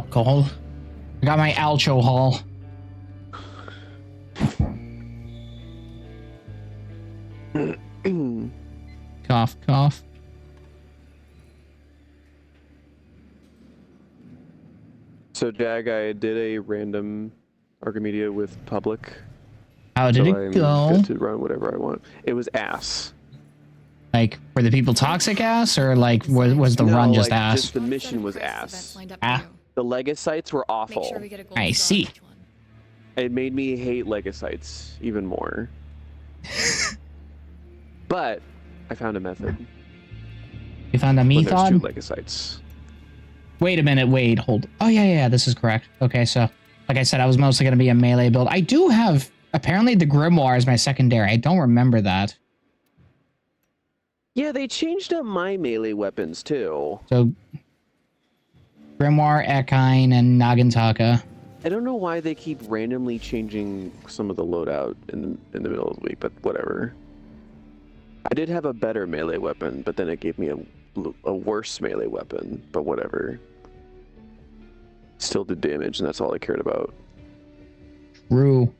alcohol. I got my alcohol. Cough, cough. So, Jag, I did a random Archimedia with public. How did it go? Good to run whatever I want. It was ass. Like, were the people toxic ass, or like was the run just like, ass? Just the mission was ass. Ah. The Legacytes were awful. I see. It made me hate Legacytes even more. But I found a method. You found a method? There's 2 Legacytes. Wait a minute, wait, hold. Oh, yeah, this is correct. Okay, so, like I said, I was mostly going to be a melee build. I do have, apparently the Grimoire is my secondary. I don't remember that. Yeah, they changed up my melee weapons, too. So, Grimoire, Ekine, and Nagantaka. I don't know why they keep randomly changing some of the loadout in the middle of the week, but whatever. I did have a better melee weapon, but then it gave me a worse melee weapon, but whatever. Still did damage, and that's all I cared about. True.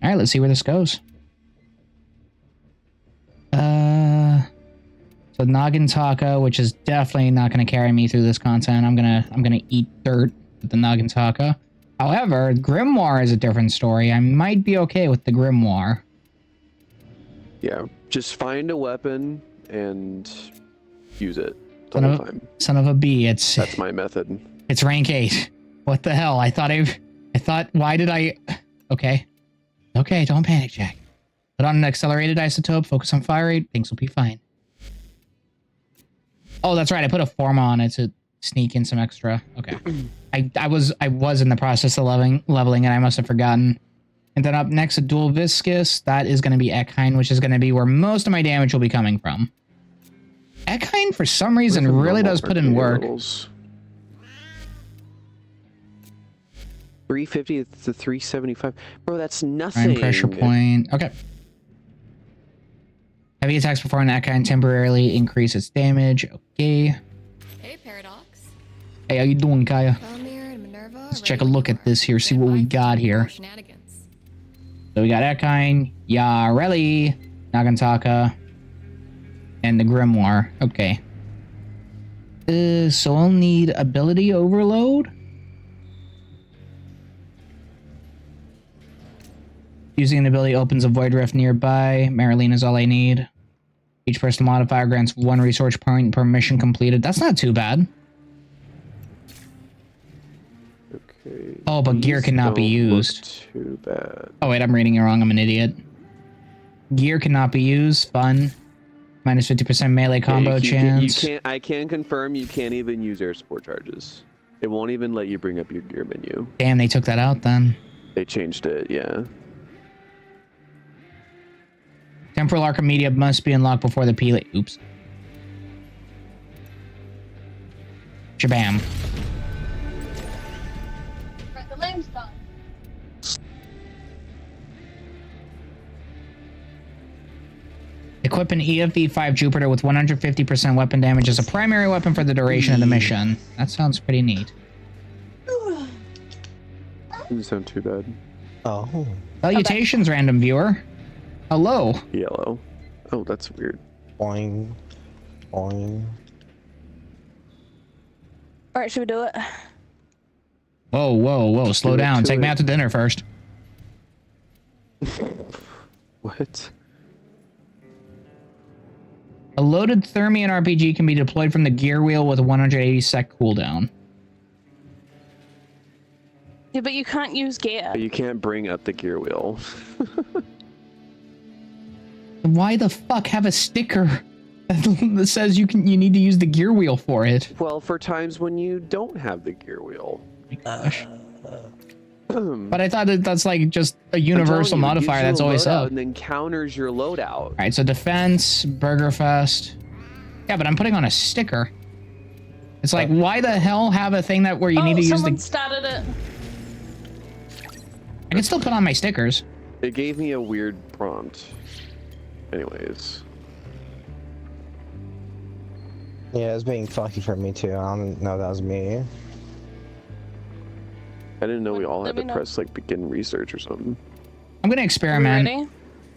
Alright, let's see where this goes. So Nagantaka, which is definitely not going to carry me through this content. I'm gonna eat dirt with the Nagantaka. However, Grimoire is a different story. I might be okay with the Grimoire. Yeah, just find a weapon and use it. Son of a B. That's my method. It's rank 8. What the hell? I thought, why did I... Okay. Okay, don't panic, Jack. Put on an accelerated isotope, focus on fire rate, things will be fine. Oh, that's right, I put a forma on it to sneak in some extra. Okay. I was in the process of leveling and I must have forgotten. And then up next, a dual viscous. That is going to be Ekine, which is going to be where most of my damage will be coming from. Ekine, for some reason, really does put in work. 350 to 375. Bro, that's nothing. Pressure point. Okay. Heavy attacks before an Ekine temporarily increase its damage. Okay. Hey, Paradox. Hey, how you doing, Kaya? Let's check a look at this here, see what we got here. So we got Ekine, Yareli, Nagantaka, and the Grimoire. Okay. So I'll need ability overload. Using an ability opens a void rift nearby. Marilyn is all I need. Each personal modifier grants 1 resource point per mission completed. That's not too bad. Okay. Oh, but gear cannot be used. Too bad. Oh wait, I'm reading it wrong. I'm an idiot. Gear cannot be used. Fun. Minus 50% melee combo chance. I can confirm you can't even use air support charges. It won't even let you bring up your gear menu. Damn, they took that out then. They changed it, yeah. Temporal Archimedia must be unlocked before the P. Oops. Shabam. The lame's done. Equip an EFV5 Jupiter with 150% weapon damage as a primary weapon for the duration of the mission. That sounds pretty neat. Doesn't sound too bad. Oh. Salutations, random viewer. Hello. Yellow. Oh, that's weird. Boing. Boing. Alright, should we do it? Whoa, whoa, whoa. Slow down. Take me out to dinner first. What? A loaded Thermion RPG can be deployed from the gear wheel with a 180 sec cooldown. Yeah, but you can't use gear. But you can't bring up the gear wheel. Why the fuck have a sticker that says you need to use the gear wheel for it? Well, for times when you don't have the gear wheel. Oh my gosh. But I thought that's like just a universal modifier that's always up. And then counters your loadout. All right, so defense, Burgerfest. Yeah, but I'm putting on a sticker. It's like, why the hell have a thing where you need to use the... someone started it. I can still put on my stickers. It gave me a weird prompt. Anyways. Yeah, it's being fucky for me too. I don't know if that was me. I didn't know we all Let had to me know. press like begin research or something. I'm gonna Are we experiment. ready? I'm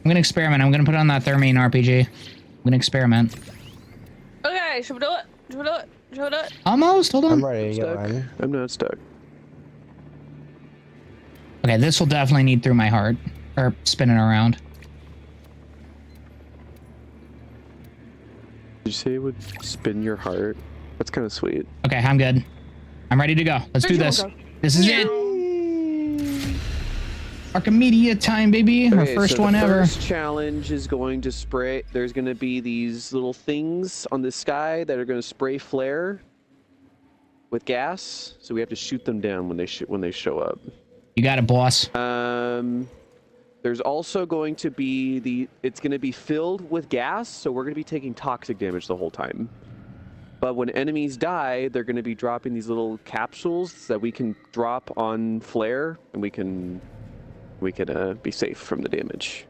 gonna experiment. I'm gonna put on that Thermine RPG. I'm gonna experiment. Okay, should we do it? Should we do it? Should we do it? Almost. Hold I'm on. ready to go Stuck? in. I'm not stuck. Okay, this will definitely need through my heart or spinning around. Did you say it would spin your heart? That's kind of sweet. Okay, I'm good. I'm ready to go. Let's do this. This is it. Archimedia time, baby. Our first so one the ever. first challenge is going to spray. There's going to be these little things on the sky that are going to spray flare with gas. So we have to shoot them down when they show up. You got it, boss. There's also going to be it's going to be filled with gas, so we're going to be taking toxic damage the whole time. But when enemies die, they're going to be dropping these little capsules that we can drop on flare, and we can be safe from the damage.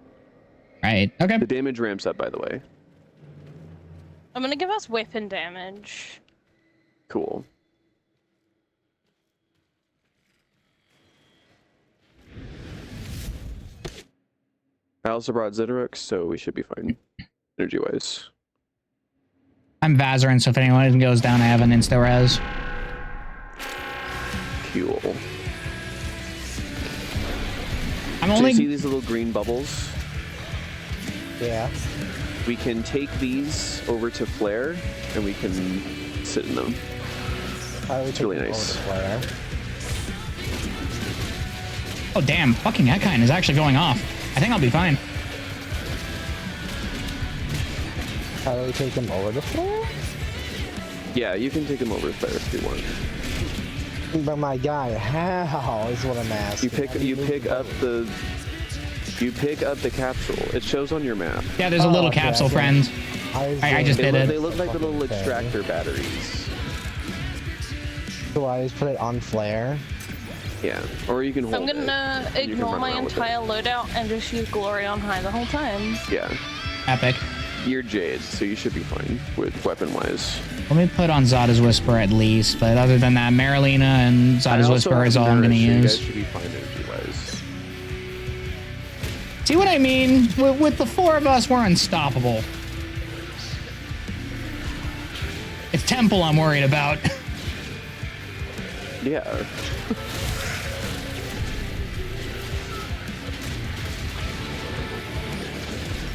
Right. Okay. The damage ramps up, by the way. I'm gonna give us weapon damage. Cool. I also brought Zedrux, so we should be fine, energy-wise. I'm Vazarin, so if anyone goes down, I have an insta-res. Cool. I'm So only... you see these little green bubbles? Yeah. We can take these over to Flare, and we can sit in them. It's really nice. Oh, damn. Fucking Ekine is actually going off. I think I'll be fine. How do we take them over the floor? Yeah, you can take them over to Flare if you want. But my God, how is what I'm asking. You pick up the capsule. It shows on your map. Yeah, there's a little okay, capsule, I friend. I just They did look it. like the little Okay. extractor batteries. So I just put it on flare. Yeah, or you can hold I'm gonna ignore run my around with it. entire loadout and just use Glory on high the whole time. Yeah, Epic. you're Jade, so you should be fine with weapon-wise. Let me put on Zada's Whisper at least, but other than that, Marilena and Zada's Whisper is all I'm gonna You guys use. should be fine energy-wise. See what I mean? With the four of us, we're unstoppable. It's Temple I'm worried about. Yeah.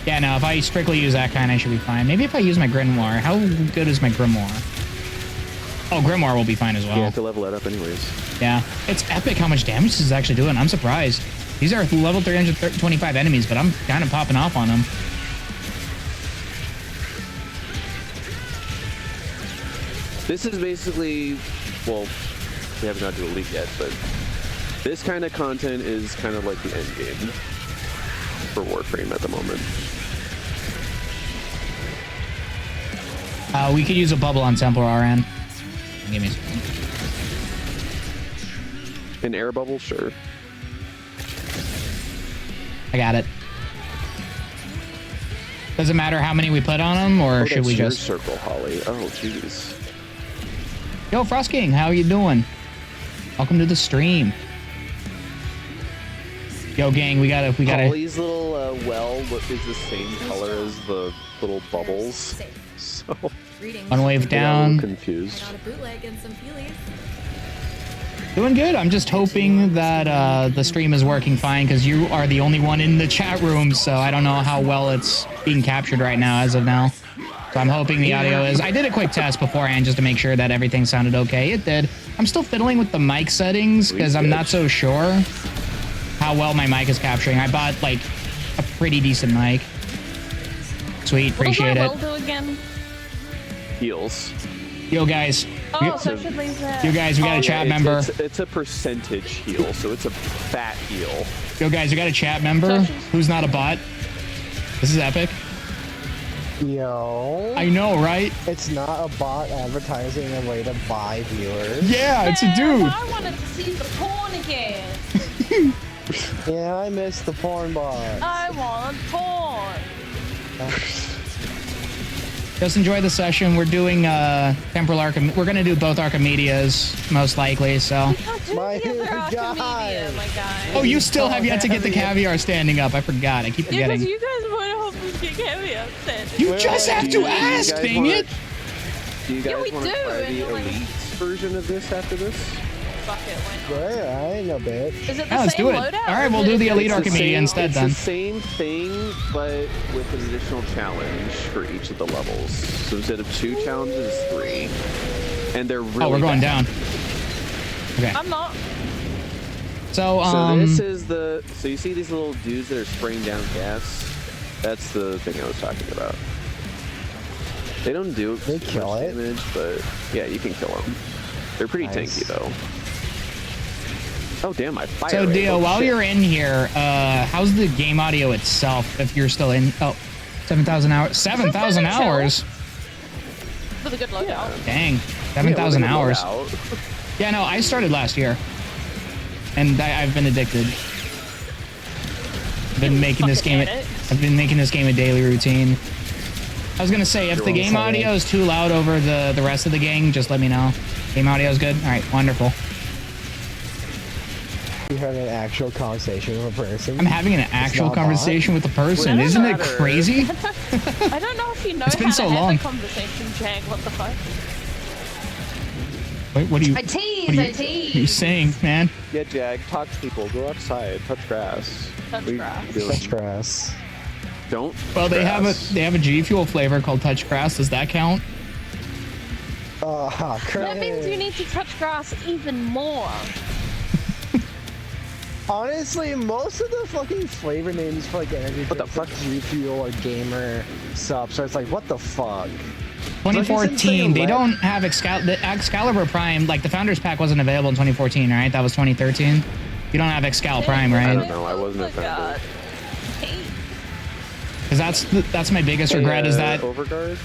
Yeah, no, if I strictly use that kind, I should be fine. Maybe if I use my Grimoire. How good is my Grimoire? Oh, Grimoire will be fine as You well. have to level that up anyways. Yeah. It's epic how much damage this is actually doing. I'm surprised. These are level 325 enemies, but I'm kind of popping off on them. This is basically, well, we have not do a leak yet, but this kind of content is kind of like the end game for Warframe at the moment. We could use a bubble on Temple RN. Give me some. An air bubble, sure. I got it. Does it matter how many we put on them, or should we your just... circle, Holly? Oh, jeez. Yo, Frost King, how you doing? Welcome to the stream. Yo, gang, we gotta... Holly's little well is the same color as the little bubbles. So One wave I got a down. little confused. On a bootleg and some peelies. Doing good. I'm just hoping that the stream is working fine because you are the only one in the chat room, so I don't know how well it's being captured right now as of now. So I'm hoping the audio is... I did a quick test beforehand just to make sure that everything sounded okay. It did. I'm still fiddling with the mic settings because I'm not so sure how well my mic is capturing. I bought, like, a pretty decent mic. Sweet. Appreciate What it. does my will do again? Heals. Yo, guys. Oh, so I should leave that. You guys, we got a chat member. It's a percentage heal, so it's a fat heal. Yo, guys, we got a chat member who's not a bot. This is epic. Yo. I know, right? It's not a bot advertising a way to buy viewers. Yeah, it's a dude. I wanted to see the porn again. Yeah, I missed the porn bot. I want porn. Just enjoy the session. We're doing temporal Archim. We're gonna do both Archimedias most likely. So. We can't do My the other God. Archimedia, my guy. Oh, you still have yet to get the heavy. caviar standing up. I forgot. I keep Yeah, because forgetting. you guys want to help us get caviar standing. You Wait, just wait, have do to you ask, guys dang wanna- it. Do you Yeah, guys we want to do, try and the you're like- elite version of this after this? Fuck it, why not? Yeah, I ain't no bitch. Is it the Yeah, let's same do it. loadout? All right, or we'll is do it the a elite different- Archimedia instead it's then. the same thing, but with an additional challenge for each of the levels. So instead of 2 challenges, it's 3. And they're really Oh, we're going bad. down. Okay. I'm not. So, So this is the... So you see these little dudes that are spraying down gas? That's the thing I was talking about. They don't do They too kill much it? damage, but yeah, you can kill them. They're pretty Nice. tanky, though. Oh, damn, my fire So rate. Dio, Holy while shit. you're in here, how's the game audio itself? If you're still in, 7,000 hours. 7,000 Chill. hours. With a good loadout. Dang, 7,000 Yeah, we're hours. gonna load out. Yeah, no, I started last year, and I've been addicted. I've been making this fucking game. addict. I've been making this game a daily routine. I was gonna say, if the game audio is too loud over the rest of the gang, just let me know. Game audio is good. All right, wonderful. You had an actual conversation with a person. I'm having an actual not bot. conversation with a person. Well, Isn't it matter. crazy? I don't know if you know It's been how so to have long. a conversation, Jag. What the fuck? Wait, what are you? I tease, What are I you tease. saying, man? Yeah, Jag, talk to people. Go outside. Touch grass. Touch What are you grass. doing? Touch grass. Don't. Well, they have grass. a G Fuel flavor called Touch Grass. Does that count? Oh, That means you need to touch grass even more. Honestly, most of the fucking flavor names for like energy What the drinks, like G Fuel or Gamer sub, so it's like, what the fuck? 2014. They Like- don't have the Excalibur Prime. Like the Founders Pack wasn't available in 2014, right? That was 2013. You don't have Excal Prime, I right? don't know. I wasn't a Oh my fan of God. it. Hey. Because that's my biggest regret is that Overguard?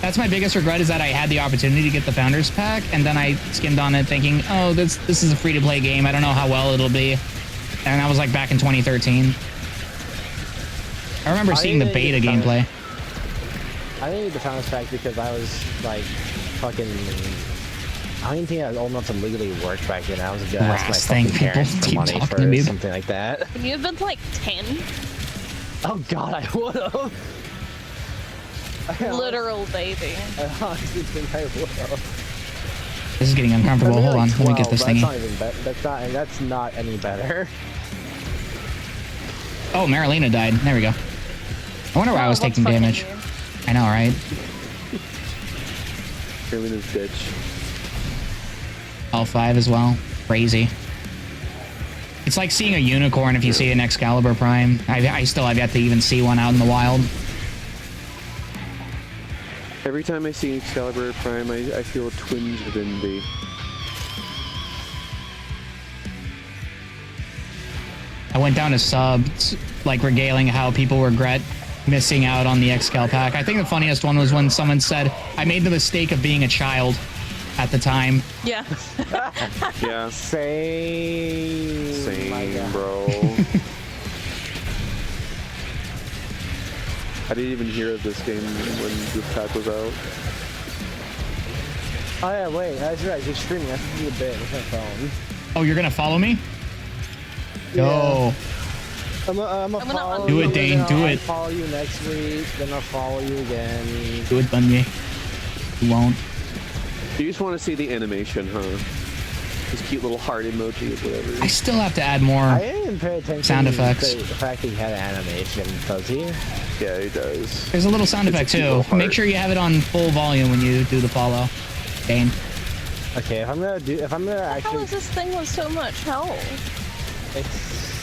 That's my biggest regret is that I had the opportunity to get the Founders Pack and then I skimmed on it thinking, oh, this is a free to play game. I don't know how well it'll be. And that was like back in 2013. I remember seeing the didn't beta get Founders- gameplay. I didn't need the Founders Pack because I was like fucking. I don't even think I was old enough to legally work back then. I was gonna ask my Last thing fucking people parents for keep money talking to me for about. something like that. When you've been like 10, Oh god, I would've. literal baby. I honestly think I would've. This is getting uncomfortable. Maybe Hold like on. Let me get 12, this but that's not thingy. even that's not any better. Oh, Marilena died. There we go. I wonder why I was Oh, what's taking fucking damage. you? I know, right? Screaming his bitch. L5 as well. Crazy. It's like seeing a unicorn if you see an Excalibur Prime. I still have yet to even see one out in the wild. Every time I see Excalibur Prime, I feel a twinge of envy. I went down to subs, like regaling how people regret missing out on the Excal pack. I think the funniest one was when someone said, I made the mistake of being a child at the time. Yeah. Yeah. Same. My Same, God. bro. I didn't even hear of this game when the pack was out. Oh yeah, wait, that's right. You're streaming. I have to do a bit with my phone. Oh, you're gonna follow me? Yo. I'm gonna gonna follow Do you. it, Dane, then do I'll it. follow you next week. Then I'll follow you again. Do it, Bunye. You won't. You just want to see the animation, huh? This cute little heart emoji or whatever. I still have to add more. I didn't even pay attention Sound to effects. the fact that he had an animation, does he? Yeah, he does. There's a little sound It's a effect cute too. little heart. Make sure you have it on full volume when you do the follow. Dane. Okay, if I'm gonna How actually, is this thing with so much health? it's...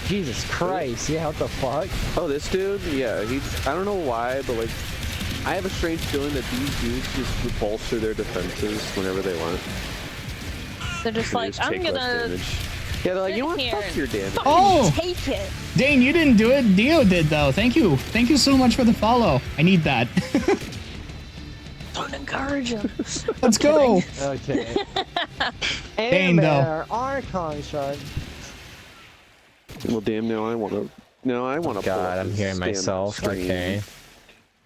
Jesus Christ! Yeah, what the fuck? Oh, this dude? Yeah, I don't know why, but like, I have a strange feeling that these dudes just bolster their defenses whenever they want. They're just They like, just I'm take less gonna damage. Yeah, they're like, you know what? sit Fuck here your and damage. fucking Oh! take it. Dane, you didn't do it. Dio did though. Thank you. Thank you so much for the follow. I need that. Don't encourage him. Let's go. Okay. Dane, though. Our construct. Well, damn, now I want to No, I want to. God, I'm hearing myself. Okay.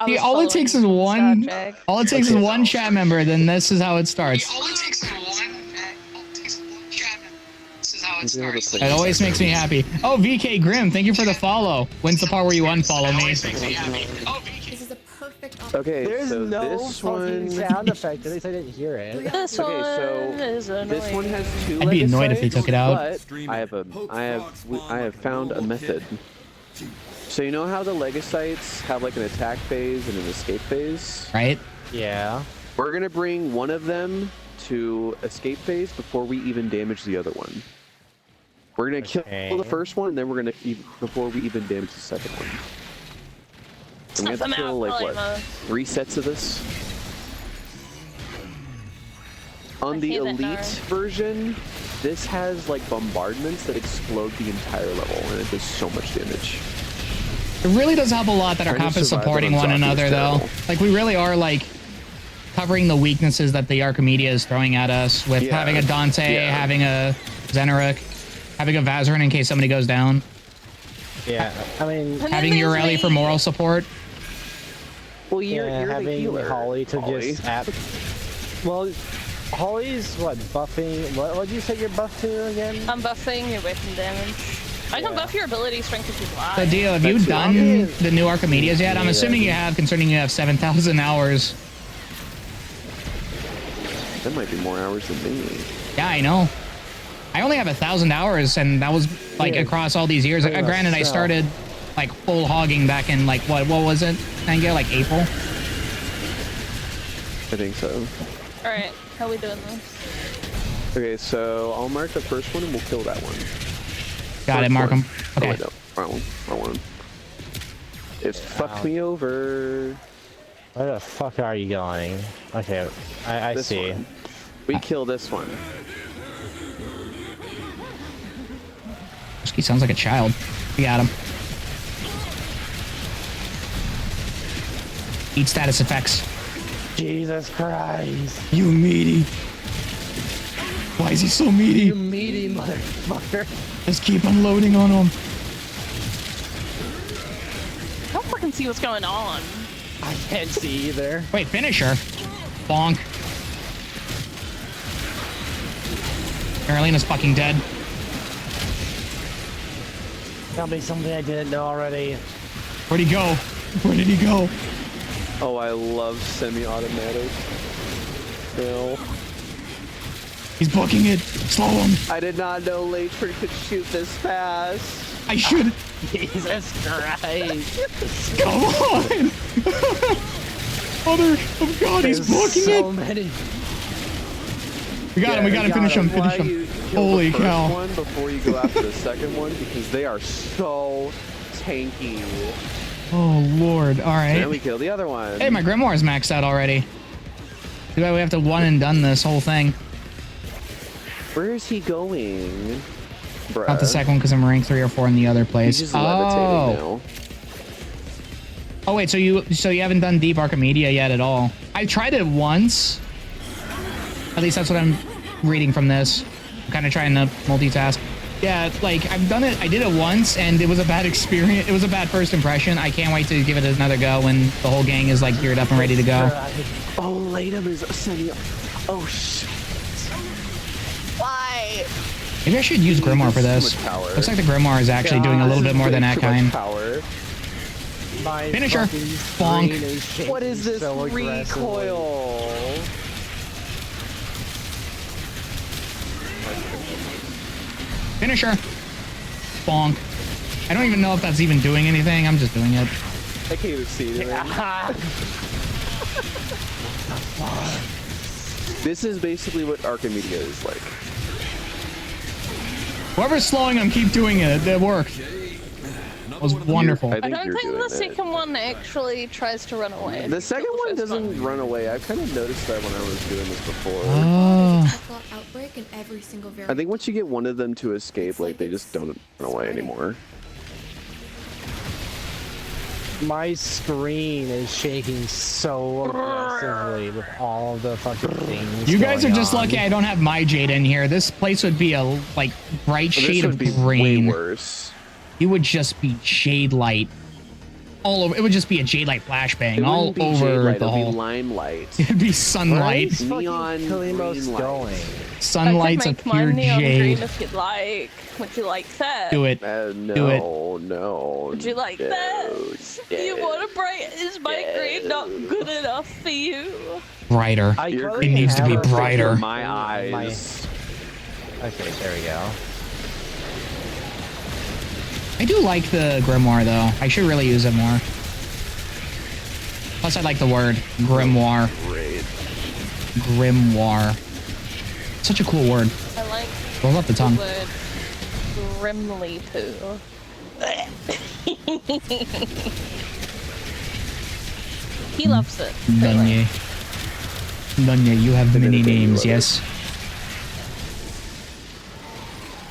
I See, was all it takes is following one. Sad Jag. All it takes is one chat member. Then this is how it starts. It always makes me happy. Oh, VK Grim, thank you for the follow. When's the part where you unfollow me? This is a perfect Okay, There's so no this fucking one. sound effect. At least I didn't hear it. This Okay, one so is annoying. This one has 2 I'd be annoyed if they legacies, took it out. But I have found a method. So you know how the legacytes have like an attack phase and an escape phase? Right? Yeah. We're gonna bring one of them to escape phase before we even damage the other one. We're gonna kill the first one, and then we're gonna before we even damage the second one. And we have to kill like what, 3 sets of this? On the elite version, this has like bombardments that explode the entire level, and it does so much damage. It really does help a lot that our comp is supporting one another, though. Like, we really are, like, covering the weaknesses that the Archimedia is throwing at us with having a Dante, having a Xenaruk, having a Vazarin in case somebody goes down. Yeah, I mean... Having Ureli for moral support. Well, you're having the healer. Holly to just... Well, Holly's, what, buffing... What did you say you're buffed to again? I'm buffing your weapon damage. I can buff your ability strength if you like. So, Dio, have you done the new Archimedias yet? I'm assuming you have, concerning you have 7,000 hours. That might be more hours than me. Yeah, I know. I only have 1,000 hours, and that was, like, across all these years. Granted, I started, like, full hogging back in, like, what was it, Tango? Like, April? I think so. Alright, how are we doing this? Okay, so I'll mark the first one, and we'll kill that one. Got it, mark them. Oh, Okay. wait, no. Wrong one. It fucked me over. Where the fuck are you going? Okay, I This see. one. We kill this one. He sounds like a child. We got him. Eat status effects. Jesus Christ. You meaty. Why is he so meaty? You meaty motherfucker. Just keep unloading on him. I don't fucking see what's going on. I can't see either. Wait, finisher. Bonk. Carolina's fucking dead. Tell me something I didn't know already. Where'd he go? Where did he go? Oh, I love semi-automatic. Bill. He's booking it. Slow him. I did not know Latron could shoot this fast. I should. Jesus Christ. Come on. Mother of God, he's booking so it. Many. We got him. We got to finish him. Finish Why you him. kill Holy the first cow. one before you go after the second one, because they are so tanky. Oh, Lord. All right. Then we kill the other one. Hey, my Grimoire's maxed out already. Too bad we have to one and done this whole thing. Where is he going? Bruh. Not the second one because I'm rank 3 or 4 in the other place. He's just levitating now. Oh wait, so you haven't done Deep Archimedia yet at all? I tried it once. At least that's what I'm reading from this. I'm kind of trying to multitask. Yeah, like I've done it. I did it once, and it was a bad experience. It was a bad first impression. I can't wait to give it another go when the whole gang is like geared up and ready to go. Oh, Latum is sending. Oh shit. Why? Maybe I should use Grimoire for this. Looks like the Grimoire is actually doing a little bit more than that kind. Finisher. Bonk. What is this recoil? Finisher. Bonk. I don't even know if that's even doing anything. I'm just doing it. I can't even see it. This is basically what Archimedia is like. Whoever's slowing them, keep doing it. It worked. It was wonderful. I don't think the second one actually tries to run away. The second one doesn't run away. I've kind of noticed that when I was doing this before. Oh. Outbreak in every single I think once you get one of them to escape, like they just don't run away anymore. My screen is shaking so aggressively with all of the fucking things. You guys are just on. lucky I don't have my Jade in here. This place would be a like bright shade of be green. way worse. it would just be Jade Light all over. It would just be a Jade Light flashbang It all wouldn't be over Jade Light, the it'd be whole. Limelight. It'd be sunlight. Where's fucking Neon Kalimos green light. going? Sunlight's I a could make mine pure neon green jade. if you'd like. Would you like that? Do it. No, Do it. no. Would you like no, that? You no. want a bright? Is my green not good enough for you? Brighter. Your It green needs to be has a picture brighter. of My eyes. Okay, there we go. I do like the grimoire though. I should really use it more. Plus, I like the word grimoire. Great. Grimoire. Such a cool word. I like Roll up the the tongue. word grimly poo. He loves it. Dunye. Dunye, you have many names, yes?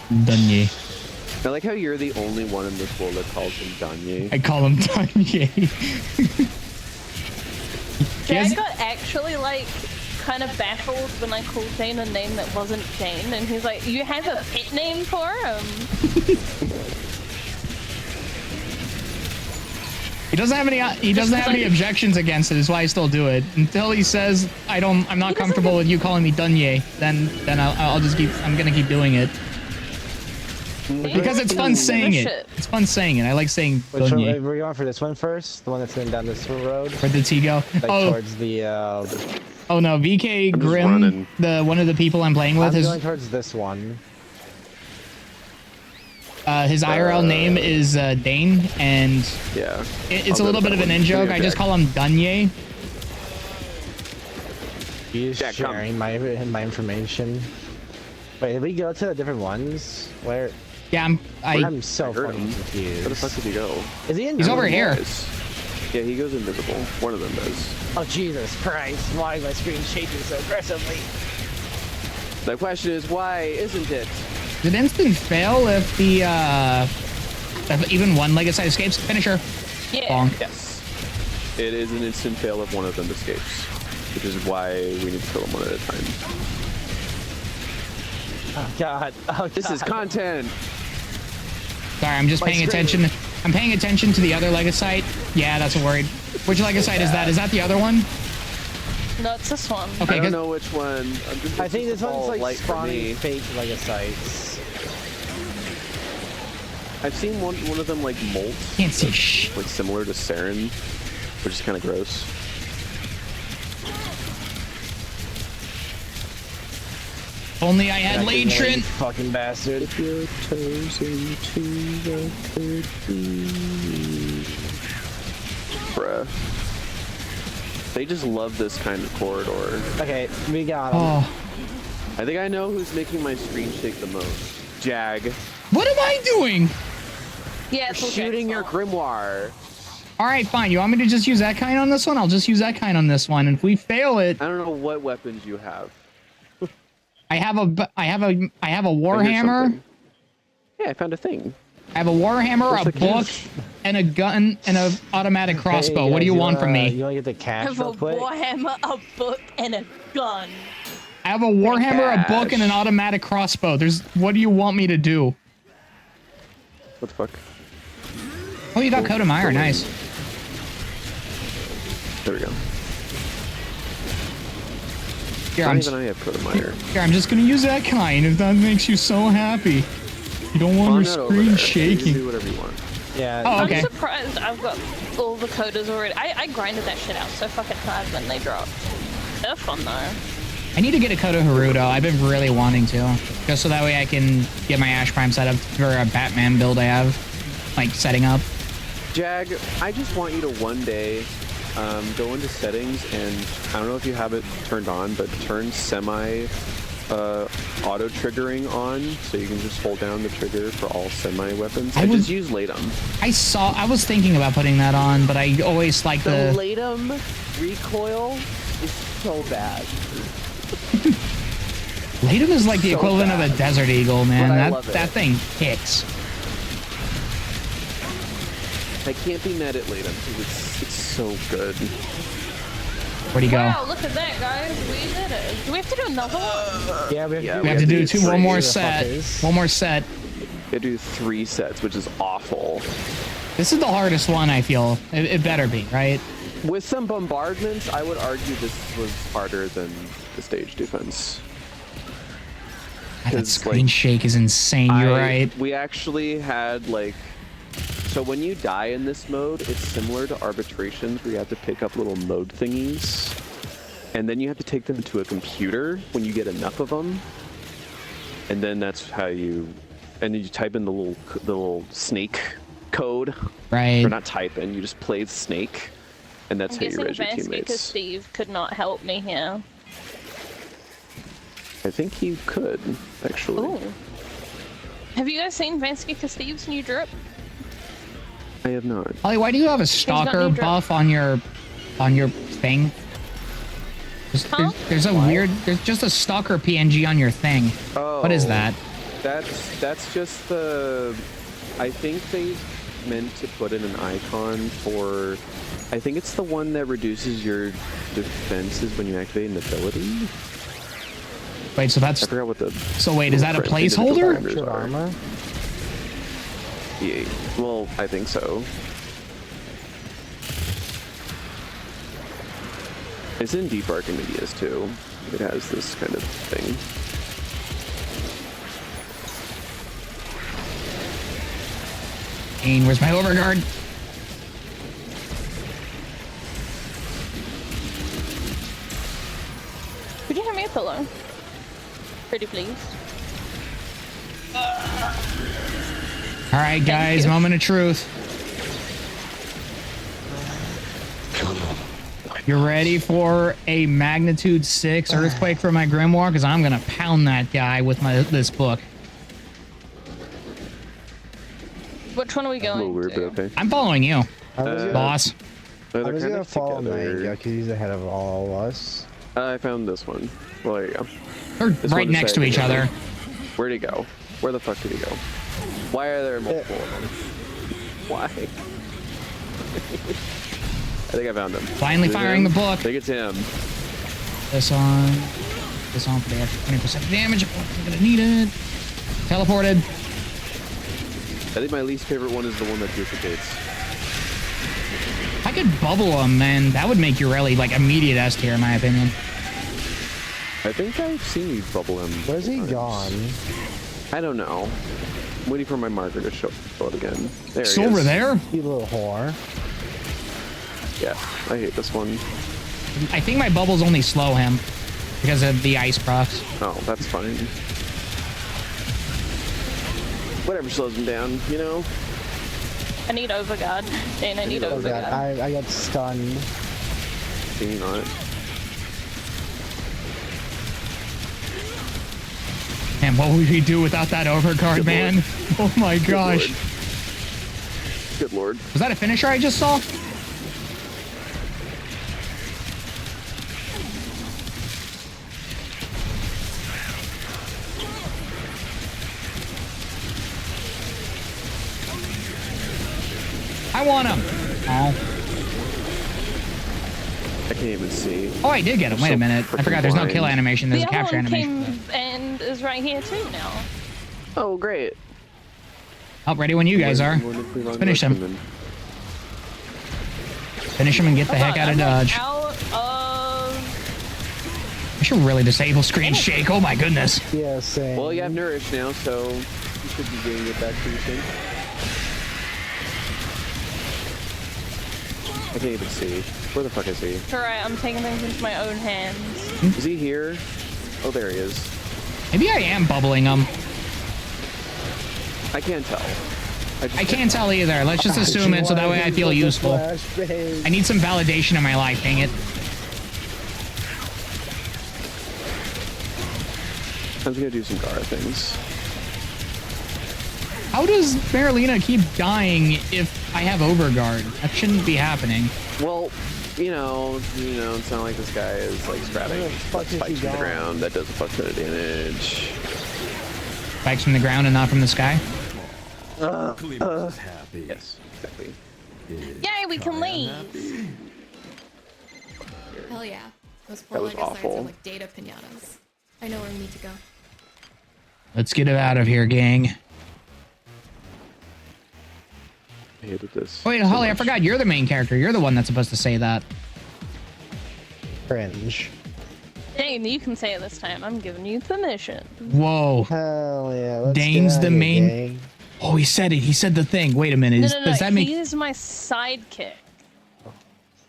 Dunye. I like how you're the only one in this world that calls him Danye. I call him Dunye. Jack Yes. got actually like kind of baffled when I called Jane a name that wasn't Jane, and he's like, "You have a pet name for him?" He doesn't have any. He doesn't have any objections against it. Is why I still do it until he says I don't. I'm not comfortable with you calling me Dunye. Then I'll just keep. I'm gonna keep doing it because it's fun saying it. It's fun saying it. I like saying Which one, Dunye. we're going for this one first? The one that's going down this road? Where did he go? Like Oh, towards the oh no, VK I'm just Grim, running. the one of the people I'm playing with, I'm his going towards this one. his IRL name is Dane, and Yeah. it's a I'll little go bit of that an one. in joke. I just Jack. call him Dunye. He's Yeah, come. sharing my information. Wait, did we go to the different ones? Where? Yeah, I'm so heard fucking him. confused. Where the fuck did he go? Is he in? He's over One of them here. does. Yeah, he goes invisible. One of them does. Oh Jesus Christ! Why is my screen shaking so aggressively? The question is, why isn't it? Did instant fail if the if even one legged side escapes? Finisher. Yeah. Bonk. Yes. It is an instant fail if one of them escapes, which is why we need to kill them one at a time. Oh God! Oh God! This is content. Sorry, I'm just My paying screen. attention. I'm paying attention to the other legged site. Yeah, that's a word. Which legged site is that? Is that the other one? No, it's this one. Okay, I don't good. know which one. I think this one's like light for spawning me. fake legacytes. I've seen one of them like molt, Can't see shh. like similar to Saren, which is kind of gross. Only I had Latrin. Fucking bastard. If your toes into the cookie. Bruh. They just love this kind of corridor. Okay, we got him. Oh, I think I know who's making my screen shake the most. Jag. what am I doing? Yeah, it's all Shooting Jack's your fault. grimoire. All right, fine. You want me to just use that kind on this one? I'll just use that kind on this one. And if we fail it, I don't know what weapons you have. I have a I hear warhammer. something. Yeah, I found a thing. I have a warhammer, Where's a the book, cash? and a gun, and a automatic crossbow. Hey, What do guys, you want from wanna- me? You want to get the I cash have a real quick? warhammer, a book, and a gun. I have a warhammer, a book, and an Cash. automatic crossbow. What do you want me to do? What the fuck? Oh, you got coat of mire. Nice. There we go. Here, Not I'm, even I have Code of Mire. here, I'm just gonna use that kind if that makes you so happy. You don't want On your that over screen there. You can shaking. do whatever you want. Yeah. Oh, okay. I'm surprised I've got all the coders already. I grinded that shit out so fucking hard when they dropped. They're fun though. I need to get a coat of Haruto. I've been really wanting to, just so that way I can get my Ash Prime set up for a Batman build I have, like setting up. Jag, I just want you to one day go into settings and I don't know if you have it turned on, but turn semi auto triggering on so you can just hold down the trigger for all semi weapons. I just use Latum. I was thinking about putting that on, but I always like The the. Latum recoil is so bad. Latum is like the so equivalent of bad. a Desert Eagle, man. But I That love it. that thing kicks. I can't be mad at Latum because it's so good. Where'd he go? Wow, look at that, guys. We did it. Do we have to do another one? Yeah, we have Yeah, to do, We have to do two. One more the set. fuckers. One more set. You do 3 sets, which is awful. This is the hardest one, I feel. It better be, right? With some bombardments, I would argue this was harder than the stage defense. God, that 'Cause, screen like, shake is insane. You're right. We actually had, like... So when you die in this mode, it's similar to arbitrations where you have to pick up little mode thingies. And then you have to take them to a computer when you get enough of them. And then that's how you... And then you type in the little snake code. Right. Or not type in, you just play snake. And that's I'm how you guessing res your Vansky because teammates. Steve could not help me here. I think he could, actually. Ooh. Have you guys seen Vansky Steve's new drip? I have not. Ollie, why do you have a got stalker new drip. buff on your thing? Huh? There's a weird. There's just a stalker PNG on your thing. Oh, What is that? That's just the... I think they meant to put in an icon for... I think it's the one that reduces your defenses when you activate an ability. Wait, so I that's. forgot what the... So wait, is that a individual placeholder? parameters Captured are. armor? Yeah, well, I think so. It's in Deep Archimedes too. It has this kind of thing. Where's my overguard? Could you hand me a pillow? Pretty please. All right, guys, you. moment of truth. You ready for a magnitude 6 earthquake from my grimoire? Because I'm gonna pound that guy with this book. Which one are we A little going weird, to? but okay. I'm following you, I was gonna, boss. Oh, I they're was kind gonna of follow together. Mango because he's ahead of all of us. I found this one. Well, there you go. They're This right one next to decided each go. other. Where'd he go? Where the fuck did he go? Why are there multiple of them? Why? I think I found him. Finally Is it firing him? the book. I think it's him. This on for the extra 20% damage. I'm gonna need it. Teleported. I think my least favorite one is the one that duplicates. If I could bubble him, man, that would make you really like immediate S tier, in my opinion. I think I've seen you bubble him. Where's he times. gone? I don't know. I'm waiting for my marker to show it again. There he It's over is. there. You little whore. Yeah, I hate this one. I think my bubbles only slow him because of the ice procs. Oh, that's fine. Whatever slows him down, you know? I need overguard. Dane, I need Oh god, overguard. I got stunned. Can you not? Man, what would we do without that overguard, Good man? lord. Oh my gosh. Good lord. Was that a finisher I just saw? I want him. Oh. I can't even see. Oh, I did get him. Wait a So minute. I forgot there's no kill blind. animation. There's The a other capture one animation. came and is right here too now. Oh, great. Oh, ready when you guys are. Let's finish him. Finish him and get the heck out of Dodge. Out of... I should really disable screen shake. Oh my goodness. Yeah, same. Well, you have Nourish now, so you should be getting it back pretty soon. I can't even see. Where the fuck is he? It's alright, I'm taking things into my own hands. Is he here? Oh, there he is. Maybe I am bubbling him. I can't tell. I can't tell either. Let's just assume it so that way I feel useful. I need some validation in my life, dang it. I'm just gonna do some Gara things. How does Marilena keep dying if I have Overguard? That shouldn't be happening. Well, you know, it's not like this guy is like Where the scrapping fuck is he spikes from the going? ground. That does a fuck ton of damage. Spikes from the ground and not from the sky. Yes, exactly. Yay, we can leave! Hell yeah. Those That poor was Lego sites awful. are like data pinatas. I know where we need to go. Let's get it out of here, gang. I hated this. Wait, so Holly, I much. forgot. You're the main character. You're the one that's supposed to say that. Cringe. Dane, you can say it this time. I'm giving you permission. Whoa. Hell yeah. Let's Dane's get the out of main- here, gang. Oh, he said it. He said the thing. Wait a minute. No. Does that make... He's my sidekick.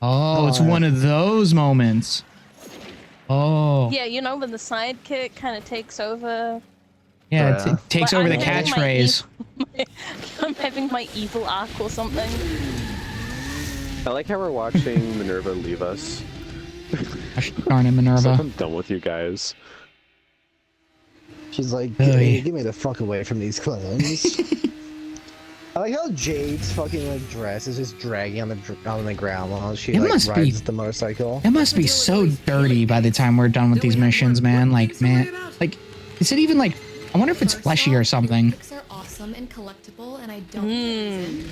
Oh, it's one of those moments. Oh. Yeah, you know when the sidekick kind of takes over. Yeah, Yeah. it takes But over the I'm having my catchphrase. I'm having my evil arc or something. I like how we're watching Minerva leave us. Gosh darn it, So Minerva. I'm done with you guys. She's like, Hey. get me the fuck away from these clones. I like how Jade's fucking like dress is just dragging on the ground while she It like must be- rides the motorcycle. It must be so dirty by the time we're done with these missions, man. Like, man, like, is it even like? I wonder if it's fleshy or something. Graphics are awesome and collectible, and I don't get the reason.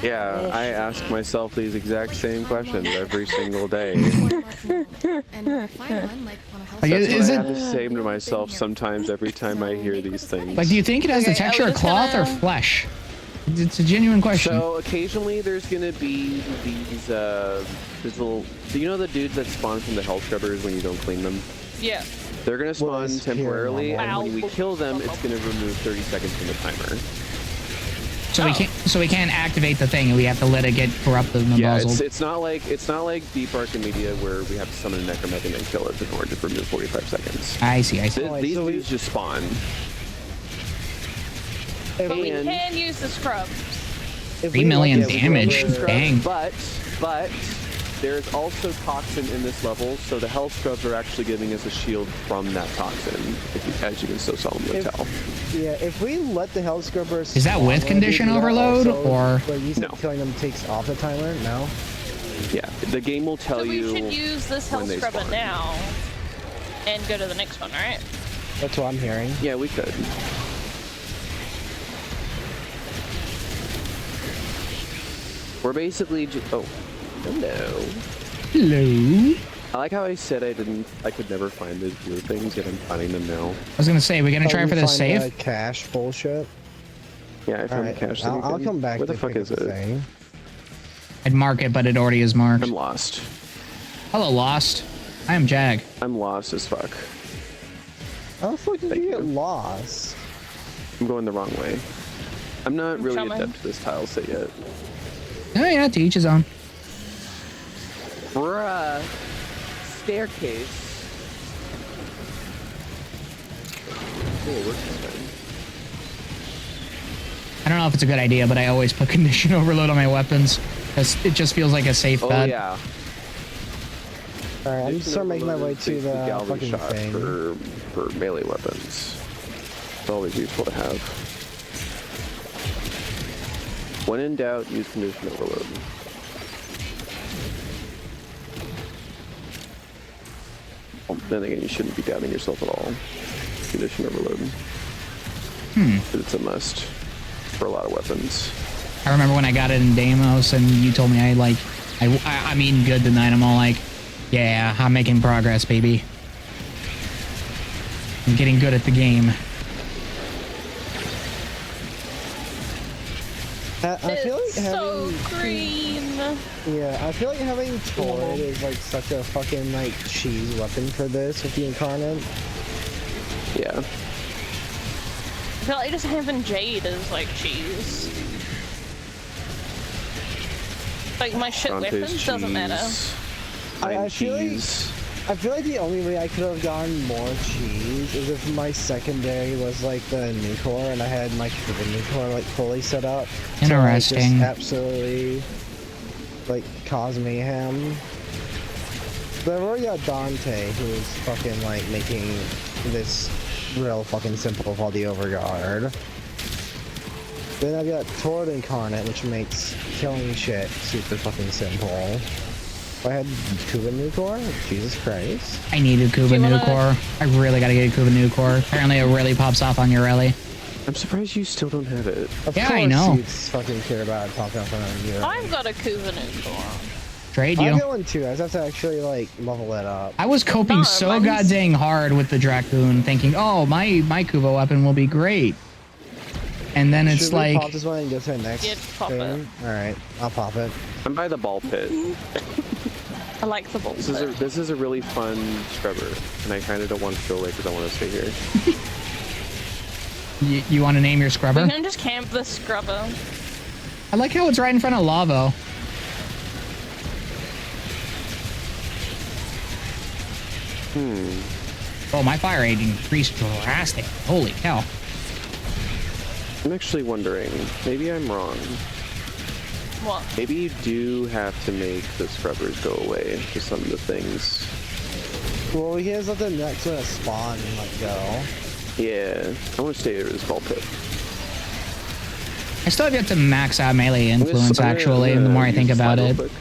Yeah, I ask myself these exact same questions every single day. And find one, like on a house. Like, That's is what I it- have to say to myself sometimes every time I hear these things. Like, do you think it has the Okay, I texture of was cloth or gonna- flesh? It's a genuine question. So occasionally there's gonna be these little, you know the dudes that spawn from the hell scrubbers when you don't clean them? Yeah. They're gonna spawn it's here, temporarily, and Mama. when we kill them, it's gonna remove 30 seconds from the timer. So we can't activate the thing, and we have to let it get corrupted and Yeah, muzzled. it's not like Deep Archimedia where we have to summon a necromech and then kill it in order to remove 45 seconds. I see. These so we- dudes just spawn. If But we And- can use the scrubs. if 3 we million let the damage. scrubber- Dang. But there's also toxin in this level, so the health scrubs are actually giving us a shield from that toxin, as you can so solemnly If- tell. Yeah, if we let the hell scrubbers. Is that spawn, with will it condition do that overload, also? or- But you said No. killing them takes off the timer? No. Yeah, the game will tell So we you. should use this when health they scrubber spawn. now and go to the next one, right? That's what I'm hearing. Yeah, we could. We're basically just. Oh, hello. Hello. I like how I said I could never find those blue things, yet I'm finding them now. I was gonna say, we're gonna try Oh, for you this find, safe. Cash bullshit. Yeah, I found Alright, the cache. I'll come back. Where the to fuck pick is up the it? thing. I'd mark it, but it already is marked. I'm lost. Hello, Lost. I am Jag. I'm lost as fuck. How the fuck did Thank you get you. lost? I'm going the wrong way. I'm not really coming. adept to this tile set yet. Oh yeah, to each his own. Bruh. Staircase. Oh, it works this time. I don't know if it's a good idea, but I always put condition overload on my weapons because it just feels like a safe Oh bet. yeah. Alright, I'm just start making my way to the Gallery fucking shot thing. for melee weapons. It's always useful to have. When in doubt, use condition overload. Well, then again, you shouldn't be doubting yourself at all. Condition overload. But it's a must for a lot of weapons. I remember when I got it in Deimos and you told me I mean good tonight. I'm all like, yeah, I'm making progress, baby. I'm getting good at the game. I feel like It's so having green. I feel like having Torrid is like such a fucking like cheese weapon for this with the incarnate. Yeah. I feel like just having Jade is like cheese. Like my shit Dante's weapons doesn't matter. cheese. I Pine feel like- cheese. I feel like the only way I could have gotten more cheese is if my secondary was like the Nucor and I had my Nucor like fully set up. To, like, just Interesting. absolutely like cause mayhem. But I've already got Dante who's fucking like making this real fucking simple called the Overguard. Then I've got Torrid Incarnate which makes killing shit super fucking simple. If I had Kuba Nucor, Jesus Christ. I needed Kuba Do you wanna- Nucor. I really gotta get Kuba Nucor. Apparently it really pops off on your rally. I'm surprised you still don't have it. Of Yeah, I course know. you'd fucking care about it popping up on you. I've got a Kuvanucor. Trade I'm you. going too. I just have to actually like level it up. I was coping No, so mine's- goddamn hard with the Dracoon, thinking, oh, my Kuba weapon will be great. and then it's Should we like pop this one and go to the next Yeah, pop it. thing? Alright, I'll pop it. I'm by the ball pit. I like the ball. This is a really fun scrubber, and I kind of don't want to go away because I want to stay here. you want to name your scrubber? We can just camp the scrubber. I like how it's right in front of Lavo. Oh, my fire rate increased drastic. Holy cow. I'm actually wondering, maybe I'm wrong. What? Maybe you do have to make the scrubbers go away for some of the things. Well, we can just let the next one spawn and let go. Yeah, I want to stay here as ball pit. I still have yet to max out melee influence, actually, the more I think about it.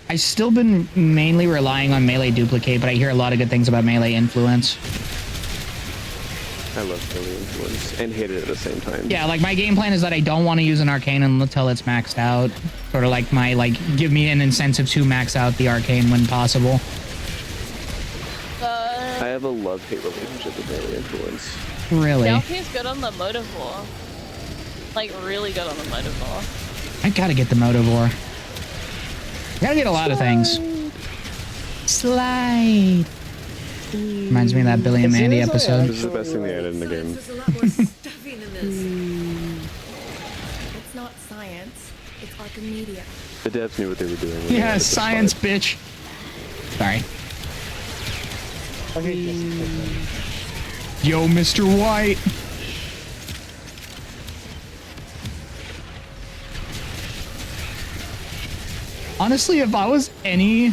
I've still been mainly relying on melee duplicate, but I hear a lot of good things about melee influence. I love melee influence and hate it at the same time. Yeah, like my game plan is that I don't want to use an arcane until it's maxed out. Sort of like my, give me an incentive to max out the arcane when possible. I have a love-hate relationship with melee influence. Really? Delphi's good on the Motivore. Like, really good on the Motivore. I gotta get the Motivore. Gotta get a lot of things. Slide. Reminds me of that Billy and Mandy episode. This is the best thing they added in the game. There's a lot more stuffing in this. It's not science. It's Archimedia. The devs knew what they were doing. when they Yeah, added this science, part. bitch. Sorry. Okay, Yo, Mr. White. Honestly, if I was any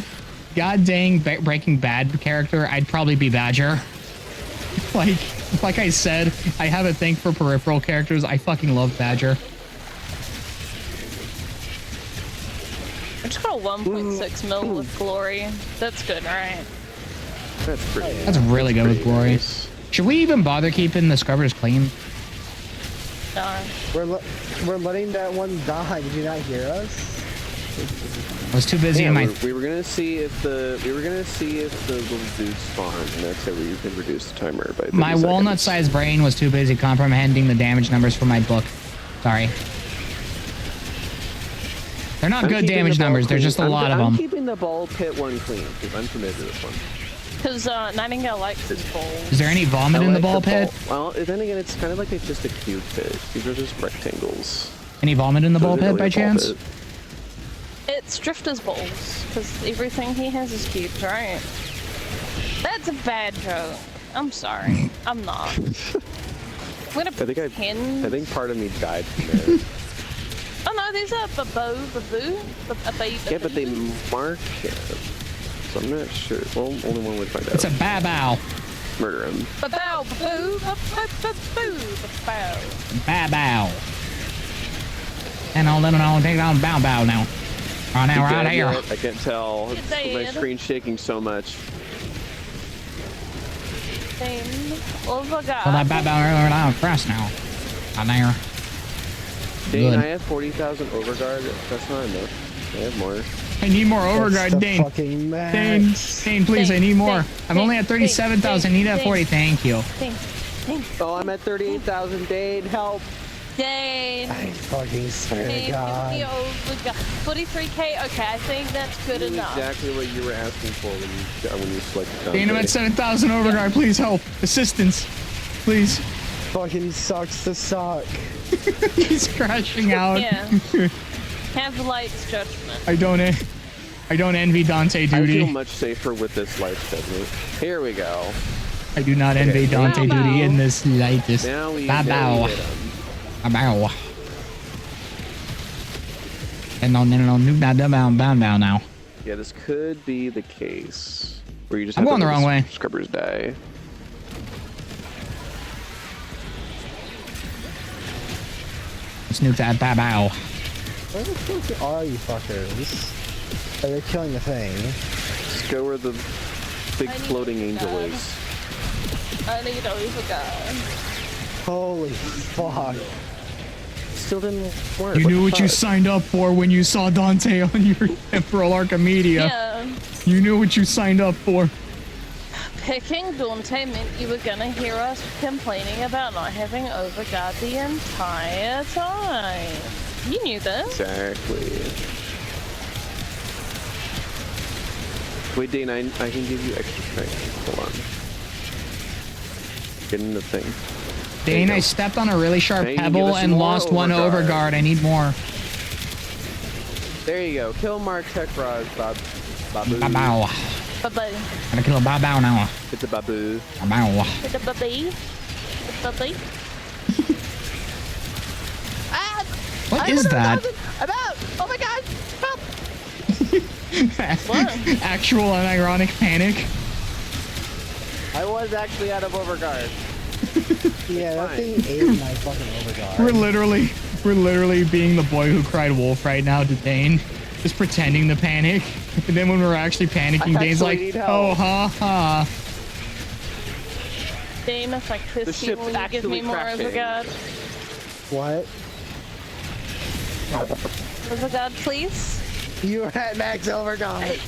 god dang Breaking Bad character, I'd probably be Badger. Like I said, I have a thing for peripheral characters. I fucking love Badger. I just got a 1.6 mil with glory. That's good, right? That's pretty. That's really good with pretty glory. nice. Should we even bother keeping the scrubbers clean? No. we're letting that one die. Did you not hear us? I was too busy Yeah, in my... we were gonna see if the little dudes spawn, and that's how we can reduce the timer by 30 My seconds. walnut-sized brain was too busy comprehending the damage numbers for my book. Sorry. They're not I'm good keeping damage the ball numbers. There's clean. just a lot of I'm them. keeping the ball pit one clean because I'm committed to this one. Because Nightingale likes his balls. Is there any vomit I in the like ball pit? Well, then again, it's kind of like it's just a cube pit. These are just rectangles. Any vomit in the ball Those are pit really by a ball chance? pit. It's Drifter's balls. Because everything he has is cubes, right? That's a bad joke. I'm sorry. I'm not. I'm gonna I pretend. think part of me died from there. Oh no, these are baboo. Yeah, but they mark it. So I'm not sure. Well, only one would find out. It's a babow. Murder him. Baboo, baboo. Babow. And I'll let it take it on bow bow now. Right now, right here. I can't tell. It's My dead. screen's shaking so much. Oh my god. So that babow right down fast now. Right there. Dane, Good. I have 40,000 overguard. That's not enough. I have more. I need more That's overguard, the Dane. fucking Dane, max. Dane, please, I need more. I'm only at 37,000. I need at 40. Thank you. Oh, I'm at 38,000. Dane, help. Dane. I fucking swear to Dane, God. give me overguard. 43k. Okay, I think that's good This is enough. exactly what you were asking for when you selected Dane, I'm Dante. at 7,000 overguard. Please help. Assistance. Please. Fucking sucks to suck. He's crashing out. Yeah. Have light's judgment. I don't envy Dante I feel duty. much safer with this life technique. Here we go. I do not envy Dante Bow duty bow. in this slightest. Now we Bow bow. hit him. Bow. And no, bow now. Yeah, this could be the case where you just I'm have going the wrong way. Scrubbers die. Snoop that bow. Where the fuck are you fuckers? Oh, they're killing the thing. Just go where the big I need floating angel overguard. is. I need overguard. Holy fuck. Still didn't work. You What knew the what you fuck? signed up for when you saw Dante on your Temporal Archimedia. Yeah. You knew what you signed up for. picking Dante meant you were gonna hear us complaining about not having overguard the entire time. You knew this. Exactly. Wait, Dane, I can give you extra strength. Hold on. Get in the thing. There you Dane, go. I stepped on a really sharp Now you can give pebble us and more lost one overguard. overguard. I need more. There you go. Kill Mark Tekraz, Babu. Bow. Bye-bye. Gonna kill a bow bow now. It's a Babu. Bow. The baby. The baby. Ah! What is that? I'm out! Oh my god! Help! Actual and ironic panic. I was actually out of overguard. Yeah, that thing ate my fucking overguard. We're literally being the boy who cried wolf right now to Dane. Just pretending to panic. And then when we're actually panicking, Dane's actually like, need help. oh, ha, ha. Dane, if I The kiss you, ship's will you give actually me more crashing. overguard? What? Overguard, please? You were at max overguard.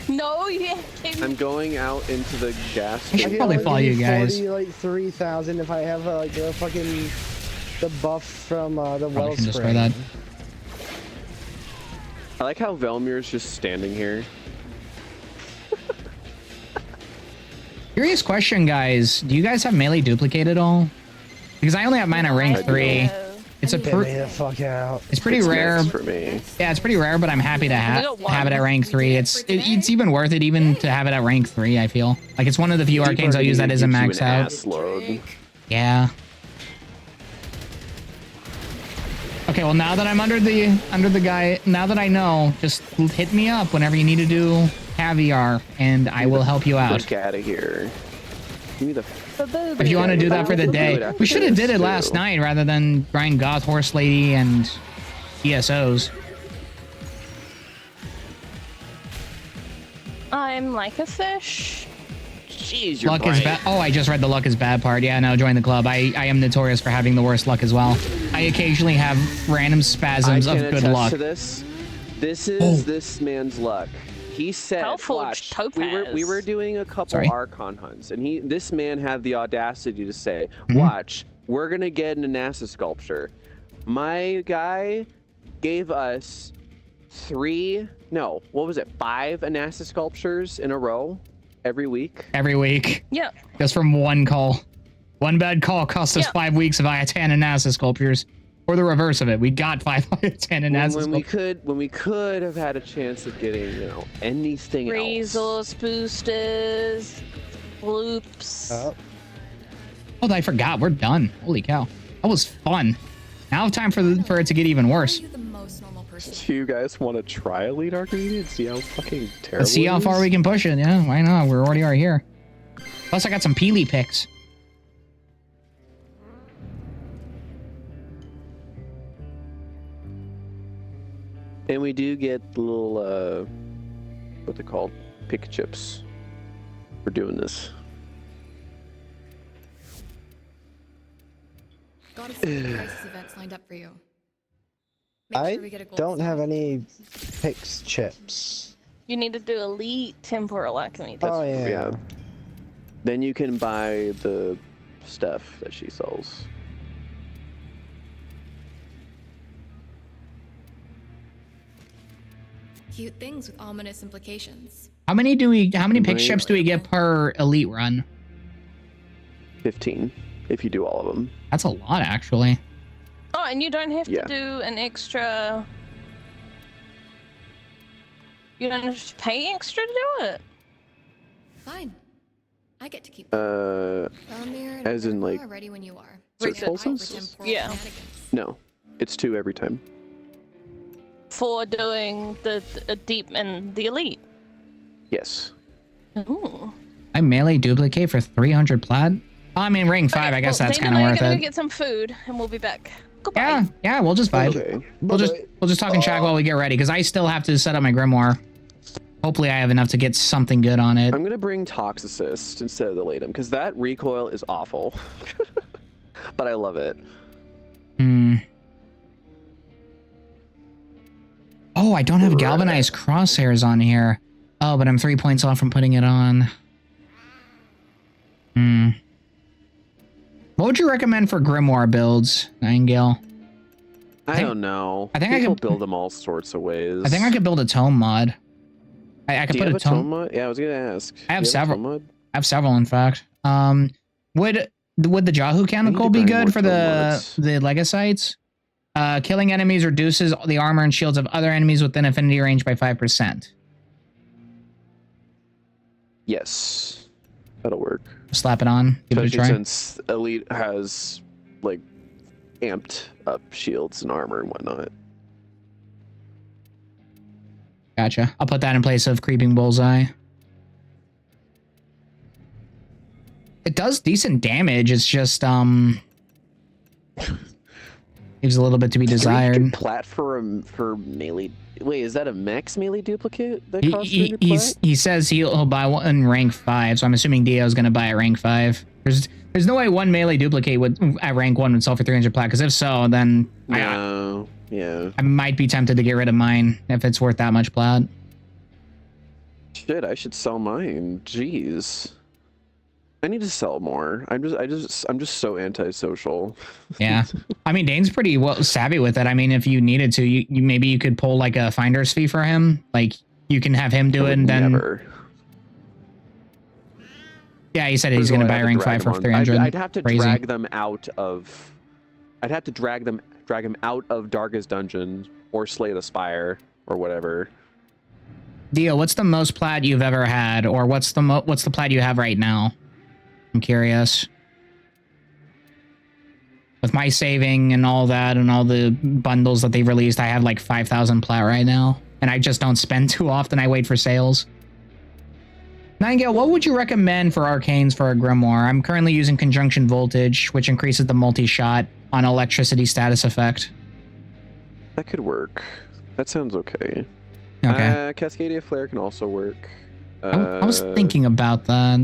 No, you can't. I'm going out into the gas. I should station. probably only follow you need guys. 40, like 3,000 if I have like the fucking the buff from the Probably well can destroy spring. that. I like how Velmir's just standing here. Curious question, guys. Do you guys have melee duplicate at all? Because I only have mine at rank I 3. know. It's a Get me the fuck out. it's pretty It's rare. next for me. Yeah, it's pretty rare, but I'm happy to We got one. have it at rank 3. It's even worth it even to have it at rank 3, I feel. Like it's one of the few arcanes I'll use that isn't maxed out. Ass load. Yeah. Okay, well now that I'm under the guy, now that I know, just hit me up whenever you need to do caviar and I will help you out. Fuck out of here. Give me the. If you want to do that for the We'll do it day. after We should have this, did it too. last night rather than grind Goth Horse Lady and ESOs. I'm like a fish. Jeez, your Luck is bad. Oh, I just read the luck is bad part. Yeah, no, join the club. I am notorious for having the worst luck as well. I occasionally have random spasms I of can good attest luck. to this. This is Oh. this man's luck. He said, Hellforged watch, we Topaz. were doing a couple Sorry. Archon hunts, and this man had the audacity to say, Mhm. watch, we're gonna get an NASA sculpture. My guy gave us 5 NASA sculptures in a row every week. Every week. Yeah. Just from one call. One bad call cost us Yeah. 5 weeks of Ayatana NASA sculptures. Or the reverse of it. We got 5 Ayatana NASA sculptures. When we could have had a chance of getting, anything else. Resource boosters, loops. Oh, Oh, I forgot. We're done. Holy cow. That was fun. Now time for it to get even worse. Are you the most normal person? Do you guys want to try Elite Arcade and see how fucking terrible Let's see how far we can push it. Yeah, why not? We already are here. Plus, I got some Peely picks. And we do get little, what they called, pick chips for doing this. Got a few crisis events lined up for you. Make I sure we get a gold don't star. have any pix chips. You need to do elite temporal alchemy. Oh yeah. Then you can buy the stuff that she sells. Cute things with ominous implications. How many pick Right. chips do we get per elite run? 15, if you do all of them. That's a lot, actually. Oh, and you don't have Yeah. to do an extra. You don't have to pay extra to do it. Fine. I get to keep As as in, like, ready when you are. search Ready for pulses? temporal Yeah. shenanigans. No, it's 2 every time. For doing the deep and the elite. Yes. Ooh. I melee duplicate for 300 plat? Oh, I mean, ring 5, I guess well, that's Dana kind of and I are worth gonna it. go get some food, and we'll be back. Goodbye. Yeah, yeah, we'll just vibe. Okay. We'll just talk and chat while we get ready, because I still have to set up my grimoire. Hopefully I have enough to get something good on it. I'm gonna bring Toxicist instead of the Latum, because that recoil is awful. But I love it. Oh, I don't have galvanized crosshairs on here. Oh, but I'm 3 points off from putting it on. Hmm. What would you recommend for Grimoire builds, Nightingale? I don't know. I think I People could build them all sorts of ways. I think I could build a tome mod. I could Do you put have a tome. mod? Yeah, I was gonna ask. I have Do you several. a tome mod? I have several, in fact. Would the Jahu Canonical be grind more good for tome the mods. Legacites? Killing enemies reduces the armor and shields of other enemies within affinity range by 5%. Yes, that'll work. Slap it on. Give it a Especially try. since Elite has like amped up shields and armor and whatnot. Gotcha. I'll put that in place of Creeping Bullseye. It does decent damage. It's just leaves a little bit to be desired. Plat for melee. Wait, is that a max melee duplicate that costs 300 plat? He says he'll buy one in rank 5, so I'm assuming Dio's gonna buy at rank 5. There's no way one melee duplicate at rank 1 would sell for 300 plat, because if so, then No. Yeah. I might be tempted to get rid of mine if it's worth that much plat. Shit, I should sell mine. Jeez. I need to sell more. I'm just so antisocial. Yeah. I mean, Dane's pretty well savvy with it. I mean, if you needed to, you maybe you could pull like a finder's fee for him. Like you can have him do it and then Never. Yeah, he said he's going to buy rank 5 for 300. I'd have to Crazy. drag them out of I'd have to drag him out of Darga's dungeon or slay the spire or whatever. Dio, what's the most plat you've ever had, or what's the plat you have right now? I'm curious. With my saving and all that and all the bundles that they released, I have like 5,000 plat right now, and I just don't spend too often. I wait for sales. Nightingale, what would you recommend for arcanes for a grimoire? I'm currently using Conjunction Voltage, which increases the multi-shot on electricity status effect. That could work. That sounds okay. Okay. Cascadia Flare can also work. I was thinking about that,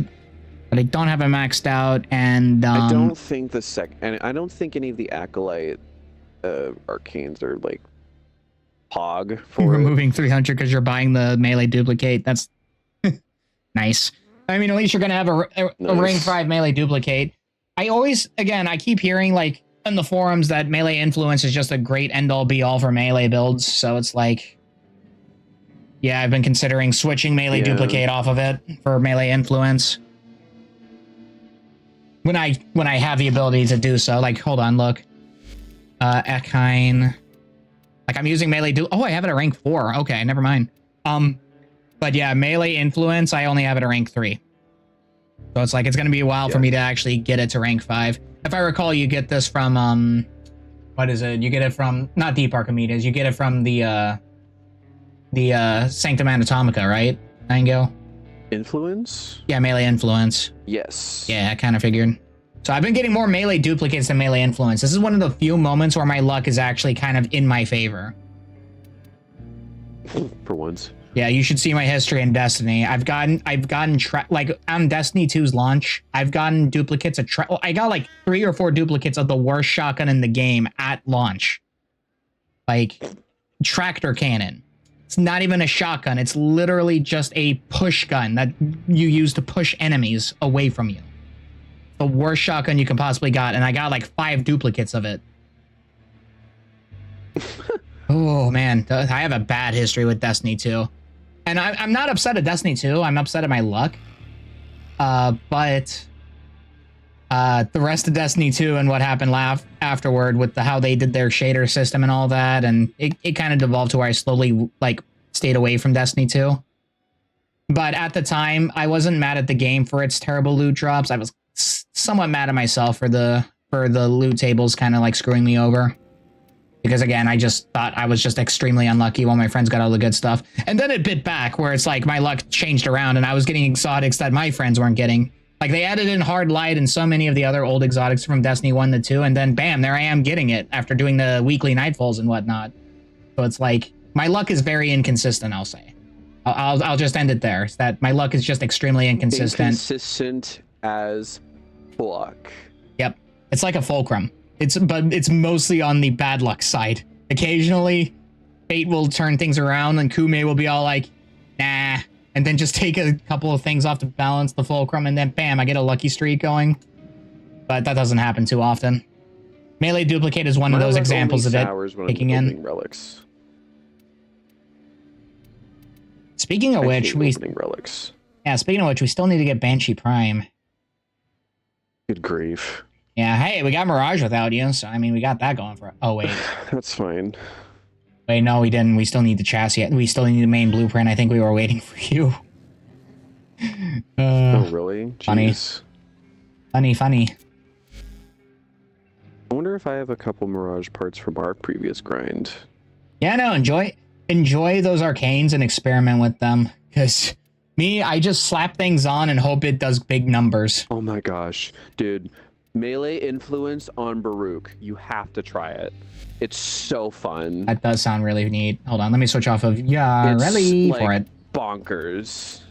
but I don't have it maxed out, and I don't think and I don't think any of the Acolyte arcanes are like pog for it. removing 300 because you're buying the melee duplicate. That's nice. I mean, at least you're gonna have a rank 5 melee duplicate. I keep hearing like in the forums that melee influence is just a great end-all be-all for melee builds. So it's like, yeah, I've been considering switching melee duplicate off of it for melee influence. When I have the ability to do so. Like, hold on, look. Ekine. Like, I'm using melee oh, I have it at rank 4. Okay, never mind. But yeah, melee influence, I only have it at rank 3. So it's like, it's going to be a while for me to actually get it to rank 5. If I recall, you get this from, what is it? You get it from, not Deep Archimedes, you get it from the Sanctum Anatomica, right? Nightingale? Influence? Yeah, melee influence. Yes. Yeah, I kind of figured. So I've been getting more melee duplicates than melee influence. This is one of the few moments where my luck is actually kind of in my favor. For once. Yeah, you should see my history in Destiny. I've gotten like on Destiny 2's launch, I've gotten duplicates of I got like 3 or 4 duplicates of the worst shotgun in the game at launch. Like tractor cannon. It's not even a shotgun. It's literally just a push gun that you use to push enemies away from you. The worst shotgun you can possibly got, and I got like 5 duplicates of it. Oh man, I have a bad history with Destiny 2. And I'm not upset at Destiny 2. I'm upset at my luck. But the rest of Destiny 2 and what happened afterward with how they did their shader system and all that, and it kind of devolved to where I slowly like stayed away from Destiny 2. But at the time, I wasn't mad at the game for its terrible loot drops. I was somewhat mad at myself for the loot tables kind of like screwing me over. Because again, I just thought I was just extremely unlucky while my friends got all the good stuff. And then it bit back where it's like my luck changed around and I was getting exotics that my friends weren't getting. Like they added in Hard Light and so many of the other old exotics from Destiny 1 to 2. And then bam, there I am getting it after doing the weekly nightfalls and whatnot. So it's like my luck is very inconsistent, I'll say. I'll just end it there. It's that my luck is just extremely inconsistent. Inconsistent as fuck. Yep. It's like a fulcrum. But it's mostly on the bad luck side. Occasionally, fate will turn things around and Kume will be all like, nah, and then just take a couple of things off to balance the fulcrum, and then bam, I get a lucky streak going. But that doesn't happen too often. Melee duplicate is one of those examples of it kicking in. Relics. Speaking of which, we relics. Yeah, speaking of which, we still need to get Banshee Prime. Good grief. Yeah, hey, we got Mirage without you, so I mean, we got that going for it. Oh, wait. That's fine. Wait, no, we didn't. We still need the chassis. We still need the main blueprint. I think we were waiting for you. Oh, really? Jeez. Funny. I wonder if I have a couple Mirage parts from our previous grind. Yeah, no, enjoy those arcanes and experiment with them. Because me, I just slap things on and hope it does big numbers. Oh my gosh. Dude, melee influence on Baruch. You have to try it. It's so fun. That does sound really neat. Hold on, let me switch off of really like for it. Bonkers.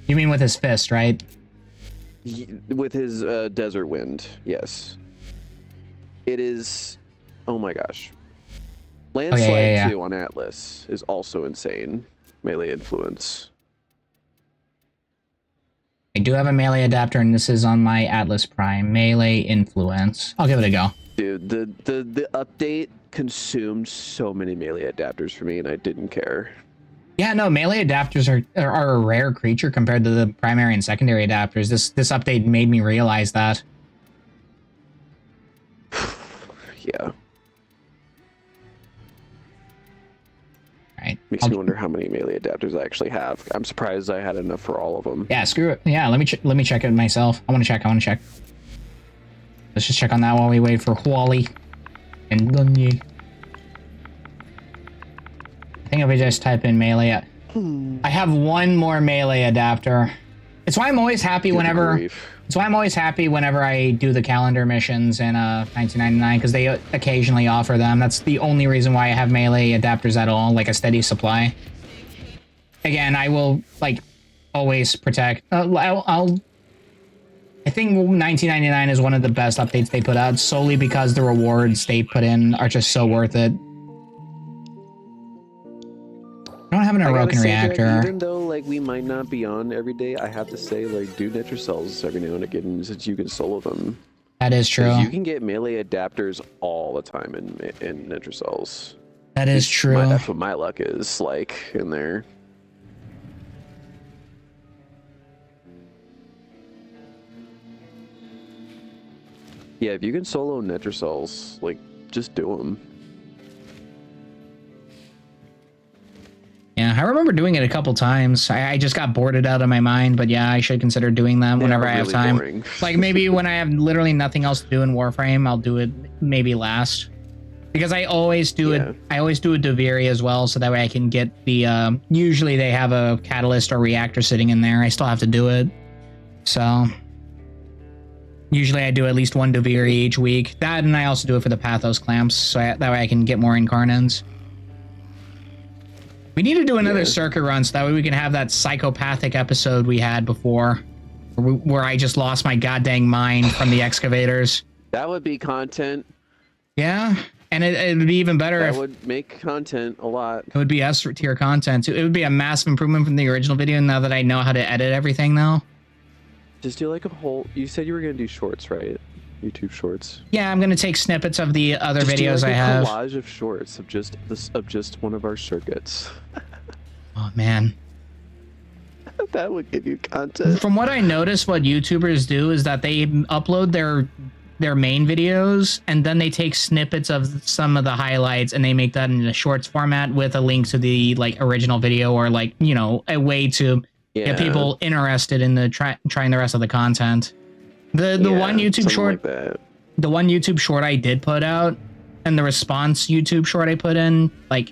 You mean with his fist, right? With his desert wind, yes. It is. Oh my gosh. Landslide 2 on Atlas is also insane. Melee influence. I do have a melee adapter, and this is on my Atlas Prime. Melee influence. I'll give it a go. Dude, the update consumed so many melee adapters for me, and I didn't care. Yeah, no, melee adapters are a rare creature compared to the primary and secondary adapters. This update made me realize that. Yeah. Right. Makes me wonder how many melee adapters I actually have. I'm surprised I had enough for all of them. Yeah, screw it. Yeah, let me check it myself. I want to check. Let's just check on that while we wait for Huali and Gunyi. I think if we just type in melee, I have one more melee adapter. It's why I'm always happy whenever. It's why I'm always happy whenever I do the calendar missions in 1999, because they occasionally offer them. That's the only reason why I have melee adapters at all, like a steady supply. Again, I will like always protect. I think 1999 is one of the best updates they put out, solely because the rewards they put in are just so worth it. I don't have an Orokin reactor. That even though like we might not be on every day, I have to say like do Nitrocells every now and again since you can solo them. That is true. You can get melee adapters all the time in Nitrocells. That is true. That's what my luck is like in there. Yeah, if you can solo Nitrocells, like just do them. Yeah, I remember doing it a couple times. I just got bored out of my mind, but yeah, I should consider doing that whenever I have time. Boring. Like maybe when I have literally nothing else to do in Warframe, I'll do it maybe last. Because I always do it. I always do a Deviri as well, so that way I can get the. Usually they have a catalyst or reactor sitting in there. I still have to do it, so usually I do at least one Deviri each week. That, and I also do it for the Pathos clamps, so that way I can get more incarnates. We need to do another circuit run so that way we can have that psychopathic episode we had before, where I just lost my goddamn mind from the excavators. That would be content. Yeah, and it would be even better that if... would make content a lot. It would be S-tier content. It would be a massive improvement from the original video now that I know how to edit everything now. Just do like a whole... You said you were going to do shorts, right? YouTube shorts. Yeah, I'm going to take snippets of the other just videos do like I have. A collage of shorts of just one of our circuits. Oh, man. That would give you content. From what I noticed, what YouTubers do is that they upload their main videos, and then they take snippets of some of the highlights, and they make that in a shorts format with a link to the like original video, or like, you know, a way to get people interested in the trying the rest of the content. The one YouTube short, like the one YouTube short I did put out, and the response YouTube short I put in, like,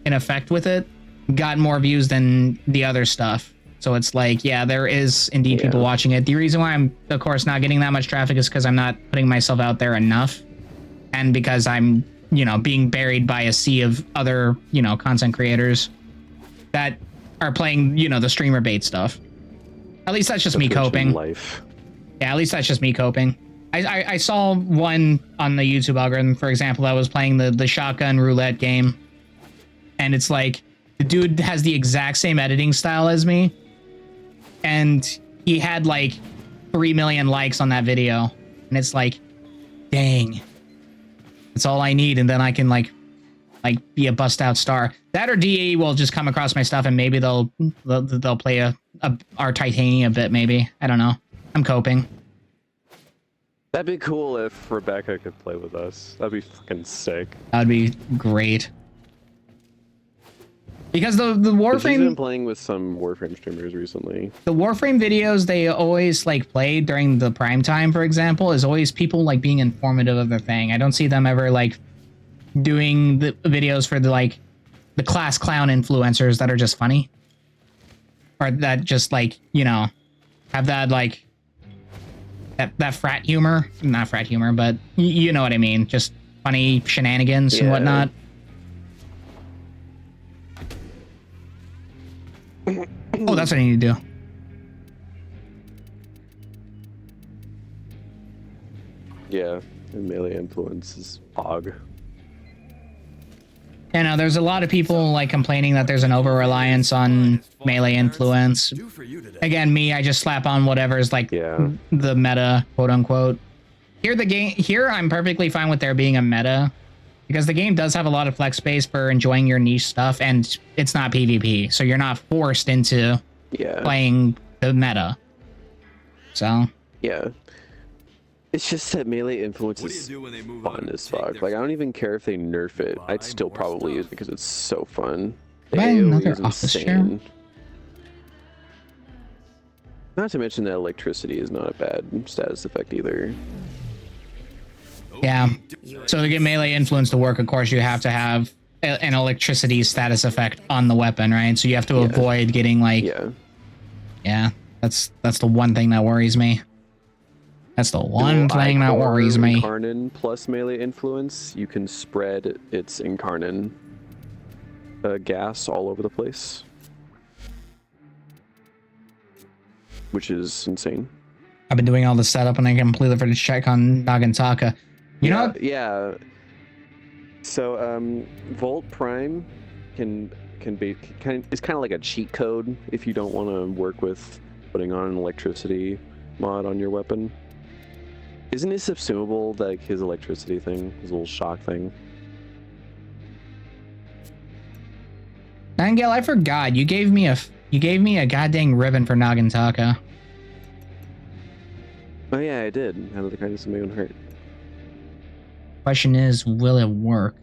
in effect with it, got more views than the other stuff. So it's like, yeah, there is indeed people watching it. The reason why I'm, of course, not getting that much traffic is because I'm not putting myself out there enough, and because I'm, you know, being buried by a sea of other, you know, content creators that are playing, you know, the streamer bait stuff. At least that's just me coping. Life. Yeah, at least that's just me coping. I saw one on the YouTube algorithm, for example, that was playing the shotgun roulette game. And it's like, The dude has the exact same editing style as me. And he had like 3 million likes on that video. And it's like, dang. That's all I need. And then I can like be a bust out star. That or DE will just come across my stuff and maybe they'll play our Titania a bit, maybe. I don't know. I'm coping. That'd be cool if Rebecca could play with us. That'd be fucking sick. That'd be great. Because the She's Warframe, been playing with some Warframe streamers recently. the Warframe videos they always like play during the prime time, for example, is always people like being informative of the thing. I don't see them ever like doing the videos for the class clown influencers that are just funny. Or that just like, you know, have that like that frat humor. Not frat humor, but you know what I mean. Just funny shenanigans and whatnot. Oh, that's what I need to do. Yeah, and melee influence is hog. You know, there's a lot of people like complaining that there's an over-reliance on melee influence. Again, me, I just slap on whatever's like the meta, quote unquote. Here, I'm perfectly fine with there being a meta, because the game does have a lot of flex space for enjoying your niche stuff, and it's not PvP, so you're not forced into playing the meta. So yeah. It's just that melee influence is fun as fuck. Like, I don't even care if they nerf it. I'd still probably use it because it's so fun. The Buy AoE another is office insane. Not to mention that electricity is not a bad status effect either. yeah. So to get melee influence to work, of course, you have to have an electricity status effect on the weapon, right? So you have to avoid getting like... Yeah, that's the one thing that worries me. That's the one thing that worries me. Incarnin plus melee influence, you can spread its Incarnin gas all over the place. Which is insane. I've been doing all the setup and I completely forgot to check on Nagantaka. You know? Yeah. So, Volt Prime it's kind of like a cheat code if you don't want to work with putting on an electricity mod on your weapon. Isn't it subsumable, like his electricity thing, his little shock thing? Nangel, I forgot. You gave me a goddamn ribbon for Nagantaka. Oh yeah, I did. How did the kindness of my own heart? Question is, will it work?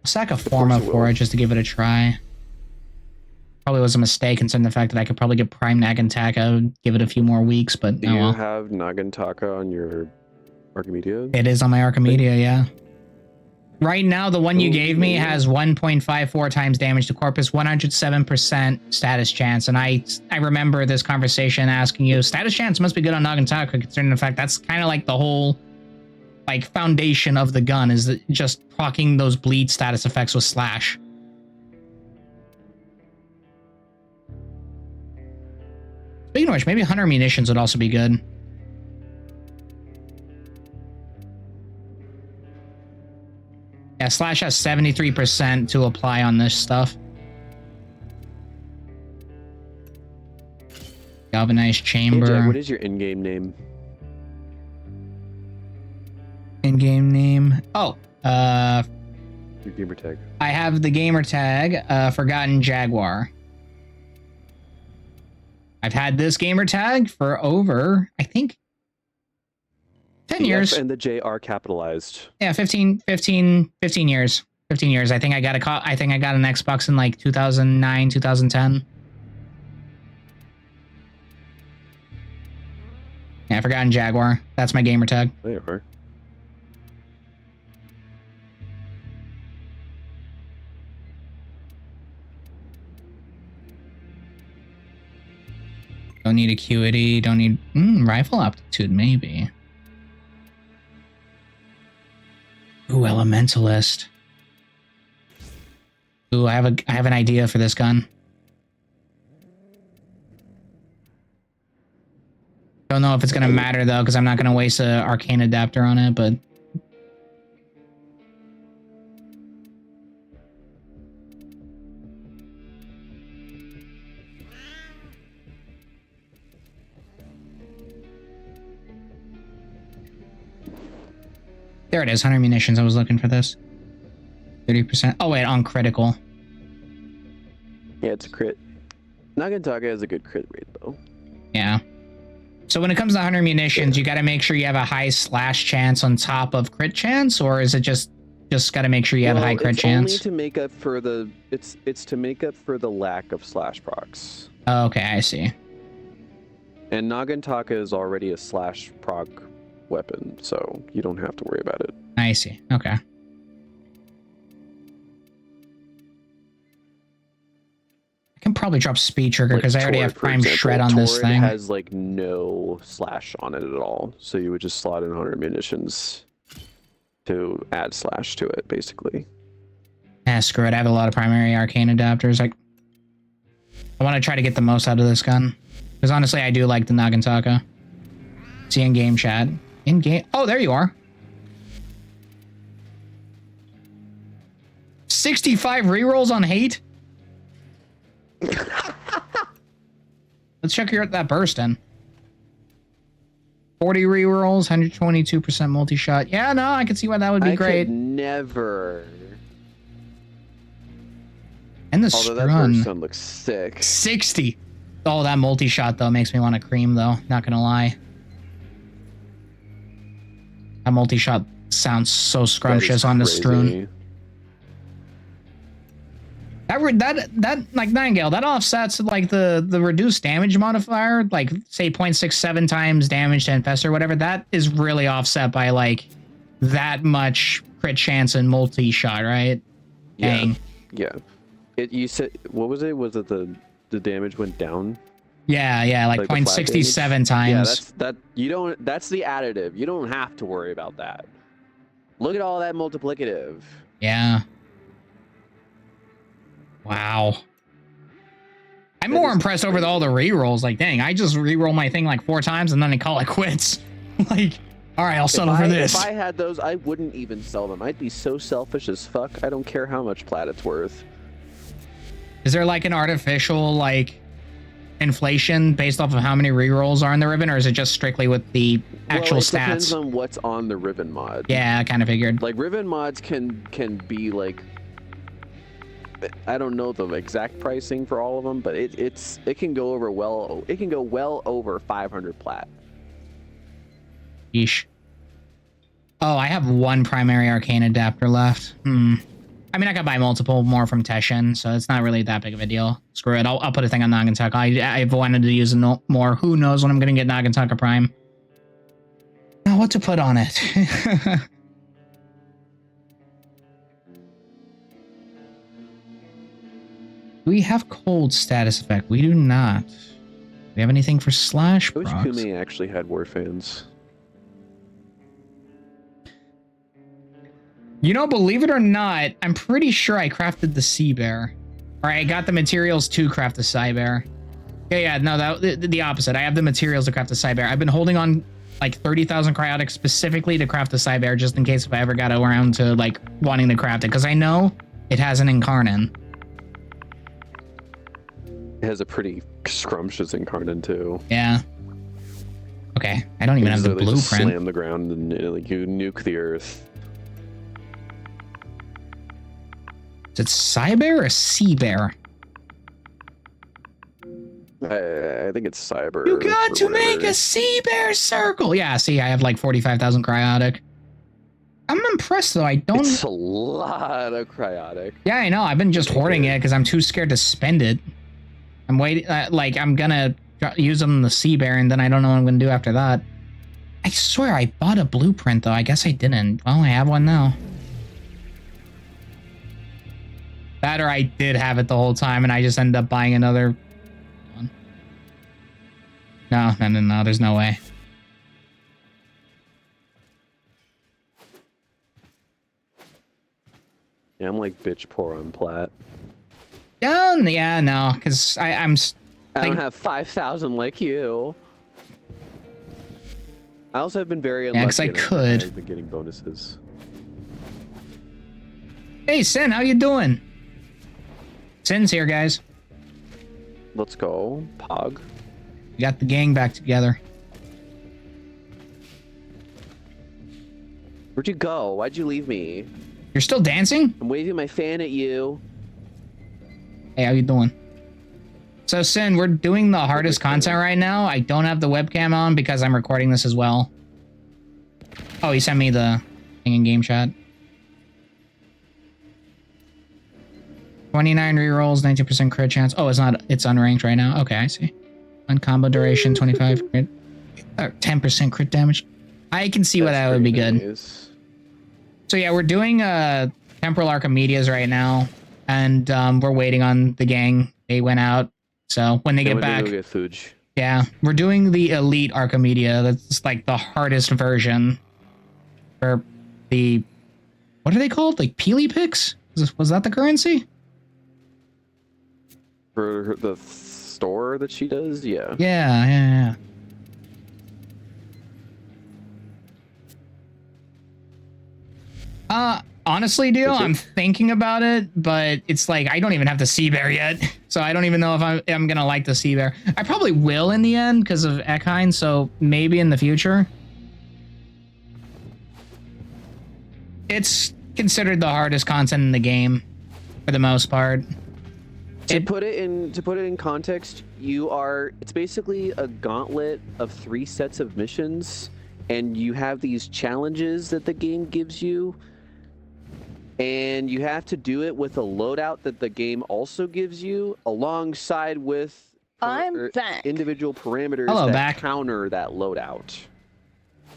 I'll sack a Forma for it just to give it a try. Probably was a mistake considering the fact that I could probably get Prime Nagantaka, give it a few more weeks, but Do you have Nagantaka on your Archimedia? It is on my Archimedia, yeah. Right now, the one you gave me has 1.54 times damage to Corpus, 107% status chance, and I remember this conversation asking you, status chance must be good on Nagantaka, considering the fact that's kind of like the whole like foundation of the gun, is just proccing those bleed status effects with Slash. Speaking of which, maybe Hunter Munitions would also be good. Yeah, Slash has 73% to apply on this stuff. Galvanized chamber. Hey Jack, what is your in-game name? In-game name? Oh, Your gamer tag. I have the gamer tag, Forgotten Jaguar. I've had this gamer tag for over, I think, 10 years. F and the J are capitalized. Yeah, 15 years. 15 years. I think I got an Xbox in like 2009, 2010. Yeah, Forgotten Jaguar. That's my gamer tag. There you are. Don't need acuity. Don't need rifle aptitude, maybe. Ooh, elementalist. Ooh, I have an idea for this gun. Don't know if it's gonna matter though, because I'm not gonna waste an arcane adapter on it, but There it is, 100 munitions. I was looking for this. 30%. Oh, wait, on critical. Yeah, it's a crit. Nagataka has a good crit rate, though. Yeah. So when it comes to 100 munitions, you got to make sure you have a high slash chance on top of crit chance, or is it just got to make sure you have a high crit chance? It's only to make up for the it's to make up for the lack of slash procs. Oh, okay, I see. And Nagantaka is already a slash proc weapon, so you don't have to worry about it. I see. Okay. I can probably drop speed trigger because I already have prime shred on this thing. It has like no slash on it at all, so you would just slot in 100 munitions to add slash to it, basically. Screw it. I have a lot of primary arcane adapters. Like, I want to try to get the most out of this gun because honestly, I do like the Nagantaka. See in game chat. In game. Oh, there you are. 65 rerolls on hate. Let's check that burst in. 40 rerolls, 122% multi-shot. Yeah, no, I can see why that would be great. I could never. And the Although that burst stun looks sick. 60. Oh, that multi-shot though makes me want to cream though. Not gonna lie. That multi-shot sounds so scrumptious on the Stroon. That like Nightingale, that offsets like the reduced damage modifier, like say 0.67 times damage to infest or whatever. That is really offset by like that much crit chance and multi-shot, right? Yeah. Dang. Yeah. You said, what was it? Was it the damage went down? Yeah, like 0.67 times. Yeah, that's the additive. You don't have to worry about that. Look at all that multiplicative. Yeah. Wow. I'm more impressed over all the rerolls. Like, dang, I just reroll my thing like 4 times and then I call it quits. Like, all right, I'll settle for this. If I had those, I wouldn't even sell them. I'd be so selfish as fuck. I don't care how much plat it's worth. Is there like an artificial like inflation based off of how many rerolls are in the ribbon, or is it just strictly with the actual stats? It depends on what's on the ribbon mod. Yeah, I kind of figured. Like ribbon mods can be like, I don't know the exact pricing for all of them, but it can go over well over 500 plat. Yeesh. Oh, I have 1 primary arcane adapter left. I mean, I could buy multiple more from Teshin, so it's not really that big of a deal. Screw it. I'll put a thing on Nagantaka. I've wanted to use it more. Who knows when I'm going to get Nagantaka Prime. Now, what to put on it? We have cold status effect. We do not. We have anything for slash I wish procs? Kumi actually had war fans. You know, believe it or not, I'm pretty sure I crafted the Sea Bear. Or I got the materials to craft the Sea Bear. Yeah, no, the opposite. I have the materials to craft the Sea Bear. I've been holding on like 30,000 cryotic specifically to craft the Sea Bear just in case if I ever got around to like wanting to craft it. Because I know it has an Incarnon. It has a pretty scrumptious Incarnon too. Yeah. Okay, I don't even have the blueprint. Just slam the ground and like you nuke the earth. Is it Sea Bear or Sea Bear? I think it's Cyber. You got to make a Sea Bear circle. Yeah, see, I have like 45,000 cryotic. I'm impressed though. I don't. It's a lot of cryotic. Yeah, I know. I've been just hoarding it because I'm too scared to spend it. I'm waiting. Like I'm gonna use them in the Sea Bear, and then I don't know what I'm gonna do after that. I swear I bought a blueprint though. I guess I didn't. Well, I have one now. That or I did have it the whole time, and I just ended up buying another one. No. There's no way. Yeah, I'm like bitch poor on plat. Yeah, no, because I'm. I don't have 5,000 like you. I also have been very unlucky. Yeah, because I could. I've been getting bonuses. Hey, Sin, how you doing? Sin's here, guys. Let's go, Pog. We got the gang back together. Where'd you go? Why'd you leave me? You're still dancing? I'm waving my fan at you. Hey, how you doing? So, Sin, we're doing the hardest content right now. I don't have the webcam on because I'm recording this as well. Oh, he sent me the thing in game chat. 29 rerolls, 19% crit chance. Oh, it's not. It's unranked right now. Okay, I see. On combo duration, 25 crit. 10% crit damage. I can see why that would be good. Nice. So yeah, we're doing Temporal Archimedes right now, and we're waiting on the gang. They went out, so when they get back, go get food. yeah, we're doing the Elite Archimedes. That's like the hardest version. For the, what are they called? Like Peely Picks? Was that the currency? For the store that she does, yeah. Yeah. Honestly, Dio, I'm thinking about it, but it's like I don't even have the sea bear yet, so I don't even know if I'm gonna like the sea bear. I probably will in the end because of Eckheim, so maybe in the future. It's considered the hardest content in the game, for the most part. To put it in context, it's basically a gauntlet of 3 sets of missions, and you have these challenges that the game gives you. And you have to do it with a loadout that the game also gives you, alongside with individual parameters that counter that loadout.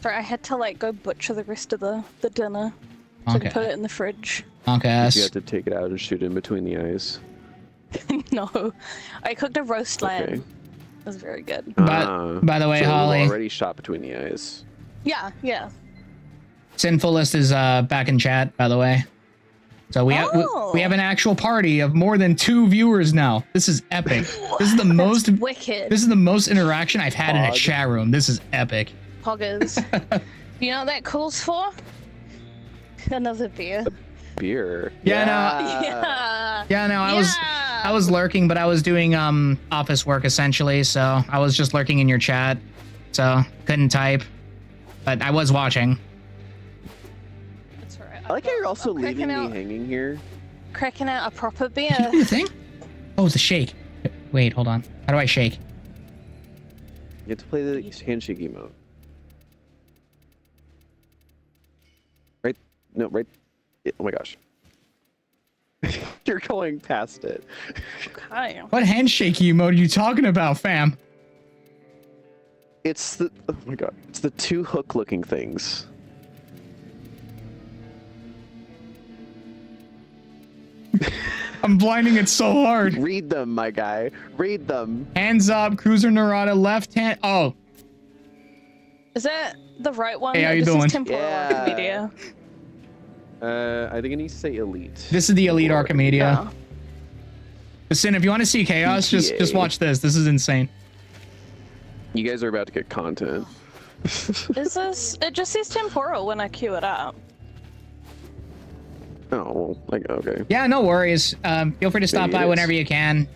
Sorry, I had to like go butcher the rest of the dinner, so I could put it in the fridge. Okay. You have to take it out and shoot in between the eyes. No, I cooked a roast lamb. It was very good. By the way, so Holly, already shot between the eyes. Yeah. Sinful List is back in chat, by the way. So we have an actual party of more than 2 viewers now. This is epic. This is the most wicked. This is the most interaction I've had in a chat room. This is epic. Poggers. You know what that calls for? Another beer. Beer. Yeah, no, I was lurking, but I was doing office work essentially, so I was just lurking in your chat. So couldn't type. But I was watching. I like how you're also leaving me hanging here. Cracking out a proper beer. Did you do the thing? Oh, it's a shake. Wait, hold on. How do I shake? You have to play the handshake emote. Right? No, right? Oh my gosh. You're going past it. Okay. What handshake emote are you talking about, fam? It's the, oh my god, it's the 2 hook looking things. I'm blinding it so hard. Read them, my guy. Read them. Hands up, Cruiser Narada, left hand. Oh. Is that the right one? Hey, how you doing? Temporal Archimedes. I think it needs to say elite. This is the Elite Archimedes. Oh. Sin, if you want to see chaos, just watch this. This is insane. You guys are about to get content. Is this? It just says temporal when I queue it up. Oh, like, okay. Yeah, no worries. Feel free to stop by whenever you can.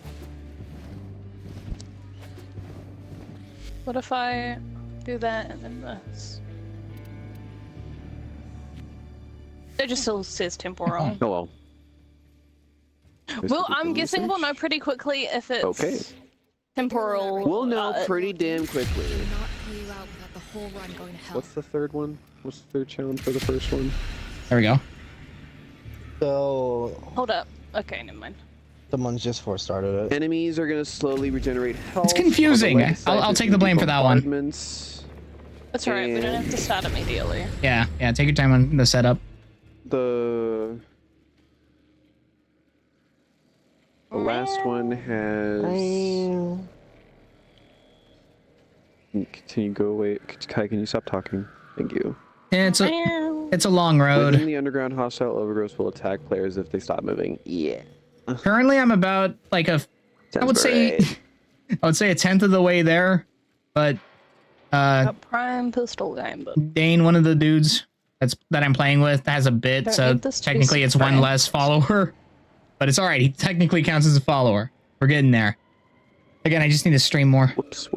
What if I do that and then this? It just still says temporal. Oh well. Well, I'm guessing we'll know pretty quickly if it's temporal. We'll know pretty damn quickly. Not pull you out without the whole run going to hell. What's the third one? What's the third challenge for the first one? There we go. So Hold up. Okay, never mind. someone's just force started it. Enemies are gonna slowly regenerate health. It's confusing. I'll take the blame for that one. Bombardments. That's alright, we don't have to start immediately. Yeah, take your time on the setup. The last one has. Can you go away? Kai, can you stop talking? Thank you. Yeah, it's a long road. Within the underground, hostile overgrowths will attack players if they stop moving. Yeah. Currently, I'm about like I would say a tenth of the way there, but A prime pistol game, but Dane, one of the dudes that I'm playing with, has a bit, Don't so need this to be technically it's one sprayed. less follower. But it's all right. He technically counts as a follower. We're getting there. Again, I just need to stream more. Whoops.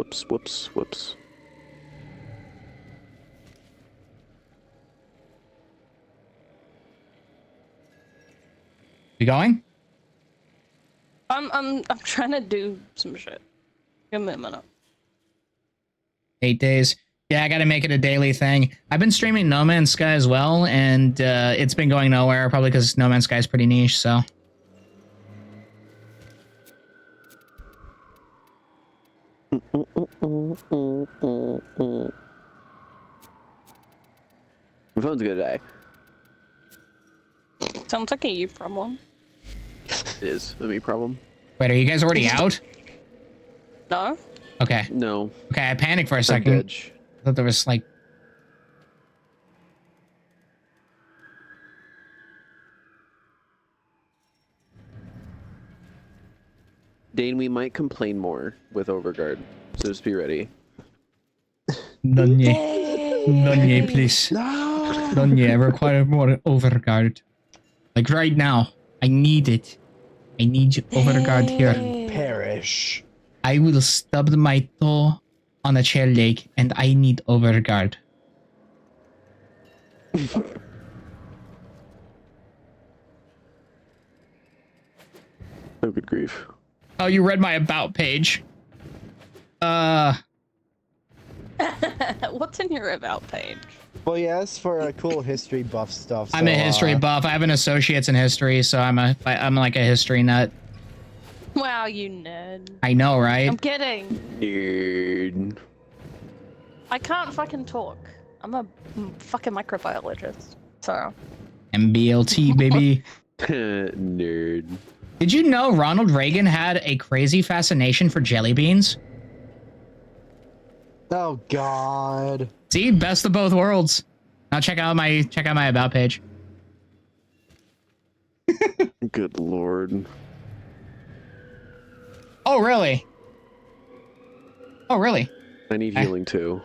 We going? I'm trying to do some shit. Give me a minute. 8 days. Yeah, I gotta make it a daily thing. I've been streaming No Man's Sky as well, and it's been going nowhere, probably because No Man's Sky is pretty niche, so. My phone's gonna die. Sounds like a you problem. It is a me problem. Wait, are you guys already out? No? Okay. No. Okay, I panicked for a I'm second. dead. I thought there was like... Dane, we might complain more with Overguard, so just be ready. Donye. Donye, please. No. Donye, I require more overguard. Like right now. I need it. I need overguard here. Perish. I will stub my toe on a chair leg and I need overguard. Oh, good grief. Oh, you read my about page. What's in your about page? Well, yes, for cool history buff stuff. I'm a so, history buff. I have an associate's in history, so I'm like a history nut. Wow, you nerd. I know, right? I'm kidding. Nerd. I can't fucking talk. I'm a fucking microbiologist. So. MBLT, baby. Nerd. Did you know Ronald Reagan had a crazy fascination for jelly beans? Oh God. See, best of both worlds. Now check out my about page. Good lord. Oh really? Oh really? I need healing too.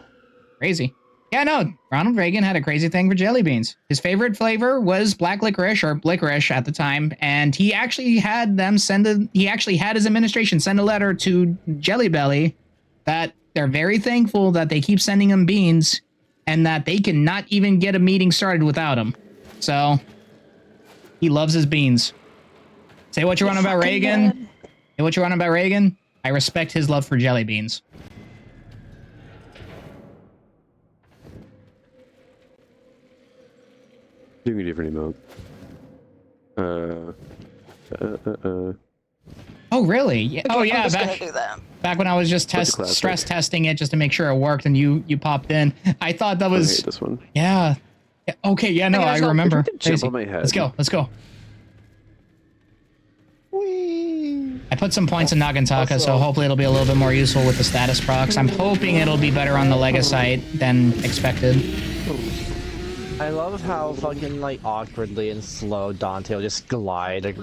Crazy. Yeah, no. Ronald Reagan had a crazy thing for jelly beans. His favorite flavor was black licorice or licorice at the time, and he actually had them he actually had his administration send a letter to Jelly Belly that they're very thankful that they keep sending him beans and that they cannot even get a meeting started without him. So he loves his beans. Say what you want about Reagan. Say what you want about Reagan. I respect his love for jelly beans. Doing a different emote. Oh really? Yeah. Oh yeah. I'm just gonna do that. Back when I was just What's the classic? stress testing it just to make sure it worked, and you popped in. I thought that I was hate this one. yeah. Okay, yeah, no, I remember. Jump Crazy. on my head. Let's go. Let's go. Whee. I put some points in Nagantaka, so Also- hopefully it'll be a little bit more useful with the status procs. I'm hoping it'll be better on the Legasite than expected. I love how fucking like awkwardly and slow Dante will just glide.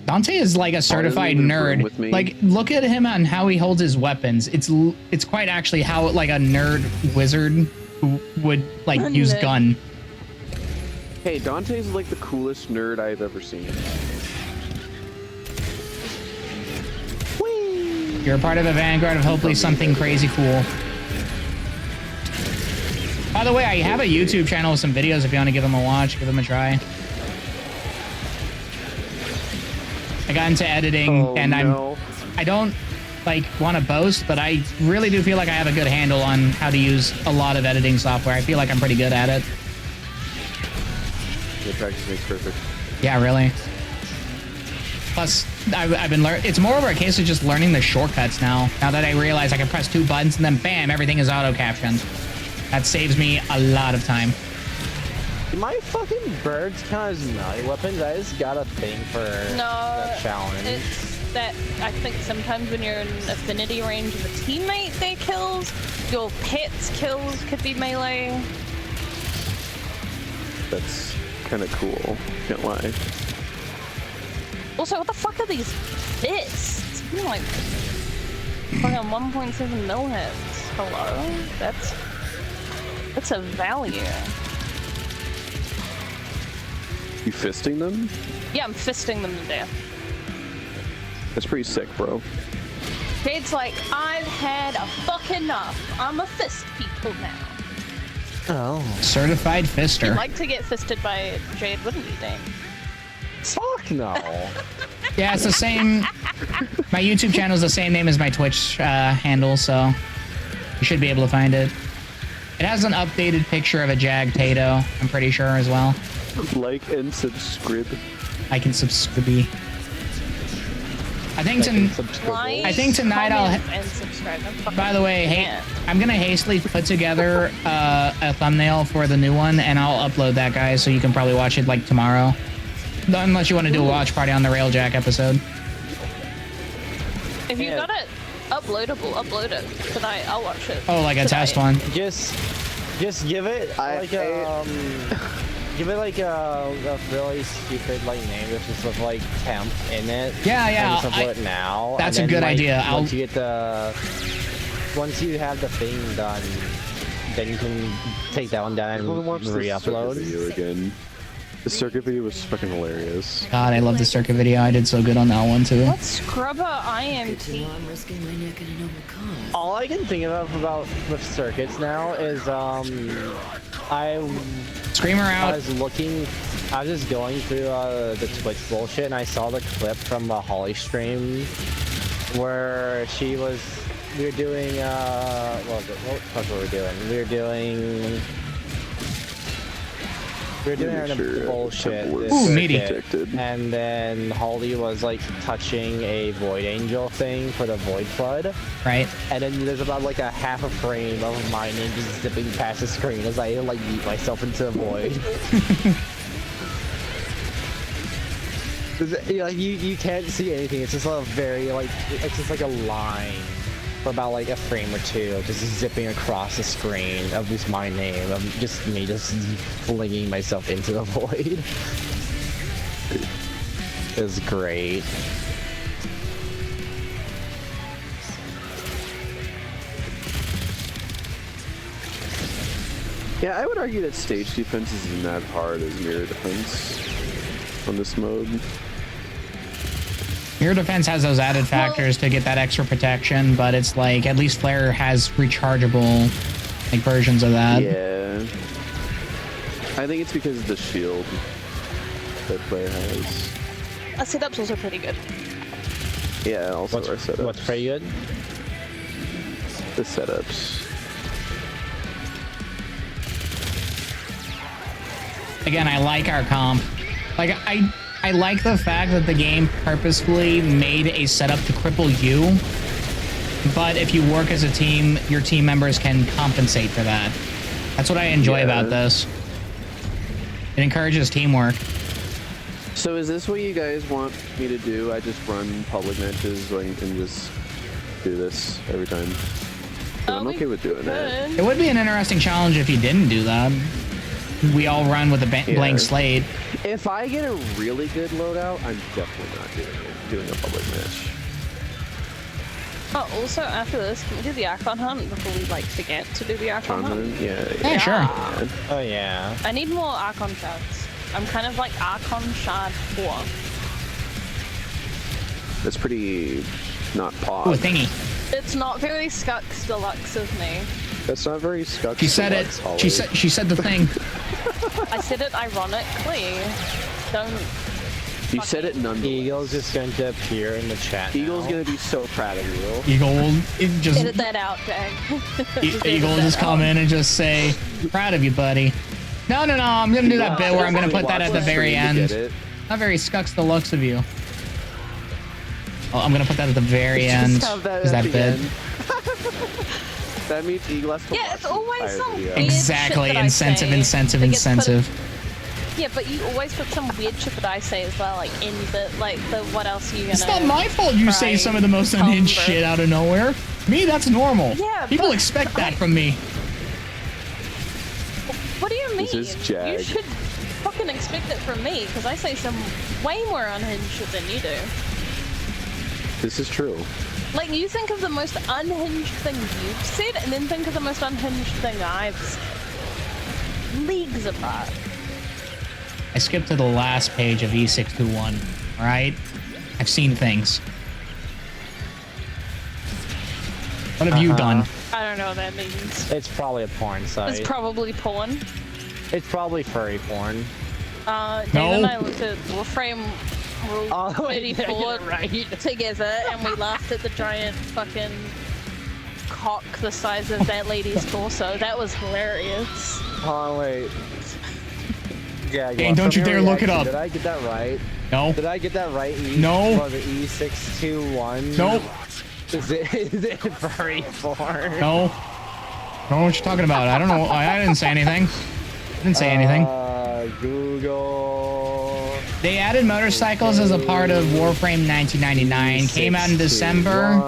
Dante is like a certified leave it in a room nerd. with me. Like, look at him and how he holds his weapons. It's quite actually how like a nerd wizard who would like A use nerd. gun. Hey, Dante's like the coolest nerd I've ever seen. You're a part of a vanguard of hopefully something crazy cool. By the way, I have a YouTube channel with some videos if you want to give them a watch, give them a try. I got into editing Oh, and no. I don't like want to boast, but I really do feel like I have a good handle on how to use a lot of editing software. I feel like I'm pretty good at it. Yeah, practice makes perfect. Yeah, really. Plus, I've been learning. It's more of a case of just learning the shortcuts now. Now that I realize I can press 2 buttons and then bam, everything is auto-captioned. That saves me a lot of time. My fucking birds count as melee weapons. I just got a thing for No, that challenge. it's that I think sometimes when you're in affinity range of a teammate, they kills. Your pet's kills could be melee. That's kind of cool. Can't lie. Also, what the fuck are these fists? I'm like fucking 1.7 mil hits. Hello? That's a value. You fisting them? Yeah, I'm fisting them to death. That's pretty sick, bro. Jade's like, I've had a fuck enough. I'm a fist people now. Oh. Certified You'd fister. like to get fisted by Jade, wouldn't you, Dane? Fuck no. Yeah, it's the same. My YouTube channel is the same name as my Twitch handle, so you should be able to find it. It has an updated picture of a Jag Tato, I'm pretty sure, as well. Like and subscribe. I can subscribe. I think Like, I think tonight comment, and subscribe. By the way, hey, I'm gonna hastily put together a thumbnail for the new one, and I'll upload that, guys, so you can probably watch it like tomorrow. Unless you want to do a watch party on the Railjack episode. If you got it uploadable, upload it tonight. I'll watch it. Oh, like a tonight. test one. Just give it give it like a really stupid like name that's just with like temp in it. Yeah, yeah. And just upload it now. That's and a then, good like, idea. Once you have the thing done, then you can take that one down and re-upload. Video again. The circuit video was fucking hilarious. God, I love the circuit video. I did so good on that one too. What scrubber IMT? I'm risking my neck in a noble cause. All I can think of about with circuits now is Screamer I out. was just going through the Twitch bullshit, and I saw the clip from the Holly stream where we were doing what were we doing? We were doing our bullshit, this Ooh, meaty. circuit, and then Holly was like touching a Void Angel thing for the Void Flood. Right. And then there's about like a half a frame of my name just zipping past the screen as I like yeet myself into the void. Like you can't see anything. It's just a very it's just like a line for about like a frame or two, just zipping across the screen of just my name, of just me just flinging myself into the void. It was great. Yeah, I would argue that stage defense isn't that hard as mirror defense on this mode. Mirror defense has those added factors to get that extra protection, but it's like at least Flare has rechargeable like versions of that. Yeah. I think it's because of the shield that Flare has. Our setup's also pretty good. Yeah, also our setups. What's pretty good? The setups. Again, I like our comp. Like I like the fact that the game purposefully made a setup to cripple you, but if you work as a team, your team members can compensate for that. That's what I enjoy about this. It encourages teamwork. So is this what you guys want me to do? I just run public matches and just do this every time? I'm okay with doing that. It would be an interesting challenge if you didn't do that. We all run with a blank slate. If I get a really good loadout, I'm definitely not doing a public match. Oh, also after this, can we do the Archon hunt before we like forget to do the Archon hunt? Yeah, sure. Oh yeah. I need more Archon shards. I'm kind of like Archon shard 4. That's pretty not pog. Ooh, a thingy. It's not very Skux Deluxe of me. That's not very Skux. She said it. She said the thing. I said it ironically. Don't. You said it nonetheless. Eagle's just going to appear in the chat. Eagle's gonna be so proud of you. Eagle will just Edit that out, Jack. Eagle will just come in and just say, "Proud of you, buddy." No, I'm gonna do that bit where I'm gonna put that at the very end. Not very Skux Deluxe of you. Oh, I'm gonna put that at the very end. Is that bit? That means Eagle has to Yeah, it's always some weird Exactly. shit that Incentive, I say incentive, that gets put in- incentive. Yeah, but you always put some weird shit that I say as well, like in the what else are you gonna? It's not my fault you say some of the most unhinged Cumber. shit out of nowhere. Me, that's normal. Yeah, People but expect that from me. What do you mean? This is Jag. You should fucking expect it from me, because I say some way more unhinged shit than you do. This is true. Like, you think of the most unhinged thing you've said, and then think of the most unhinged thing I've said. Leagues apart. I skipped to the last page of E621. Alright? I've seen things. What have you done? I don't know what that means. It's probably a porn site. It's probably porn. It's probably furry porn. Dave No. and I looked at Warframe Rule Oh, wait, 34 right. together, and we laughed at the giant fucking cock the size of that lady's torso. That was hilarious. Oh, wait. Yeah, Dang, don't you dare look it up. Did I get that right? No. Did I get that right? No. Was it E621? Nope. Is it furry porn? No. I don't know what you're talking about. I don't know. I didn't say anything. I didn't say anything. Google. They added motorcycles as a part of Warframe 1999. Came out in December,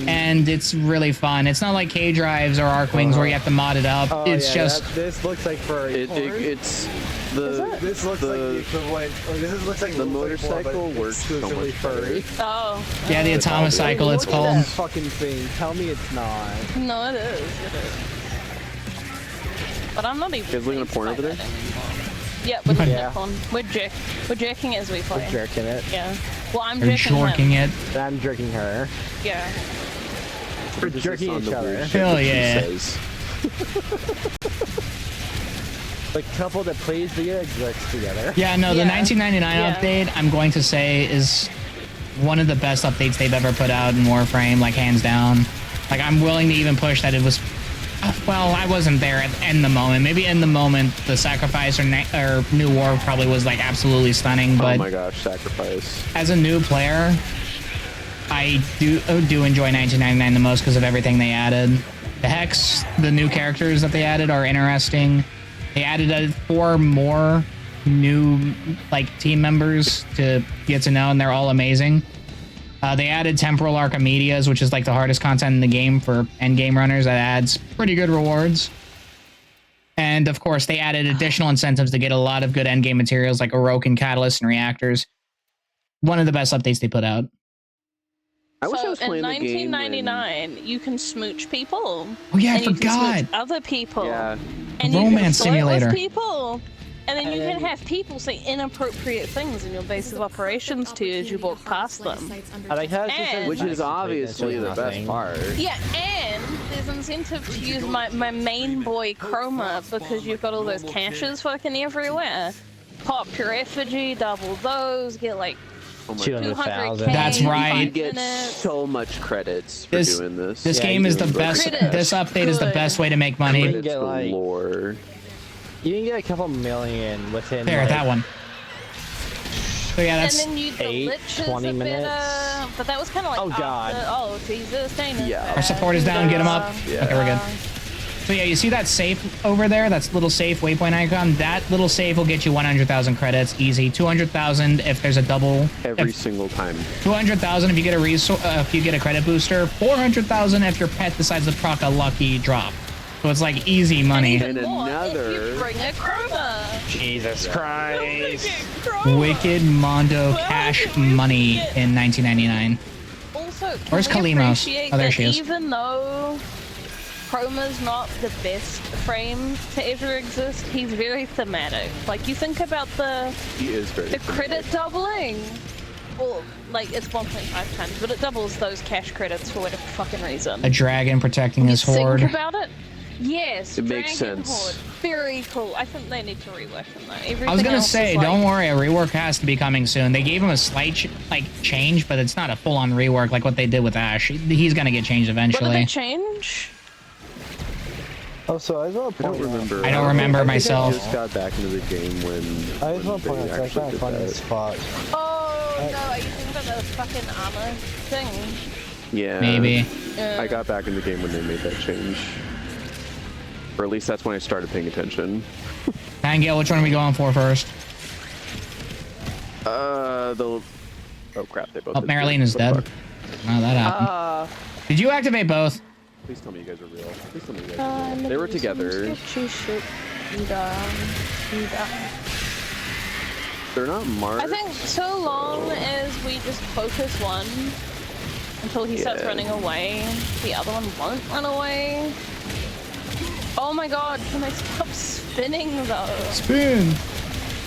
and it's really fun. It's not like K-Drives or Arc Wings where you have to mod it up. Oh, It's yeah, just this looks like furry porn. It's the This looks like the equivalent. Or this looks like the rules like porn, but motorcycle works so exclusively much better. furry. Oh. yeah, the Atomocycle. It's Look at called. that fucking thing. Tell me it's not. No, it is. It is. But I'm not even. You guys looking at porn phased over by there? that anymore. Yeah, we're looking Yeah. at porn. We're jerking as we play. We're jerking it. Yeah. Well, I'm They're jerking jorking him. it. I'm jerking her. Yeah. We're This is jerking on each the other. weird shit Hell that she yeah. says. The couple that plays video jerks together. Yeah, no, the Yeah. 1999 Yeah. update, I'm going to say, is one of the best updates they've ever put out in Warframe, like hands down. Like, I'm willing to even push that it was. Well, I wasn't there in the moment. Maybe in the moment, the Sacrifice or New War probably was like absolutely stunning. But Oh my gosh, sacrifice. as a new player, I do enjoy 1999 the most because of everything they added. The Hex, the new characters that they added are interesting. They added 4 more new like team members to get to know, and they're all amazing. They added Temporal Archimedias, which is like the hardest content in the game for end game runners. That adds pretty good rewards. And of course, they added additional incentives to get a lot of good end game materials like Orokin catalysts and reactors. One of the best updates they put out. I wish I So was in playing the game. 1999, you can smooch people. Oh yeah, I and you can forgot. smooch other people. Yeah. And Romance you can flirt simulator. with people. And then you And can have people say inappropriate things in your base of operations to you as you walk past them. I like how it's just And- a Which is obviously the best part. Yeah, and there's incentive to use my main boy Chroma because you've got all those caches fucking everywhere. Pop your effigy, double those, get like Oh my 200,000. 200k. That's right. You in get minutes. so much credits for This- doing this. This Yeah, game you is do. the best. Credits. This update is the Good. best way to make money. Credit. Credits get, like- galore. You can get a couple million within There, like, that one. So yeah, And that's then you the 8, liches 20 are minutes. better, but that was kind of like Oh, God. after, oh Jesus, Dana. Yeah. our support is down. Get them up. Yeah. Okay, we're good. So yeah, you see that safe over there? That's little safe waypoint icon. That little safe will get you 100,000 credits, easy. 200,000 if there's a double. Every single time. 200,000 if you get a if you get a credit booster. 400,000 if your pet decides to proc a lucky drop. So it's like easy money. And another- If you bring a Chroma. Jesus Christ. Wicked Mondo cash money in 1999. Also, can Where's we Kalimos? appreciate Oh, there that she is. even though Chroma's not the best frame to ever exist, he's very thematic. Like, you think about the He is very credit doubling. Well, like, it's 1.5 times, but it doubles those cash credits for whatever fucking reason. A dragon protecting his Think horde. about it. Yes, It makes Dragon sense. Horde. Very cool. I think they need to rework them though. Everything I was gonna else say, is like, don't worry, a rework has to be coming soon. They gave him a slight change, but it's not a full-on rework like what they did with Ash. He's gonna get changed What did eventually. they change? Oh, so I just want to I point don't out. remember. I don't remember think myself. I just got back into the game when. I just want to point out, they it's kind actually of funny did as fuck. Oh no, are you thinking about the fucking armor thing? that. Yeah. Maybe. I got back in the game when they made that change. Or at least that's when I started paying attention. Nightingale, which one are we going for first? The. Oh crap! They both. Oh, did Marlene good. is What the dead. fuck? Oh, that happened. Did you activate both? Please tell me you guys are real. Please tell me you guys are real. They were together. They're not marked. I think so long as we just focus one until he starts Yeah. running away, the other one won't run away. Oh my god, can I stop spinning though? Spoon.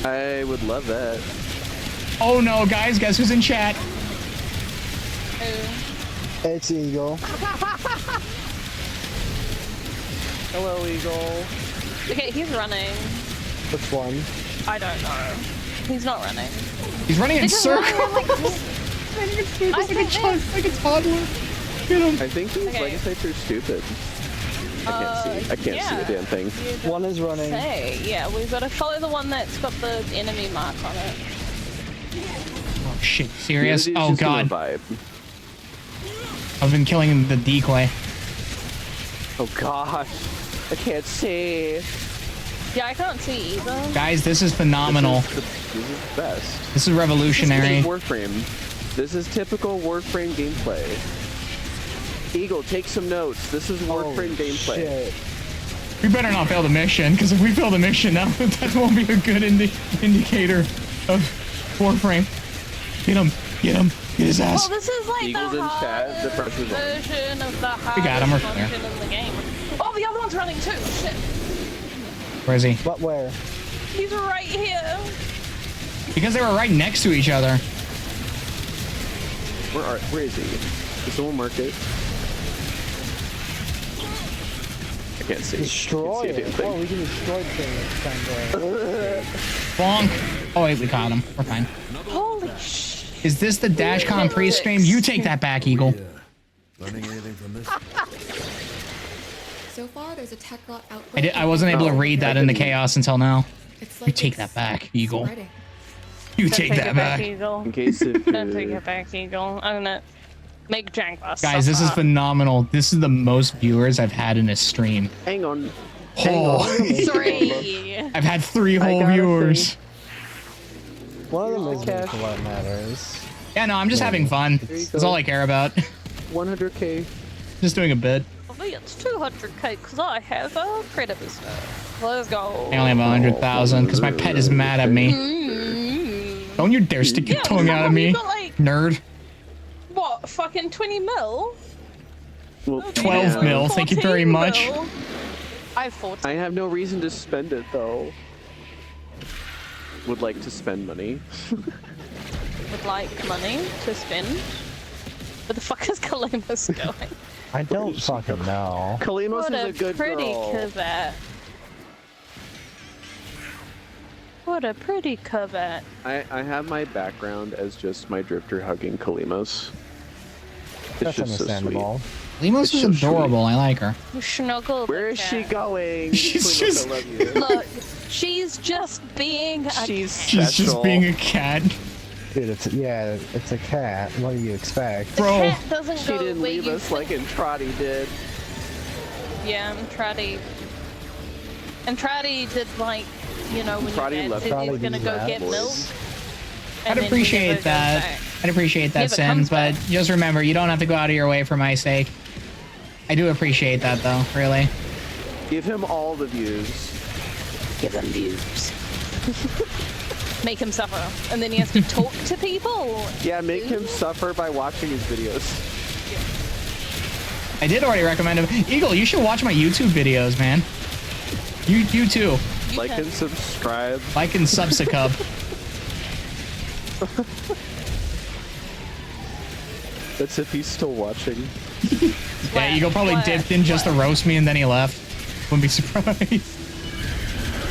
I would love that. Oh no, guys, guess who's in chat? Ooh. It's Eagle. Hello, Eagle. Okay, he's running. Which one? I don't know. He's not running. He's running in He's just running circles. around like this. Like a toddler. Get him. I think these Okay. legislators are stupid. I can't see the damn thing. You One is running. say. Yeah, we've got to follow the one that's got the enemy mark on it. Oh shit, serious? Unity's Oh just gonna god. vibe. I've been killing the decoy. Oh gosh. I can't see. Yeah, I can't see either. Guys, this is phenomenal. This is best. This is revolutionary. This is Warframe. This is typical Warframe gameplay. Eagle, take some notes. This is Warframe gameplay. Shit. We better not fail the mission, because if we fail the mission, that won't be a good indicator of Warframe. Get him, get him, get his ass. Well, this is like Eagles the in chat, the hardest pressure's on. version of the We got him, we're hardest clear. dungeon in the game. Oh, the other one's running too. Shit. Where is he? But where? He's right here. Because they were right next to each other. Where is he? Did someone mark it? I can't see. Destroy I can't see a it. damn Oh, thing. we can destroy the thing. Bonk. Oh wait, we caught him. We're fine. Holy shit. Is this the Dashcon pre-stream? You take that back, Eagle. Learning anything from this? So far, there's a tech rot outbreak. I wasn't able to Oh, read that I in the didn't- chaos until now. It's You take that back, Eagle. spreading. You Don't take it that back. Eagle. In case if Don't take it back, Eagle. I'm gonna make Jankbus Guys, this is suffer. phenomenal. This is the most viewers I've had in a stream. hang on. Oh, 3. I've had 3 I whole gotta viewers. One of them is me Cash. for what matters. Yeah, no, I'm just having fun. There you That's go. all I care about. 100k. Just doing a bit. For me, it's 200k because I have a credit business. Let's go. I only have 100,000 because my pet is mad at me. Mm. Don't you dare stick your Yeah, tongue out at you me, got like, nerd. what, fucking 20 mil? Well, 12 mil, thank you very 14 much. mil. I have 14. I have no reason to spend it though. Would like to spend money. Would like money to spend. Where the fuck is Columbus going? I don't fucking know. Kalimos What is a a good pretty girl. Corvette. What a pretty Corvette. I have my background as just my drifter hugging Kalimos. It's That's just so sweet. understandable. Limos It's is so sweet. adorable. I like her. Snuggle. Where the is she cat. going? She's Kalimos, just- I love you. Look, she's just being a She's cat. She's just special. being a cat. Dude, it's a cat. What do you expect? The Bro. cat doesn't She go didn't where leave you us like Entrati did. Yeah, and Trady did like, you know, when Trady your dad left said he was Trady gonna did go that, get boys. milk. I'd and then he appreciate never goes that. back. I'd appreciate that, Never Sin, comes but back. just remember, you don't have to go out of your way for my sake. I do appreciate that, though, really. Give him all the views. Give them views. Make him suffer. And then he has to talk to people. Yeah, make him suffer by watching his videos. I did already recommend him. Eagle, you should watch my YouTube videos, man. You too. You Like can- and subscribe. Like and subsicub. That's if he's still watching. Yeah, Eagle probably What? dipped in just to roast me and then he left. Wouldn't be surprised.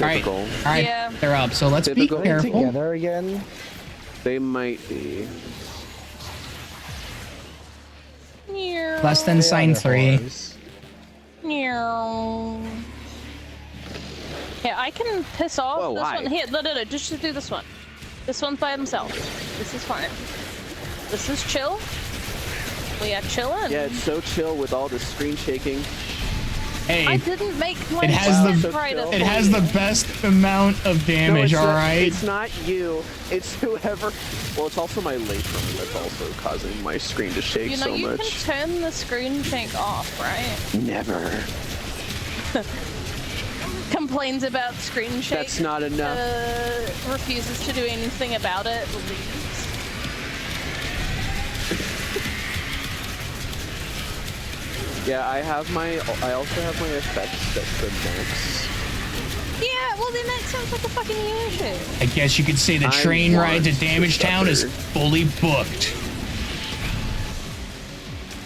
Alright, Typical. alright, Yeah. they're up, so let's Typical. be careful. Together again? They might be. Meow. Less than sign They are 3. whores. Meow. Yeah, I can piss off Whoa, this why? one. Here, no, just do this one. This one's by himself. This is fine. This is chill. We are chilling. Yeah, it's so chill with all the screen shaking. I Hey, didn't make my It has the- shit brighter It it for has you. the best amount of No, damage, it's not, alright? It's not you. It's whoever. Well, it's also my late run that's also causing my screen to shake You know, so you much. can turn the screen shake off, right? Never. Complains about screen shake. That's not enough. Refuses to do anything about it. Leaves. Yeah, I also have my effects that's the max. Yeah, well then that sounds like a fucking you issue. I guess you could say the I train ride to want to Damage Town is suffer. fully booked.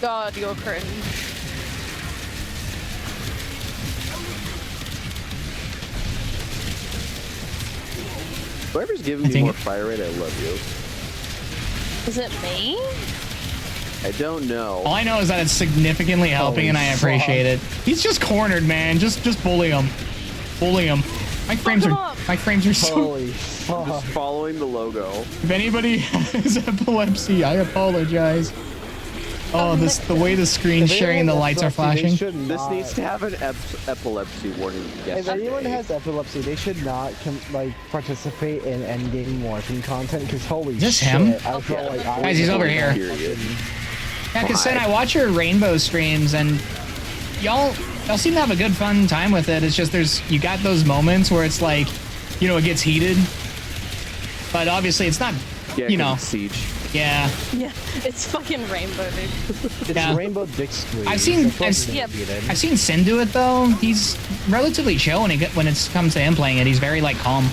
God, you're cringe. Whoever's giving I me think- more fire rate, I love you. Is it me? I don't know. All I know is that it's significantly helping, Holy and I appreciate it. He's just cornered, man. Just bully him. Bully him. My frames him are up. my frames are so. Holy fuck. Just following the logo. If anybody has epilepsy, I apologize. Oh, the way the screen's If sharing, the anyone lights has are epilepsy, they flashing. should This not- needs to have an epilepsy warning. If anyone yesterday. has epilepsy, they should not participate in endgame Warframe content because holy Is this shit, him? I felt like I Guys, he's was over going here. Period. Yeah, because then I watch your rainbow streams, and y'all seem to have a good fun time with it. It's just you got those moments where it's like, you know, it gets heated, but obviously it's not, Yeah, you 'cause know, it's Siege. yeah. Yeah, it's fucking rainbow, dude. It's Yeah. rainbow dick squeeze. I've seen That's what I've, we yeah, needed. I've seen Sin do it though. He's relatively chill when it comes to him playing it. He's very like calm,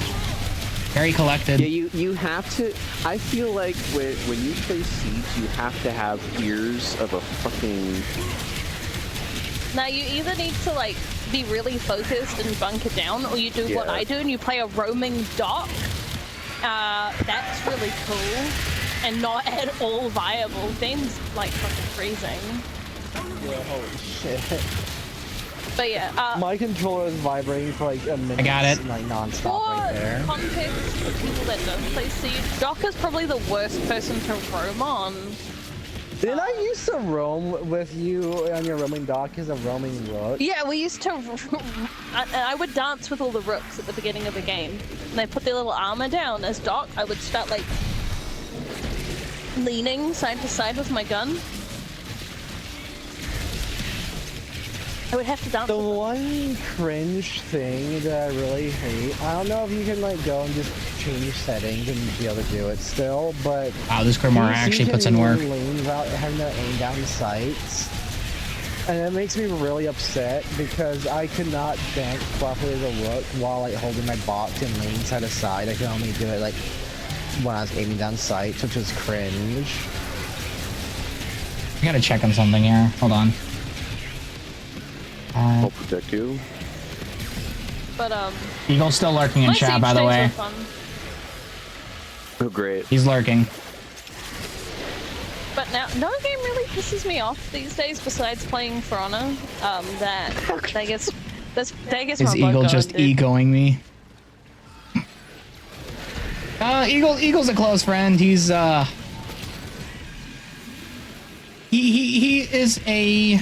very collected. Yeah, you have to. I feel like when you play Siege, you have to have ears of a fucking. Now you either need to like be really focused and bunker down, or you do what Yeah. I do and you play a roaming dock. That's really cool and not at all viable. Game's like fucking freezing. Yeah, holy shit. But yeah, My controller is vibrating for like a minute. I got it. Like nonstop for right there. context for people that don't play Siege, Doc is probably the worst person to roam on. Didn't I used to roam with you on your roaming dock as a roaming rook? Yeah, we used to. I would dance with all the rooks at the beginning of the game, and they put their little armor down as Doc. I would start like leaning side to side with my gun. I would have to dance. The with them. one cringe thing that I really hate, I don't know if you can like go and just change settings and be able to do it still, but Wow, this Grimoire actually puts in work. Having to aim down sights, and it makes me really upset because I could not dance properly as a rook while like holding my box and leaning side to side. I could only do it like when I was aiming down sights, which was cringe. I gotta check on something here. Hold on. I'll protect you. But Eagle's still lurking in my chat, Siege by the days way. were fun. Oh, great. He's lurking. But now, no game really pisses me off these days besides playing For Honor. That gets Is my blood Eagle going, just dude. egoing me? Eagle's a close friend. He's he is a.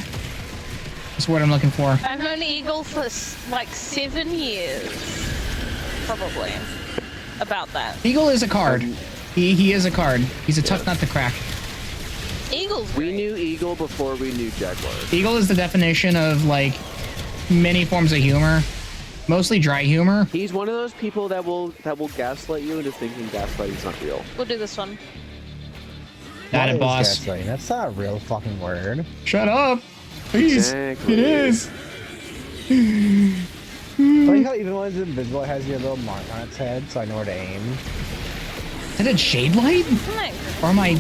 That's what I'm looking for. I've known Eagle for like 7 years, probably. About that. Eagle is a card. He is a card. He's a tough nut to crack. Eagle's We great. knew Eagle before we knew Jaguar. Eagle is the definition of like many forms of humor, mostly dry humor. He's one of those people that will gaslight you into thinking gaslighting's not real. We'll do this one. That What it, is boss. gaslighting? That's not a real fucking word. Shut up. Please. Exactly. It is. Like how even when it's invisible, it has your little mark on its head, so I know where to aim. Is it a shade light? Isn't that Or am I?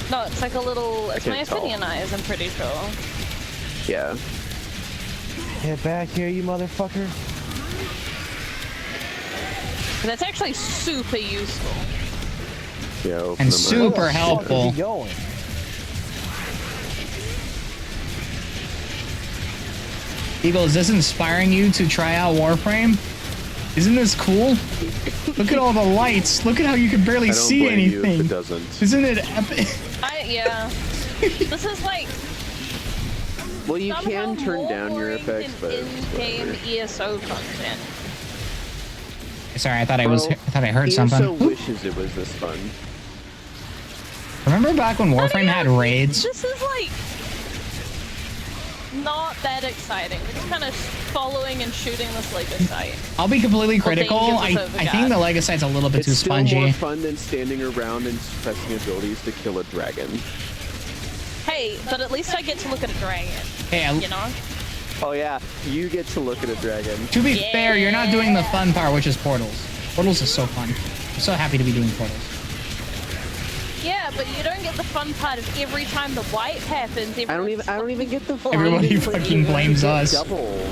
No, it's like a little. It's my can't tell. opinion eyes, I'm pretty sure. Yeah. Get back here, you motherfucker. That's actually super useful. Yeah. open And them up. super Where the fuck helpful. is he going? Eagle, is this inspiring you to try out Warframe? Isn't this cool? Look at all the lights. Look at how you can barely I don't see blame you if anything. it doesn't. Isn't it epic? Yeah. This is like Well, you somehow can turn more down your boring effects, than but in-game whatever. ESO content. Sorry, I thought I heard ESO something. wishes it was this fun. Remember back when Warframe had raids? This is like not that exciting. We're just kind of following and shooting this Lego site. I'll be completely critical. Dangers I of think God. the Legacyte's a little bit It's too still spongy. more fun than standing around and pressing abilities to kill a dragon. Hey, but at least I get to look at a dragon. Hey, You know? Oh yeah, you get to look at a dragon. to be fair, you're not doing the fun part, which is portals. Portals is so fun. I'm so happy to be doing portals. Yeah, but you don't get the fun part of every time the wipe happens. I don't even get the fun. Everybody of, like, fucking you blames get us. Doubles.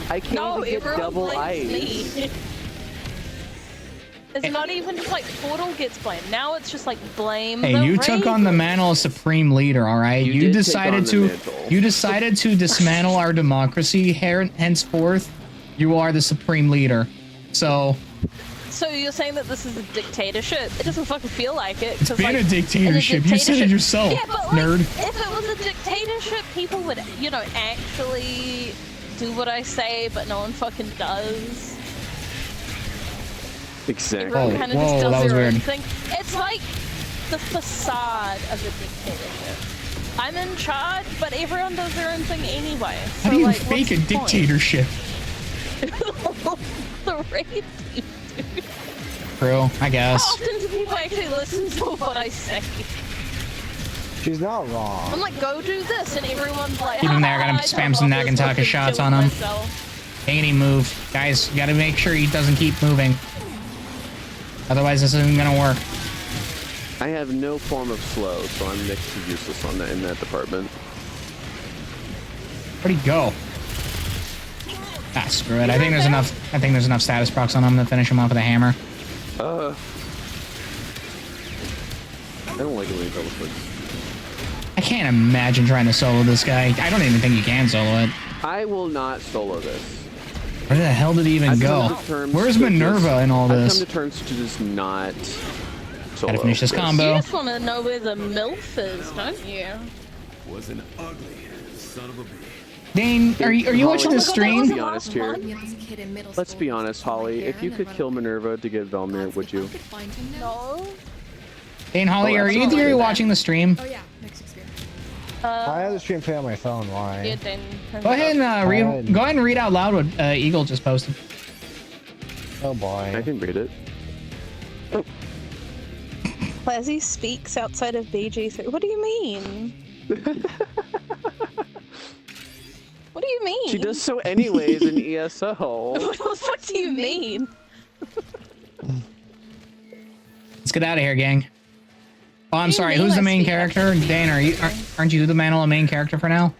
I can't No, even get everyone double blames ice. me. It's not even just like Portal gets blamed. Now it's just like blame. Hey, the you took on the Raven. mantle of supreme leader, all right? You You did take decided on the to mantle. you decided to dismantle our democracy. Henceforth, you are the supreme leader. So So you're saying that this is a dictatorship? It doesn't fucking feel like it. it's 'cause, been like, a in dictatorship. You said it yourself, Yeah, but like, nerd. if it was a dictatorship, people would, you know, actually do what I say, but no one fucking does. Exactly. Everyone Whoa, kind of whoa, just that does was their own weird. thing. It's like the facade of a dictatorship. I'm in charge, but everyone does their own thing anyway. So, How do you like, fake what's a the point? dictatorship? The rape team. True, I How guess. often do people actually listen to what I say? She's not wrong. I'm like, go do this, and everyone's like, Keep him there, "Ah, gotta I spam don't some want this Nagantaka fucking shots killing on him." myself." Ain't he move. Guys, you gotta make sure he doesn't keep moving. Otherwise, this isn't gonna work. I have no form of slow, so I'm next to useless on that in that department. Where'd he go? Ah, screw it. I think there's enough status procs on him to finish him off with a hammer. I don't like it when he double clicks. I can't imagine trying to solo this guy. I don't even think you can solo it. I will not solo this. Where the hell did he even I've go? come to terms Where's to Minerva just- in all I've this? come to terms to just not solo. Gotta finish this this. combo. You just want to know where the MILF is, don't you? Was an ugly son of a bitch. Dane, are you watching the Let's stream? be honest here. Me and this kid in middle Let's school be who was honest, Holly. blonde If hair you and could then kill went Minerva to get Velmir, asked would if I you? could find him now. No. Dane, Holly, Oh, are you absolutely. watching the stream? Oh yeah, mixed experience. I have the stream play on my phone. Why? Yeah, then. Go ahead and read. Go ahead and read out loud what Eagle just posted. Oh boy. I can read it. Plazzy speaks outside of BG3. What do you mean? What do you mean? She does so anyways in ESO. What the fuck do you mean? Let's get out of here, gang. Oh, I'm You sorry. mean Who's the I main speak character? Dane, aren't you the main character for now?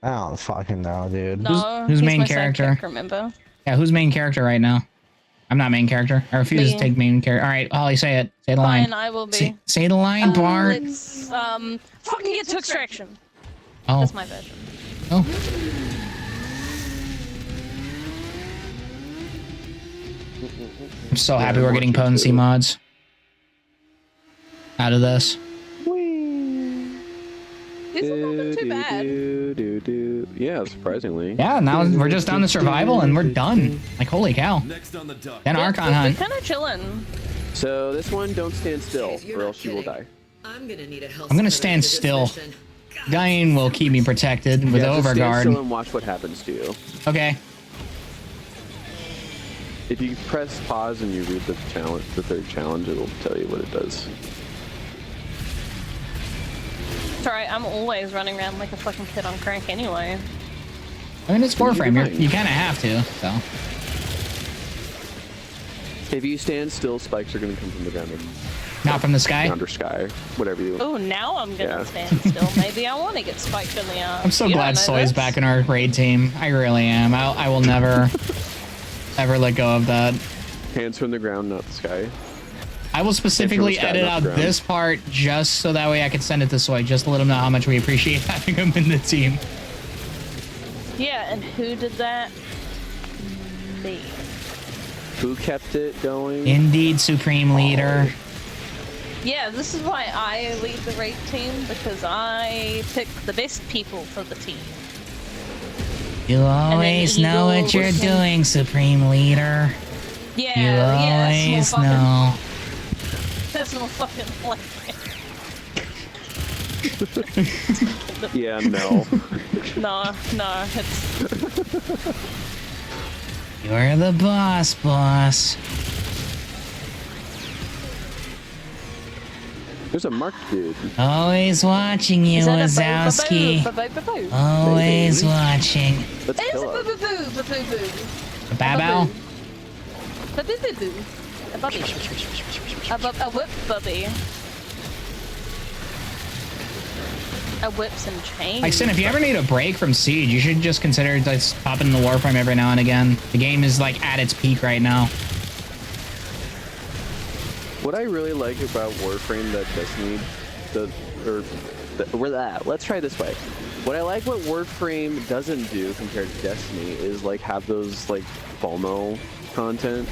I don't fucking know, dude. No, who's he's main my character? sidekick, remember? Yeah, who's main character right now? I'm not main character. I refuse to Me. take main character. All right, Holly, say it. Say the line. Fine, I will be. Say the line, Bart. Let's, fucking get to extraction. Oh, That's my version. oh. I'm so happy we're getting potency mods out of this. These have not been too bad. Yeah, surprisingly. Yeah, now we're just down to survival and we're done. Like, holy cow. Next on the dock. Then Archon hunt. We're kind of chilling. So this one, don't stand still, Jeez, you're or not else you will kidding. die. I'm gonna need a health I'm gonna supplement stand for this still. mission. Dane will keep me protected with Yeah, just stand overguard. still and watch what happens to you. Okay. If you press pause and you read the challenge, the third challenge, it'll tell you what it does. It's alright, I'm always running around like a fucking kid on crank anyway. I mean, it's Warframe. fine. You kind of have to, so. If you stand still, spikes are going to come from the ground and Not from the sky. under sky, whatever you. Oh, now I'm gonna Yeah. stand still. Maybe I want to get spiked in the arm. I'm so You glad don't know Soy's this. back in our raid team. I really am. I will never, ever let go of that. Hands from the ground, not the sky. I will specifically sky, edit not out the ground. this part just so that way I can send it to Soy, just to let him know how much we appreciate having him in the team. Yeah, and who did that? Me. Who kept it going? Indeed, Supreme Leader. Yeah, this is why I lead the raid team, because I pick the best people for the team. You always know Eagle what you're was- doing, Supreme Leader. Yeah, You yeah, always small know. fucking, personal fucking like. Yeah, no. No, it's You're the boss. There's a marked dude. Always watching you, is that a Wazowski. boo-boo-boo-boo? Always Maybe. watching. Let's It's a kill him. boo-boo-boo. A Babao? A boo-boo-boo. A bubby. A whip bubby. A whips and chains. Like, Sin, if you ever need a break from Siege, you should just consider just popping in the Warframe every now and again. The game is, like, at its peak right now. What I really like about Warframe that Destiny, let's try it this way. What I like what Warframe doesn't do compared to Destiny is like have those like FOMO content.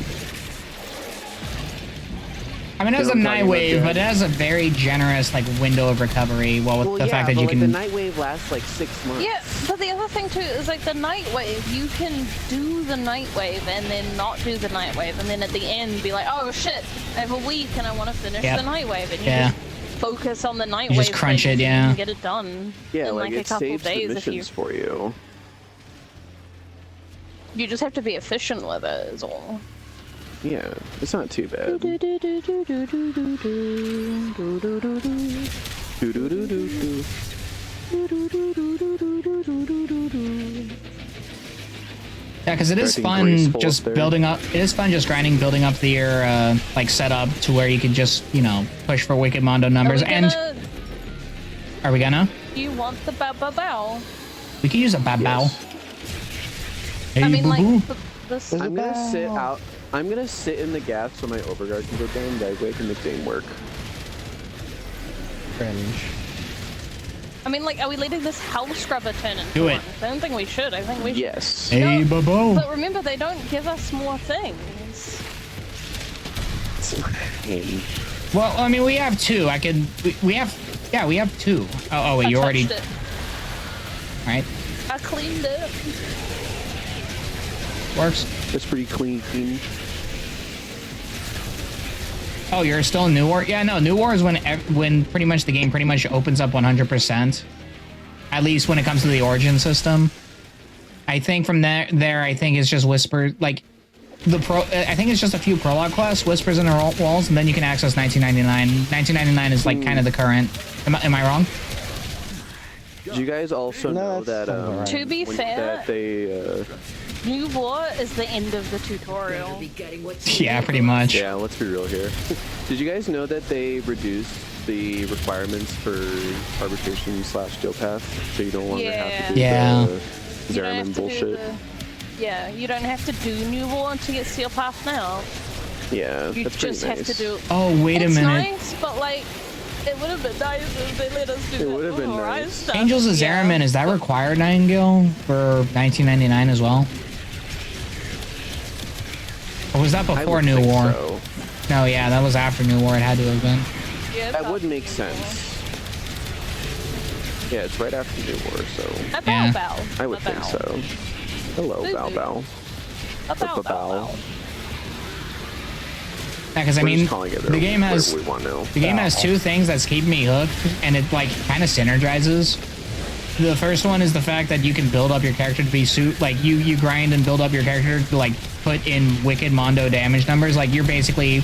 I mean, it has You a know what I'm night talking wave, about, but it has a very generous like window of recovery. Well, with the fact that but you like can. the night wave lasts like 6 months. Yeah, but the other thing too is like the night wave. You can do the night wave and then not do the night wave, and then at the end be like, oh shit, I have a week and I want to finish Yep. the night wave, and you Yeah. just focus on the night You wave. just crunch things it, and yeah. you can get it done. Yeah, in like a it couple saves the days if you. missions for you. You just have to be efficient with it, is all. Yeah, it's not too bad. Yeah, because it is Starting fun graceful just up there. building up. It is fun just grinding, building up your like setup to where you can just push for Wicked Mondo numbers. And are we gonna? You want the bow? We can use a bow. Yes. Hey, I mean, boo-boo. like this. I'm gonna sit out. I'm gonna sit in the gap so my overguard can go down. That way I can make the aim work. Cringe. I mean, like, are we letting this hell scrubber turn into Do it. one? I don't think we should. I think we should. Yes. Hey, No, boo-boo. But remember, they don't give us more things. Well, I mean, we have two. We have two. Oh wait, I you already. touched it. Right. I cleaned it. Works. That's pretty clean. Oh, you're still in New War? Yeah, no. New War is when pretty much the game pretty much opens up 100%. At least when it comes to the origin system. I think from there I think it's just Whisper, like I think it's just a few prologue quests, Whispers in the Walls, and then you can access 1999. 1999 is like kind of the current. Am I wrong? Did you guys also know that's that alright. To be fair, that they New War is the end of the tutorial. Yeah, pretty much. yeah, let's be real here. Did you guys know that they reduced the requirements for arbitration / deal path, so you don't longer have to do Yeah. the You don't have Zeraman to do bullshit? yeah, you don't have to do New War to get Steel Path now. Yeah, You that's just pretty have nice. to do. Oh, wait a It's minute. nice, but like, it would have been nice if they let us do It that would have been Override nice. stuff. Angels of Yeah. Zeraman, is that required, Nightingale, for 1999 as well? Or was that I before would New think War? so. No, yeah, that was after New War. It had to have been. Yeah, That would probably make New sense. Yeah, it's right after New War, so War. A bow Yeah. bow. I would A think bow. so. Hello, Boo-boo. Bow Bow. A bow Bow. bow. Yeah, because I We're mean, just calling it the game has what we want now. the game has two things that's keeping me hooked, and it like kind of synergizes. The first one is the fact that you can build up your character to be you grind and build up your character to like put in wicked Mondo damage numbers. Like you're basically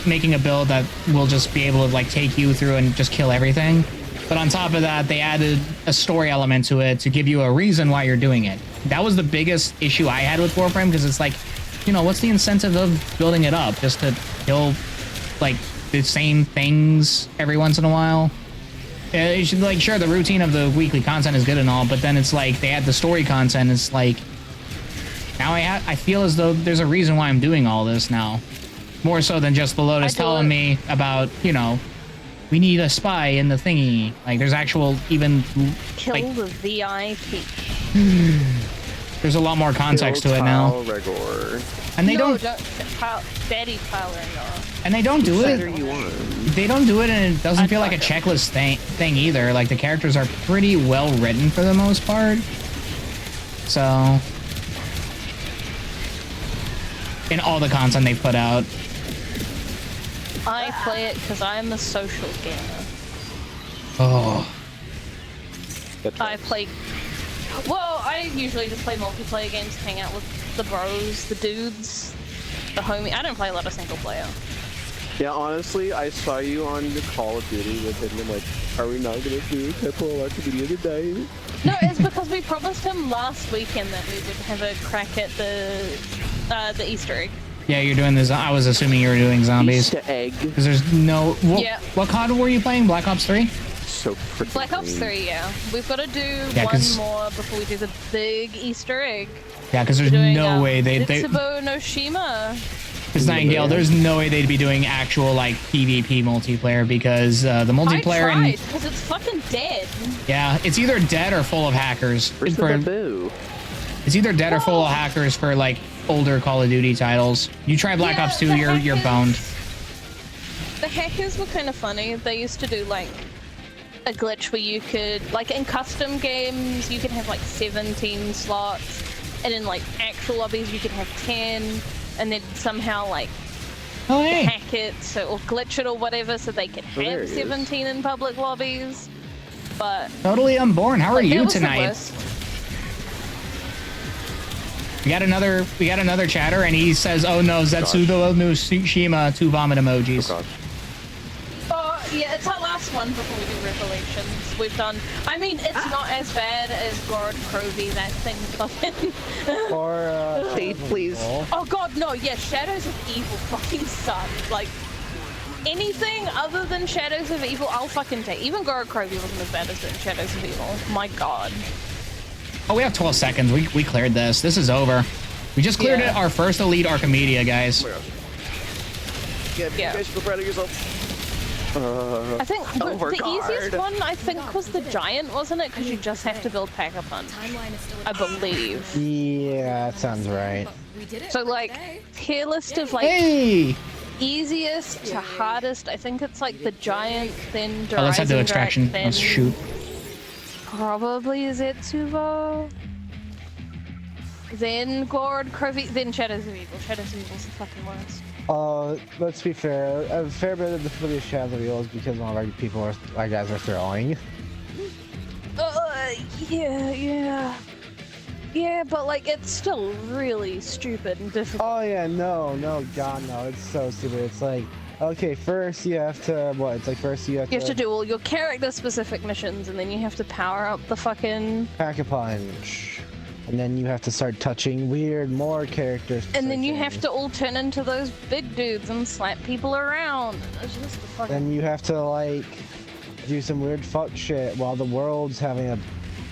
making a build that will just be able to like take you through and just kill everything. But on top of that, they added a story element to it to give you a reason why you're doing it. That was the biggest issue I had with Warframe, because it's like, what's the incentive of building it up? Just to kill like the same things every once in a while? It should, like, sure, the routine of the weekly content is good and all, but then it's like they add the story content. It's like now I feel as though there's a reason why I'm doing all this now, more so than just the Lotus telling me about we need a spy in the thingy. Like there's actual Kill like the VIP. there's a lot more context to it now, Regor. and they No, don't Daddy Tyler, no. and they don't do Whatever it. you want. They don't do it, and it doesn't I'd feel like a fuck it. checklist thing either. Like the characters are pretty well written for the most part. So, in all the content they've put out, I play it because I'm a social gamer. oh, That's I right. play. Well, I usually just play multiplayer games, hang out with the bros, the dudes, the homie. I don't play a lot of single player. Yeah, honestly, I saw you on the Call of Duty with him, and I'm like, are we not gonna do a couple of lots of video today? No, it's because we promised him last weekend that we would have a crack at the Easter egg. yeah, you're doing this. I was assuming you were doing zombies Easter egg. because there's no. Yeah. What COD were you playing? Black Ops 3? So freaking Black Ops green. 3, yeah. We've got to do Yeah, one 'cause- more before we do the big Easter egg. Yeah, because there's We're doing, no way they. Itsubo no Shima. It's Nightingale. There's no way they'd be doing actual like PvP multiplayer because the multiplayer I tried, because it's fucking dead. yeah, it's either dead or full of hackers. Where's the bamboo? It's either dead or full of hackers for like older Call of Duty titles. You try Black Ops 2, the you're boned. The hackers were kind of funny. They used to do like a glitch where you could, like in custom games, you could have like 17 slots, and in like actual lobbies you could have 10, and then somehow like Oh hey, hack it or glitch it or whatever so they could there have he is. 17 in public lobbies. But totally unborn. How are like, that you was the tonight? worst. We got another chatter, and he says, "Oh no, Zetsudo no Shima 2 vomit emojis." Oh, God. Oh, yeah, it's our last one before we do Revelations. We've done... I mean, it's not as bad as Gorod Crovey, that thing fucking... Or Hey, please. Oh god, no, yeah, Shadows of Evil fucking suck. Like, anything other than Shadows of Evil, I'll fucking take. Even Gorod Crovey wasn't as bad as Shadows of Evil. My god. Oh, we have 12 seconds. We cleared this. This is over. We just cleared it. Our first elite Archimedia, guys. Yeah, you guys feel proud of yourself. I think the Overguard. easiest one, I think, was the Giant, wasn't it? Because you just have to build Pack-a-Punch, Timeline is still I believe. yeah, that sounds right. but we did it. So, like, tier list of, like, Hey! easiest to hardest, I think it's, like, the Giant, then Oh, let's have the Dreisendracht, extraction. then Let's shoot. probably Zetsubo, then Gorod Crovey, then Shadows of Evil. Shadows of Evil's the fucking worst. Let's be fair. A fair bit of the footage of Shadows of Evil is because one of our guys are throwing. Yeah, but like it's still really stupid and difficult. Oh yeah, no, God no, it's so stupid. It's like, okay, first you have to first you have You have to do all your character-specific missions, and then you have to power up the fucking... Pack-a-Punch, and then you have to start touching more characters. And then you have to all turn into those big dudes and slap people around. It's just the fucking... Then you have to like do some weird fuck shit while the world's having a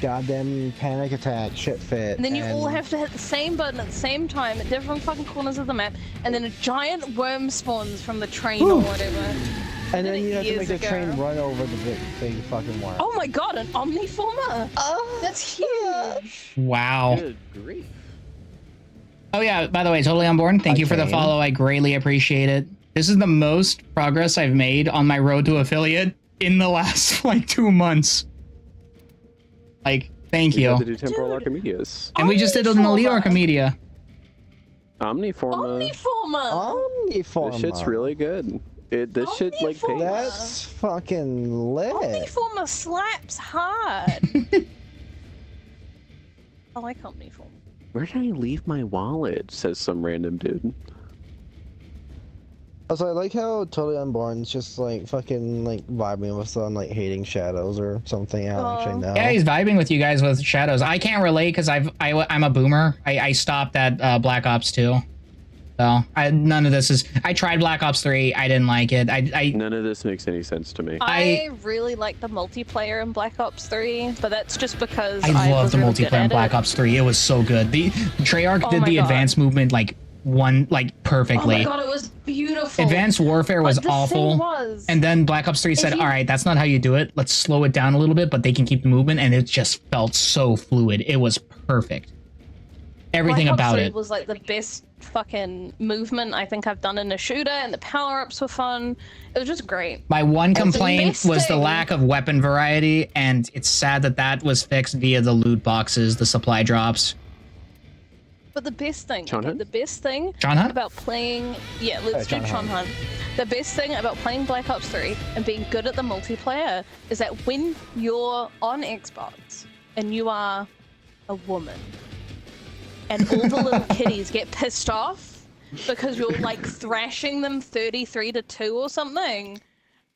goddamn panic attack shit fit. And then you all have to hit the same button at the same time at different fucking corners of the map, and then a giant worm spawns from the train or whatever. And then you have to make the years train ago. run over the big fucking worm. Oh my god, an Omniformer! Oh, that's huge! Wow. Good grief. Oh yeah, by the way, totally on board. Thank you for the Okay. follow. I greatly appreciate it. This is the most progress I've made on my road to affiliate in the last like 2 months. Like, thank You you. have to do temporal Archimedes. And we just did an elite Omniformer. Archimedia. Omniforma. Omniformer! Omniformer. This shit's really good. This shit like Omniforma. pays. That's fucking lit. Omniformer slaps hard! I like Omniformer. Where did I leave my wallet? Says some random dude. Also, I like how Totally Unborn's just like fucking like vibing with some like hating Shadows or something. I don't actually know. Yeah, he's vibing with you guys with Shadows. I can't relate because I'm a boomer. I stopped at Black Ops 2. So none of this is. I tried Black Ops 3. I didn't like it. I None of this makes any sense to me. I really like the multiplayer in Black Ops 3, but that's just because I love was the really good multiplayer in at Black it. Ops 3. It was so good. The Treyarch Oh did my the God. advanced movement like Oh perfectly. my god, it was beautiful. Advanced Warfare was But the thing awful. was, And then Black Ops 3 said, you- all right, that's not how you do it. Let's slow it down a little bit, but they can keep the movement. And it just felt so fluid. It was perfect. Everything Black Ops about 3 it. was like the best fucking movement I think I've done in a shooter, and the power-ups were fun. It was just great. My one complaint best was the thing- lack of weapon variety. And it's sad that that was fixed via the loot boxes, the supply drops. But the best thing, John Hunt? the best thing John Hunt? about playing, yeah, let's do John John Hunt. The best thing about playing Black Ops 3 and being good at the multiplayer is that when you're on Xbox and you are a woman, and all the little kiddies get pissed off because you're like thrashing them 33-2 or something,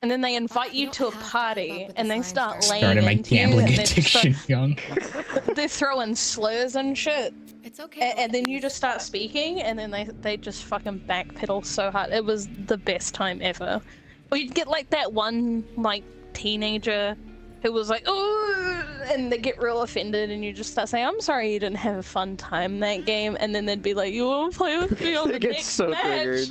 and then they invite you to a party and they start laying Started my into you, gambling and addiction young. they're throwing slurs and shit. It's okay. And then you just start speaking, and then they just fucking backpedal so hard. It was the best time ever. Or you'd get like that one like teenager who was like, oh, and they get real offended, and you just start saying, I'm sorry you didn't have a fun time that game, and then they'd be like, you want to play with me on They the get next so match? triggered.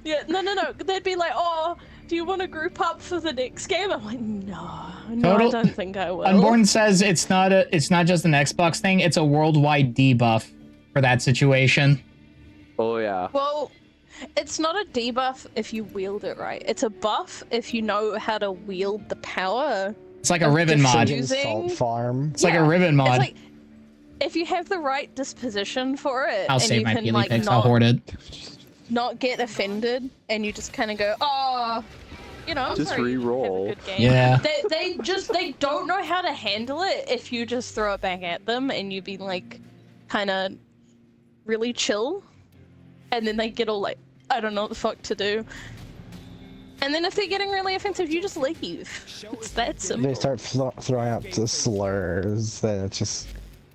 Yeah, no. They'd be like, oh, do you want to group up for the next game? I'm like, no, I don't think I will. Unborn says it's not just an Xbox thing, it's a worldwide debuff for that situation. Oh yeah. Well, it's not a debuff if you wield it right. It's a buff if you know how to wield the power. It's like a Riven mod. Salt farm. It's like a Riven mod. It's like, if you have the right disposition for it, I'll and save you my can Peely like picks, I'll hoard it. not get offended, and you just kind of go, oh, you know, I'm Just sorry, you didn't have a re-roll. good game. Yeah. They don't know how to handle it if you just throw it back at them and you be like, kind of really chill, and then they get all like, I don't know what the fuck to do. And then if they're getting really offensive, you just leave. It's that simple. They start throwing out the slurs, then it's just...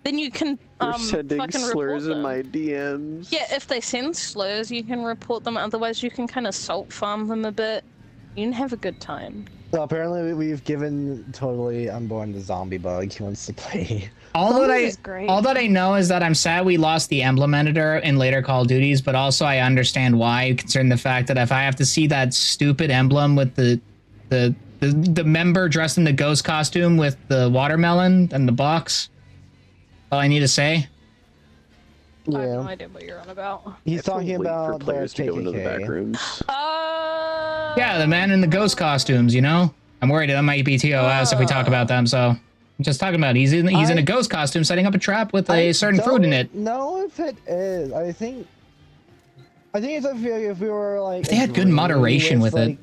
Then you can You're sending fucking slurs report in them. my DMs. Yeah, if they send slurs, you can report them. Otherwise, you can kind of salt farm them a bit. You can have a good time. Well, apparently we've given totally Unborn the zombie bug. He wants to play. All Zombies is great. that I know is that I'm sad we lost the emblem editor in later Call of Duties, but also I understand why, considering the fact that if I have to see that stupid emblem with the member dressed in the ghost costume with the watermelon and the box, all I need to say. I have no Yeah. idea what you're on about. He's It's so talking late for about the players to go into the back KKK. rooms. Yeah, the man in the ghost costumes, you know? I'm worried that might be TOS if we talk about them, so I'm just talking about he's in a ghost costume setting up a trap with a certain fruit in it. No, if it is, I think it's if we were like. If they had good agreeing moderation with it.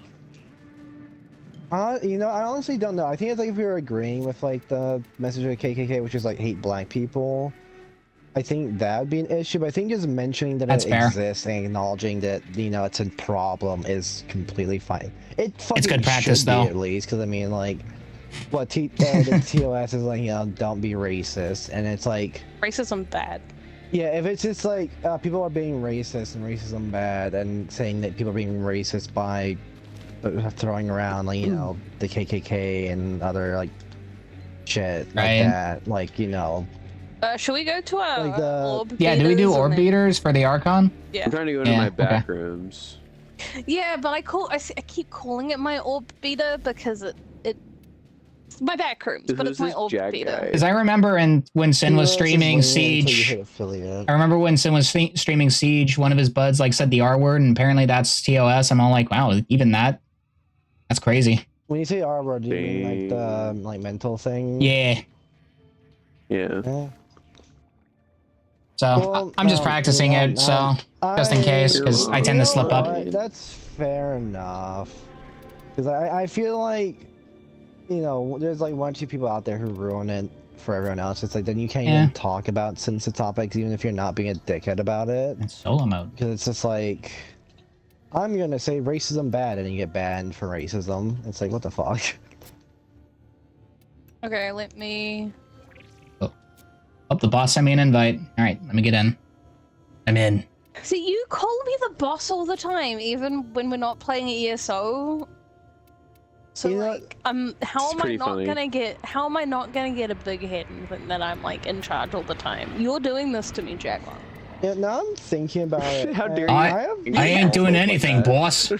You know, I honestly don't know. I think it's like if we were agreeing with like the message of the KKK, which is like hate black people. I think that would be an issue, but I think just mentioning that That's it fair. exists and acknowledging that, you know, it's a problem is completely fine. It fucking good practice, should be, though. at least, because I mean, like, what the TOS is like, you know, don't be racist, and it's like, Racism bad. yeah, if it's just like people are being racist and racism bad, and saying that people are being racist by throwing around, like, you know, the KKK and other like shit like Right. that, like, you know. Should we go to our Like the- orb Yeah, do we do beaters orb and then- beaters for the Archon? Yeah. I'm trying to go into Yeah, my okay. back rooms. Yeah, but I keep calling it my orb beater because it's my back rooms, but Who's it's my this orb Jag beater. guy? Because I remember when Sin was streaming Siege, I remember when Sin was streaming Siege, one of his buds like said the R word, and apparently that's TOS. I'm all like, wow, even that's crazy. When you say R word, do you mean like the like mental thing? Yeah. Yeah. Yeah. So Well, I'm just practicing it, so just in case, because I tend to slip up. That's fair enough. Because I feel like, you know, there's like one or two people out there who ruin it for everyone else. It's like then you can't Yeah. even talk about sensitive topics, even if you're not being a dickhead about it. It's solo mode. Because it's just like, I'm gonna say racism bad, and you get banned for racism. It's like, what the fuck? Okay, let me. Oh, the boss sent me an invite. All right, let me get in. I'm in. See, you call me the boss all the time, even when we're not playing ESO. So You know- like, how It's am I pretty not funny. gonna get? How am I not gonna get a big head and think that I'm like in charge all the time? You're doing this to me, Jaguar. Yeah, now I'm thinking about it. How dare and you. I have- I ain't doing Like anything, that. boss.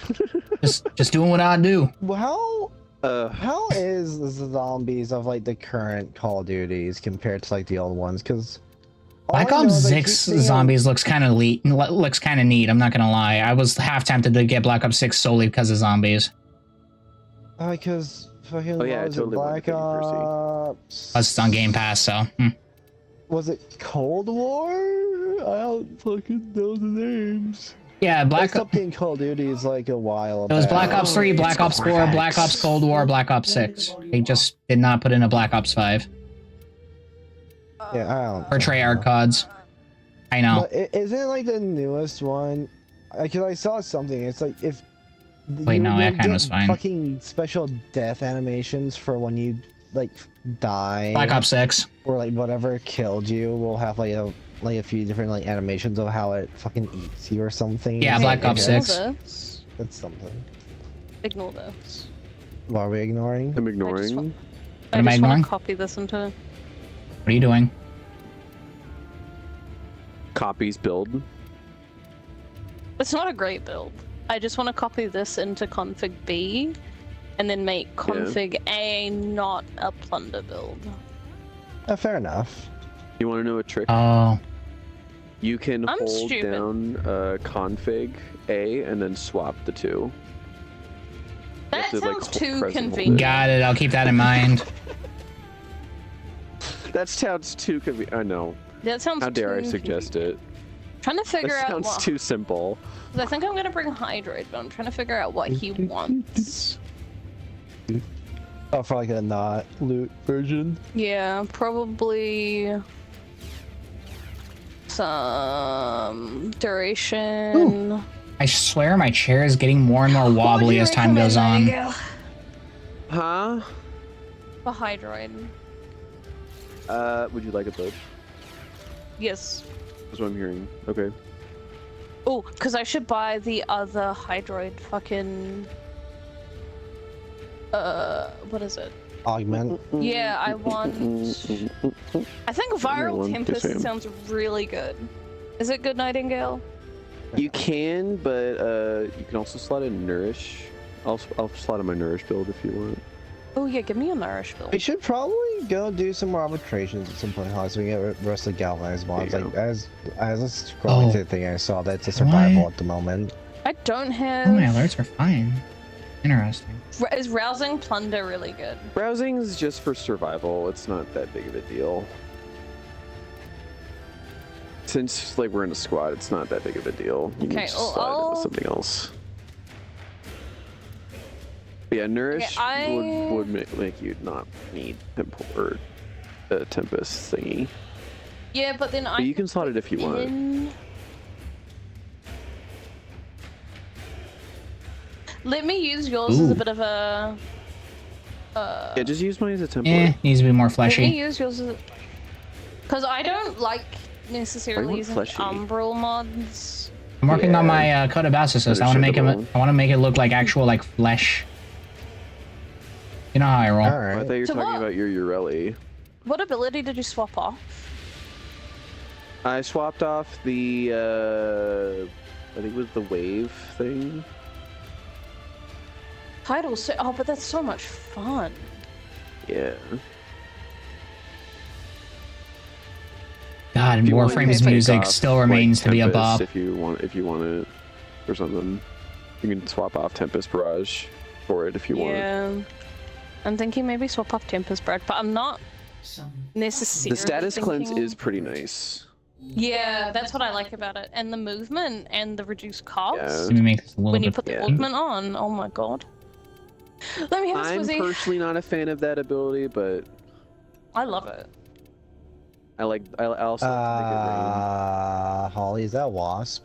Just doing what I do. Well, Uh, how is the zombies of like the current Call of Duties compared to like the old ones? Because Black Ops 6 zombies looks kind of neat. I'm not gonna lie. I was half tempted to get Black Ops 6 solely because of zombies. Because fucking Oh, yeah, I what was it, totally wanted Black to pick Percy. Ops. Plus it's on Game Pass, so Was it Cold War? I don't fucking know the names. yeah. I Black stopped getting Call of Duties like a while. It was back. Black Ops 3, Black Ops 4, Black Ops Cold War, Black Ops 6. They just did not put in a Black Ops 5 Yeah, I don't. or Treyarch CODs. I know. But isn't it like the newest one? Because I saw something. It's like if. Wait, no, that you'll kind get was fine. Fucking special death animations for when you like die. Black Ops 6. Or like whatever killed you will have like a few different like animations of how it fucking eats you or something. Yeah, Black Ops Ignore 6. this. That's something. Ignore this. What are we ignoring? I'm I just ignoring. want- I am I just ignoring? want to copy this into. What are you doing? Copies build. It's not a great build. I just want to copy this into config B, and then make config A not a plunder build. Fair enough. You want to know a trick? Oh, You can I'm hold stupid. down config A and then swap the two. That to, like, sounds hold- too press and hold convenient. got it. I'll keep that in mind. That sounds too convenient. I know. That sounds. How dare I too suggest it? Trying to figure That out sounds what. too simple. 'Cause I think I'm gonna bring Hydroid, but I'm trying to figure out what he wants. Oh, for like a not loot version. Yeah, probably some duration. I swear my chair is getting more and more wobbly as time goes on. Huh? For Hydroid. Would you like a boat? Yes. That's what I'm hearing. Okay. Oh, because I should buy the other Hydroid fucking. What is it? Augment. Yeah, I want. I think Viral want Tempest the same. sounds really good. Is it good, Nightingale? You can, but you can also slot in Nourish. I'll slot in my Nourish build if you want. Oh yeah, give me a Nourish build. We should probably go do some more arbitrations at some point, so we get the rest of the galvanized mobs. There you Like as I was scrolling Oh. through the thing, I saw that's a survival What? at the moment. I don't Oh, my have. alerts are fine. Interesting. Is Rousing Plunder really good? Browsing is just for survival. It's not that big of a deal. Since like we're in a squad, it's not that big of a deal. You Okay, can just well, slide it I'll- with something else. But yeah, Nourish Okay, would make you not need temple or Tempest thingy. Yeah, but then I. But you can slot it if you want. in- Let me use yours as a Ooh. bit of a. Yeah, just use mine as a template. Needs to be more Let me fleshy. use yours as. Because I don't like I necessarily want using fleshy. Umbral mods. I'm working on Yeah. my Codabassus. I want to make him. Understandable. I want to make it look like actual like flesh. You know how I roll. All I right. thought you were So talking what? about your Urelli. What ability did you swap off? I swapped off the I think it was the wave thing. Title. Oh, but that's so much fun. Yeah. God, If you want, you Warframe's can take music off, still like, remains to be a Tempest bop. if you want it or something. You can swap off Tempest Barrage for it if you want. Yeah. I'm thinking maybe swap off Tempest Bread, but I'm not necessarily. The status cleanse thinking- is pretty nice. Yeah, that's what I like about it, and the movement and the reduced cost. Yeah. Let me make this a little When you bit. put the Yeah. augment on, oh my god. Let me have a I'm swizzy. personally not a fan of that ability, but I love it. I also like to make it rain. Holly, is that Wasp?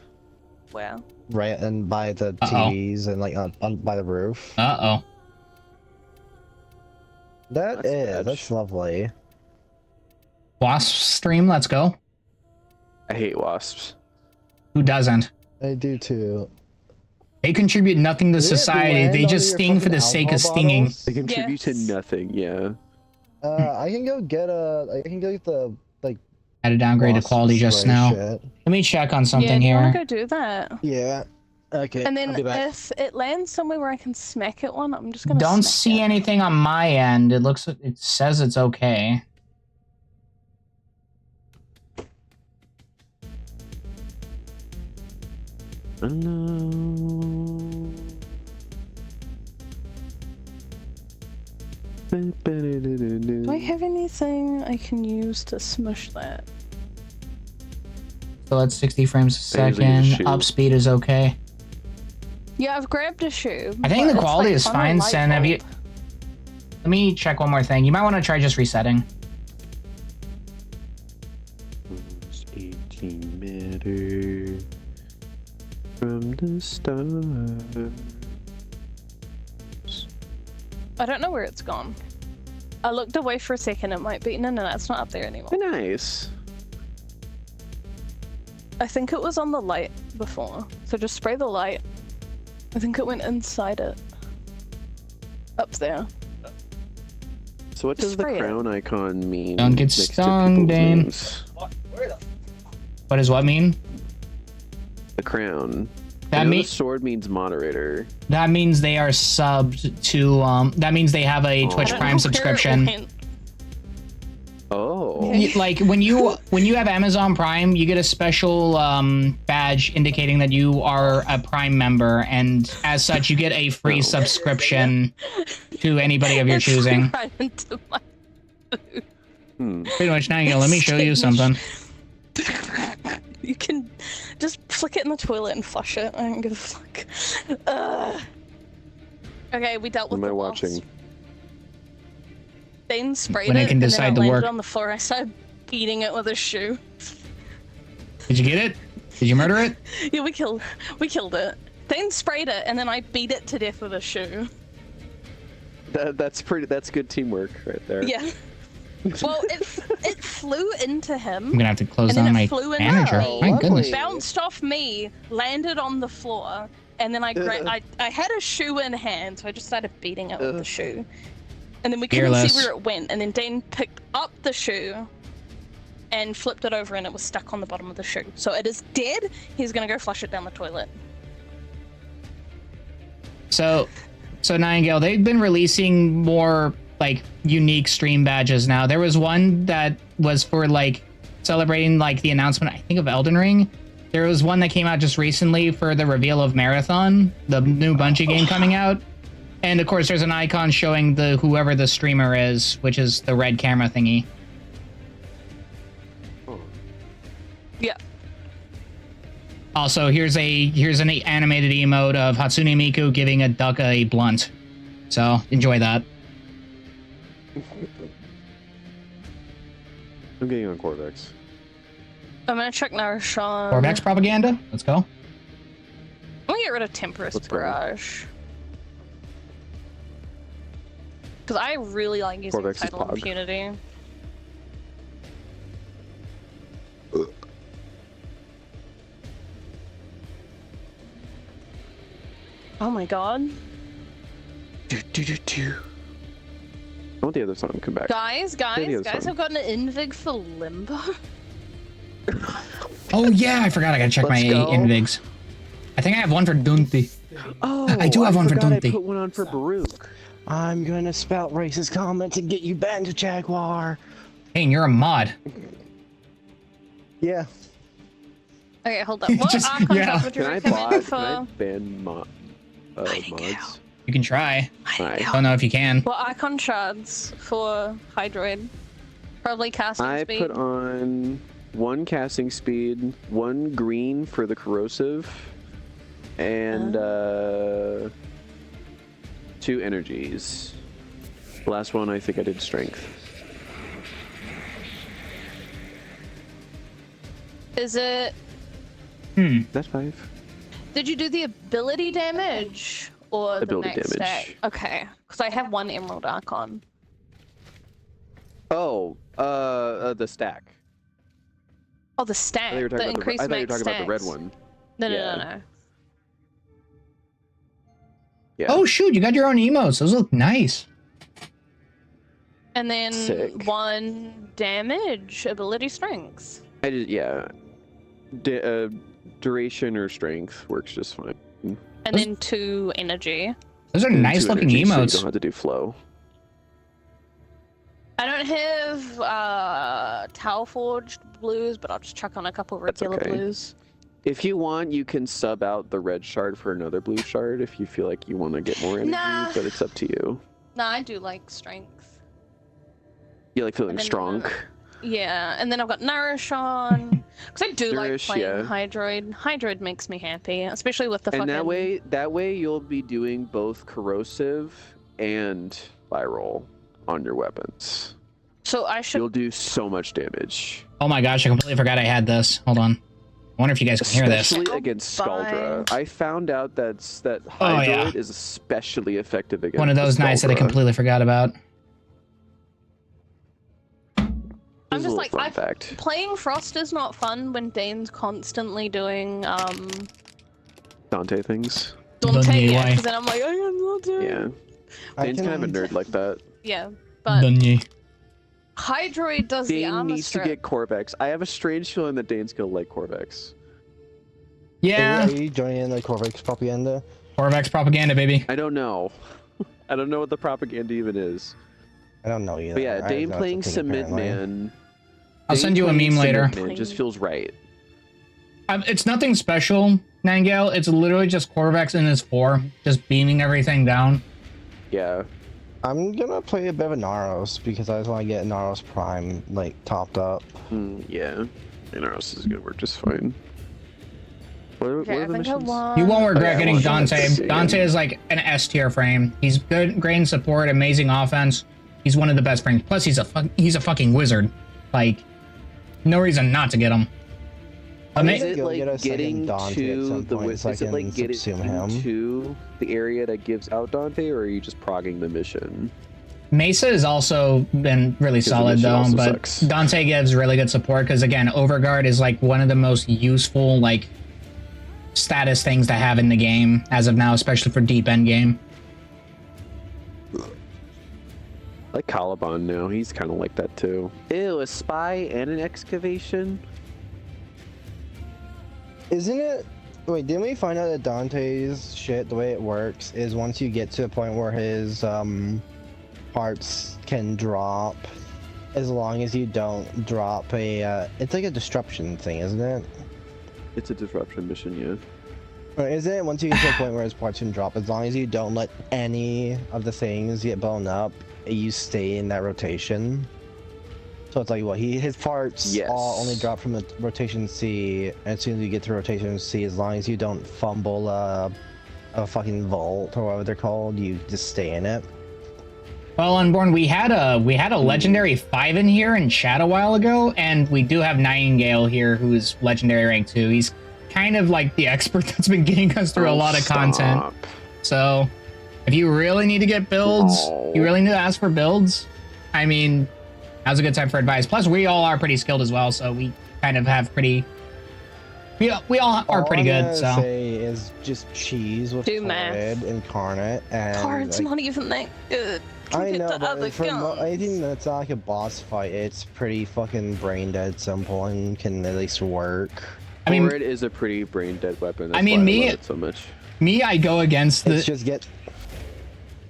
Where? Right, and by the Uh-oh. TVs and like on by the roof. Oh. That's That's that's lovely. Wasp stream. Let's go. I hate wasps. Who doesn't? I do too. They contribute nothing to Do they society. land They on just your sting for fucking the sake of alcohol stinging. bottles? They contribute to Yes. nothing. Yeah. I can go get the like. I had to downgrade the Wasp quality just spray now. shit. Let me check on Yeah, something do you here. want to go do that? Yeah. Okay. And then I'll be back. if it lands somewhere where I can smack it one, I'm just gonna. Don't smack see it. anything on my end. It says it's okay. Do I have anything I can use to smush that? So that's 60 frames a I usually use second. shoe. Up speed is okay. Yeah, I've grabbed a shoe. I think but the it's, quality like, is on a fine. light Sen, have you? bulb. Let me check one more thing. You might want to try just resetting. 18 matter from the start. I don't know where it's gone. I looked away for a second. It might be. No, it's not up there anymore. Nice. I think it was on the light before. So just spray the light. I think it went inside it. Up there. So what does the Spray it. crown icon mean? Don't get next to stung, people's Dane. names? What does what mean? The crown. That I know means the sword means moderator. that means they are subbed to that means they have a Oh. Twitch I don't Prime know where it subscription. went. Oh. Like when you have Amazon Prime, you get a special badge indicating that you are a Prime member, and as such, you get a free Oh. subscription to anybody of your It's choosing. Right into my Pretty much. Now, let me show you something. You can just flick it in the toilet and flush it. I don't give a fuck. Okay, we dealt with What am I the watching? wasp. Dane sprayed When it, it can decide and to then it landed work. on the floor. I started beating it with a shoe. Did you get it? Did you murder it? Yeah, we killed it. Dane sprayed it, and then I beat it to death with a shoe. That's good teamwork right there. Yeah. Well, it flew into him. I'm gonna have to close And then down it my flew in manager. me. My goodness. Lovely. Bounced off me, landed on the floor, and then I had a shoe in hand, so I just started beating it with the shoe. And then we couldn't Fearless. see where it went, and then Dane picked up the shoe and flipped it over, and it was stuck on the bottom of the shoe. So it is dead. He's gonna go flush it down the toilet. So Nightingale, they've been releasing more like unique stream badges now. There was one that was for like celebrating like the announcement, I think, of Elden Ring. There was one that came out just recently for the reveal of Marathon, the new Bungie game coming out. And of course, there's an icon showing the whoever the streamer is, which is the red camera thingy. Yeah. Also, here's an animated emote of Hatsune Miku giving a duck a blunt. So enjoy that. I'm getting on Corvex. I'm gonna check Narashon. Corvex propaganda. Let's go. I'm gonna get rid of Temperance Let's go. Barrage. Because I really like using Corvex is Title Pog. Impunity. Oh my god. I want the other song to come back. Guys, Video's I've fun. gotten an invig for Limbo. Oh yeah, I forgot. I gotta check Let's my go. invigs. I think I have one for Dunti. Oh, I do have one for forgot I Dunty. put one on for Baruch. I'm gonna spout racist comments and get you banned, Jaguar. Hey, you're a mod. Yeah. Okay, hold up. What Just- Archon yeah. card would you Can I recommend can I for... ban mods? You can try. Right. Don't know if you can. What Archon shards for Hydroid? Probably casting I speed. put on 1 casting speed, 1 green for the corrosive, and 2 energies. The last one I think I did strength. Is it... That's 5. Did you do the ability damage? Or the Ability max damage. stack? Okay, because I have 1 Emerald Archon. Oh, the stack. Oh, the I stack. thought you were The talking, increased about, max the red stacks. one. No, Yeah. no. Yeah. Oh shoot, you got your own emotes. Those look nice. And then Sick. 1 damage, ability strengths. I did, yeah. Duration or strength works just fine. And then 2 energy. Those are And nice 2 looking energy, so you emotes. don't have to do flow. I don't have Tau Forged blues, but I'll just chuck on a couple That's regular okay. blues. If you want, you can sub out the red shard for another blue shard if you feel like you want to get more energy, Nah. but it's up to you. Nah, I do like strength. You like feeling And then, strong? Yeah, and then I've got Nourish on. Because I do Nourish, like playing yeah. Hydroid. Hydroid makes me happy, especially with the And fucking... that way you'll be doing both corrosive and viral on your weapons. So I should... You'll do so much damage. Oh my gosh, I completely forgot I had this. Hold on. I wonder if you guys can hear this. Especially Oh, against bye. Scaldra. I found out that Oh, Hydroid yeah. is especially effective against One of those the nights that I Scaldra. completely forgot about. This I'm is a just little like, fun fact. playing Frost is not fun when Dane's constantly doing, Dante things. Don't Dante, need yeah, why. because then I'm like, I am not doing... Yeah. I Dane's kind of a can- nerd like that. Yeah. But Dunye. Hydroid does the Dane armor needs strip. to get Corvex. I have a strange feeling that Dane's gonna like Corvex. Yeah, Are you joining in the Corvex propaganda? Corvex propaganda, baby. I don't know. I don't know what the propaganda even is. I don't know either. But yeah, I Dane know it's a playing thing, Cement apparently. Man. I'll Dane send you a playing meme later. Cement Man just feels right. It's nothing special, Nangale. It's literally just Corvex in his 4, just beaming everything down. Yeah. I'm gonna play a bit of a Naros because I just want to get Naros Prime like topped up. Yeah. Inaros is gonna work just fine. What are Okay, I the think I missions? want. You won't regret Okay, I getting want Dante. to see Dante him. is like an S tier frame. He's good, great in support, amazing offense. He's one of the best frames. Plus, he's a fucking wizard. Like, no reason not to get him. I'm Is gonna it go like get a second getting Dante at to some the point so I is it can like getting subsume him. into the area that gives out Dante, or are you just progging the mission? Mesa has also been really the solid mission though, also but sucks. Dante gives really good support because again, Overguard is like one of the most useful like status things to have in the game as of now, especially for deep end game. Like Caliban now, he's kind of like that too. Ew, a spy and an excavation? Isn't it? Wait, didn't we find out that Dante's shit, the way it works, is once you get to a point where his parts can drop, as long as you don't drop a, it's like a disruption thing, isn't it? It's a disruption mission, yeah. Or isn't it once you get to a point where his parts can drop, as long as you don't let any of the things get blown up, you stay in that rotation? So it's like what his parts Yes. all only drop from the rotation C, and as soon as you get to rotation C, as long as you don't fumble a fucking vault or whatever they're called, you just stay in it. Well, Unborn, we had a legendary 5 in here in chat a while ago, and we do have Nightingale here, who is legendary rank 2. He's kind of like the expert that's been getting us through a lot of content. Stop. So, if you really need to get builds, Oh. you really need to ask for builds. I mean, now's a good time for advice. Plus, we all are pretty skilled as well, so we kind of have pretty. We all are pretty All I'm good. gonna So say is just cheese with Do math. Torrid incarnate, and Card's like, not even that good. I compared know, to other but for guns. anything that's not like a boss fight, it's pretty fucking brain dead simple and can at least work. I mean, Torrid is a pretty brain dead weapon. That's I mean, why me- I love it so much. I go against It's the. just get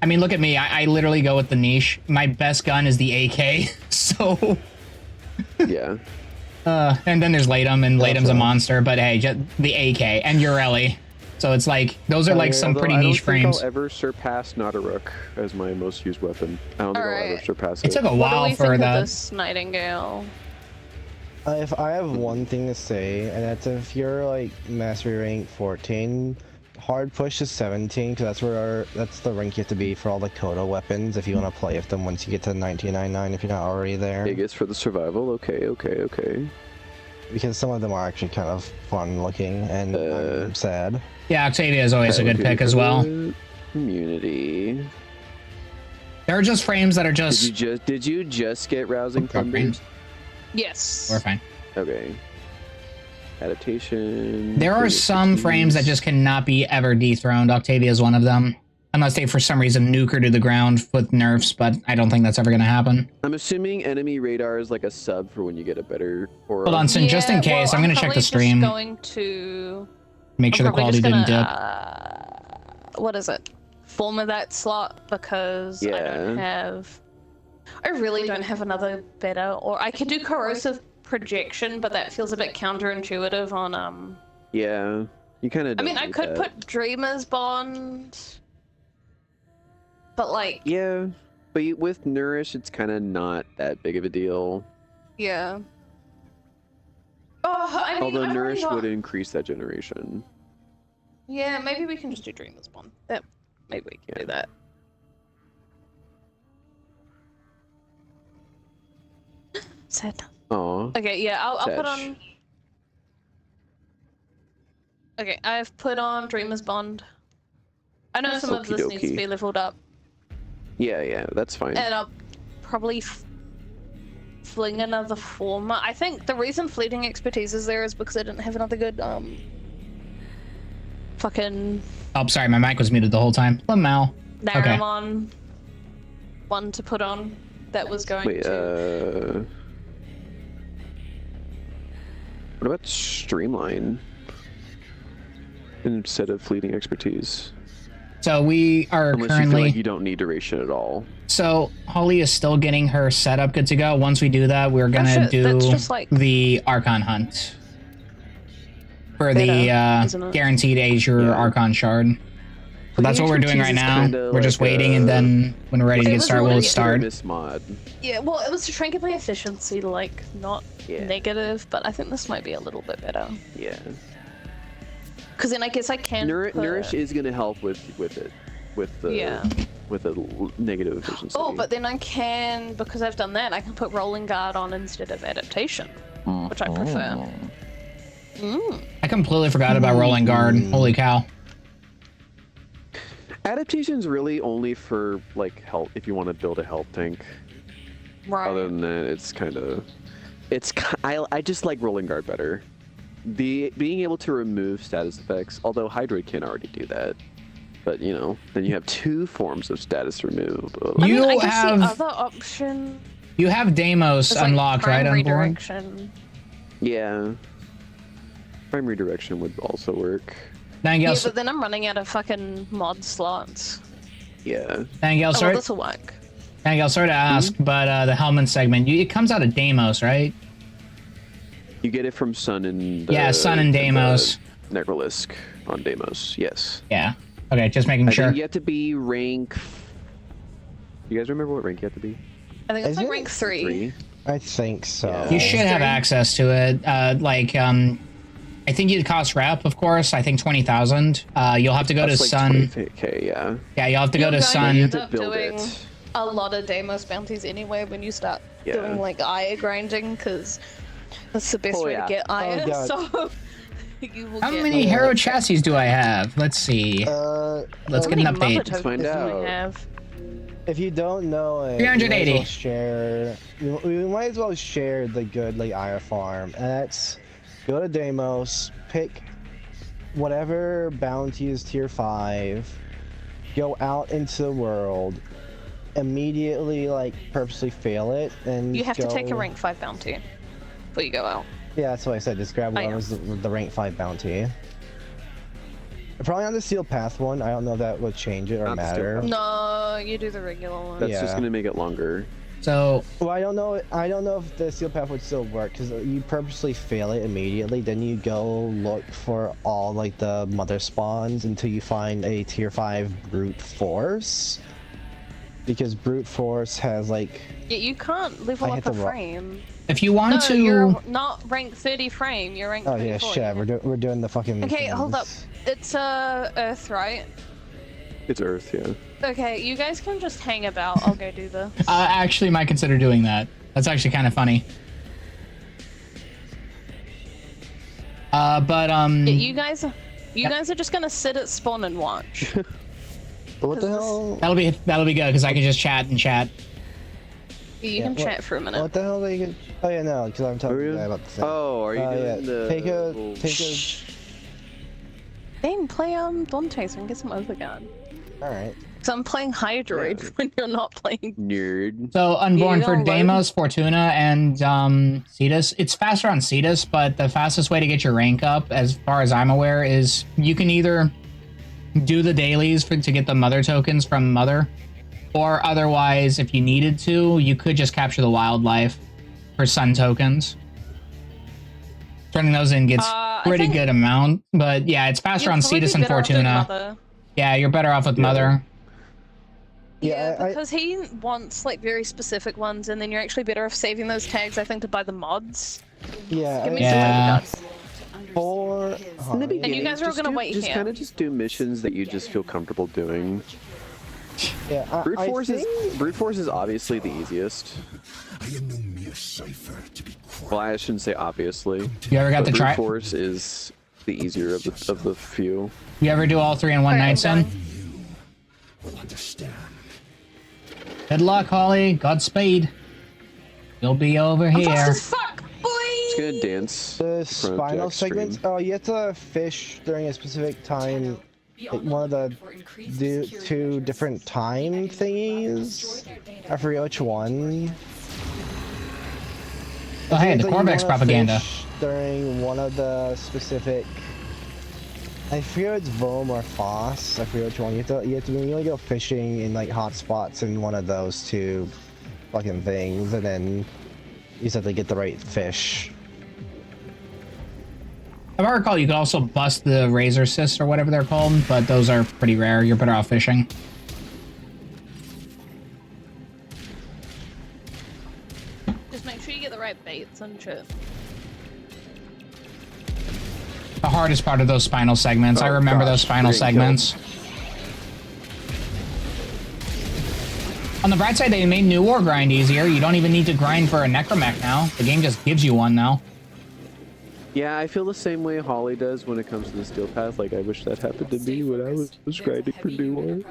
I mean, look at me. I literally go with the niche. My best gun is the AK. So. Yeah. And then there's Latum, and That's Latum's a right. monster, but hey, just the AK and Urelli. So it's like those are like some Although pretty I don't niche think frames. I'll ever surpass Nadaruk as my most used weapon. I don't think I'll ever Alright. surpass It took a What do while we for think that. of this Nightingale? If I have one thing to say, and that's if you're like mastery rank 14, hard push to 17, because that's the rank you have to be for all the Kodo weapons if you want to play with them once you get to 1999 if you're not already there. Biggest for the survival. Okay. Because some of them are actually kind of fun looking, and I'm sad. Yeah, Octavia is always a good Okay, pick for as well. the Community. There are just frames that are just. Did you just get rousing thunder? frames. Yes. We're fine. Okay. Adaptation. There are some frames that just cannot be ever dethroned. Octavia is one of them. Unless they, for some reason, nuke her to the ground with nerfs, but I don't think that's ever going to happen. I'm assuming enemy radar is like a sub for when you get a better aura. Hold on, Sin, just in case, I'm going to check the stream, Going to make sure the I'm probably quality just didn't gonna, dip. what is it? Form of that slot because I don't Yeah. have. I really don't have another better, or I can do corrosive projection, but that feels a bit counterintuitive on Yeah. You kind of. I mean, I could put Dreamer's Bond, but like, Yeah, but with Nourish, it's kind of not that big of a deal. yeah. Oh, I mean, Although I've already Nourish got- would increase that generation. Yeah, maybe we can just do Dreamer's Bond. That maybe we can do that. Sad. Aw. Okay, yeah, I'll put Sedge. on. Okay, I've put on Dreamer's Bond. I know some of this needs to Okie be leveled up, Yeah, that's fine. and I'll probably fling another former. I think the reason fleeting expertise is there is because I didn't have another good fucking Oh, sorry, my mic was muted the whole time. Lamau. Naramon one to put on. that was going Wait, to. what about streamline instead of fleeting expertise? So we are Unless you feel currently. like you don't need duration at all. So Holly is still getting her setup good to go. Once we do that, we're gonna That's do just like- the Archon hunt for Better, the isn't it? guaranteed Azure Yeah. Archon shard. So that's what we're doing right Expertise is now. kinda We're just like waiting, and then when we're ready to It get was started, already we'll hit or start. Miss mod. Yeah, well, it was to try and get my efficiency, like, not Yeah. negative, but I think this might be a little bit better. Yeah. Because then I guess I can. Nourish is gonna help with it, with the Yeah. with the negative efficiency. Oh, but then I can, because I've done that, I can put Rolling Guard on instead of Adaptation, which I prefer. I completely forgot about Rolling Guard. Holy cow! Adaptation's really only for like health if you want to build a health tank. Right. Other than that, it's kind of I just like Rolling Guard better. Being able to remove status effects, although Hydroid can already do that. But you know, then you have two forms of status remove. I You mean, I guess have- the other option You have Deimos is like unlocked, right, prime on board? redirection. Yeah. Prime redirection would also work. Nightingale, Yeah, but then I'm running out of fucking mod slots. Yeah. Nightingale, Oh, well, sorry, this'll work. Nightingale, sorry to ask, but the Hellman segment, it comes out of Deimos, right? You get it from Sun and Yeah, Sun and Deimos. Necrolisk on Deimos. Yes. Yeah. Okay, just making I sure. think you have to be rank. You guys remember what rank you have to be? I think it's Is like it? rank 3. 3. I think so. Yeah. You should have Three. access to it. I think you'd cost rep, of course. I think 20,000. You'll have to go to That's like Sun. 20K, yeah. Yeah, you'll have to go You're to going Sun. You have to end up build doing it. a lot of Deimos bounties anyway when you start Yeah. doing like ire grinding, because that's the best Oh, way yeah. to get ire. God. So you will How get many hero chassis do I have? Let's see. Let's How get an many mother update. tokens find do we out. have? If you don't know it, 380. We might as well share. We might as well share the good like Ire farm. And that's go to Deimos, pick whatever bounty is tier 5, go out into the world, immediately like purposely fail it, and You have to take a go- rank 5 bounty before you go out. Yeah, that's what I said. Just grab I know. whatever's the rank 5 bounty. Probably not the Steel Path one. I don't know if that would change it or Not the Steel matter. Path. No, you do the regular one. That's Yeah. just gonna make it longer. So, Well, I don't know. I don't know if the Steel Path would still work because you purposely fail it immediately. Then you go look for all like the mother spawns until you find a tier 5 brute force. Because brute force has like Yeah, you can't level I up hit a the rock. frame. if you want No, to, you're not rank 30 frame. You're rank oh yeah 34. shit we're doing the fucking Okay, hold up. things. It's Earth, right? It's Earth, yeah. Okay, you guys can just hang about. I'll go do this. actually might consider doing that. That's actually kind of funny. But Yeah, you guys are just gonna sit at spawn and watch. What the hell? that'll be good because I can just chat and chat. You can what- chat for a minute. What the hell are you gonna... Oh yeah no because I'm talking Are you? about the thing. Oh, are you doing yeah. the Take a little- Then play Dante so we can get some overguard. All right. So I'm playing Hydroid when you're not playing. nerd? So Unborn You for don't load- Deimos, Fortuna, and Cetus. It's faster on Cetus, but the fastest way to get your rank up, as far as I'm aware, is you can either do the dailies to get the mother tokens from Mother, or otherwise, if you needed to, you could just capture the wildlife for Sun tokens. Turning those in gets I pretty think good amount, but yeah, it's faster You'd on probably Cetus be and better off doing Fortuna. Mother. Yeah, you're better off with Mother. Yeah, Yeah, because he wants like very specific ones, and then you're actually better off saving those tags, I think, to buy the mods. Yeah. Give me Yeah. some overguards. For In the beginning, And you guys are all just gonna wait just here. kind of just do missions that you just feel comfortable doing. yeah, Brute I Force think... Brute Force is obviously the easiest. I am no mere cipher to be Well, I shouldn't say obviously. You ever got But the Brute try? Force is the easier of the few. You ever do all 3 in one Alright, night, I'm son? will understand. Good luck, Holly. Godspeed. You'll be over I'm fast here. as fuck, boy! It's gonna dance. The in front of spinal Jack's stream. segments. Oh, you have to fish during a specific time like, one of the two different time thingies. I forget which one. Oh, hey, the It's like you Corvex wanna propaganda. fish during one of the specific. I forget it's Vom or Foss. I forget which one. You have to really go fishing in like hot spots in one of those two fucking things, and then you just have to get the right fish. If I recall, you could also bust the razor cysts or whatever they're called, but those are pretty rare. You're better off fishing. Just make sure you get the right baits and shit. The hardest part of those spinal segments. I remember those spinal segments. On the bright side, they made New War grind easier. You don't even need to grind for a necromech now. The game just gives you one now. Yeah, I feel the same way Holly does when it comes to the steel path. Like, I wish that happened to me when I was grinding for New War.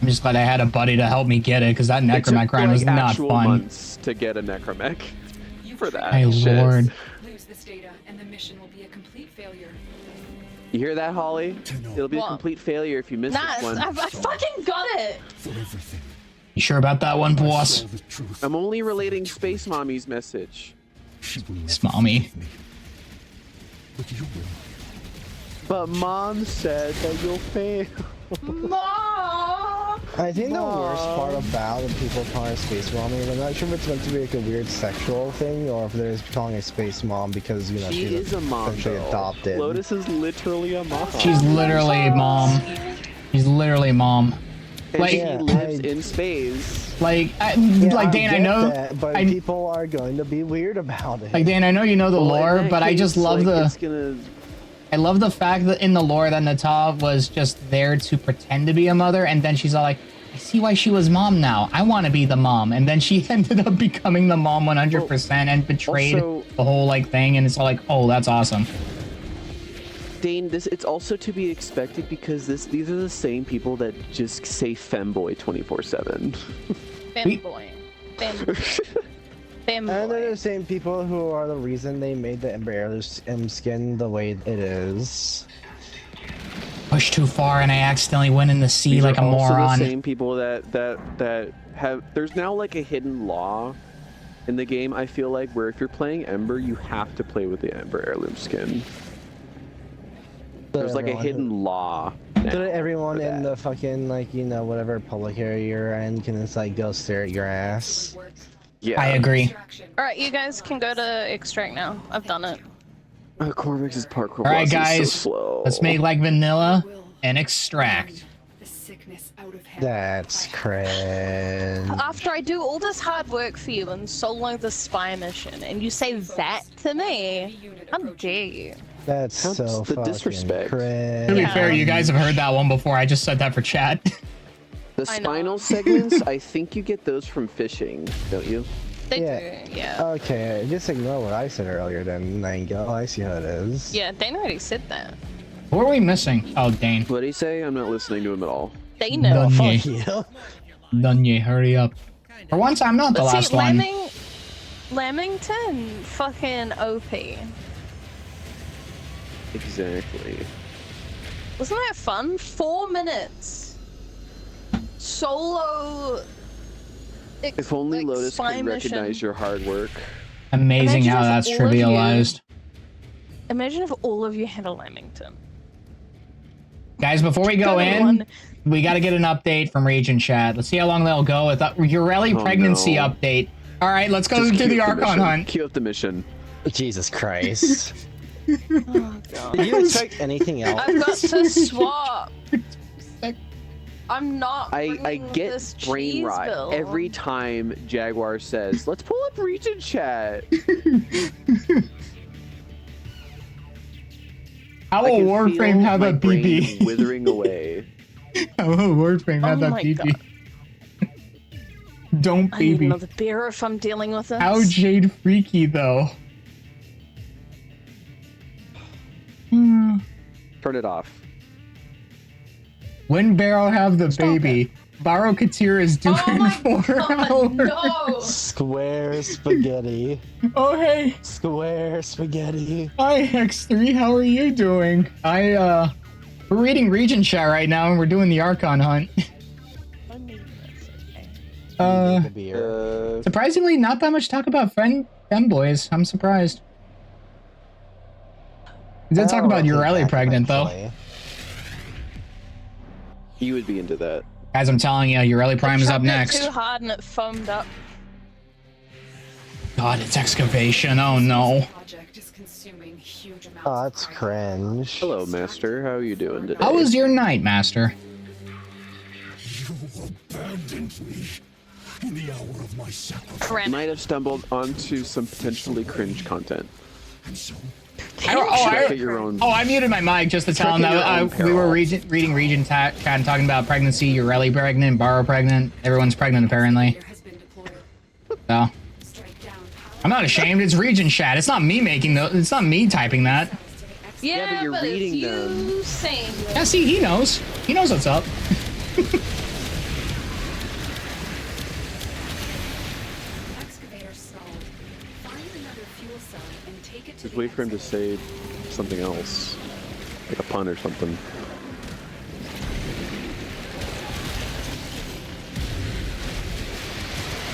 I'm just glad I had a buddy to help me get it, because that necromech grind was not actual fun. months to get a necromech for that. My shit. lord. Lose this data, and the mission will be a complete failure. You hear that, Holly? It'll be What? a complete failure if you miss Nah, this one. I fucking got it! For everything. You sure about that one, I boss? saw the truth. I'm only relating Space Mommy's message. She will never Mommy. leave me. But you will. But Mom said that you'll fail. Mom! I think the worst part about when people calling her space mom, and I'm not sure if it's meant to be like a weird sexual thing or if they're just calling her space mom because, you know, She she's is a mom, essentially though. adopted. Lotus is literally a mom. She's literally mom. She's literally mom. and like- she Yeah, lives I- in space. Like, Yeah, like Dane, I get know, that, but people are going to be weird about it. like Dane, I know you know the Well, in lore, that but I just case, love like, it's gonna... I love the fact that in the lore that Nata was just there to pretend to be a mother, and then she's all like, I see why she was mom now. I want to be the mom. And then she ended up becoming the mom 100% and betrayed also- the whole like thing, and it's all like, oh, that's awesome. Dane, it's also to be expected because these are the same people that just say femboy 24/7. Femboy. Femboy. And they're the Femboy. same people who are the reason they made the Ember Heirloom skin the way it is. Pushed too far and I accidentally went in the sea These like a are also moron. the same people that have. There's now like a hidden law in the game. I feel like where if you're playing Ember, you have to play with the Ember Heirloom skin. There's like a hidden law. So now that everyone for in that. the fucking, like, you know, whatever public area you're in can just, like, go stare at your ass. Yeah. I agree. Alright, you guys can go to extract now. I've done it. Corvix's parkour All right, boss guys, is so slow. let's make like vanilla and extract. The sickness out of hand. That's cringe. After I do all this hard work for you and solo the spy mission, and you say that to me? How dare you? That's That's so the fucking disrespect. cringe. To be Yeah. fair, you guys have heard that one before. I just said that for chat. The I know. spinal segments, I think you get those from fishing, don't you? They Yeah. do, yeah. Okay, just ignore what I said earlier then, Nango. I see how it is. Yeah, Dane already said that. Who are we missing? Oh, Dane. What did he say? I'm not listening to him at all. They know. Dunye. Fuck you. Dunye, hurry up. For once, I'm not the But last see, one. Lamington, fucking OP. Exactly. Wasn't that fun? 4 minutes. Solo. If only like, Lotus spy could mission. recognize your hard work. Amazing Imagine how if that's all of you- trivialized. Imagine if all of you had a Lamington. Guys, before we go Come in, on. we got to get an update from Region Chat. Let's see how long they'll go with Urelli Oh, pregnancy no. update. All right, let's go Just to queue the up Archon mission. hunt. Queue up the mission. Jesus Christ. Oh, God. Did you expect anything else? I've got to swap. I'm not. I bringing get this brain cheese rot bill. every time Jaguar says, let's pull up Region Chat. How I will can Warframe feel have my a brain BB? withering away. How will Warframe have Oh a my BB? Don't I need baby. another beer if I'm dealing with this. How Jade freaky though. Turn it off. When Barrow have the Stop baby? Baro Katir is doing Oh my 4 god, hours. no! Square spaghetti. Oh hey, Square spaghetti. hi X3, how are you doing? We're reading Region Chat right now and we're doing the Archon hunt. The beer. Surprisingly, not that much talk about femboys. I'm surprised. We did talk about Ureli pregnant though. You would be into that. Guys, I'm telling you, Ureli Prime is up Shoved it next. too hard and it foamed up. God, it's excavation. Oh no. Project is consuming huge amounts Oh, of that's iron. cringe. Hello, Master. How are you doing today? How was your night, Master? You abandoned me in the hour of my sacrifice. You Granite. might have stumbled onto some potentially cringe content. And so Check at your own. I muted my mic just to tell him Check at your that own we were peril. reading Region Chat and talking about pregnancy. Ureli pregnant, Baro pregnant. Everyone's pregnant apparently. There has been deployed. So Strike down power I'm not ashamed. It's Region Chat. It's not me making those. It's not me typing that. to the X Yeah, but you're but reading it's you them. saying Yeah, see, he knows. He knows what's up. excavator stalled. Find another fuel cell and take it to Just the wait for him to excavator. say something else, like a pun or something.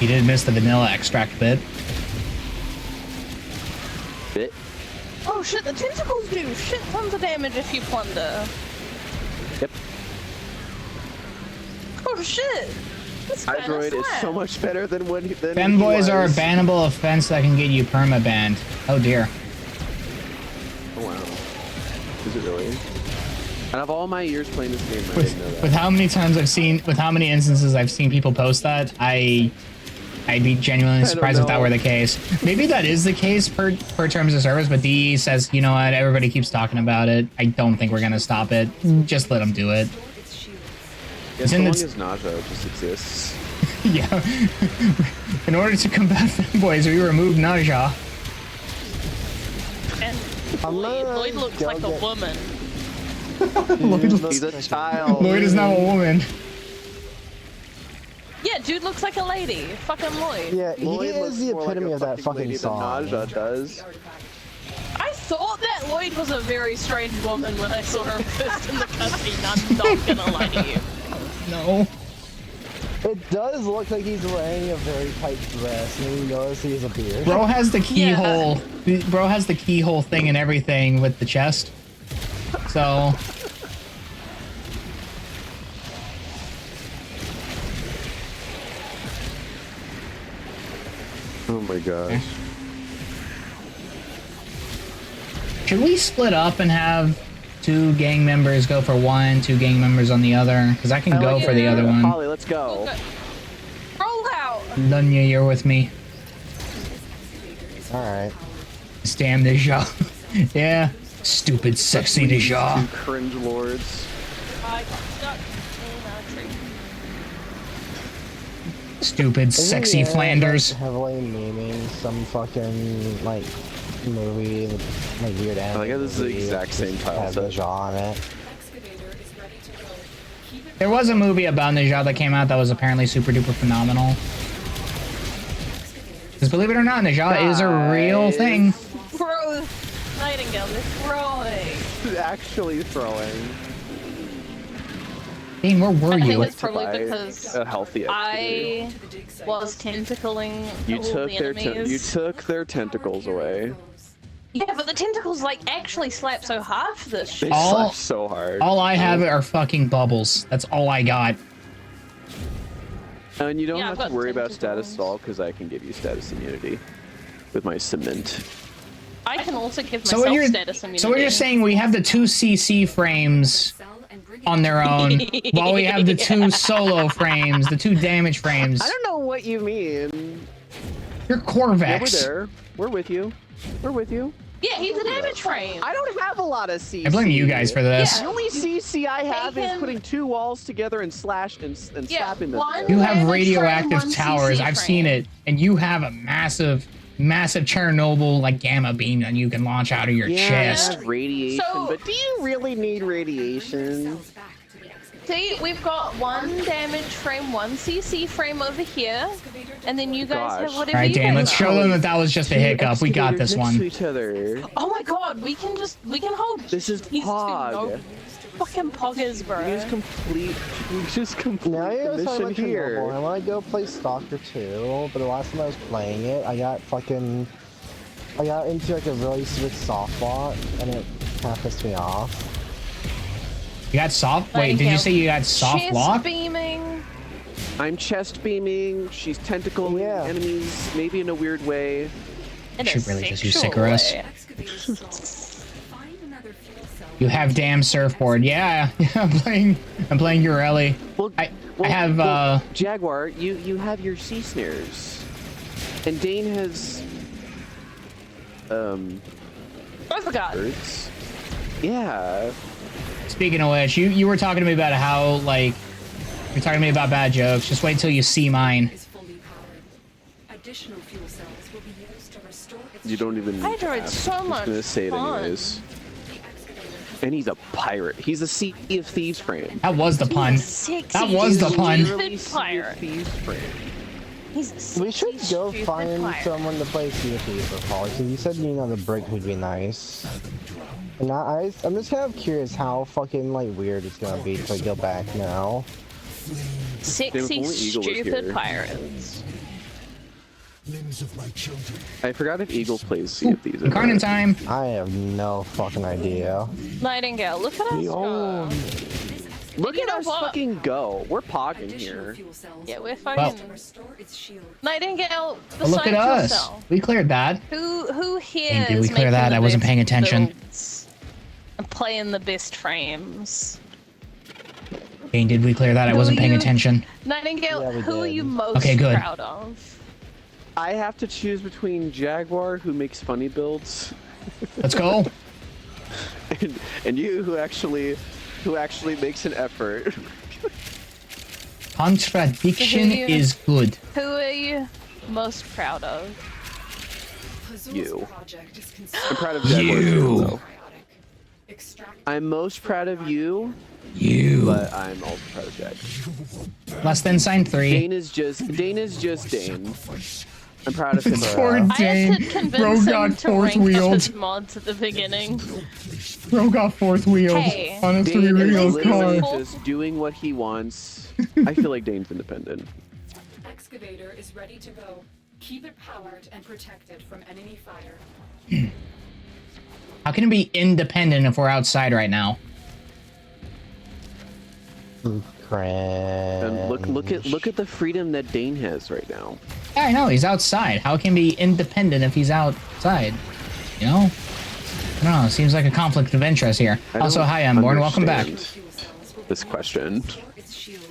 He did miss the vanilla extract bit. Bit. Oh shit, the tentacles do shit tons of damage if you plunder. Yep. Oh shit! This kinda Hydroid is so slaps. much better than when he. Than Femboys are a was. bannable offense that can get you perma-banned. Oh dear. Oh wow. Is it really? Out of all my years playing this game, I didn't know that. With how many times I've seen, with how many instances I've seen people post that, I'd be genuinely don't surprised if that know. were the case. Maybe that is the case per terms of service, but DE says, you know what, everybody keeps talking about it. I don't think we're gonna stop it. Just let them do it. Its shields. Yeah, It's so in long its- as nausea just exists. Yeah. In order to combat femboys, we removed Naja. And Hello, Lloyd looks go like a get- woman. He's a child. Lloyd is now a woman. Yeah, dude looks like a lady. Fucking Lloyd. Yeah, he Lloyd is looks the more like epitome a of that lady fucking than song. Nausea does. I thought that Lloyd was a very strange woman when I saw her first in the cutscene. I'm not gonna lie to you. No. It does look like he's wearing a very tight dress, and you notice he has a beard. Bro has the keyhole. Yeah. Bro has the keyhole thing and everything with the chest. So. Oh my gosh. Should we split up and have 2 gang members go for one, 2 gang members on the other? Because I can go for the other one. Holly, let's go. Okay. Roll out. Dunya, you're with me. Alright. Damn Deja. Yeah. Stupid, sexy Deja. Two cringe lords. I got stuck in a tree. Stupid, Isn't sexy he, Flanders. like, heavily memeing some fucking, like, movie, like, weird anime. like how this is the movie exact that same just title has set. the genre in it. Excavator is ready to go. Keep it There was a movie about Deja that came out that was apparently super duper phenomenal. Because believe it or not, Deja is a real Guys. thing. Bro, Nightingale, they're throwing. Actually throwing. Dean, where were I think you? it's probably buy because a healthy excavator. I to the dig site. was tentacling You all took the their enemies. you took their tentacles away. Yeah, but the tentacles like actually slap so hard for this They shit. All- slapped so hard. All I have are fucking bubbles. That's all I got. And you don't Yeah, have I've to got worry about status tentacles. stall because I can give you status immunity with my cement. I can also give So myself what you're status immunity. so what you're saying? We have the 2 CC frames Cell and bring it on to their own, while we have the 2 solo frames, the 2 damage frames. I don't know what you mean. You're Yeah, we're Corvex. there. We're with you. We're with you. Yeah, he's a damage frame. I don't have a lot of CC. I blame you guys for this. The only CC I have is him- putting 2 walls together and slash and Yeah, slapping them. one- You have Damage frame, radioactive 1 towers. CC I've frame. seen it, and you have a massive Chernobyl like gamma beam that you can launch out of your Yeah, I chest. have radiation, So- but do you really need radiation? cells back to the excavator. See, we've got 1 damage frame, 1 CC frame over here, and then you guys have Gosh. whatever All right, you Dan, guys let's show them that that was just a Two hiccup. We got excavators this next to one. each other. Oh my god, we can hold This is these two Pog. no- fucking poggers, bro. We just complete Now you the guys talking mission about Chernobyl. here. I want to go play Stalker 2, but the last time I was playing it, I got into like a really stupid soft bot, and it kind of pissed me off. You got soft? Wait, did you say you got soft Chest lock? beaming. I'm chest beaming. She's tentacling Yeah. enemies, maybe in a weird way. In Should a really just use sexual Sycoraus. way. Excavator stalled. Find another fuel cell. You have damn surfboard. Yeah, I'm playing Urelli. Well, I have Jaguar. You have your sea snares, and Dane has I forgot. birds. Yeah. Speaking of which, you were talking to me about how like you're talking to me about bad jokes. Just wait till you see mine. Is fully powered. Additional fuel cells will be used to restore its You don't even. Hydra, ask. it's so I'm much just gonna say it fun. anyways. The excavator has And he's a pirate. He's a Sea of Thieves frame. That was the pun. Sexy, That was the pun. Literally stupid Sea of pirate. Thieves frame. He's a We should sexy, go stupid find pirate. someone to play Sea of Thieves with, Paul, because you said, you know, the break would be nice. And I'm just kind of curious how fucking, like, weird it's gonna be to, like, go back now. Sexy, only Eagle was stupid here. pirates. Limbs of my children. I forgot if Eagle plays Sea of Thieves. or Incarnate not. time. I have no fucking idea. Nightingale, look at us go. Look You at know us what? fucking go. We're pogging additional here. fuel cells Yeah, will we're be fucking- used to restore its shield. Nightingale, But besides look at us. yourself, We cleared that. who here Dang, did we is clear making that? the I wasn't best paying attention. builds and playing the best frames? Dang, did we clear that? I Who wasn't are paying you? attention. Nightingale, Yeah, we who are did. you most Okay, good. proud of? I have to choose between Jaguar, who makes funny builds, Let's go. and you, who actually makes an effort. Contradiction Who you- is good. Who are you most proud of? Pazul's You. project is I'm proud of Jaguar too, You. though. chaotic. Extract I'm most proud of you, You. but I'm also proud of Jag. Less than sign 3. Dane is just Dane. I'm proud of him. Poor I had to Dane. convince Bro him got to fourth rank up wheeled. his mods at the beginning. Bro got fourth wheeled Hey. on a Dane is 3-wheeled literally car. just doing what he wants. I feel like Dane's independent. excavator is ready to go. Keep it powered and protected from enemy fire. How can it be independent if we're outside right now? And look at the freedom that Dane has right now. Yeah, I know, he's outside. How can he be independent if he's outside? You know? I don't know, it seems like a conflict of interest here. I Also, don't hi, Unborn, welcome back. understand Fuel cells will This question. restore its shields.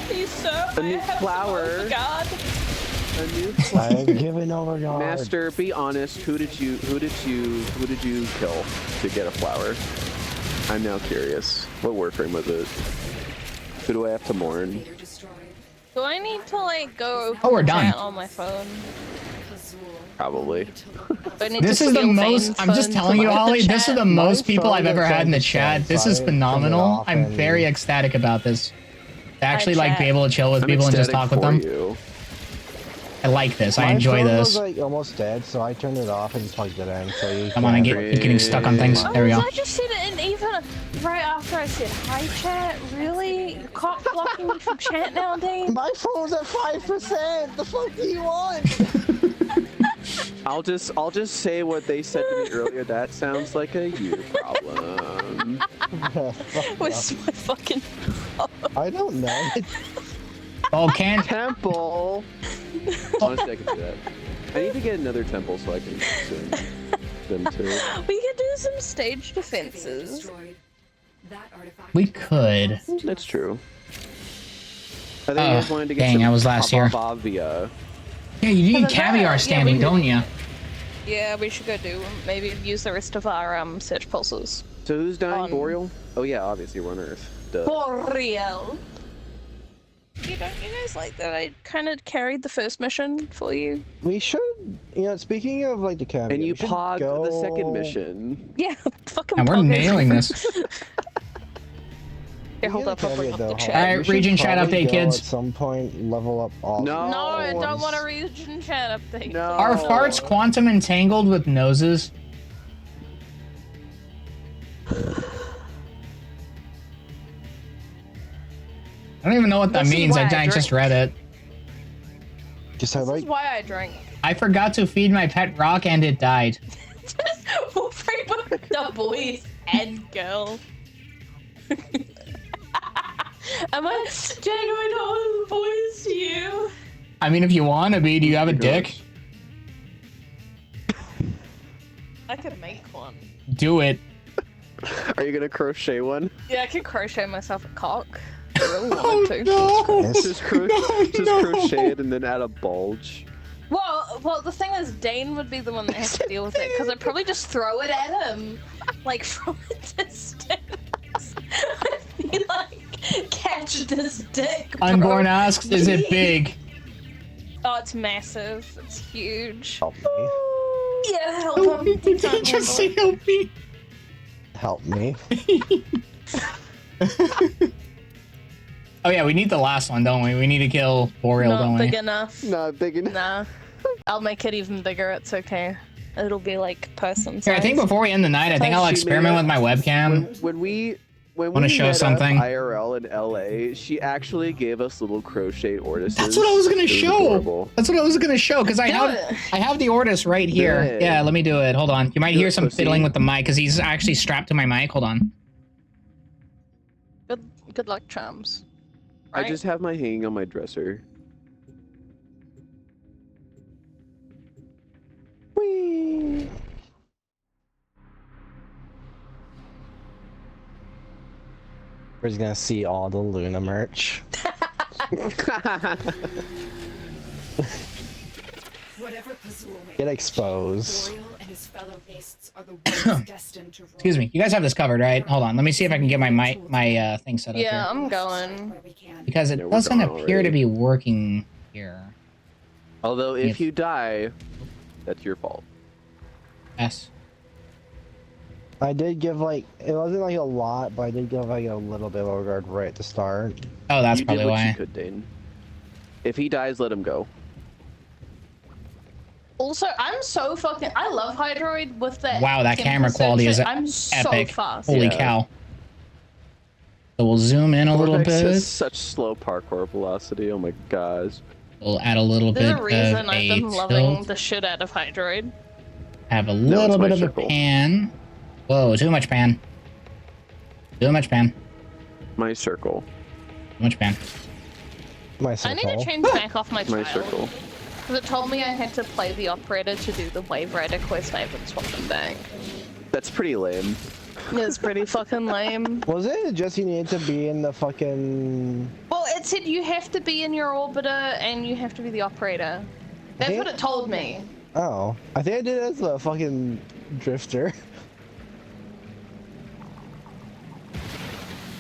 Please, sir, A new I have flower. some God. A new I've given over God. Master, be honest. Who did you kill to get a flower? I'm now curious. What Warframe was it? Who do I have to mourn? Excavator destroyed. Do I need to like go open Oh, we're the done. chat on my phone? Pazul Probably. will need to look up Do I need This to is the steal most, Dane's I'm just phone telling from you, the Ollie, this is chat? the most My people I've phone ever is had in the on chat. the This side, is so I turned it phenomenal. off I'm and- very ecstatic about this. To actually like chat. be able to chill with I'm people and just ecstatic talk with for them. you. I like this. I My enjoy phone this. was like almost dead, so I turned it off and plugged it in. So you Come on, I'm getting stuck on things. Oh, There we go. I just said it, and even right after I said hi, chat. Really, you caught blocking me from chat now, Dane? My phone's at 5%. The fuck do you want? I'll just say what they said to me earlier. That sounds like a you problem. Where's my fucking? I don't know. Oh, can't. Temple. Honestly, I can do that. I need to get another temple so I can consume them too. We could do some stage excavator defenses. destroyed. That artifact We will could. last to That's us. true. I think you guys wanted to get dang, some I was last year. Bavavia. Yeah, you need But caviar yeah, standing, we- don't you? Yeah, we should go do maybe use the rest of our search pulses. So who's dying? On- Boreal? Oh yeah, obviously we're on Earth. Duh. For real. You don't you guys like that I kind of carried the first mission for you? We should, you know, speaking of like the caveat, And you we should pogged go... the second mission. Yeah, fucking And we're poggers. nailing this. Here, hold up, I'll bring up the All chat. right, We should region chat probably update, go kids. At some point, level up all. No. No, I don't want a region chat update. No. Are farts quantum entangled with noses? I don't even know what that This is means. why I I just read it. Just have This like is why I drink. I forgot to feed my pet rock and it died. Warframe with the boys and girl. Am I genuine all the boys to you? I mean, if you want to be, do you have a dick? I could make one. Do it. Are you gonna crochet one? Yeah, I could crochet myself a cock. I really wanted to. no. Just crochet it and then add a bulge. Well, the thing is, Dane would be the one that has to deal with it because I'd probably just throw it at him, like from a distance. I'd be like, catch this dick. Bro. Unborn asks, is it big? Oh, it's massive. It's huge. help me, Yeah, help him. He can't Just handle say help me. help me. Oh yeah, we need the last one, don't we? We need to kill Boreal, Not don't big we? enough. Not big enough. Nah. I'll make it even bigger. It's okay. It'll be like person Here, size. I think before we end the night, I think I'll She experiment made with my webcam. When we Wanna show met up something? IRL in LA, she actually gave us little crochet ortises. That's what I was gonna It was show. adorable. That's what I was gonna show because I Do have it. I have the Ortis right here. it. Yeah, let me do it. Hold on. You might Do hear it, some pussy. fiddling with the mic because he's actually strapped to my mic. Hold on. Good luck, chums. I Right? just have my hanging on my dresser. Whee! We're just gonna see all the Luna merch. Whatever Pazul may Get exposed. Boreal and his fellow beasts are the ones destined to rule. Excuse me. You guys have this covered, right? Hold on. Let me see if I can get my mic, my thing set up Yeah, here. I'm going. Where we can. Because it Yeah, we're doesn't gone appear to already. be working here. Although if If- you die, that's your fault. Yes. I did give like, it wasn't like a lot, but I did give like a little bit of regard right at the start. Oh, that's You probably did what you why. could, Dane. If he dies, let him go. Also, I'm so fucking. I love Hydroid with that. Wow, that camera quality is I'm so Epic. fast. Holy Yeah. cow. So we'll zoom in a little Vortex bit. has such slow parkour velocity. Oh my gosh. We'll add a little There's bit a reason of I've a been loving tilt. the shit out of Hydroid. Have a No, little it's my bit of a circle. pan. Whoa, too much pan. Too much pan. My circle. Too much pan. My I circle. need to change back off my My child. circle. Because it told me I had to play the operator to do the Wave Rider quest. I haven't swapped them back. That's pretty lame. It's pretty fucking lame. Was it just you needed to be in the fucking... Well, it said you have to be in your orbiter and you have to be the operator. That's Yeah. what it told me. Oh, I think I did it as a fucking drifter.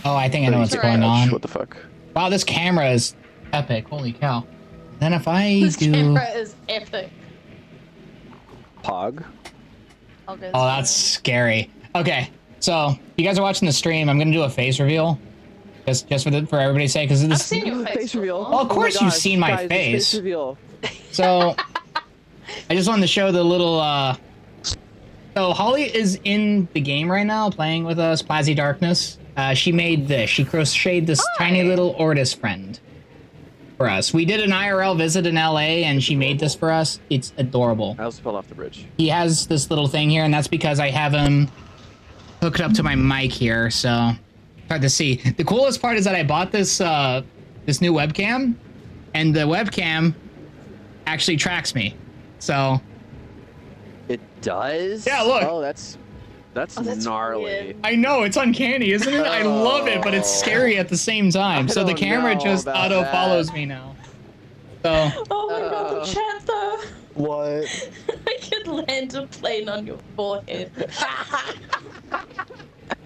Oh, I think I know what's It's going alright. on. What the fuck? Wow, this camera is epic. Holy cow. Then if I This do... camera is epic. Pog? I'll go Oh, that's scary. Okay, so you guys are watching the stream. I'm gonna do a face reveal, just for everybody's sake, because I've this. seen your face, reveal. before. Well, of course you've seen my guys, it's face. reveal. So I just wanted to show the little. So Holly is in the game right now, playing with us, Plazzy Darkness. She made this. She crocheted this tiny little Ortis friend for us. We did an IRL visit in LA, and she made this for us. It's adorable. I also fell off the bridge. He has this little thing here, and that's because I have him hooked up to my mic here, so hard to see. The coolest part is that I bought this this new webcam, and the webcam actually tracks me. So It does? Yeah, look. Oh, that's that's gnarly. weird. I know it's uncanny, isn't it? I love it, but it's scary at the same time. I So the don't camera know just about auto that. follows me now. So Oh my god, the chat though. What? I could land a plane on your forehead.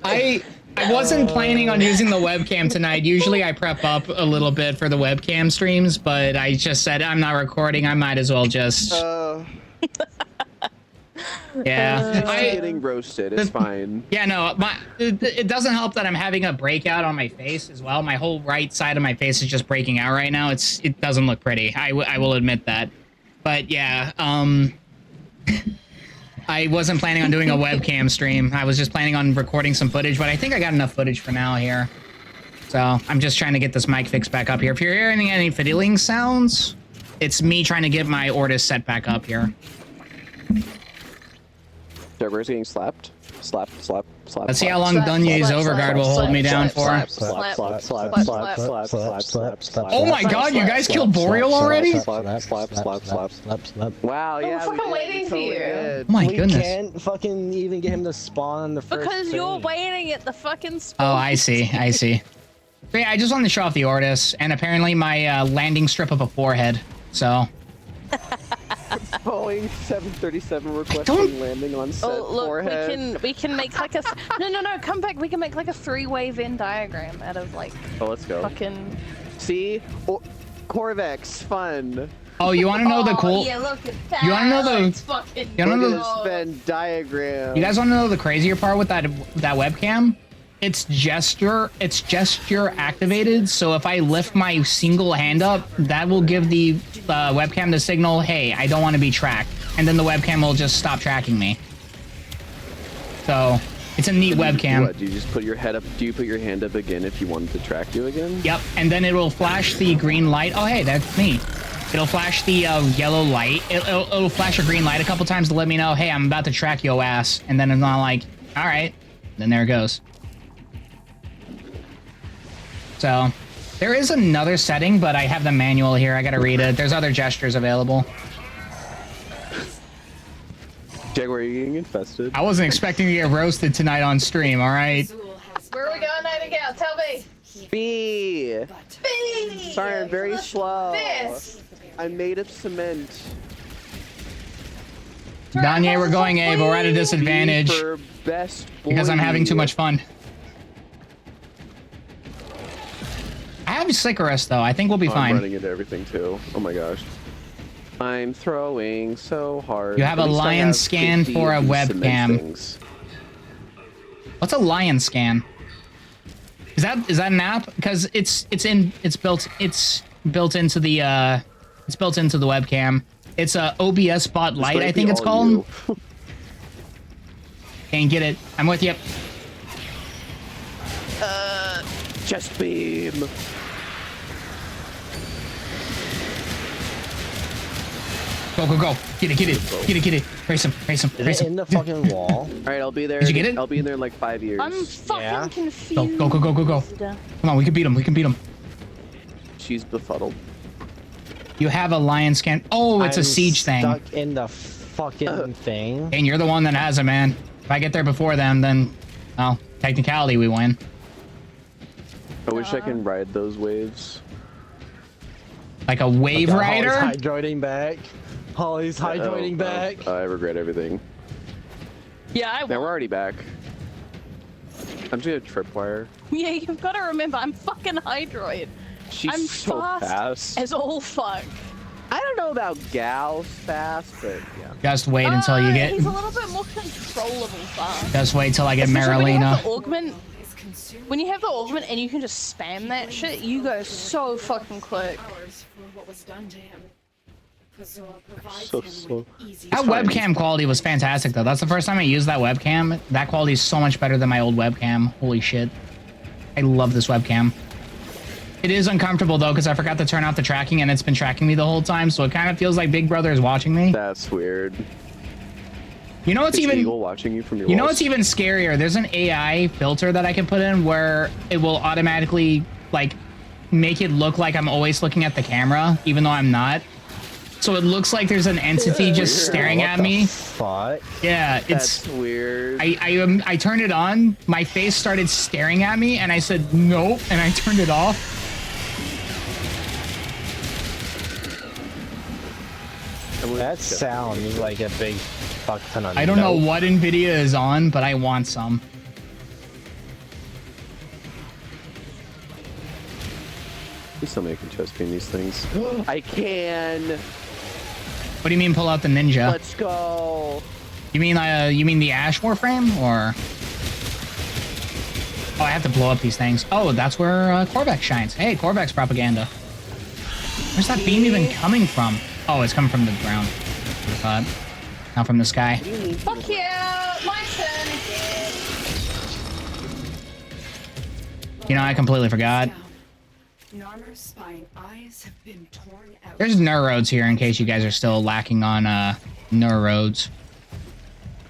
I I wasn't planning on using the webcam tonight. Usually I prep up a little bit for the webcam streams, but I just said I'm not recording. I might as well just. Yeah. I'm getting roasted. It's fine. Yeah, no, it doesn't help that I'm having a breakout on my face as well. My whole right side of my face is just breaking out right now. It doesn't look pretty. I will admit that. But yeah, I wasn't planning on doing a webcam stream. I was just planning on recording some footage, but I think I got enough footage for now here. So I'm just trying to get this mic fixed back up here. If you're hearing any fiddling sounds, it's me trying to get my Ortis set back up here. Cerberus getting slapped. Slap. Let's see how long Dunye's overguard will hold me down for. Oh my god, you guys killed Boreal already? Wow, yeah. I'm fucking waiting for you. Oh my goodness. We can't fucking even get him to spawn on the first Because you're thing. waiting at the fucking spawn. Oh, I see. But yeah, I just wanted to show off the Ortis, and apparently my landing strip of a forehead. So. Boeing 737 requesting landing on set look, forehead. we can make like a no, come back. We can make like a 3-way Venn diagram out of like. Oh, let's go. Fucking. See, Corvex, fun. Oh, you want to know the cool? Yeah, look at that. You want to know the? It's fucking You want to know Look at this Venn diagram. You guys want to know the crazier part with that webcam? It's gesture activated, so if I lift my single hand up, that will give the webcam the signal, hey, I don't want to be tracked. And then the webcam will just stop tracking me. So, it's a neat webcam. What, do you just put your head up? Do you put your hand up again if you wanted to track you again? Yep, and then it will flash the green light. Oh, hey, that's me. It'll flash the yellow light. It'll flash a green light a couple times to let me know, hey, I'm about to track your ass. And then I'm not like, all right. Then there it goes. So, there is another setting, but I have the manual here. I gotta read it. There's other gestures available. Jaguar, are you getting infested? I wasn't expecting to get roasted tonight on stream, alright? Where are we going, Nightingale? Tell me. B. B. Sorry, I'm very slow. This. I'm made of cement. Danye, we're going A, but we're at a disadvantage. For best boy. Because I'm having too much fun. I have Sycoris, though. I think we'll be I'm fine. running into everything, too. Oh my gosh. I'm throwing so hard. You have At a least I lion have scan 50 for a of these cement webcam. things. What's a lion scan? Is that an app? Because it's built into the webcam. It's a OBS bot This light, might I be think it's all called. you. Can't get it. I'm with you. Chest beam. Go. Get it. Race him. Is it in the fucking wall? All right, I'll be there. Did you get it? I'll be in there in like 5 years. I'm fucking Yeah. confused. Go. Come on, we can beat him. She's befuddled. You have a lion scan. Oh, it's a I'm siege thing. Stuck in the fucking thing. And you're the one that has it, man. If I get there before them, then, well, technicality, we win. I wish I can ride those waves. Like a wave Okay, rider? Holly's hydrating back. Holly's hydrating back. I regret everything. Yeah, I Now we're will. already back. I'm just gonna tripwire. Yeah, you've got to remember, I'm fucking Hydroid. She's I'm so fast. as all fuck. I don't know about gals fast, but yeah. Just wait until you get... He's a little bit more controllable fast. Just wait till I get Especially when you have Marilena. the augment, when you have the augment and you can just spam that shit, you go so fucking quick. Hours for what was done to him. Kazor provides So him slow. with easy That webcam quality was fantastic, though. That's the first time I used that webcam. That quality is so much better than my old webcam. Holy shit. I love this webcam. It is uncomfortable, though, because I forgot to turn off the tracking, and it's been tracking me the whole time, so it kind of feels like Big Brother is watching me. That's weird. You know what's Is even... Eagle watching you from your You know walls? what's even scarier? There's an AI filter that I can put in where it will automatically, like, make it look like I'm always looking at the camera, even though I'm not. So it looks like there's an entity just staring at me. Fuck. Yeah, That's it's... weird. I turned it on, my face started staring at me, and I said, nope, and I turned it off. That sounds like a big fuck ton of I don't know nope. what NVIDIA is on, but I want some. I'm still making chest paint these things. I can. What do you mean pull out the ninja? Let's go. You mean the Ash Warframe or? Oh, I have to blow up these things. Oh, that's where Korvax shines. Hey, Korvax propaganda. Where's that beam even coming from? Oh, it's coming from the ground. Not from the sky. Fuck yeah! My turn again. You know, I completely forgot. Narmer's spine eyes have been torn out. There's neurodes here in case you guys are still lacking on neurodes.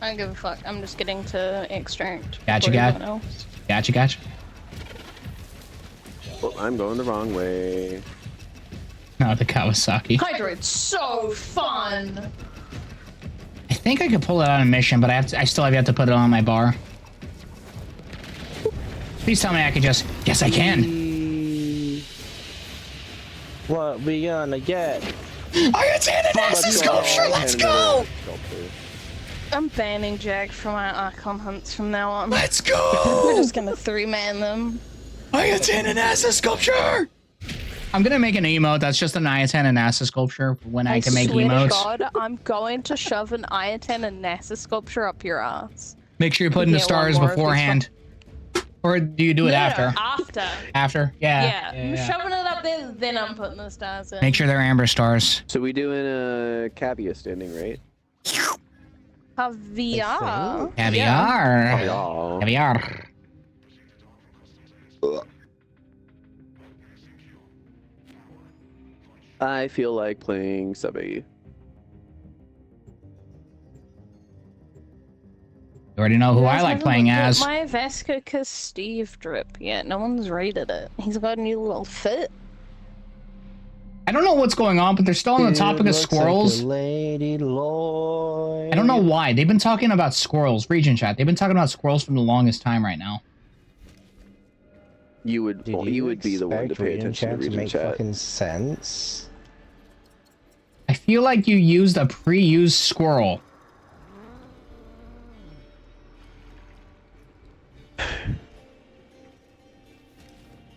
I don't give a fuck. I'm just getting to extract. Gotcha, before gotcha. everyone else. Gotcha. Well, I'm going the wrong way. No, the Kawasaki. Hydrate's so fun. I think I could pull it on a mission, but I still have yet to put it on my bar. Please tell me I could just... Yes, I can. What we gonna get? I attended NASA sculpture. Let's go. I'm banning Jag from our Archon hunts from now on. Let's We're go. just gonna 3-man them. I attended NASA sculpture. I'm gonna make an emote that's just an Iatan and NASA sculpture when I can make swear to emotes. God, I'm going to shove an Iatan and NASA sculpture up your ass. Make sure you put in the Get one stars more of these beforehand. Or do you do it No, after? After. After? Yeah. Yeah. I'm shoving it up there, then I'm putting the stars in. Make sure they're amber stars. So we doing a Cavia standing, right? Caviar. Caviar. Yeah. Caviar. I feel like playing Subby. You already know who I like playing as. My Vasquez Steve drip yet. No one's rated it. He's got a new little fit. I don't know what's going on, but they're still on the topic of squirrels. Lady Lloyd. I don't know why. They've been talking about squirrels. Region chat. They've been talking about squirrels for the longest time right now. You would Did you would be the one to expect pay Region attention to Chat region make chat. fucking sense? I feel like you used a pre-used squirrel.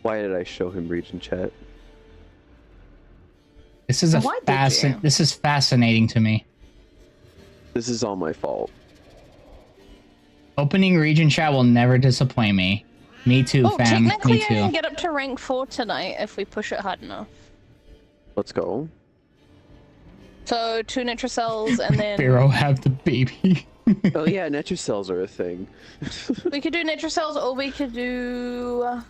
Why did I show him region chat? This is Why did you? This is fascinating to me. This is all my fault. Opening region chat will never disappoint me. Me too, Oh, fam. technically Me I can too. get up to rank 4 tonight if we push it hard enough. Let's go. So 2 Nitrocells and then Pharaoh have the baby. Oh yeah, Netrocells are a thing. we could do Nitrocells or we could do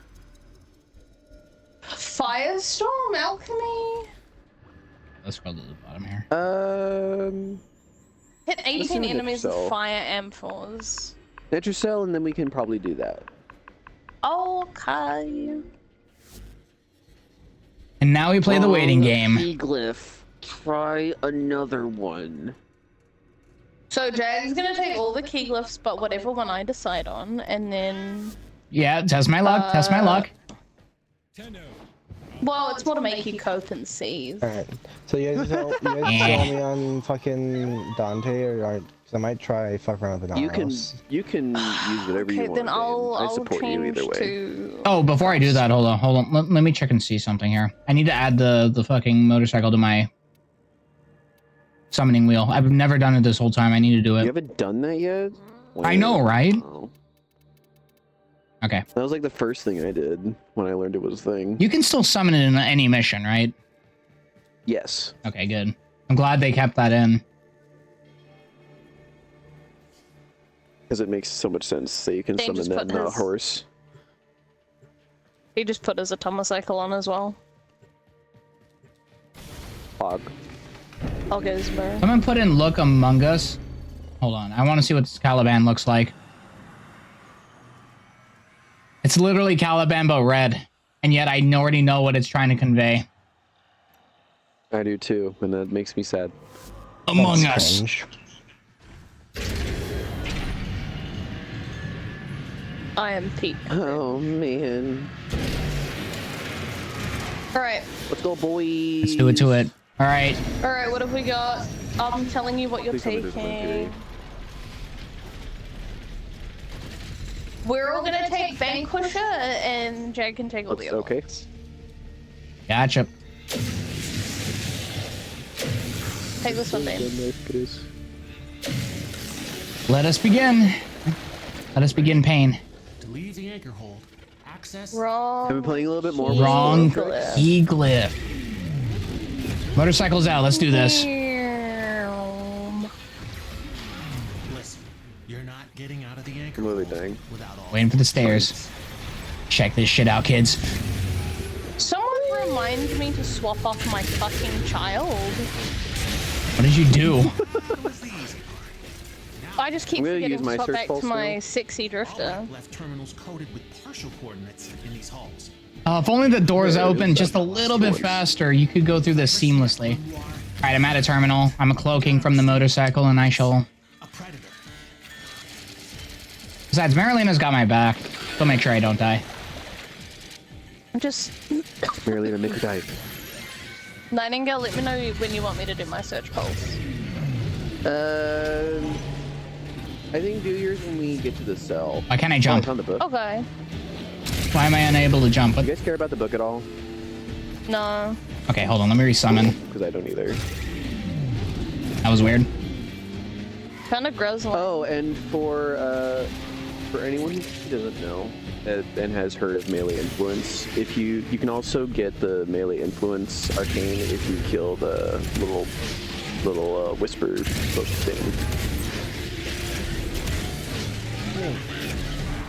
Firestorm Alchemy. Let's scroll to the bottom here. Hit 18 do enemies Nitrocell. with fire amphors. Netrocell, and then we can probably do that. Okay. And now we play the waiting game. Glyph. Try another one. So Jag's gonna take all the key glyphs but whatever one I decide on, and then Yeah, test my luck. Test my luck. well, it's more to make you cope and see. Alright, so you guys tell me on fucking Dante, or I might try fuck around with the You can Nautilus. use whatever you Okay, want. then man. I'll I support you change either way. to. Oh, before I do that, hold on. Let me check and see something here. I need to add the fucking motorcycle to my summoning wheel. I've never done it this whole time. I need to do You it. haven't done that yet? I know, right? Wow. Okay. That was like the first thing I did when I learned it was a thing. You can still summon it in any mission, right? Yes. Okay, good. I'm glad they kept that in. Because it makes so much sense that you can They summon just that put in a his- horse. He just put his atomocycle on as well. Hog. I'll go Zimmer. Someone put in Look Among Us. Hold on. I want to see what this Caliban looks like. It's literally Caliban but red. And yet I already know what it's trying to convey. I do too, and that makes me sad. Among Us. Strange. I am Pete. Oh man. Alright, Let's go, boys. Let's do it to it. All right. alright, what have we got? I'm telling you what you're Please tell me there's one taking. today. We're all gonna take Vanquisher and Jag can take all the other Okay. ones. Gotcha. Take this one, Dane. Let us begin. Let us begin pain. To leave the anchor hold, access. Wrong. I've been playing a little bit more. Wrong Glyph. key glyph. Motorcycles out. Let's do this. Listen, you're not getting out of the anchor I'm really hold dying. without all Waiting for the stairs. Check this shit out, kids. Someone remind me to swap off my fucking child. What did you do? It was the easy part. I just keep I'm gonna forgetting use to my swap search back pulse to my now. sexy drifter. Left terminals coded with partial coordinates in these halls. If only the doors Yeah, open it's just a little bit faster, you could go through this seamlessly. All right, I'm at a terminal. I'm cloaking from the motorcycle, and I shall. A predator. Besides, Marilina's got my back. She'll make sure I don't die. I'm just Marilena, make her die. Nightingale. Let me know when you want me to do my search pulse. I think do yours when we get to the cell. Why can't I Oh, I jump? found the book. Okay. Why am I unable to jump? You guys care about the book at all? No. Okay, hold on. Let me resummon. Because I don't either. That was weird. Kind of grows. Oh, and for anyone who doesn't know and has heard of melee influence, if you can also get the melee influence arcane if you kill the little whisper book thing.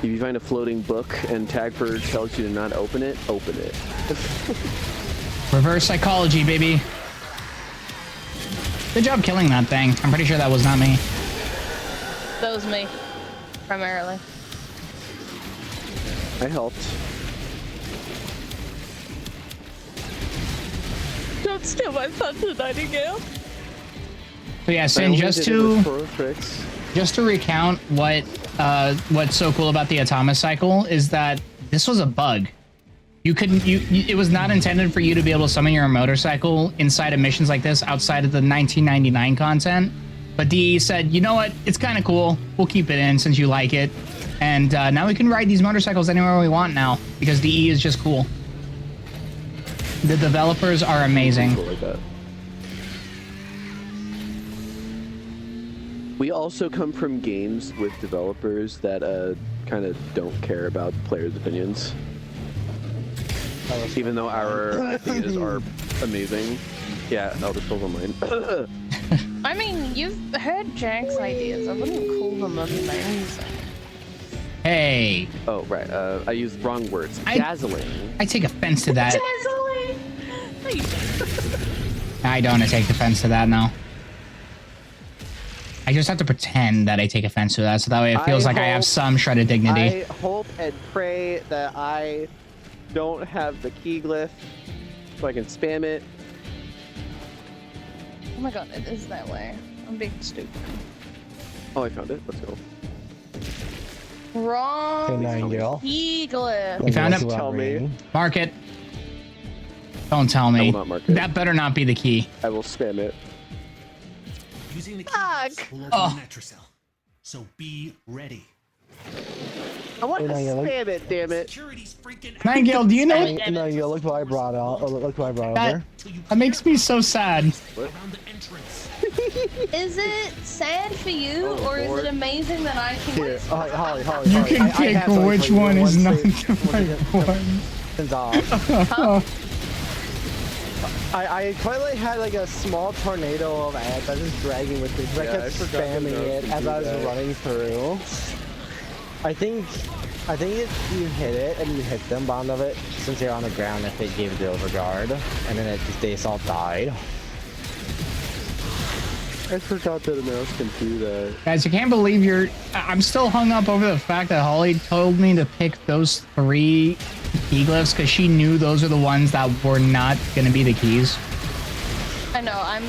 If you find a floating book and Tagford tells you to not open it, open it. Reverse psychology, baby. Good job killing that thing. I'm pretty sure that was not me. That was me, primarily. I helped. Don't steal my thunder, Nightingale. So yeah, I Sin, only just did it with to Pro Tricks. just to recount what's so cool about the Atomic Cycle is that this was a bug. You couldn't it was not intended for you to be able to summon your motorcycle inside of missions like this outside of the 1999 content. But DE said, you know what? It's kind of cool. We'll keep it in since you like it. And now we can ride these motorcycles anywhere we want now because DE is just cool. The developers are amazing. Cool like that. We also come from games with developers that kind of don't care about players' opinions. Even though our ideas are amazing. Yeah, Elder Scrolls Online. I mean, you've heard Jack's ideas. I wouldn't call them amazing. Hey, Oh, right. I used wrong words. I- Dazzling. I take offense to that. Dazzling! No, you don't. I don't take offense to that now. I just have to pretend that I take offense to that, so that way it feels like I have hope- some shred of dignity. I hope and pray that I don't have the key glyph so I can spam it. Oh my god, it is that way. I'm being stupid. Oh, I found it. Let's go. Wrong. Good Nightingale. Eaglet. You found it? Tell me. Mark it. Don't tell me. I will not mark it. That better not be the key. I will spam it. Using the Fuck. keys will open Oh. the Netracell. So be ready. I want to Hey, Nightingale, look- spam it, damn it. Security's freaking out. Nightingale, do you know Nightingale, look what I brought out. Oh, look what I brought that? over. Till you That makes me so sad. around the entrance. Is it sad for you, Oh, or is Lord. it amazing that I can Here, Holly, Holly, You Holly, can I pick have something which for you. one is not Save- the right one. Turns off. I quietly had like a small tornado of ads. I was just dragging with it. I Yeah, kept I forgot to spamming note it to as do I was that. running through. I think you hit it and you hit them bound of it since you're on the ground if they gave the overguard and then they all died. I forgot that a mouse can do that. Guys, I can't believe I'm still hung up over the fact that Holly told me to pick those 3 key glyphs because she knew those are the ones that were not going to be the keys. I know, I'm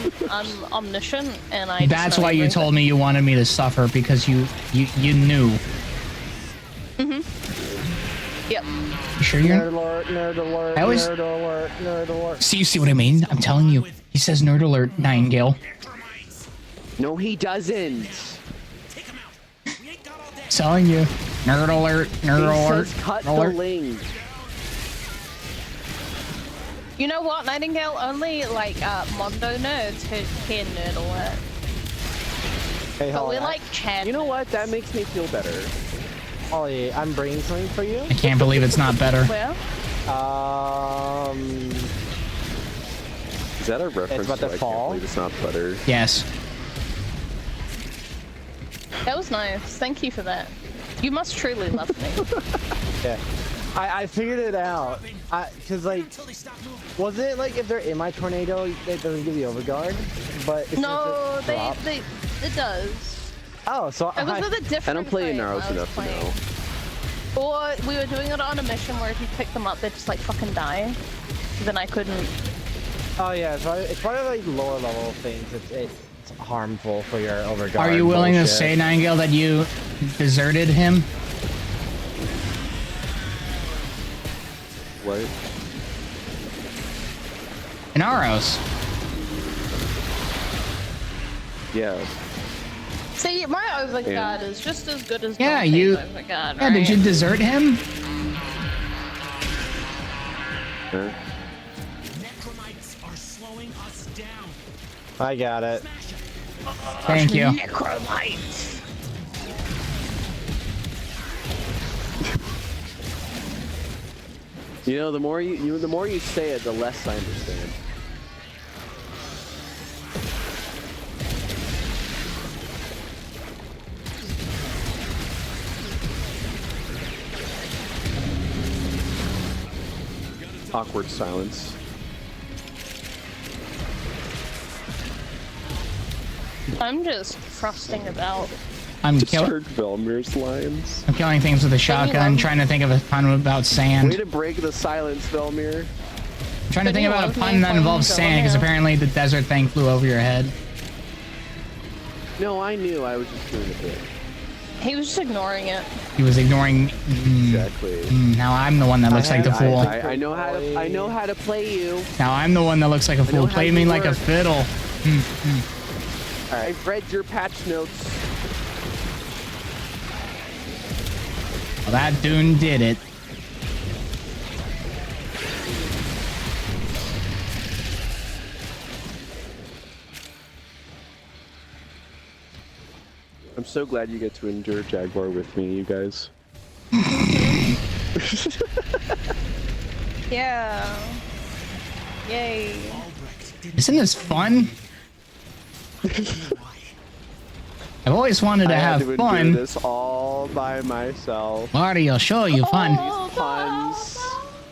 omniscient, and I. That's why you told me you wanted me to suffer because you knew. Yep. You sure you're? Nerd alert, nerd alert, I always- nerd alert, nerd alert. See, you see what I mean? I'm telling you. He says nerd alert, Nightingale. No, he doesn't. Take him out. We ain't got all day. Telling you. Nerd alert, nerd He alert. says cut the alert. link. You know what, Nightingale? Only like Mondo nerds who can nerdle it. Hey, But Holly, we're like Chad. You know what? That makes me feel better. Holly, I'm bringing something for you. I can't believe it's not better. Where? Is that a reference about to to I fall. can't believe it's not butter? Yes. That was nice. Thank you for that. You must truly love me. Yeah. I figured it out. Cause like, was it like if they're in my tornado, it doesn't give you overguard? But it's No, just a drop? it does. Oh, so It was with a different I don't play thing Naruto I was enough to playing. know. Or we were doing it on a mission where if you pick them up, they just like fucking die. Then I couldn't. Oh yeah, so it's part of like lower level things. It's harmful for your overguard. Are you willing to bullshit. say, Nightingale, that you deserted him? What? In Aros. Yeah. See, my overguard is just as good as Yeah, Dante's you. overguard, Yeah, right? did you desert him? Huh? Necromites are slowing us down. I got it. Thank you. Necromites. You know, the more you say it, the less I understand. Awkward silence. I'm just frosting about. I'm Just killing. heard Velmir's lines. I'm killing things with a shotgun, love- trying to think of a pun about sand. Way to break the silence, Velmir. I'm trying to Don't think you about a love pun me that when involves you sand, because don't know? apparently the desert thing flew over your head. No, I knew. I was just doing a bit. He was just ignoring it. He was ignoring. Exactly. Now I'm the one that looks like the fool. I know how to. I know how to play you. Now I'm the one that looks like a know fool. how Play you me like a work. fiddle. I've read your patch notes. Well, that Dune did it. I'm so glad you get to endure Jaguar with me, you guys. Yeah. Yay. Albrecht didn't Isn't this fun? know why. I've always wanted to I had have to endure fun. this all by myself. Marty, I'll show you fun. Puns.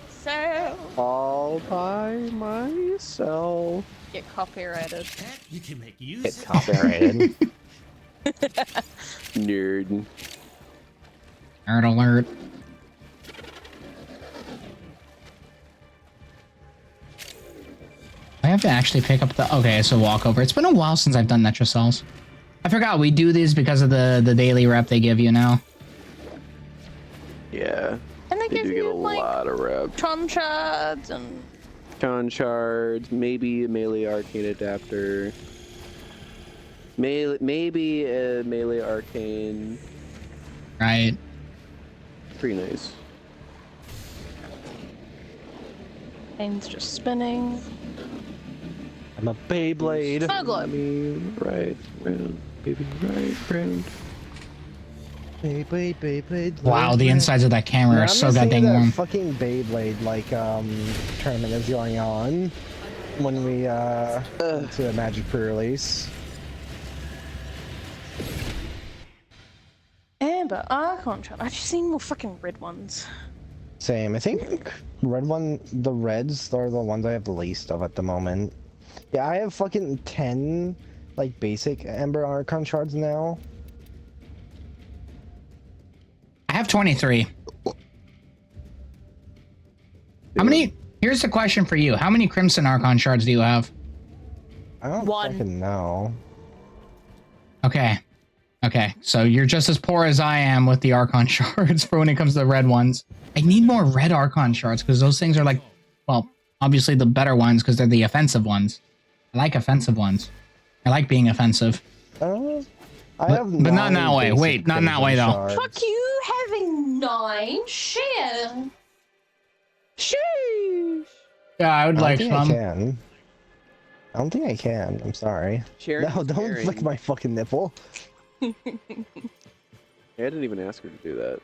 So All by myself. get copyrighted. That you can make use It's of. copyrighted. Nerd. Nerd alert. I have to actually pick up the. Okay, so walkover. It's been a while since I've done Netrocells. I forgot we do these because of the daily rep they give you now. Yeah. And they They give do get a you like lot of rep. tron shards and Con shards, maybe a melee arcane adapter. Maybe a melee arcane. Right. Pretty nice. things just spinning. I'm a Beyblade. Smuggler. Right round, baby, right round. Beyblade, Beyblade. Wow, the insides of that camera are so goddamn that warm. fucking Beyblade tournament is going on when we went to the Magic pre-release. Amber Archon shot. I just need more fucking red ones. Same. I think the reds are the ones I have the least of at the moment. Yeah, I have fucking 10 like basic Ember Archon shards now. I have 23. How many? Here's the question for you. How many Crimson Archon shards do you have? I don't One. fucking know. Okay. Okay, so you're just as poor as I am with the Archon shards for when it comes to the red ones. I need more red Archon shards because those things are like, well, obviously the better ones because they're the offensive ones. I like offensive ones. I like being offensive. I have but not in 9 that way. basic Wait, not in that Crimson way, though. shards. Fuck you having 9 share. Sheesh. Yeah, I would I don't like think I some. can. I don't think I can. I'm sorry. Sharing No, is don't caring. flick my fucking nipple. I didn't even ask her to do that.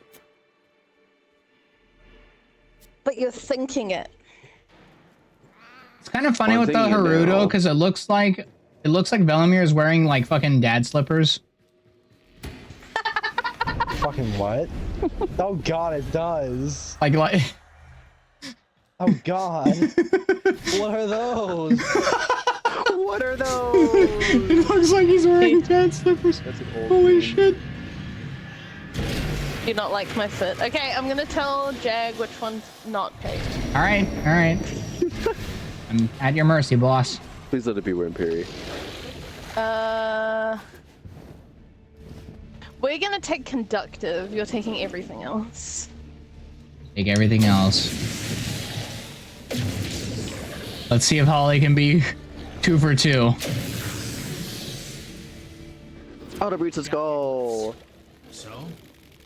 But you're thinking it. It's kind of funny I'm with the thinking it Haruto now. because it looks like Velimir is wearing like fucking dad slippers. Fucking what? Oh god, it does. Like Oh god. What are those? What are those? it looks like he's wearing dad slippers. That's an old Holy meme. shit. Do you not like my fit? Okay, I'm gonna tell Jag which one's not paid. All right. I'm at your mercy, boss. Please let it be Wimpiri. We're gonna take conductive. You're taking everything else. Take everything else. Let's see if Holly can be 2 for 2. Auto breach, let's go. So,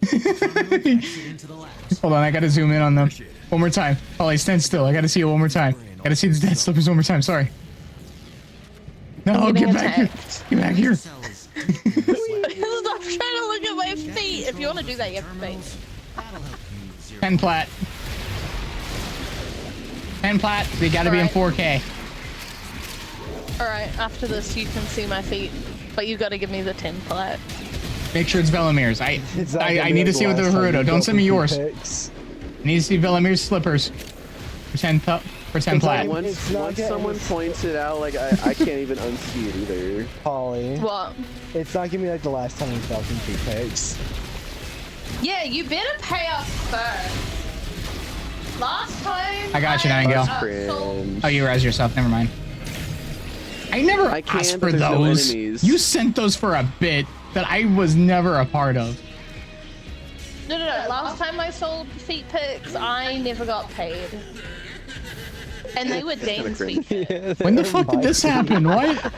into the labs. Hold on, I gotta zoom in on them. One more time. Holly, stand still. I gotta see it one more time. Gotta see the dead slippers one more time. Sorry. No, I'm get getting back here. attacked. Get back here. Cells. Stop trying to look at my feet. If you want to do that, you have to pay. That'll help you zero. 10 plat. 10 plat. We gotta be in Alright. 4K. Alright, after this, you can see my feet. But you gotta give me the 10 plat. Make sure it's Velimir's. I It's not I gonna be need to like see what the last time you Haruto. Don't built send me the yours. pics. I need to see Velimir's slippers. For 10 plat. It's plat. like- Once, It's not once getting- someone points it out, like I can't even unsee it either. Holly, What? it's not gonna be like the last time we felt in feet pics. Yeah, you better pay us first. Last time. I got you, Nightingale. Cringe. Oh, you res yourself. Never mind. I never I can, asked but for there's no those. enemies. You sent those for a bit that I was never a part of. No. Last time I sold feet pics, I never got paid. And they were Dane's feet pics. When the fuck did this happen? What?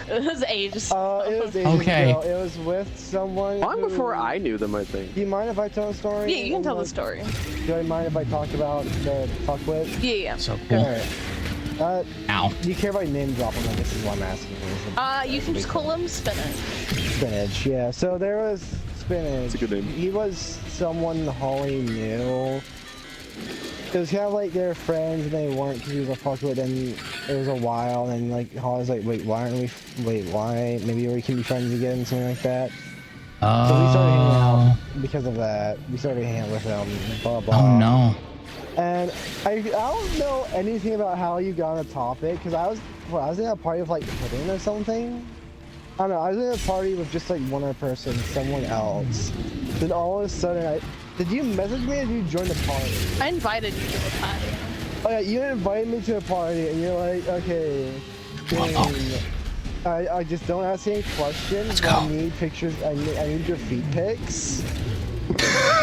It was ages. It was ages Okay. ago. It was with someone. Long who- before I knew them, I think. Do you mind if I tell a story? Yeah, you can tell the story. Do I mind if I talk about the fuckwit? Yeah. So cool. Alright. Ow. Do you care if I name drop him? This is what I'm asking. You can just call him Spinach. Spinach, yeah. So there was Spinach. It's a good name. He was someone Holly knew. It was kind of like they were friends and they weren't because he was a fuckwit. And it was a while, and like Holly's like, wait, why aren't we? Wait, why? Maybe we can be friends again, something like that. So we started hanging out because of that. We started hanging out with him. Blah blah. Oh no. And I don't know anything about how you got on the topic because I was in a party with like Pudding or something. I don't know. I was in a party with just like one other person, someone else. Then all of a sudden, did you message me or did you join the party? I invited you to the party. Oh yeah, you invited me to a party and you're like, okay. Dang. I just don't ask any questions. Let's but go. I need pictures. I need your feet pics.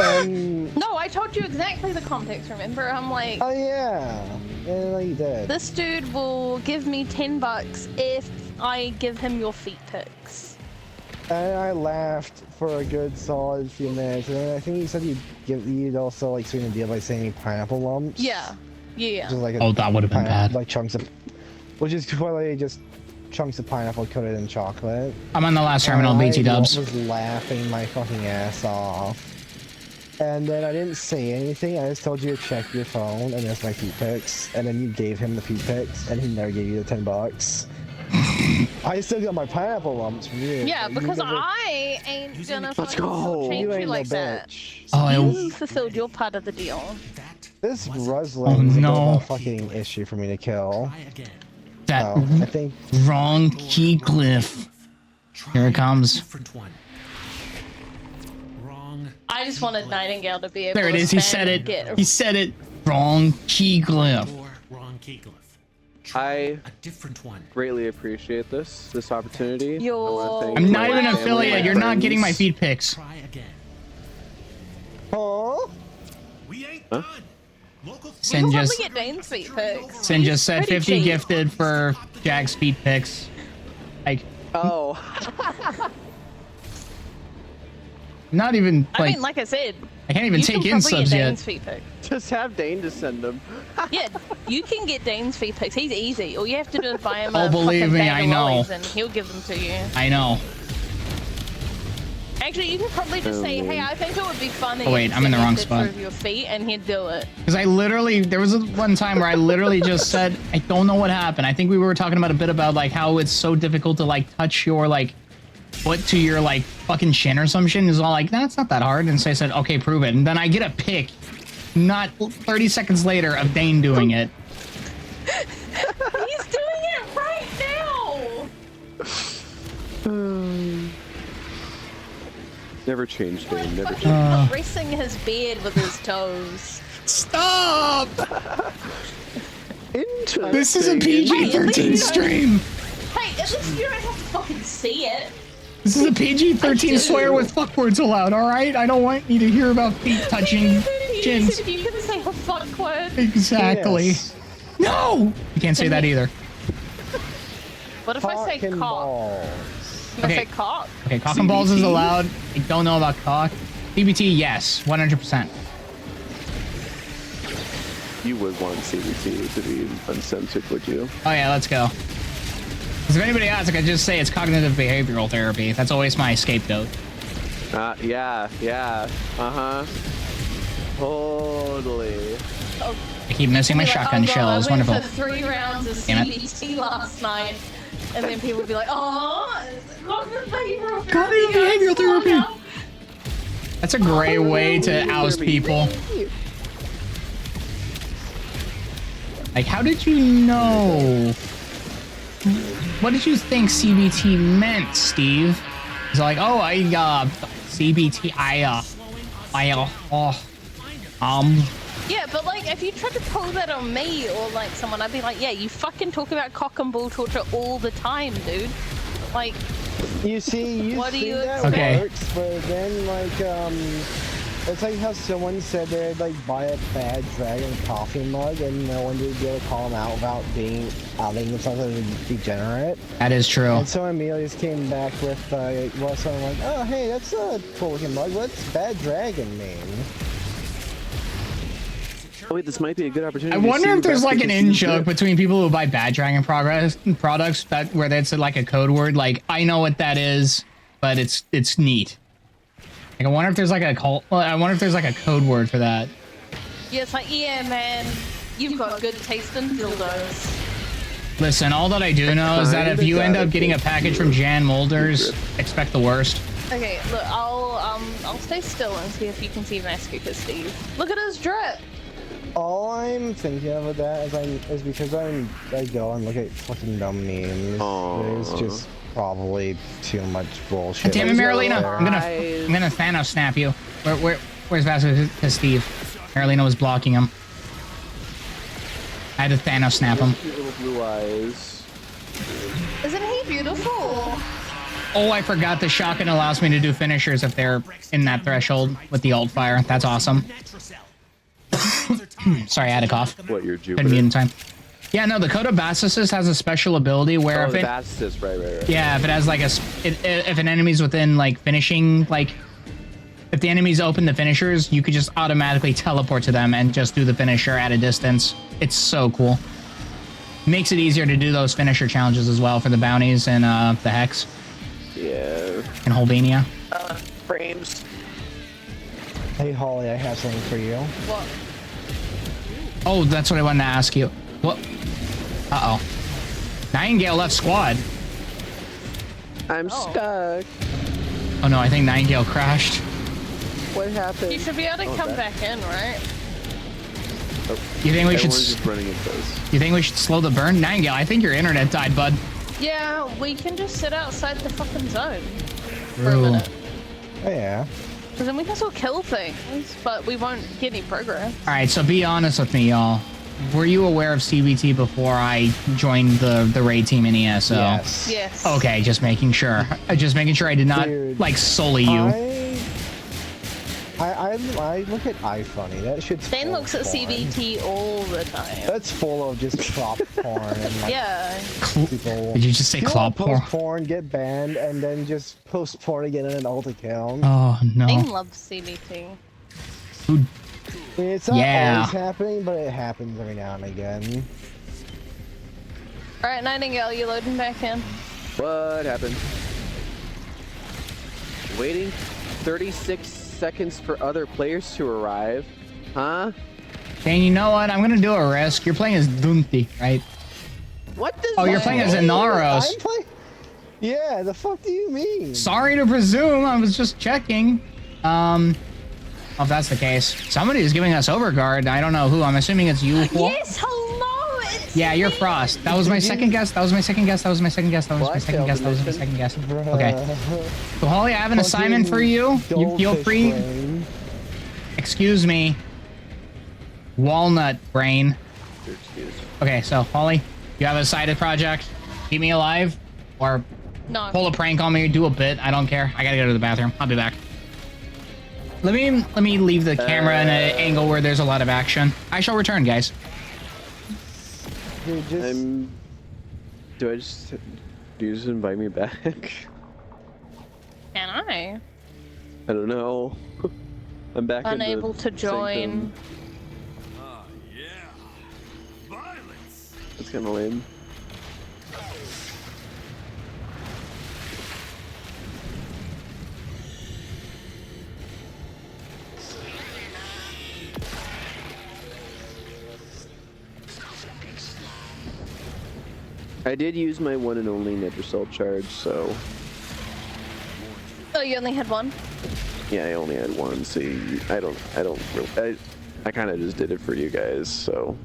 And No, I told you exactly the context, remember? I'm like, oh yeah, no, you did. this dude will give me $10 if I give him your feet pics. And I laughed for a good solid few minutes, and then I think you said you'd also like sweeten the deal by saying pineapple lumps. Yeah. Which is like Oh, that would have been bad. like chunks of, which is totally just chunks of pineapple coated in chocolate. I'm on the last terminal, And BT I dubs. was laughing my fucking ass off. And then I didn't say anything. I just told you to check your phone, and there's my feet pics. And then you gave him the feet pics, and he never gave you the $10. I still got my pineapple lumps from you. Yeah, but because you never- I ain't gonna Let's fucking go. change you you ain't like no that. bitch. Oh, You fulfilled your part of the deal. That This wasn't- Rusling is a bit no. of a fucking issue for me to kill. Try again. that I think wrong key glyph. Try Here it comes. A different one. Wrong. I just wanted Nightingale to be able There it to is. He spam said and it. get- He said it. Wrong key glyph. Or wrong key glyph. I Try a different one. greatly appreciate this opportunity. I Yo. wanna thank I'm not my even an family, affiliate. my You're not getting my friends. feed pics. Try again. huh? We ain't Huh? done. Local Sin We'll just probably get Dane's feet pics. Sin just said Pretty 50 cheap. gifted for Jack's feed pics. Like, Oh, not even I like mean, like I said, I can't even You take can in probably get subs yet. Dane's feet pics. Just have Dane to send them. Yeah, you can get Dane's feet pics. He's easy. All you have to do is buy him Oh, a believe fucking me, bag I of know. lollies and he'll give them to you. I know. Actually, you can probably just say, hey, I think it would be funny. Oh, wait, if I'm in the you wrong did spot. Of your feet, and he'd do it. Because I literally, there was one time where I literally just said, I don't know what happened. I think we were talking about a bit about like how it's so difficult to like touch your like foot to your like fucking shin or some shit. And it's all like, that's not that hard. And so I said, okay, prove it. And then I get a pic, not 30 seconds later, of Dane doing it. He's doing it right now! Never changed, Dane. Never changed. Fucking pressing his beard with his toes. Stop! Interesting. This is a PG-13 Hey, at least you stream. Hey, at least you don't have to fucking see it. This is a PG-13 swear with fuck words allowed, alright? I don't want you to hear about feet touching chins. You can say a fuck word. Exactly. Yes. No! You can't say that either. What if I say Cock and cock? balls. Can I Okay. say cock? Okay, cock and balls is CBT? allowed. I don't know about cock. CBT, yes, 100%. You would want CBT to be uncensored, would you? Oh yeah, let's go. Because if anybody asks, I could just say it's cognitive behavioral therapy. That's always my scapegoat. Yeah. Uh-huh. Totally. Oh, I keep missing my like, shotgun oh God, shells. I went Wonderful. for 3 rounds of Damn it. CBT last night, and then people would be like, "Oh, cognitive behavioral therapy." Cognitive behavioral Slow therapy. down. That's a great way to oust people. Like, how did you know? What did you think CBT meant, Steve? He's like, oh, CBT, Yeah, but like, if you tried to pull that on me or like someone, I'd be like, "Yeah, you fucking talk about cock and bull torture all the time, dude." Like, You see, What do you that Okay. works, but then like it's like how someone said they'd like buy a bad dragon coffee mug and no one would be able to call them out without being outing themselves as a degenerate. that is true. And so Amelia just came back with something like, oh hey, that's a cool looking mug. What's bad dragon mean? Oh wait, this might be a good opportunity. I to wonder see if there's Rebecca like an can see in-joke the- between people who buy Bad Dragon products that where that's like a code word. Like, I know what that is, but it's neat. Like, I wonder if there's like a code word for that. yeah, it's like, yeah, man, you've got good taste in dildos. Listen, all that I do know is that if you end up getting a package from Jan Molders, expect the worst. Okay, look, I'll stay still and see if you can see Mascuca Steve. Look at his drip. All I'm thinking of with that is because I go and look at fucking dumb memes. There's just probably too much bullshit. Damn it, Marilena! I'm Guys. gonna Thanos snap you. Where's Vasco? Steve? Marilena was blocking him. I had to Thanos snap him. Cute little blue eyes. Isn't he beautiful? Oh, I forgot the shotgun allows me to do finishers if they're in that threshold with the alt fire. That's awesome. Sorry, I had a cough. What, your Couldn't be Jupiter? in time. Yeah, no, the Coda Basilisk has a special ability where Oh, if it, that's just right. yeah, if it has like if an enemy's within like finishing, like if the enemies open the finishers, you could just automatically teleport to them and just do the finisher at a distance. It's so cool. Makes it easier to do those finisher challenges as well for the bounties and the Hex Yeah. and Holbania. Frames. Hey Holly, I have something for you. What? Oh, that's what I wanted to ask you. What? Uh-oh. Nightingale left squad. I'm stuck. Oh no, I think Nightingale crashed. What happened? You should be able to come back in, right? You think we should? Everyone's just running into us. You think we should slow the burn, Nightingale? I think your internet died, bud. Yeah, we can just sit outside the fucking zone for a True. minute. Oh yeah. Because then we can still kill things, but we won't get any progress. All right, so be honest with me, y'all. Were you aware of CBT before I joined the raid team in ESO? Yes. Yes. Okay, just making sure. Just making sure I did not Dude, like sully you. I look at iFunny. That shit's Dan full looks of at porn. CBT all the time. That's full of just crop porn and like Yeah. people. Did you just say People clop porn? post porn, get banned, and then just post porn again in an alt account. Oh no. Dan loves CBT. It's not Yeah. always happening, but it happens every now and again. Alright, Nightingale, you loading back in? What happened? Waiting 36 seconds for other players to arrive. Huh? And you know what? I'm gonna do a risk. You're playing as Dunti, right? What does Oh, you're that playing as mean? Inaros. I'm playing. Yeah, the fuck do you mean? Sorry to presume. I was just checking. If that's the case, somebody is giving us overguard. I don't know who. I'm assuming it's you. Yes, hello! It's Yeah, you're me. Frost. That was my second guess. That was my second guess. That was my second guess. That was my second guess. That was my second guess. Bruh. Okay. So Holly, I have an assignment for you. You feel Goldfish free. brain. Excuse me. Walnut brain. Your excuse. Okay, so Holly, you have a sided project. Keep me alive, or No. pull a prank on me. Do a bit. I don't care. I gotta go to the bathroom. I'll be back. Let me leave the camera in an angle where there's a lot of action. I shall return, guys. Dude, just Do you just invite me back? Can I? I don't know. I'm back. in the Unable to join. sanctum. Ah, yeah. Violence. That's kind of lame. I did use my one and only Nether Cell charge, so Oh, you only had one? yeah, I only had one. See, I kind of just did it for you guys, so.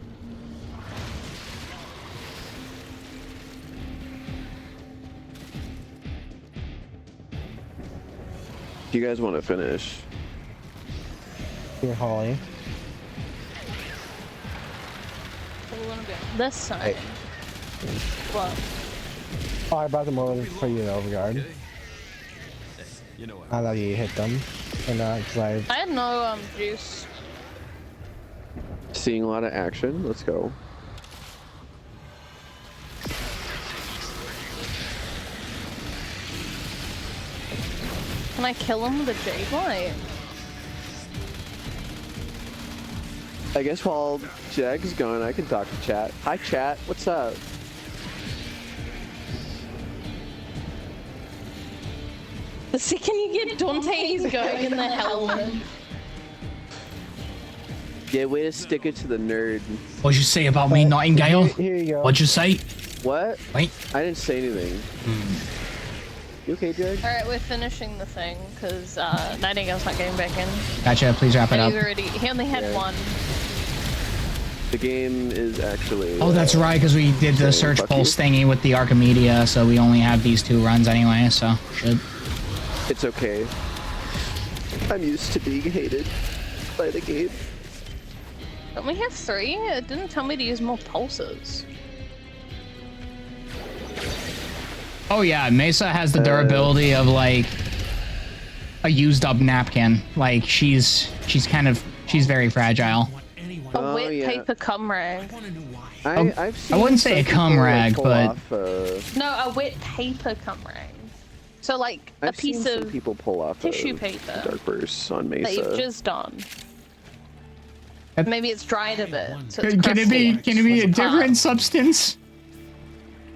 Do you guys want to finish? here, Holly. So we want to go this side. What? Oh, I brought them over for you in Overguard. Hey, you know I thought you hit them. And because I had no juice. Seeing a lot of action. Let's go. Can I kill him with a jade light? I guess while Jag's gone, I can talk to chat. Hi, chat. What's up? The second you get Dante, he's going in the helmet. Yeah, way to stick it to the nerd. What'd you say about me, Nightingale? here you go. What'd you say? What? Wait. I didn't say anything. You okay, Jag? Alright, we're finishing the thing, because Nightingale's not getting back in. Gotcha. Please wrap it And up. he's already, he only had Yeah. one. The game is actually. Oh, that's right, because we did the saying search fuck pulse you. thingy with the Archimedia, so we only have these 2 runs anyway, so should. It's okay. I'm used to being hated by the game. Don't we have 3? It didn't tell me to use more pulses. Oh yeah, Mesa has the durability of like a used up napkin. Like she's very fragile. A Oh, wet yeah. paper cum rag. I've seen wouldn't say some a cum people, rag, pull but- off, No, a wet paper cum rag. So like a I've piece seen some of people pull off tissue a paper dark burst on that you've Mesa. just done. Maybe it's dried a bit. So it's Can it be a different substance?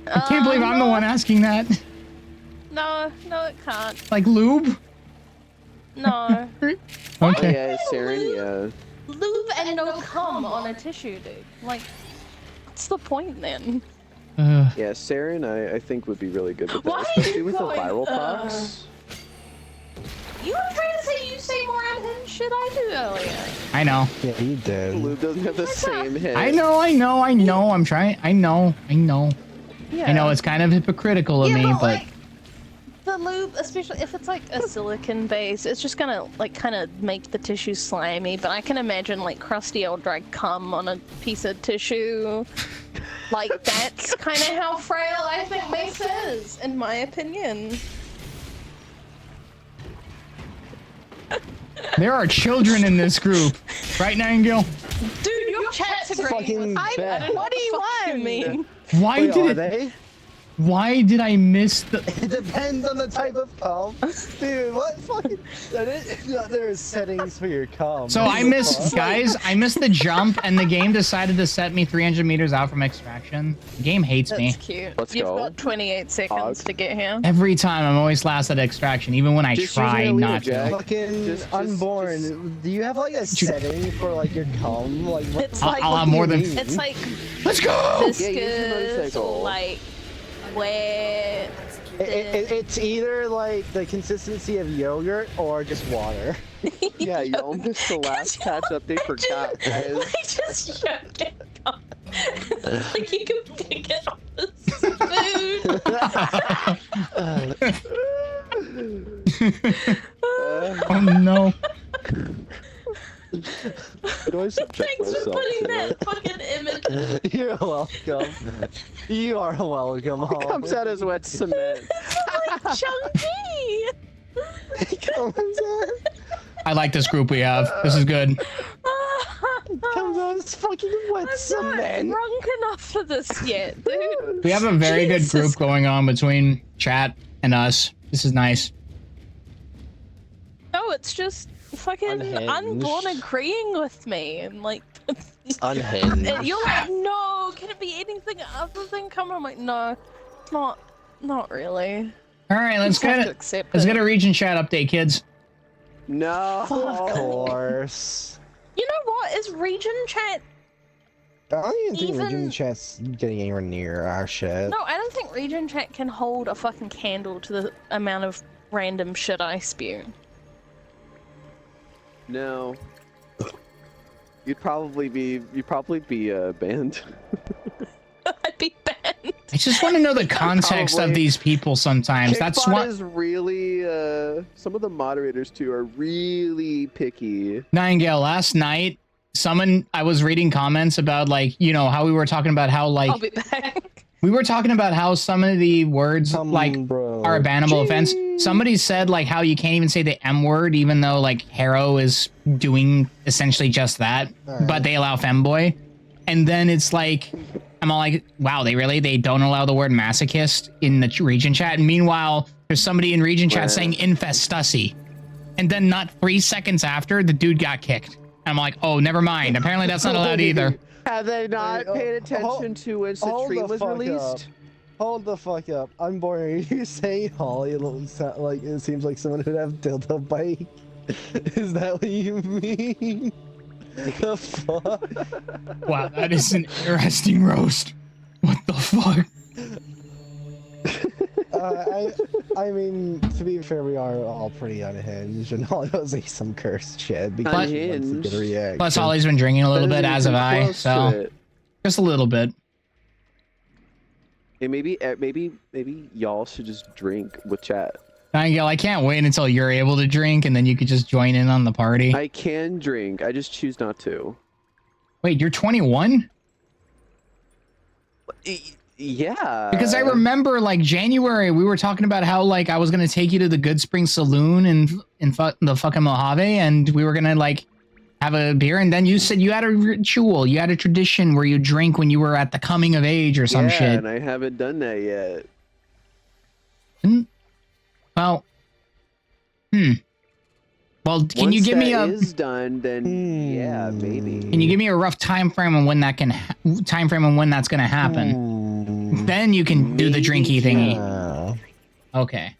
I can't believe I'm the one asking that. No, it can't. Like lube? No. Okay. Oh yeah, Saren, yeah. Lube and no cum on a tissue, dude. Like, what's the point then? Yeah, Saren, I think would be really good with that, Why are especially you with the going- viral procs. You were trying to say you say more unhinged shit I do earlier. I know. Yeah, you did. Lube doesn't have the same hit. I know. I'm trying. I know. Yeah. I know it's kind of hypocritical of Yeah, me, but, but like, the lube, especially if it's like a silicon base, it's just gonna like kind of make the tissue slimy. But I can imagine like crusty old dry cum on a piece of tissue. Like that's kind of how frail I think Mesa is, in my opinion. there are children in this group, right, Nightingale? Dude, your chat's agreeing Fucking with me. bad. What do you want? Wait, Why are did it? they? Why did I miss the? It depends on the type of cum. Dude, what fucking... There's settings for your cum. So I missed, guys. I missed the jump, and the game decided to set me 300 meters out from extraction. The game hates me. That's cute. Let's You've go. got 28 seconds to get here. Every time I'm always last at extraction, even when I Just try use an not Jack. to. Fucking Just- unborn. Do you have like a setting for like your cum? Like what It's the like- fuck I'll have do you more than- mean? It's like Let's go! Yeah, use your viscous motorcycle. or like wet. It's either like the consistency of yogurt or just water. Yeah, you almost the last patch update for cat, guys. I just showed it. Like you can pick it off the spoon. Oh no! I always subject Thanks for myself putting to that it. fucking image. You're welcome. You are welcome. It comes out as wet cement. Like chunky. I like this group we have. This is good. Comes out as fucking wet I'm cement. not drunk enough for this yet, dude. We have a very good Jesus. group going on between chat and us. This is nice. No, it's just fucking Unhinged. unborn agreeing with me and like. Unhinged. And you're like, no, can it be anything other than cum? I'm like, no, not really. All right, let's Just have to get accept let's it. get a region chat update, kids. No. Of course. You know what? Is region chat? I don't even think Even- Region Chat's getting anywhere near our shit. No, I don't think region chat can hold a fucking candle to the amount of random shit I spew. No. You'd probably be banned. I'd be banned. I just want to know the context of Probably. these people sometimes. That's Kickbot what is really some of the moderators too are really picky. Nightingale last night. I was reading comments about like, you know, how we were talking about how like I'll be back. we were talking about how some of the words Come, like bro. are a bannable offense. Somebody said like how you can't even say the M word even though like Harrow is doing essentially just that, Alright. but they allow femboy. And then it's like I'm all like, wow, they don't allow the word masochist in the region chat. And meanwhile, there's somebody in region chat Right. saying infestussy. And then not 3 seconds after, the dude got kicked. I'm like, oh, never mind. Apparently that's not allowed either. Have they not Wait, paid attention to when hold Citrine the was fuck released? Hold the fuck up. Unborn, are you saying Holly like it seems like someone who'd have dildo bike? Is that what you mean? The fuck? Wow, that is an interesting roast. What the fuck? I mean, to be fair, we are all pretty unhinged, and Holly will say some cursed shit because she wants to get a Unhinged. reaction. Plus, Holly's been drinking a little bit, Doesn't as have even I. close to So it. just a little bit. Hey, maybe y'all should just drink with chat. Nightingale, I can't wait until you're able to drink, and then you could just join in on the party. I can drink, I just choose not to. Wait, you're 21? Yeah. Because I remember, like, January, we were talking about how, like, I was going to take you to the Good Spring Saloon in the fucking Mojave, and we were going to, like, have a beer, and then you said you had a ritual, you had a tradition where you drink when you were at the coming of age or some yeah, shit. and I haven't done that yet. Well, Well, can you Once give me that a is done, then yeah, maybe. can you give me a rough time frame on when that can time frame on when that's going to happen? Then you can do the drinky thingy. Okay.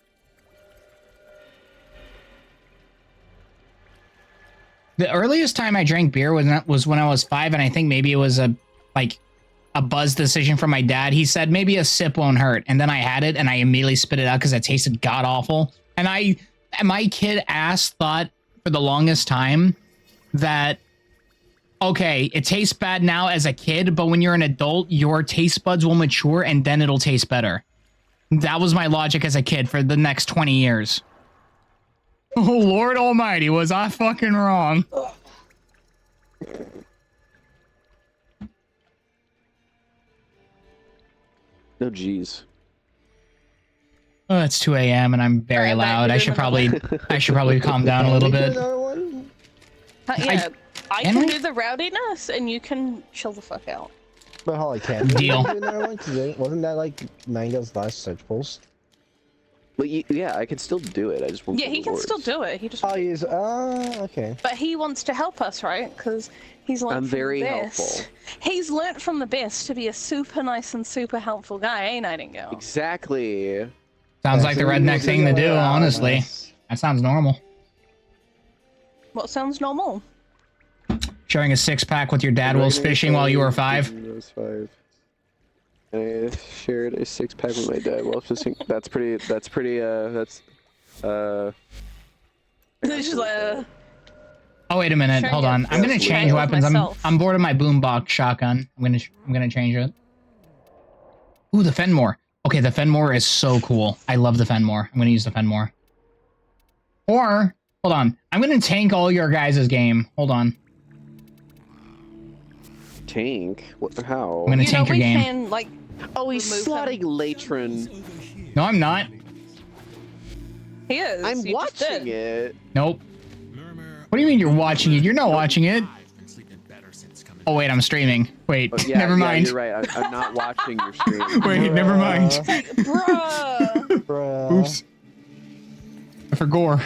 The earliest time I drank beer was when I was 5, and I think maybe it was a buzz decision from my dad. He said maybe a sip won't hurt, and then I had it and I immediately spit it out because it tasted god awful. And my kid ass thought for the longest time that okay, it tastes bad now as a kid, but when you're an adult, your taste buds will mature and then it'll taste better. That was my logic as a kid for the next 20 years. Oh, Lord Almighty, was I fucking wrong? No, geez. Oh, it's 2 a.m. and I'm very Alright, loud. I back should to probably calm down a little bit. Another one? Yeah, I Can can I? do the rowdiness and you can chill the fuck out. But Holly can't Deal. Wasn't that like Mango's last search pulse? But yeah, I can still do it. I just won't. Yeah, he can still do it. He just. Oh, he's okay. But he wants to help us, right? Because he's learned I'm from very the best. helpful. He's learnt from the best to be a super nice and super helpful guy, ain't Nightingale? Exactly. Sounds like the redneck thing to do, honestly. That sounds normal. What sounds normal? Sharing a six-pack with your dad while fishing while you were 5. I was 5. I shared a 6-pack with my dad while fishing. That's pretty. It's just like, Oh wait a minute, Sharing hold a on. I'm gonna six-pack change with weapons. myself. I'm bored of my boombox shotgun. I'm gonna change it. Ooh, the Fenmore. Okay, the Fenmore is so cool. I love the Fenmore. I'm gonna use the Fenmore. Or hold on, I'm gonna tank all your guys' game. Hold on. tank. What? How? I'm gonna tank your game. Can, like, Oh, he's remove slotting him. Latron. No, I'm not. He is. I'm you just watching did. it. Nope. What do you mean you're watching it? You're not watching it. Oh wait, I'm streaming. Wait, Oh, yeah, never mind. Yeah, you're right. I'm not watching your stream. Wait, never mind. Bruh. Bruh. Oops. For gore.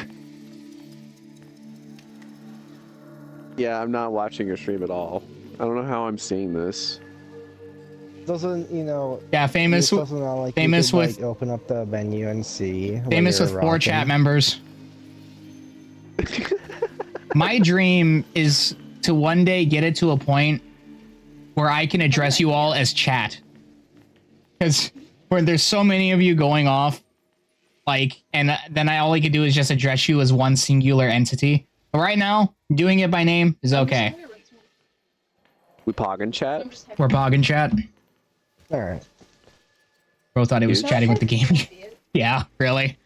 Yeah, I'm not watching your stream at all. I don't know how I'm seeing this. Doesn't, you know... Yeah, famous. it doesn't know, like, you famous could, with- like, open up the menu and see what Famous you're with 4 rocking. chat members. My dream is to one day get it to a point where I can address you all as chat. Because where there's so many of you going off, like, and then all I could do is just address you as one singular entity. But right now, doing it by name is okay. We pog in chat. We're pogging chat. Alright. Bro thought he was Dude. chatting with the game. Yeah, really.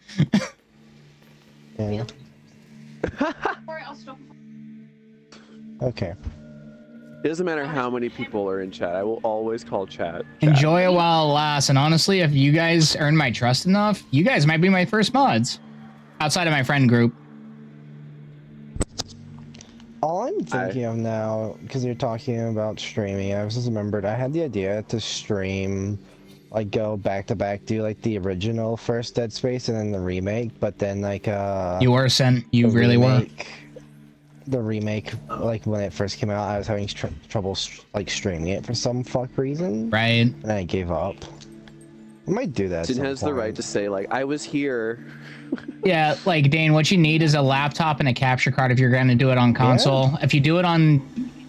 Yeah. Okay. It doesn't matter how many people are in chat. I will always call chat. Enjoy it while it lasts. And honestly, if you guys earn my trust enough, you guys might be my first mods. Outside of my friend group. All I'm thinking of now, because you're talking about streaming, I just remembered I had the idea to stream, like, go back to back, do like the original first Dead Space and then the remake, but then like You were, Sen. You the really were. The remake, like when it first came out, I was having trouble like streaming it for some fuck reason, Right. and I gave up. I might do that. at Sin some has the right point. to say, like, I was here. Yeah, like, Dane, what you need is a laptop and a capture card if you're going to do it on console. If you do it on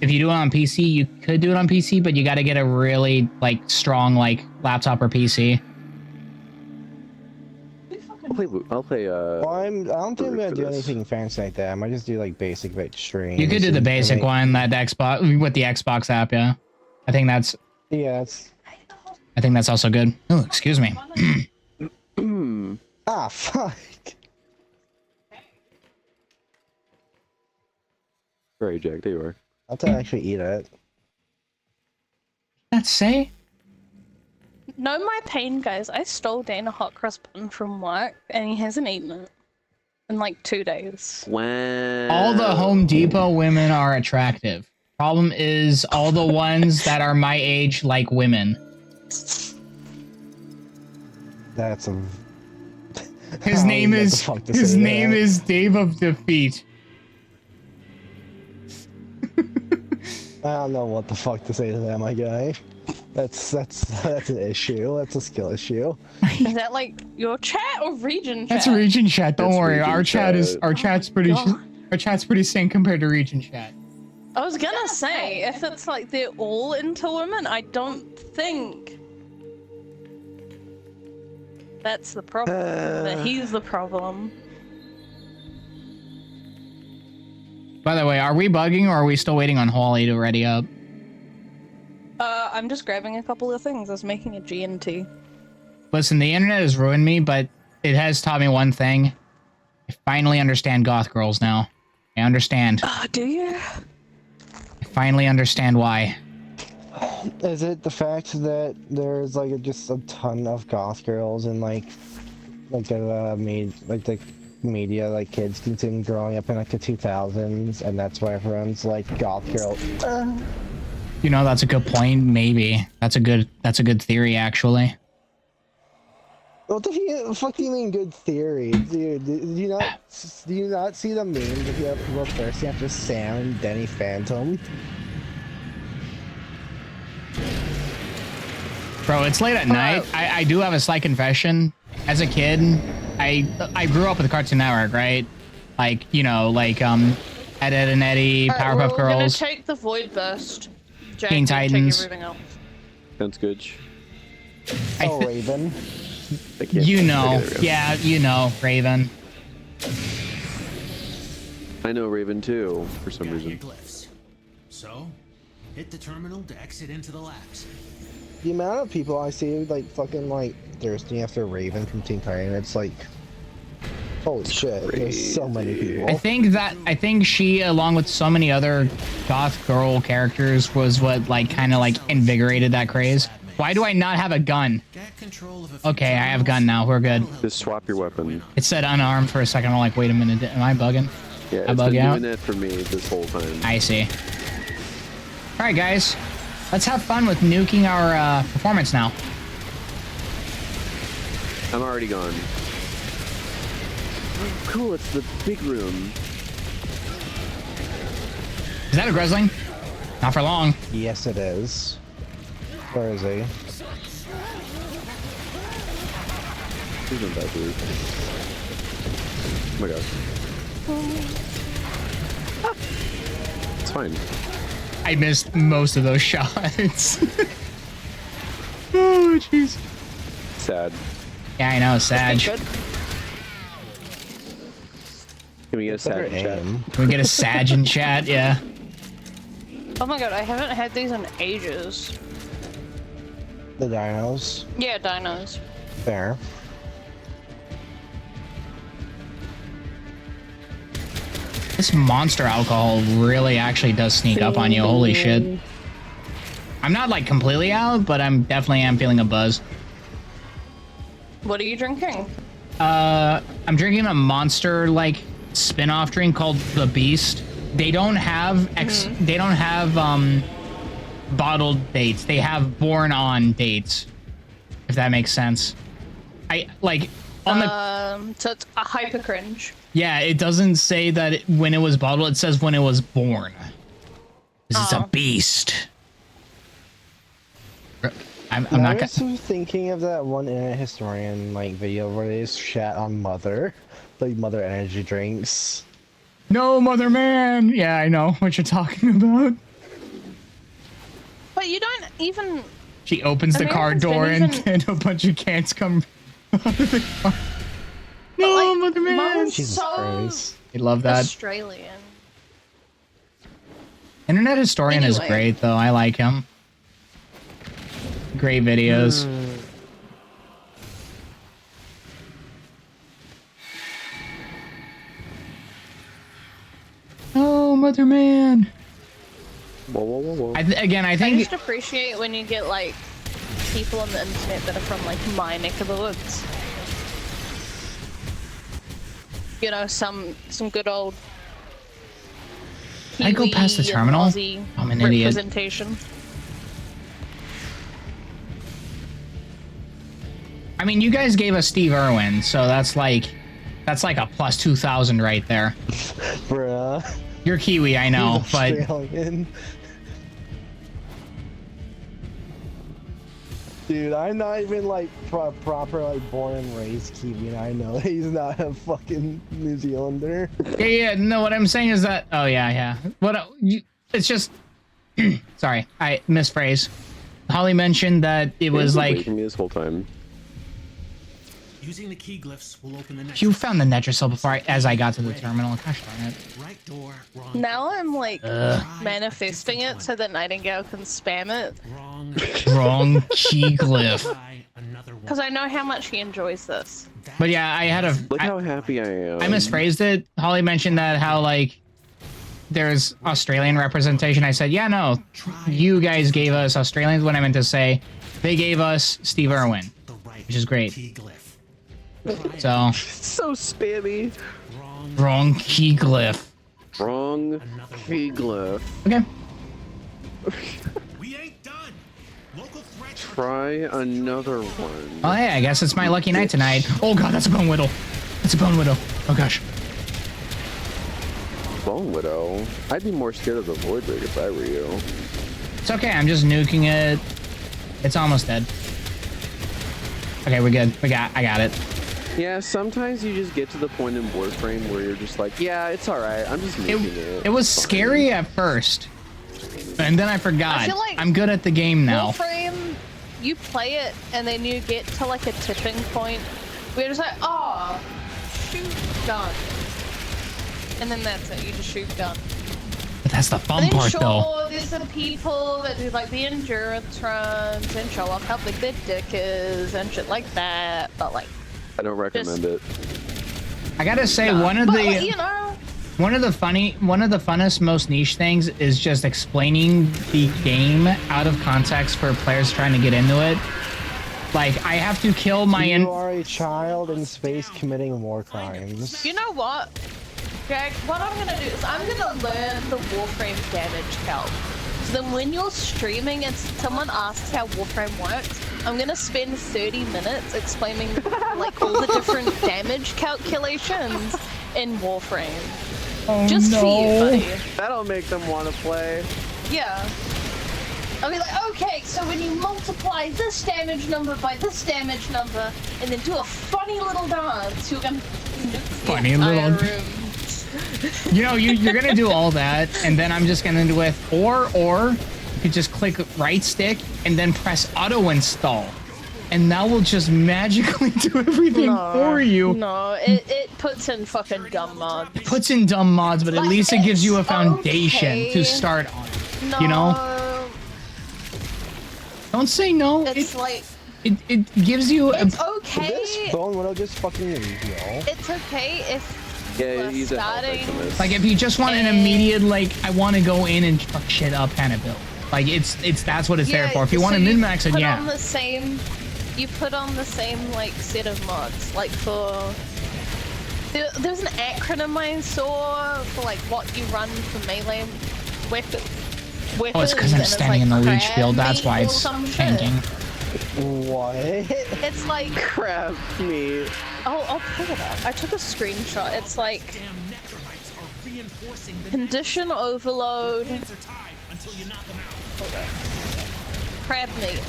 PC, you could do it on PC, but you got to get a really, like, strong, like, laptop or PC. I'll play, Well, I don't think I'm gonna for do this. anything fancy like that. I might just do like basic like streams. You could do the and, basic like, one, that Xbox, with the Xbox app, yeah. I think that's Yeah, it's also good. Oh, excuse me. ah fuck. Sorry, Jack. There you are. I'll have to actually eat it. Let's say. Know my pain, guys. I stole Dane a hot cross bun from work, and he hasn't eaten it in like 2 days. When All the Home Depot women are attractive. Problem is, all the ones that are my age like women. That's a. His I name don't know what is the fuck to his say to name that. is Dave of Defeat. I don't know what the fuck to say to that, my guy. That's an issue. That's a skill issue. Is that like your chat or region chat? That's region chat. Don't That's worry, region our chat is chat. our chat's pretty God. our chat's pretty sane compared to region chat. I was gonna say, if it's like they're all into women, I don't think that's the problem. That he's the problem. By the way, are we bugging or are we still waiting on Holly to ready up? I'm just grabbing a couple of things. I was making a GNT. Listen, the internet has ruined me, but it has taught me one thing. I finally understand goth girls now. I understand. Do you? I finally understand why. Is it the fact that there's like just a ton of goth girls and like the media like kids consume growing up in like the 2000s, and that's why everyone's like goth girl. You know, that's a good point. Maybe that's a good theory, actually. What the fuck do you mean good theory? Dude, do you not see the memes if you have people thirsty after Sam and Denny Phantom? Bro, it's late at night. I do have a slight confession. As a kid, I grew up with Cartoon Network, right? Like, you know, like Ed, Ed and Eddie, Powerpuff We're gonna Girls, take the Void Burst. Jack Teen can take Titans. everything else. Sounds good. Oh, Raven. I can't- You know, there we go. yeah, you know, Raven. I know Raven too, for some Got your reason. glyphs. So, hit the terminal to exit into the labs. The amount of people I see like fucking like thirsty after Raven from Teen Titan, it's like, holy shit, there's so many people. I think she, along with so many other goth girl characters, was what like kind of like invigorated that craze. Why do I not have a gun? Get control of a few Okay, I have a terminals. gun now. We're good. That'll help Just swap your weapon. It said unarmed for a second. I'm like, wait a minute, am I bugging? Yeah, I it's bug been out? doing that for me this whole time. I see. All right, guys, let's have fun with nuking our performance now. I'm already gone. Oh, cool, it's the big room. Is that a Grizzling? Not for long. Yes, it is. Where is he? He's in that dude. Oh my god. It's fine. I missed most of those shots. Oh, jeez. Sad. Yeah, I know, Sag. Good. Can we get a Better sad chat? aim. Can we get a Sag in chat? Yeah. Oh my god, I haven't had these in ages. The dinos. Yeah, dinos. Fair. This monster alcohol really actually does sneak up on you. Holy shit. I'm not like completely out, but I'm definitely am feeling a buzz. What are you drinking? I'm drinking a monster like spin-off drink called the Beast. They don't have bottled dates. They have born on dates. If that makes sense. I like on the So it's a hyper cringe. yeah, it doesn't say that when it was bottled, it says when it was born. This is a Oh. beast. I'm I not was gonna. thinking of that one internet historian like video where they just chat on Mother, like Mother energy drinks. No, Mother Man. Yeah, I know what you're talking about. But you don't even. She opens the car Americans door don't and, even- and a bunch of cans come out of the car. No, like, Mother Man. Mom's Jesus so Christ. I love that. Australian. Internet historian is Anyway. great, though. I like him. Great videos. Oh, Mother Man. Whoa, whoa, whoa, whoa. Again, I I think just appreciate when you get like people on the internet that are from like my neck of the woods. You know, some good old. I go past the Kiwi and terminal? Aussie I'm an idiot. representation. I mean, you guys gave us Steve Irwin, so that's like a plus 2,000 right there. Bruh. You're Kiwi, I know, He's but Australian. Dude, I'm not even like proper like born and raised Kiwi, and I know he's not a fucking New Zealander. yeah. No, what I'm saying is that. Oh yeah. What? It's just. Sorry, I misphrased. Holly mentioned that it was Waiting like for me this whole time. Using the key glyphs will open the next you found the Netracell before as I got to the terminal. Gosh darn it. right door, wrong. Now I'm like Ugh. manifesting it so that Nightingale can spam it Wrong. Wrong key glyph. Try another one. because I know how much he enjoys this. But yeah, I had a. Look I, how happy I am. I misphrased it. Holly mentioned that how like there's Australian representation. I said, yeah, no, you guys gave us Australians. What I meant to say, they gave us Steve Irwin, The right which is great. key glyph. So So spammy. Wrong. wrong key glyph. Wrong Another key glyph. Okay. Local threats are Try another one. Oh hey, I guess it's my lucky night tonight. Oh god, that's a bone widow. That's a bone widow. Oh gosh. Bone Widow. I'd be more scared of the Void Rig if I were you. It's okay, I'm just nuking it. It's almost dead. Okay, we're good. I got it. Yeah, sometimes you just get to the point in Warframe where you're just like, yeah, it's alright. I'm just making it. It was Fine. scary at first. And then I forgot. I feel like I'm good at the game now. Warframe, you play it and then you get to like a tipping point where you're just like, oh, shoot, gun. And then that's it, you just shoot gun. But that's the fun But then part sure, though. there's some people that do like the endurance runs and show off how big their dick is and shit like that, but like, I don't recommend it. I gotta say, nah. one of But, the like, you know, one of the funnest, most niche things is just explaining the game out of context for players trying to get into it. Like, I have to kill my You are a child in space committing war crimes. you know what? Jag, what I'm gonna do is I'm gonna learn the Warframe damage calc. So then when you're streaming and someone asks how Warframe works, I'm gonna spend 30 minutes explaining like all the different damage calculations in Warframe. Oh Just no. for you, buddy. That'll make them want to play. Yeah. I'll be like, okay, so when you multiply this damage number by this damage number, and then do a funny little dance, you're gonna Funny little- You know, you're gonna do all that, and then I'm just gonna do it. Or you could just click right stick and then press auto install, and that will just magically do everything for you. No, it puts in fucking dumb mods. It puts in dumb mods, but at Like, least it gives you a it's foundation okay. to start on. No, You know? Don't say no. it's like, It gives you a. it's okay. This Bone Widow just fucking reveal. It's okay if Yeah, we're he's a health starting. victimist. Like if you just want an And- immediate like I want to go in and fuck shit up kind of build. Like it's that's what it's there for. If you want so to min max it, put yeah. on the same, you put on the same like set of mods. Like for there's an acronym I saw for like what you run for melee weapons. Oh, it's because I'm and standing in the like leech field. That's crab why meat or it's some shit. tanking. What? It's like, Crap me. I'll pull it up. I took a screenshot. It's like damn necromites are reinforcing the condition overload. hands are tied until you knock them out. Crab meat.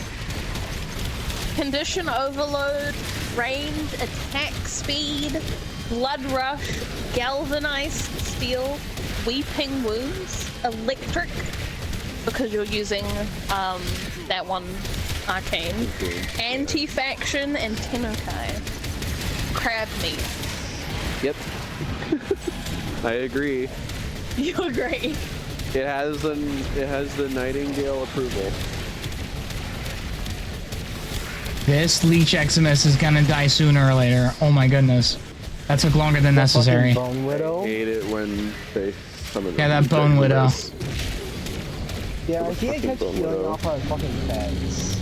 Condition overload, range, attack speed, blood rush, galvanized steel, weeping wounds, electric, because you're using that one arcane, anti-faction, and Tenukai. Crab meat. Yep. I agree. You agree? It has the Nightingale approval. This Leech Eximus is gonna die sooner or later. Oh my goodness. That took longer than necessary. Bone Widow? I hate it when they summon. Yeah, that Bone Widow. Yeah, he Fucking gets Bone healing Widow. off our fucking beds.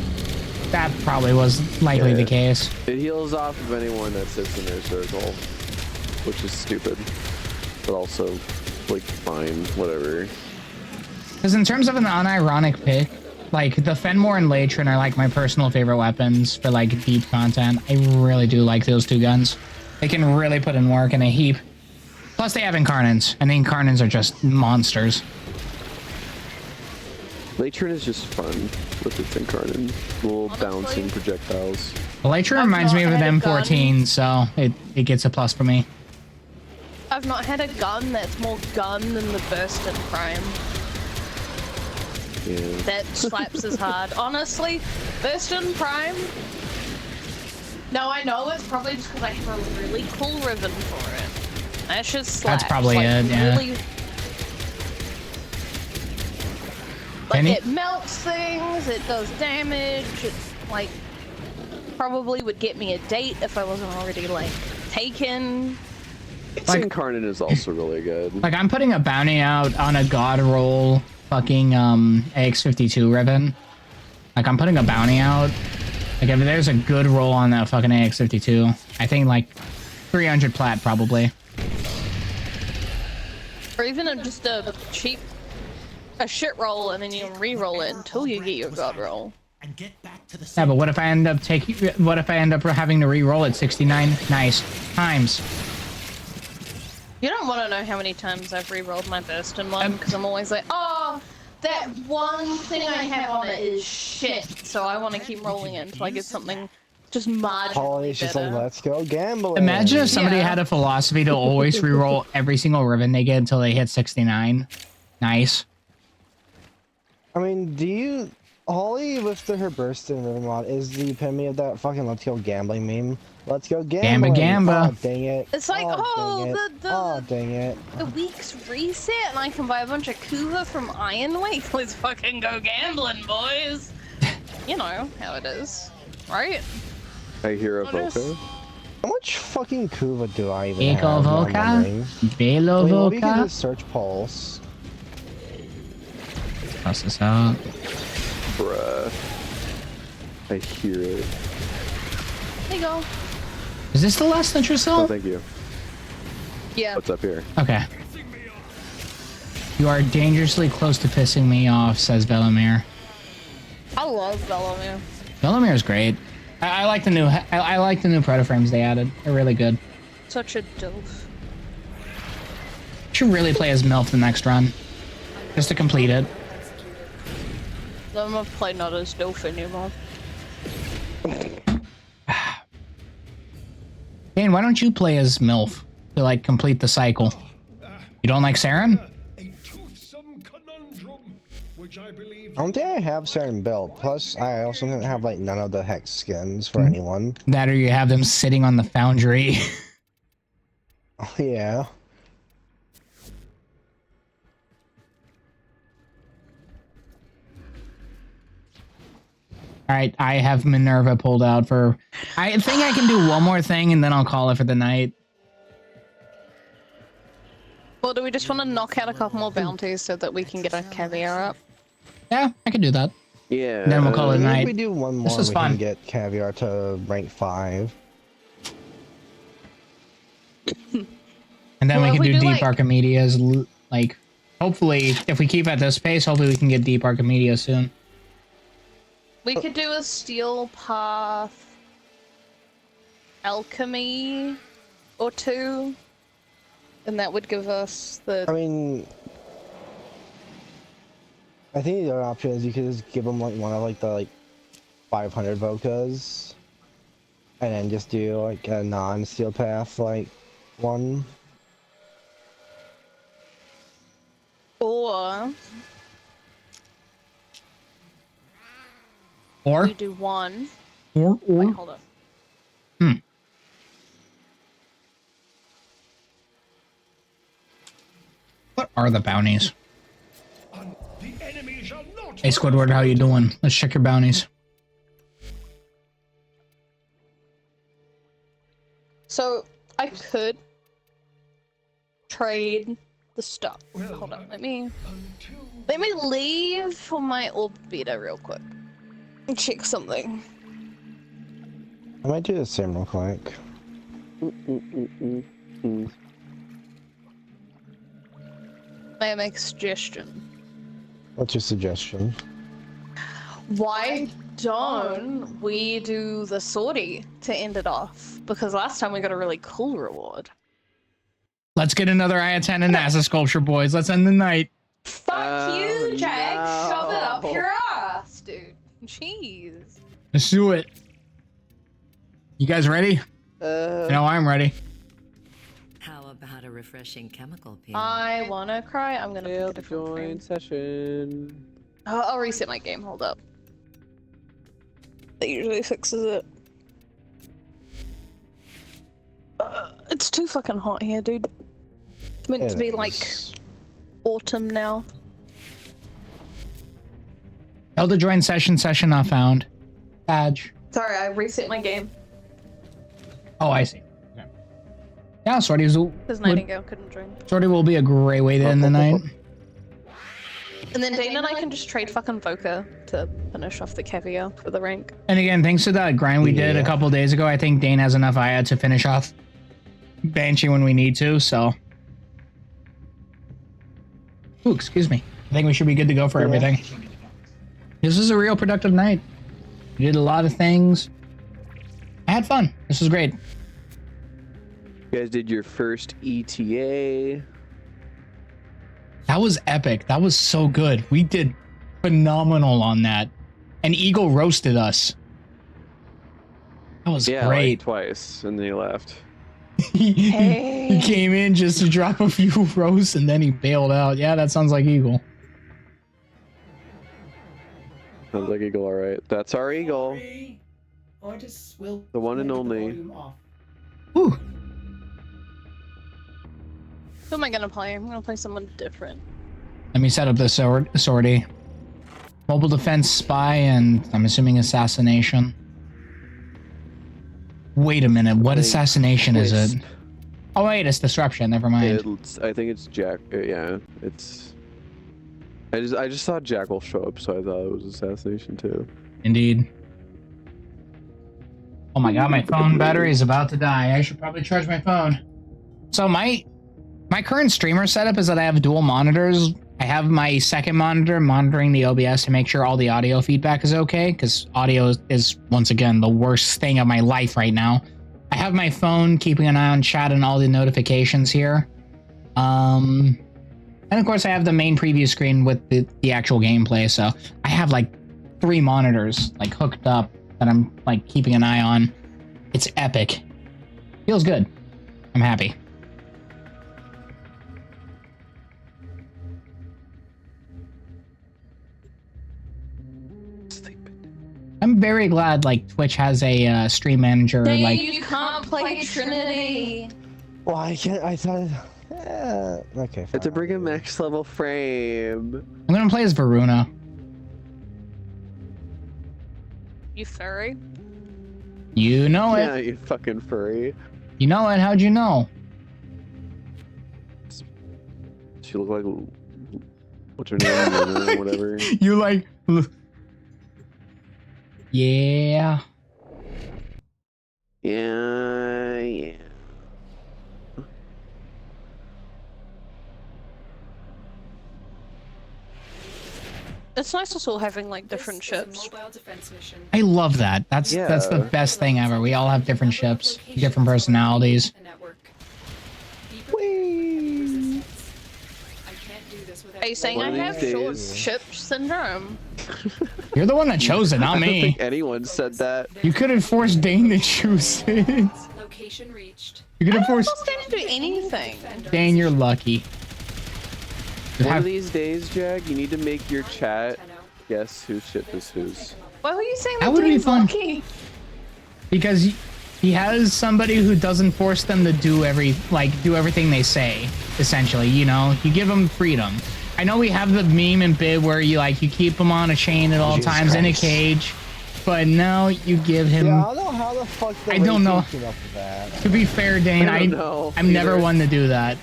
That probably was likely Yeah. the case. It heals off of anyone that sits in their circle, which is stupid, but also like fine, whatever. Because in terms of an unironic pick, like the Fenmore and Latrin are like my personal favorite weapons for like deep content. I really do like those two guns. They can really put in work in a heap. Plus they have Incarnants, and the Incarnants are just monsters. Latrin is just fun with its incarnate little Honestly, bouncing projectiles. The Latrin I've reminds me not of an had a M14, so it gets a plus for me. I've not had a gun that's more gun than the Burst in Prime. Yeah. That slaps as hard. Honestly, Burst in Prime. No, I know it's probably just because I have a really cool ribbon for it. That just slaps. That's probably like, it, yeah. Really, like Penny? it melts things, it does damage, it like probably would get me a date if I wasn't already like taken. Its Like- incarnate is also really good. Like I'm putting a bounty out on a god roll fucking AX52 ribbon. Like I'm putting a bounty out. Like if there's a good roll on that fucking AX52, I think like 300 plat probably. Or even just a cheap, a shit roll and then you re-roll it until you get your god roll. and get back to the Yeah, but what if I end up having to re-roll at 69 times? You don't want to know how many times I've re-rolled my burst in one, because I'm always like, oh, that one thing I have on it is shit. So I want to keep rolling it until I get something just marginally Holly's just like, better. let's go gambling. Imagine if somebody Yeah. had a philosophy to always re-roll every single ribbon they get until they hit 69. Nice. I mean, Holly with her burst and ribbon mod is the epitome of that fucking let's go gambling meme. Let's go gambling. Gamba. Oh, dang it. It's like, Oh, dang it. Oh, the dang it. week's reset, and I can buy a bunch of Kuva from Iron Week. Let's fucking go gambling, boys. You know how it is, right? I hear a What is- Voka. How much fucking Kuva do I even Eco have? I'm Voca? wondering. Belo I mean, maybe you can Voca? just search Pulse. Toss this out. Bruh. I hear it. There you go. Is this the last Oh, Nitrocell? thank you. Yeah. What's up here? Okay. You are dangerously close to pissing me off, says Velamir. I love Bellamere. Velamir is great. I like the new I like the new proto frames they added. They're really good. Such a doof. Should really play as MILF the next run, just to complete it. I'm gonna play not as doof anymore. Dane, why don't you play as MILF to like complete the cycle? You don't like Saren? A toothsome conundrum, which I believe I don't think I have certain build. Plus, I also don't have like none of the hex skins for anyone. That or you have them sitting on the foundry. Oh, yeah. All right, I have Minerva pulled out for. I think I can do one more thing and then I'll call it for the night. Well, do we just want to knock out a couple more bounties so that we can get our caviar up? Yeah, I can do that. Yeah. Then we'll call it a Maybe night. if we do one more, This is we fun. can get Caviar to rank 5. And then Well, we if can we do do, deep like- Archimedes. Like, hopefully, if we keep at this pace, hopefully we can get deep Archimedes soon. We could do a steel path alchemy or two, and that would give us the. I mean, I think the other option is you could just give them like one of like the 500 Vokas, and then just do like a non-steel path one. Or Or, we do one. Wait, or. hold on. What are the bounties? the enemy shall not. Hey Squidward, how you doing? Let's check your bounties. So I could trade the stuff. Hold on, let me leave for my orb beta real quick and check something. I might do the same real quick. May I make a suggestion? What's your suggestion? Why don't we do the sortie to end it off? Because last time we got a really cool reward. Let's get another Aya-10 and NASA sculpture, boys. Let's end the night. Fuck you, Oh, Jag! no. Shove it up your ass, dude. Jeez. Let's do it. You guys ready? I know I'm ready. How about a refreshing chemical peel? I wanna cry. I'm gonna pick a Failed different join frame. session. I'll reset my game. Hold up. That usually fixes it. It's too fucking hot here, dude. It's meant to be like autumn now. Failed to join session not found. Badge. Sorry, I reset my game Oh, I see. Okay. Yeah, sorties because Nightingale couldn't join. sortie will be a great way to end the night. And then Dana and I can just trade fucking Voka to finish off the caviar for the rank. And again, thanks to that grind we did a Yeah. couple days ago, I think Dane has enough Aya to finish off Banshee when we need to, so. Ooh, excuse me. I think we should be good to go for Yeah. everything. This is a real productive night. We did a lot of things. I had fun. This was great. You guys did your first ETA. That was epic. That was so good. We did phenomenal on that. And Eagle roasted us. That was Yeah, great. like twice, and then he left. He came in just to drop a few roasts and then he bailed out. Yeah, that sounds like Eagle. Sounds like Eagle, all right. That's our Eagle. Artists will The one and make only. volume off. Whew. Who am I gonna play? I'm gonna play someone different. Let me set up the sortie. Mobile defense, spy, and I'm assuming assassination. Wait a minute. What assassination is it? Oh wait, it's disruption. Never mind. I think it's Jack. Yeah, it's. I just saw Jackal show up, so I thought it was assassination too. Indeed. Oh my god, my phone battery is about to die. I should probably charge my phone. So my current streamer setup is that I have dual monitors. I have my second monitor monitoring the OBS to make sure all the audio feedback is okay, because audio is, once again, the worst thing of my life right now. I have my phone keeping an eye on chat and all the notifications here. And of course I have the main preview screen with the actual gameplay, so I have like 3 monitors like hooked up that I'm like keeping an eye on. It's epic. Feels good. I'm happy. I'm very glad like Twitch has a stream manager. Dang, like you can't play Trinity. Why can't I thought? Okay. It's to bring a max level frame. I'm gonna play as Varuna. You furry? You know it. Yeah, you fucking furry. You know it. How'd you know? She look like what's her name? Luna, whatever. You like. Yeah. Yeah. It's nice us all having like different This is a ships. mobile defense mission. I love that. That's the best thing ever. We all have different ships, different personalities. A network. Deeper resistance. I can't do this without Are you saying One I of have these short days- ship syndrome? You're the one that chose it, not I don't me. think anyone said that. You could have forced Dane to choose it. Location reached. You could have I forced don't do anything. Dane. You're lucky. You One have- of these days, Jag, you need to make your chat guess whose ship is whose. Why were you saying That that would be Dane's fun. lucky? Because he has somebody who doesn't force them to do everything they say. Essentially, you know, you give them freedom. I know we have the meme and bit where you keep him on a chain at all Jesus times in a Christ. cage, but now you give him. Yeah, I don't know how the fuck the I don't know. came up with that. To be fair, Dane, I don't know I'm never either. one to do that.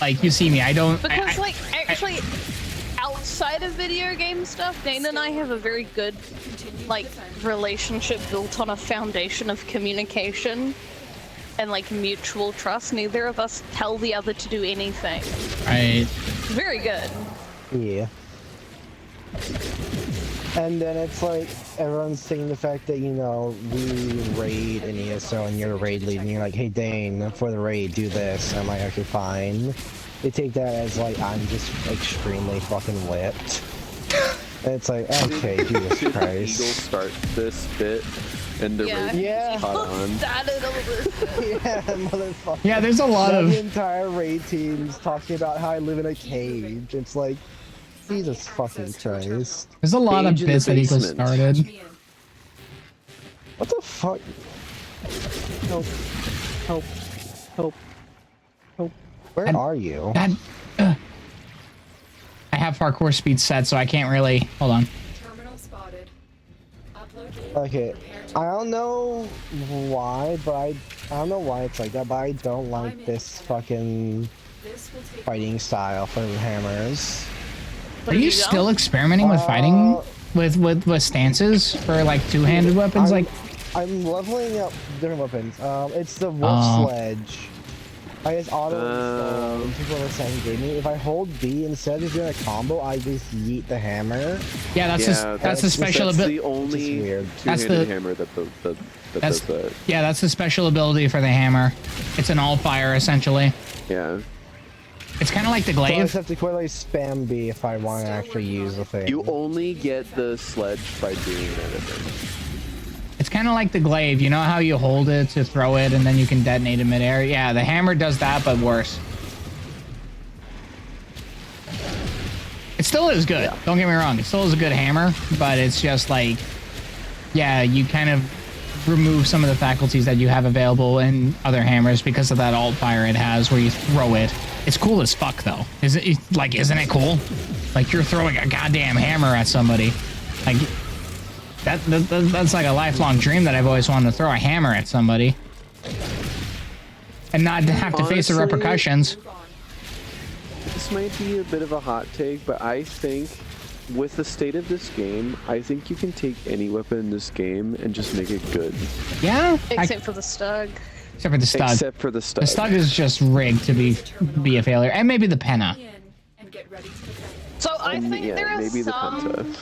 Like, you see me, I don't. Because actually, outside of video game stuff, Dane and I have a very good relationship built on a foundation of communication and mutual trust. Neither of us tell the other to do anything. Right. Very good. Yeah. And then it's like everyone's saying the fact that, you know, we raid in ESO and you're raid lead and you're like, hey Dane, for the raid, do this. And I'm like, okay, fine. They take that as I'm just extremely fucking whipped. And it's like, okay, Jesus Should Christ. Eagle start this bit and the raid Yeah. caught on. Started over. Yeah, motherfucker. Yeah, there's a lot Now of. the entire raid team's talking about how I live in a cage. It's like, Jesus fucking Christ. There's a lot of Cage in the bits that Eagle basement. started. What the fuck? Help. Help. Help. Help. Where are you? God. I have parkour speed set, so I can't really. Hold on. Terminal spotted. Upload. Okay, I don't know why, but I don't know why it's like that, but I don't like this fucking This will take fighting style for the hammers. Are you still experimenting with fighting with stances for two-handed weapons? I'm leveling up different weapons. It's the wolf Oh. sledge. I just auto-installed people are saying gave me. If I hold B instead of doing a combo, I just yeet the hammer. Yeah, that's the special That's ability. the only That's two-handed the- hammer that does that. Yeah, that's the special ability for the hammer. It's an all fire essentially. Yeah. It's kind of like the So I glaive. just have to quickly spam B if I want to actually use the thing. You only get the sledge by doing that, I think. It's kind of like the glaive. You know how you hold it to throw it and then you can detonate in midair? Yeah, the hammer does that, but worse. It still is good. Yeah. Don't get me wrong. It still is a good hammer, but it's just like, yeah, you kind of remove some of the faculties that you have available in other hammers because of that alt fire it has where you throw it. It's cool as fuck though. Isn't it cool? Like you're throwing a goddamn hammer at somebody. Like that's like a lifelong dream that I've always wanted to throw a hammer at somebody. And not have to face the repercussions. This might be a bit of a hot take, but I think with the state of this game, I think you can take any weapon in this game and just make it good. Yeah? Except for the stug. Except for the stug. Except for the stug. The stug is just rigged to be a failure. And maybe the penna. So I think there are maybe some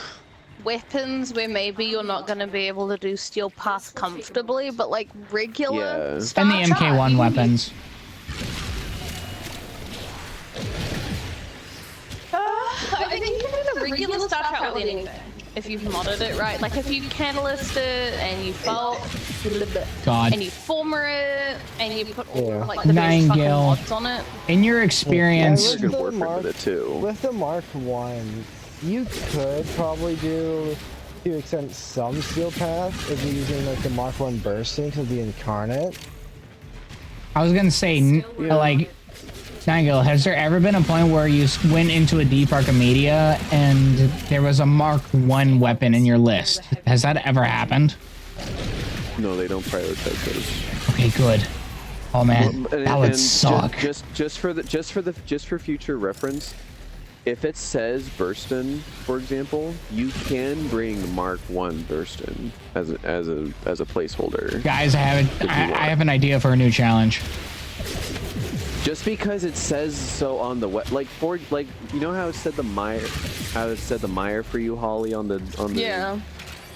weapons where maybe you're not going to be able to do steel path comfortably, but like regular And the MK1 weapons. I think you can do the regular start out with anything. If you've modded it right, like if you catalyst it and you bolt and you former it and you put all like the best fucking mods on it. In your experience, with the Mark 1, you could probably do to extend some steel path if you're using like the Mark 1 bursting because of the incarnate. I was gonna say, like, Nigel, has there ever been a point where you went into a deep Archimedia and there was a Mark 1 weapon in your list? Has that ever happened? No, they don't prioritize those. Okay, good. Oh man, that would suck. Just for future reference, if it says Burston, for example, you can bring Mark 1 Burston as a placeholder. Guys, I have an idea for a new challenge. Just because it says so on the you know how it said the mire for you, Holly, on the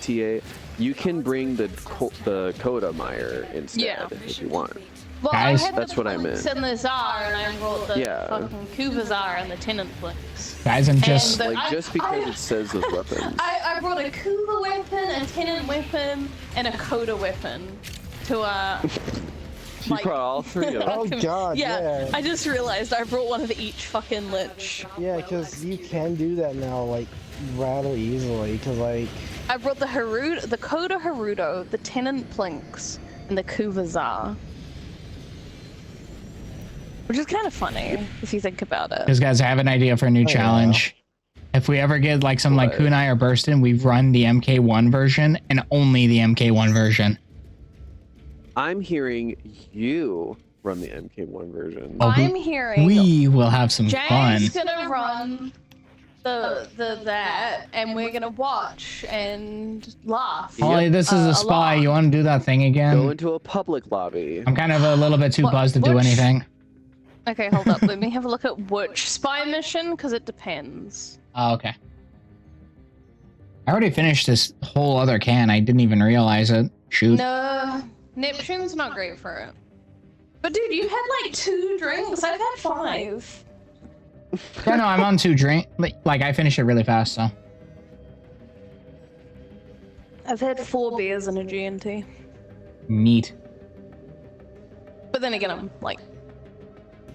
TA. You can bring the Coda mire instead if you want. Well, guys, that's what I meant. And the Tsar, and I rolled the fucking Kuva Tsar and the Tenant Blinks. Guys, I'm just just because it says those weapons. I brought a Kuva weapon, a Tenant weapon, and a Coda weapon to You brought all three of them. Oh god, yeah. I just realized I brought one of each fucking lich. Yeah, because you can do that now, like, rather easily, because, like... I brought the Coda Haruto, the Tenant Plinks, and the Kuva Tsar. Which is kind of funny, if you think about it. Because, guys, I have an idea for a new challenge. If we ever get, like, some, like, Kunai or Burston, we run the MK1 version, and only the MK1 version. I'm hearing you run the MK1 version. Oh, I'm hearing we will have some fun. James gonna run that, and we're gonna watch and laugh. Holly, this is a spy. You want to do that thing again? Go into a public lobby. I'm kind of a little bit too buzzed to do anything. Okay, hold up. Let me have a look at which spy mission, because it depends. Oh, okay. I already finished this whole other can. I didn't even realize it. Shoot. No, Neptune's not great for it. But dude, you had like 2 drinks. I've had 5. Yeah, no, I'm on 2 drink. Like, I finished it really fast, so. I've had 4 beers and a G&T. Neat. But then again, I'm like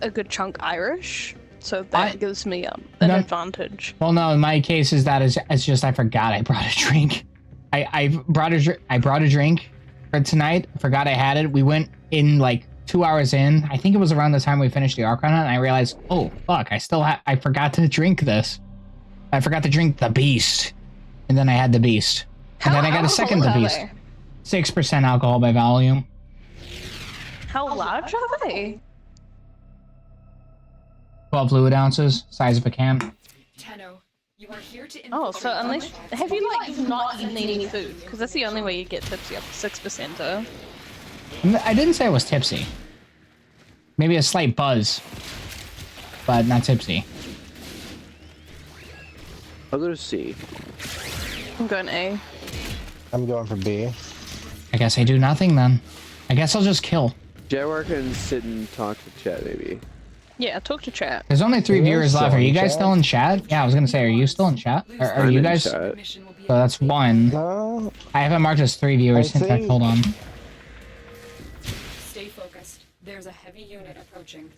a good chunk Irish, so that gives me an advantage. Well, no, in my case is that it's just I forgot I brought a drink. I brought a drink for tonight. I forgot I had it. We went in like 2 hours in. I think it was around the time we finished the Archon, and I realized, oh fuck, I forgot to drink this. I forgot to drink the Beast, and then I had the Beast, and then I got a second the Beast. 6% alcohol by volume. How large are they? 12 fluid ounces, size of a can. Tenno, you are here to so unless have you like not eaten any food? Because that's the only way you get tipsy up to 6%. I didn't say I was tipsy. Maybe a slight buzz, but not tipsy. I'll go to C. I'm going A. I'm going for B. I guess I do nothing then. I guess I'll just kill. Jaguar can sit and talk to chat, maybe. Yeah, talk to chat. There's only 3 Are you viewers left. still Are you in guys chat? still in chat? Yeah, I was gonna say, are you still in chat? Are I'm you in guys? chat. Mission will be So that's 1. No. I have it marked as 3 viewers. I In fact, think- hold on. Stay focused. There's a heavy unit approaching.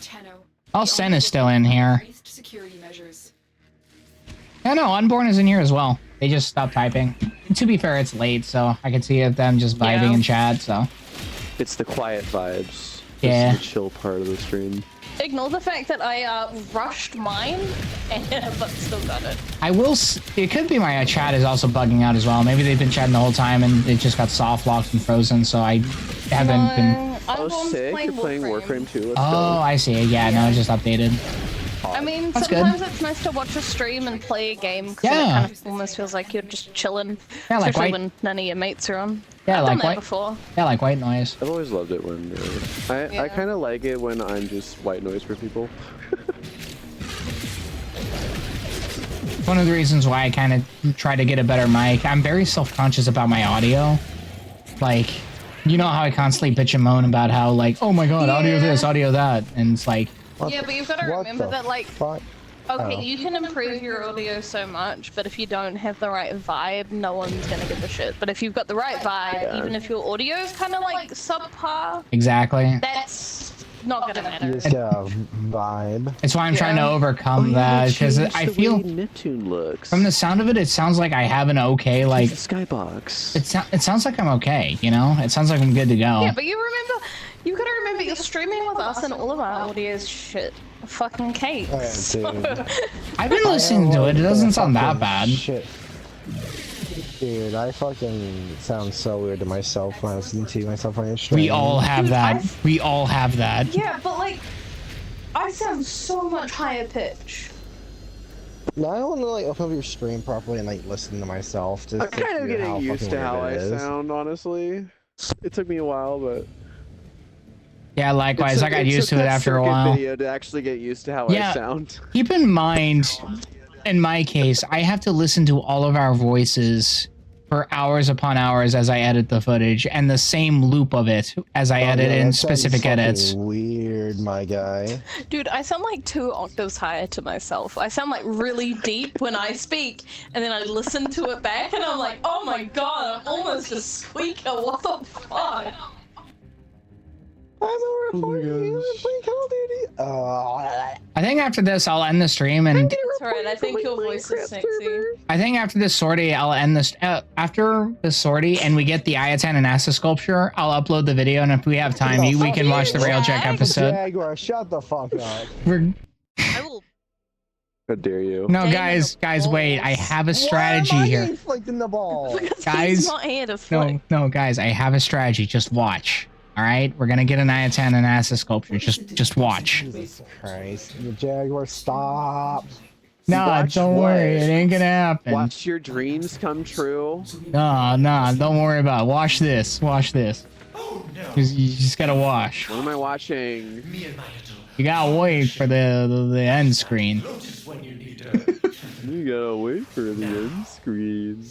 Tenno. Oh, Sen is still in here. Increased security measures. No, Unborn is in here as well. They just stopped typing. And to be fair, it's late, so I can see them just vibing Yeah. in chat, so. It's the quiet vibes. Yeah. This is the chill part of the stream. Ignore the fact that I rushed mine, but still got it. I will. It could be my chat is also bugging out as well. Maybe they've been chatting the whole time and it just got soft locked and frozen, so I haven't been. Oh, sick! You're playing Warframe 2. Let's Oh, I see. Yeah, no, it just updated. I mean, That's sometimes good. it's nice to watch a stream and play a game because Yeah. it kind of almost feels like you're just chilling. Yeah, like especially White- when none of your mates are on. Yeah, I've like done that White- before. Yeah, like white noise. I've always loved it when I Yeah. kind of like it when I'm just white noise for people. One of the reasons why I kind of try to get a better mic. I'm very self-conscious about my audio. Like, you know how I constantly bitch and moan about how, like, oh my god, audio this, audio that, and it's like, Yeah, but you've got to What remember the that, like, fuck? okay, Oh. you can improve your audio so much, but if you don't have the right vibe, no one's gonna give a shit. But if you've got the right vibe, Yeah. even if your audio is kind of like subpar, exactly. that's not gonna You matter. just got a vibe. It's why I'm trying to Yeah. overcome that because I feel Neptune looks. from the sound of it, it sounds like I have an okay, like the skybox. it sounds like I'm okay, you know? It sounds like I'm good to go. Yeah, but you gotta remember, you're streaming with us and all of our audio is shit. Fucking cake. Oh, yeah, So- dude. I've been listening to it. It doesn't sound that bad. Shit. Dude, I fucking sound so weird to myself when I listen to myself on your stream. We all have that. We all have that. yeah, but like, I sound so much higher pitch. No, I want to like open up your stream properly and like listen to myself. Just I'm kind of hear getting used fucking to how I weird it is. sound, honestly. It took me a while, but Yeah, likewise. I got used to it after a while. Video to actually get used to how Yeah. I sound. Keep in mind, in my case, I have to listen to all of our voices for hours upon hours as I edit the footage, and the same loop of it as I edit yeah, in that sounds specific fucking edits. Weird, my guy. Dude, I sound like 2 octaves higher to myself. I sound like really deep when I speak, and then I listen to it back, and I'm like, oh my god, I'm almost a squeaker. What the fuck? I'm a reporter. You playing Call of Duty. I think after this, I'll end the stream, and That's right. I think your voice is sexy. I think after this sortie, I'll end this. After the sortie, and we get the Ayatan and Asa sculpture, I'll upload the video, and if we have time, we can watch the Railjack episode. Jaguar, shut the fuck up. We're, I will. How dare you? no, Damn guys, the wait. I balls. have a Why strategy am I here. getting flicked in the ball? Because Guys, he's not here to flick. No, guys, I have a strategy. Just watch. All right, we're gonna get an Ayatan and Asa sculpture. Just watch. Jesus Christ. The Jaguar, stop. No, Watch don't what? worry, it ain't gonna happen. Watch your dreams come true. No, don't worry about it. Watch this. Watch this. You just gotta watch. What am I watching? You gotta wait for the end screen. You gotta wait for the end screen.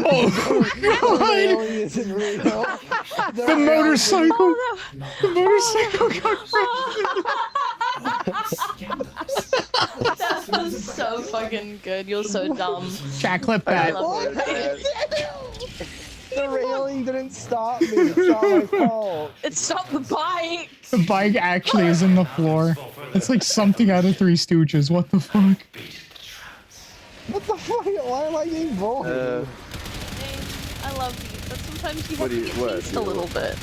Really isn't real. The motorcycle. The motorcycle got That was so fucking good. You're so dumb. Jack, clip I that. love it. The railing didn't stop me. It's not my fault. It stopped the bike. The bike actually is in the floor. It's like something out of Three Stooges. What the fuck? What the fuck? Why am I getting bullied? I love these, but sometimes you have What do to you- get what? teased a little bit.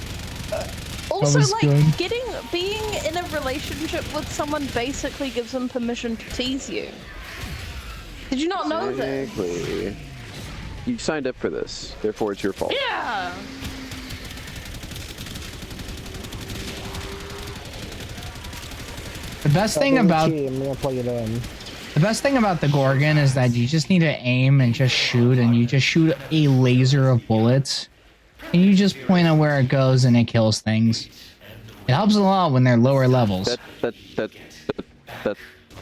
Also, was like, good. being in a relationship with someone basically gives them permission to tease you. Did you not know this? Exactly. You signed up for this, therefore it's your fault. Yeah. The best thing about I'm gonna plug it in. The best thing about the Gorgon is that you just need to aim and just shoot, and you just shoot a laser of bullets, and you just point at where it goes and it kills things. It helps a lot when they're lower levels. That's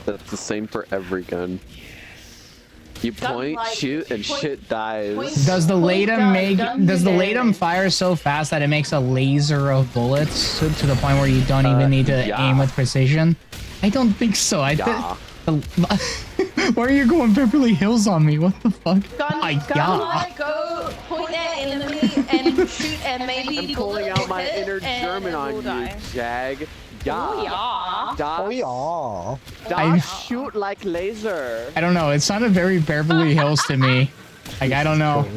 the same for every gun. You point, shoot, and shit dies. Does the Latum fire so fast that it makes a laser of bullets to the point where you don't even need to aim with precision? I don't think so. Why are you going Beverly Hills on me? What the fuck? Go point at enemy and shoot, and maybe I'm pulling out my inner German on you, Jag. I shoot like laser. don't know. It sounded very Beverly Hills to me. Like, I don't know.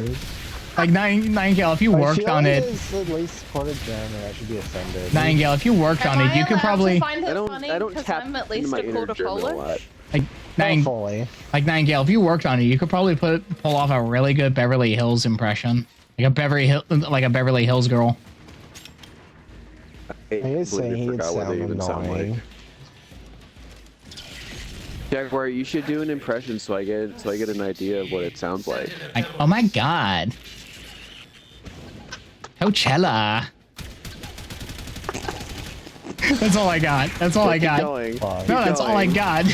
Like, Nightingale, if you worked on it... At least quarter German, I should be offended. Nightingale, if you worked on it, you could probably... I don't tap I'm at least a quarter Polish. Like, Nightingale, if you worked on it, you could probably pull off a really good Beverly Hills impression. Like a Beverly Hills girl. I forgot what they even sound like. Jaguar, you should do an impression so I get an idea of what it sounds like. Oh my god. Coachella. That's all I got. That's all I got. No, that's all I got.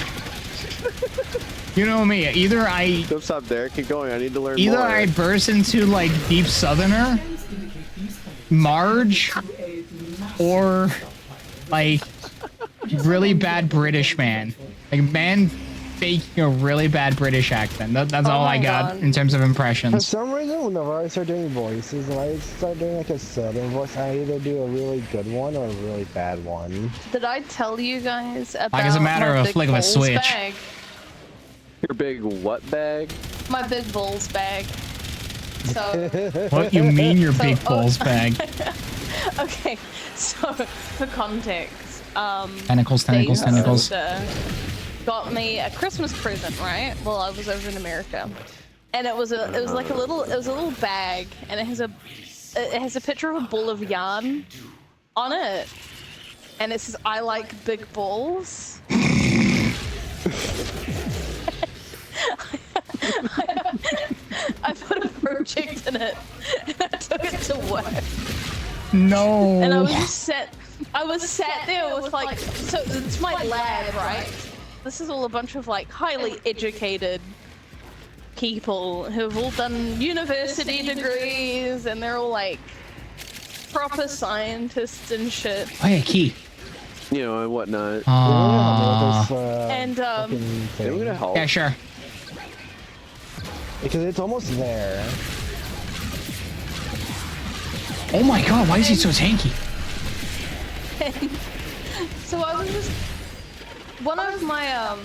You know me. Either I... Don't stop there. Keep going. I need to learn more. Either I burst into, like, Deep Southerner, Marge, or, like, really bad British man. Like, man faking a really bad British accent. That's all I got in terms of For impressions. some reason, whenever I start doing voices, and I start doing like a southern voice, I either do a really good one or a really bad one. Did I tell you guys about Like, it's a matter my of a big flick of a balls switch. bag? Your big what bag? My big balls bag. So. What you mean your big balls bag? Okay, so for context, Tentacles. got me a Christmas present, right? While I was over in America, and it was like a little bag, and it has a picture of a ball of yarn on it, and it says "I like big balls." I put a project in it, and I took it to work. No. And I was sat there with like, so it's my lab, right? This is all a bunch of like highly educated people who've all done university degrees, and they're all like proper scientists and shit. Oh yeah, key. You know, and whatnot. And I'm gonna help. Yeah, sure. Because it's almost there. Oh my god, why is he so tanky? So I was just... One of my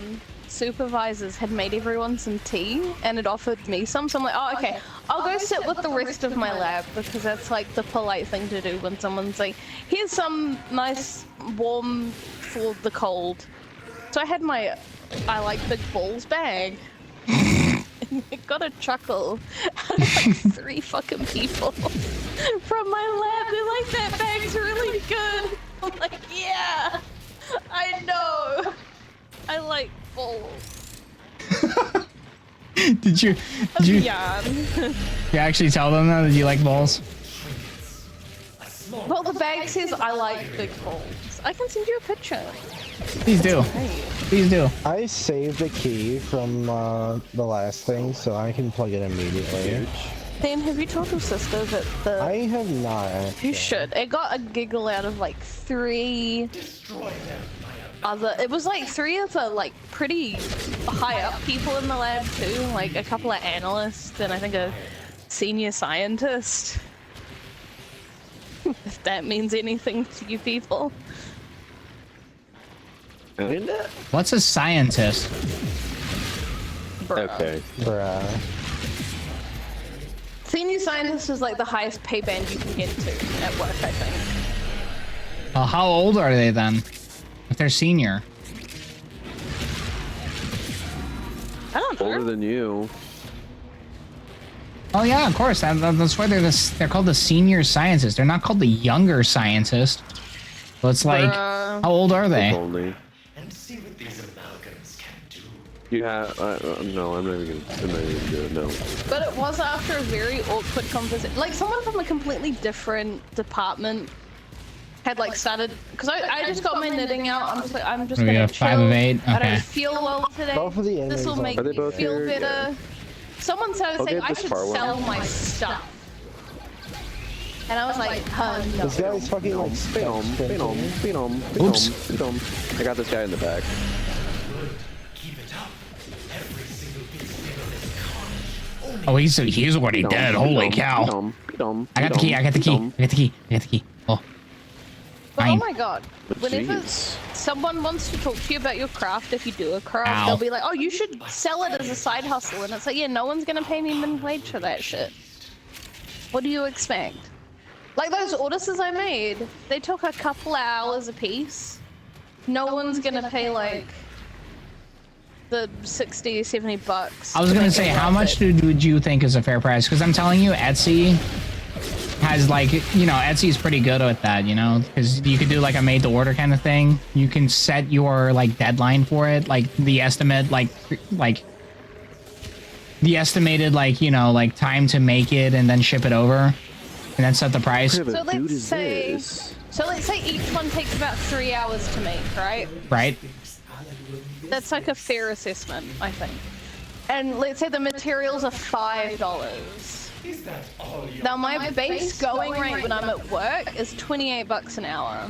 supervisors had made everyone some tea, and it offered me some, so I'm like, oh, okay, I'll go sit with the rest of my lab, because that's like the polite thing to do when someone's like, here's some nice warm for the cold. So I had my I like big balls bag. And I got a chuckle out of like 3 fucking people from my lab. They're like, that bag's really good. I'm like, yeah, I know. I like balls. Did you Yeah. you actually tell them that you like balls? Well, the bag says I like big balls. I can send you a picture. Please do. Please do. I saved the key from the last thing, so I can plug it immediately. Dan, have you told your sister that the... I have not, actually. You should. It got a giggle out of like 3 other... It was like 3 of the like pretty high up people in the lab too. Like a couple of analysts and I think a senior scientist. If that means anything to you people. What's a scientist? Bruh. Okay. Bruh. Senior scientist is like the highest pay band you can get to at work, I think. How old are they then? If they're senior. I don't know. Older than you. Oh yeah, of course. That's why they're called the senior scientists. They're not called the younger scientist. So it's like, how old are they? Only. And see what these amalgams can do. Yeah, no, I'm not even gonna do it, no. But it was after a very awkward conversation. Like, someone from a completely different department had, like, started... Because I just got my knitting out. I'm just like, I'm just We gonna have 5 of 8. I Okay. don't feel well today. Both of the This will enemies make Are they me both feel here? better. Someone started saying get I this should far one. sell my stuff. And I was like, no. This guy's fucking like Oops. I got this guy in the back. Keep it up. Every single instant of this carnage. Oh, he's already dead. Holy cow. I got the key. I got the key. Oh. But Fine. oh my god, whenever someone wants to talk to you about your craft, if you do a craft, they'll be like, oh, you should sell it as a side hustle. And it's like, yeah, no one's gonna pay me minimum wage for that shit. What do you expect? Like those Ordises I made, they took a couple hours a piece. No one's gonna pay like the 60, 70 bucks. I was gonna say, how much would you think is a fair price? Because I'm telling you, Etsy has like, you know, Etsy's pretty good at that, you know, because you could do like a made to order kind of thing. You can set your like deadline for it, like the estimate, like the estimated, like, you know, like time to make it and then ship it over, and then set the price. So let's say each one takes about 3 hours to make, right? Right. That's like a fair assessment, I think. And let's say the materials are $5. Now my base going rate when I'm at work is 28 bucks an hour.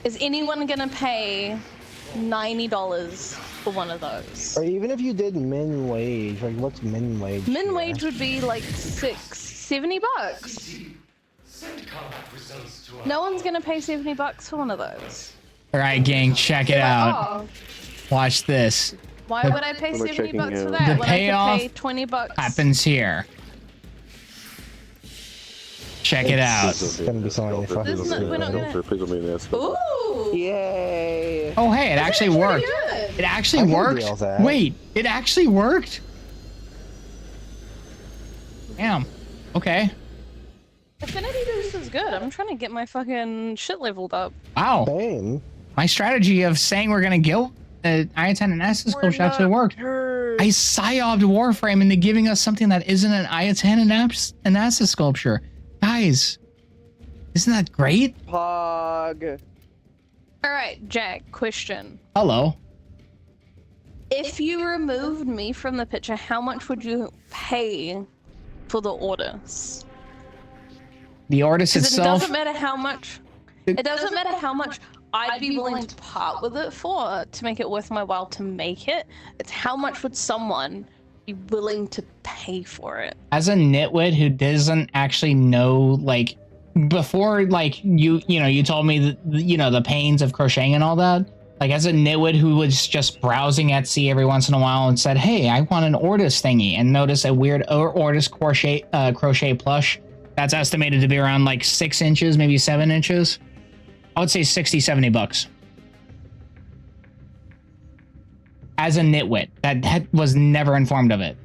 Is anyone gonna pay $90 for one of those? Or even if you did min wage, like what's min wage? Min wage would be like 70 bucks. No one's gonna pay 70 bucks for one of those. All right, gang, check it out. Oh, Watch this. why would I pay 70 bucks for that The when I payoff could pay 20 bucks? happens here. Check it out. It's gonna be something fucking we're not gonna... Ooh! Yay! Oh, hey, it actually worked. Good. It actually I can worked. deal with that. Wait, it actually worked? Damn. Okay. Affinity boost is good. I'm trying to get my fucking shit leveled up. Wow. Same. My strategy of saying we're gonna kill I-10 and Estus coach actually worked. I psyoped Warframe into giving us something that isn't an I-10 and Estus sculpture. Guys, isn't that great? Pog. Alright, Jack, question. Hello. If you removed me from the picture, how much would you pay for the orders? The artist Because it itself. doesn't matter how much. It doesn't matter how much I'd be willing to part with it for to make it worth my while to make it. It's how much would someone be willing to pay for it. As a nitwit who doesn't actually know, like, before, like, you know, you told me that, you know, the pains of crocheting and all that. Like, as a nitwit who was just browsing Etsy every once in a while and said, hey, I want an Ortis thingy, and notice a weird Ortis crochet plush that's estimated to be around like 6 inches, maybe 7 inches. I would say 60, 70 bucks. As a nitwit that was never informed of it.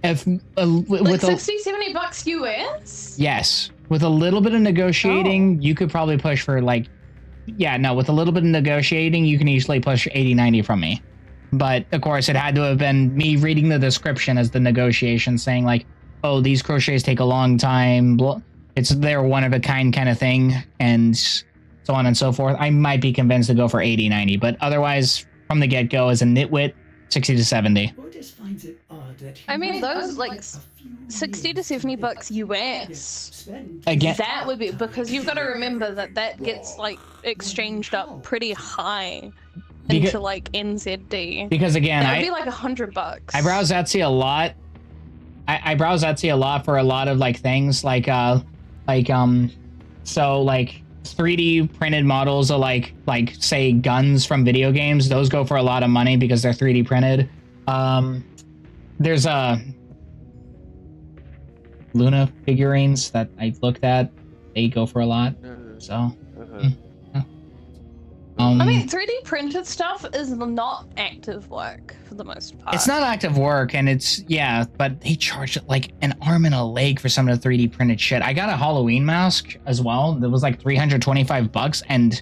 If Like with 60, 70 bucks US? yes, with a little bit of negotiating, you could probably push for like, yeah, no, with a little bit of negotiating, you can easily push 80, 90 from me. But of course, it had to have been me reading the description as the negotiation, saying like, oh, these crochets take a long time. It's their one of a kind of thing, and so on and so forth. I might be convinced to go for 80, 90, but otherwise, from the get-go, as a nitwit, 60 to 70. I mean, those like 60 to 70 bucks US. Again, That would be, because you've got to remember that that gets like exchanged up pretty high into like NZD. Because again, that would be like $100 bucks. I browse Etsy a lot. I browse Etsy a lot for a lot of like things so like 3D printed models of like say guns from video games. Those go for a lot of money because they're 3D printed. There's Luna figurines that I've looked at. They go for a lot. So. I mean, 3D printed stuff is not active work for the most part. It's not active work, and it's, yeah, but they charge like an arm and a leg for some of the 3D printed shit. I got a Halloween mask as well that was like 325 bucks, and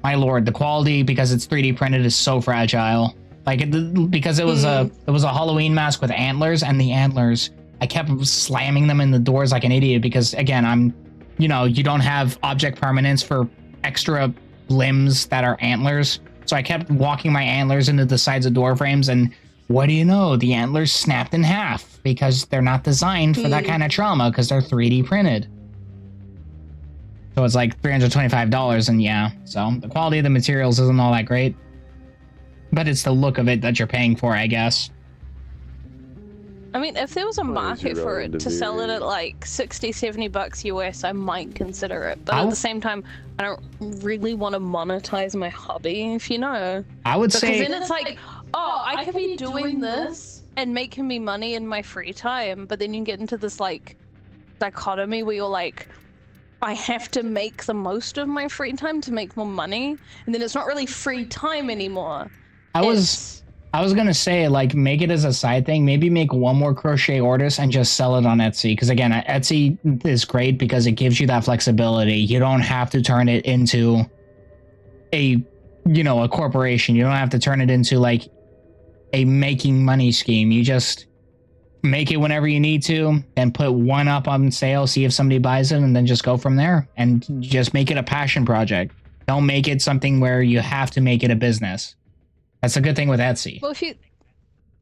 my lord, the quality, because it's 3D printed, is so fragile. Like because it was a Halloween mask with antlers, and the antlers, I kept slamming them in the doors like an idiot because again, I'm, you know, you don't have object permanence for extra limbs that are antlers. So I kept walking my antlers into the sides of door frames, and what do you know? The antlers snapped in half because they're not designed for that kind of trauma because they're 3D printed. So it's like $325, and yeah, so the quality of the materials isn't all that great. But it's the look of it that you're paying for, I guess. I mean, if there was a market for it to sell it at like $60-70 US, I might consider it. But at the same time, I don't really want to monetize my hobby, if you know. I would say... Because then it's like, oh, I could be doing this and making me money in my free time, but then you get into this like dichotomy where you're like, I have to make the most of my free time to make more money, and then it's not really free time anymore. I was gonna say, like, make it as a side thing. Maybe make one more crochet orders and just sell it on Etsy. Because again, Etsy is great because it gives you that flexibility. You don't have to turn it into a, you know, a corporation. You don't have to turn it into like a making money scheme. You just make it whenever you need to, and put one up on sale, see if somebody buys it, and then just go from there. And just make it a passion project. Don't make it something where you have to make it a business. That's a good thing with Etsy. Well,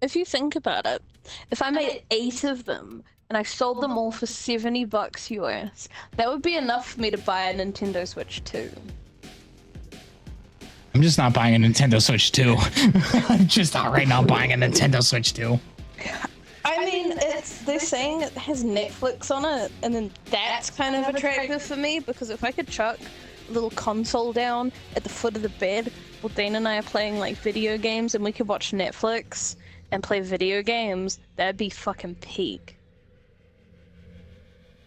if you think about it, if I made 8 of them and I sold them all for $70 US, that would be enough for me to buy a Nintendo Switch 2. I'm just not buying a Nintendo Switch 2. I'm just outright not buying a Nintendo Switch 2. I mean, they're saying it has Netflix on it, and then that's kind of attractive for me, because if I could chuck a little console down at the foot of the bed, well, Dane and I are playing like video games, and we could watch Netflix and play video games, that'd be fucking peak.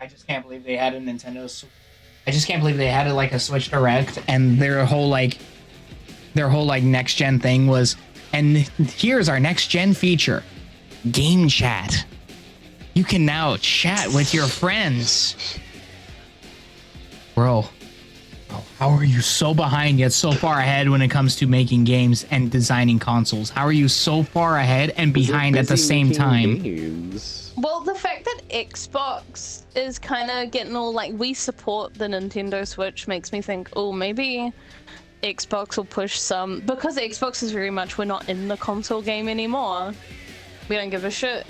I just can't believe they had a Nintendo Switch. I just can't believe they had it like a Switch Direct, and their whole next gen thing was, and here's our next gen feature. Game chat. You can now chat with your friends. Bro, how are you so behind yet so far ahead when it comes to making games and designing consoles? How are you so far ahead and behind at the same time? Well, the fact that Xbox is kind of getting all like, we support the Nintendo Switch, makes me think, oh, maybe Xbox will push some, because Xbox is very much, we're not in the console game anymore. We don't give a shit.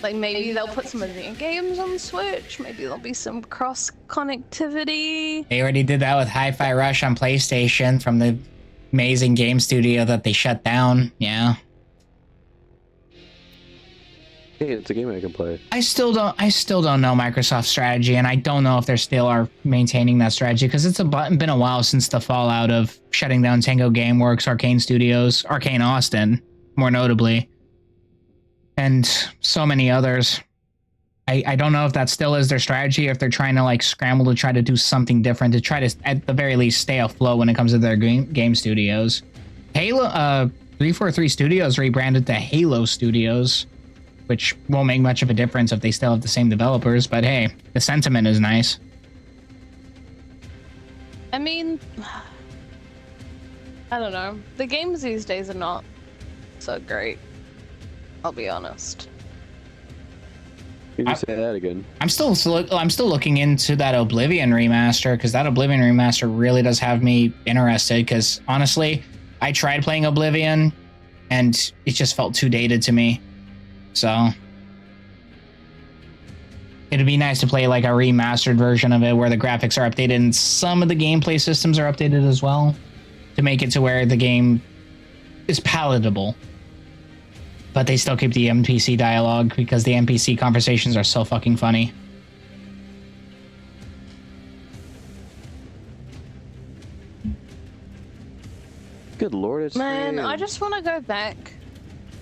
Like, maybe they'll put some of their games on Switch. Maybe there'll be some cross connectivity. They already did that with Hi-Fi Rush on PlayStation from the amazing game studio that they shut down. Yeah. Hey, it's a game I can play. I still don't know Microsoft's strategy, and I don't know if they still are maintaining that strategy, because it's been a while since the fallout of shutting down Tango Gameworks, Arcane Studios, Arcane Austin, more notably, and so many others. I don't know if that still is their strategy, if they're trying to like scramble to try to do something different, to try to at the very least stay afloat when it comes to their game studios. Halo 343 Studios rebranded to Halo Studios, which won't make much of a difference if they still have the same developers, but hey, the sentiment is nice. I mean, I don't know. The games these days are not so great. I'll be honest. You can say that again. I'm still looking into that Oblivion remaster, because that Oblivion remaster really does have me interested, because honestly, I tried playing Oblivion and it just felt too dated to me. So it'd be nice to play like a remastered version of it where the graphics are updated and some of the gameplay systems are updated as well, to make it to where the game is palatable. But they still keep the NPC dialogue, because the NPC conversations are so fucking funny. Good lord, it's Man, 3 a.m. I just want to go back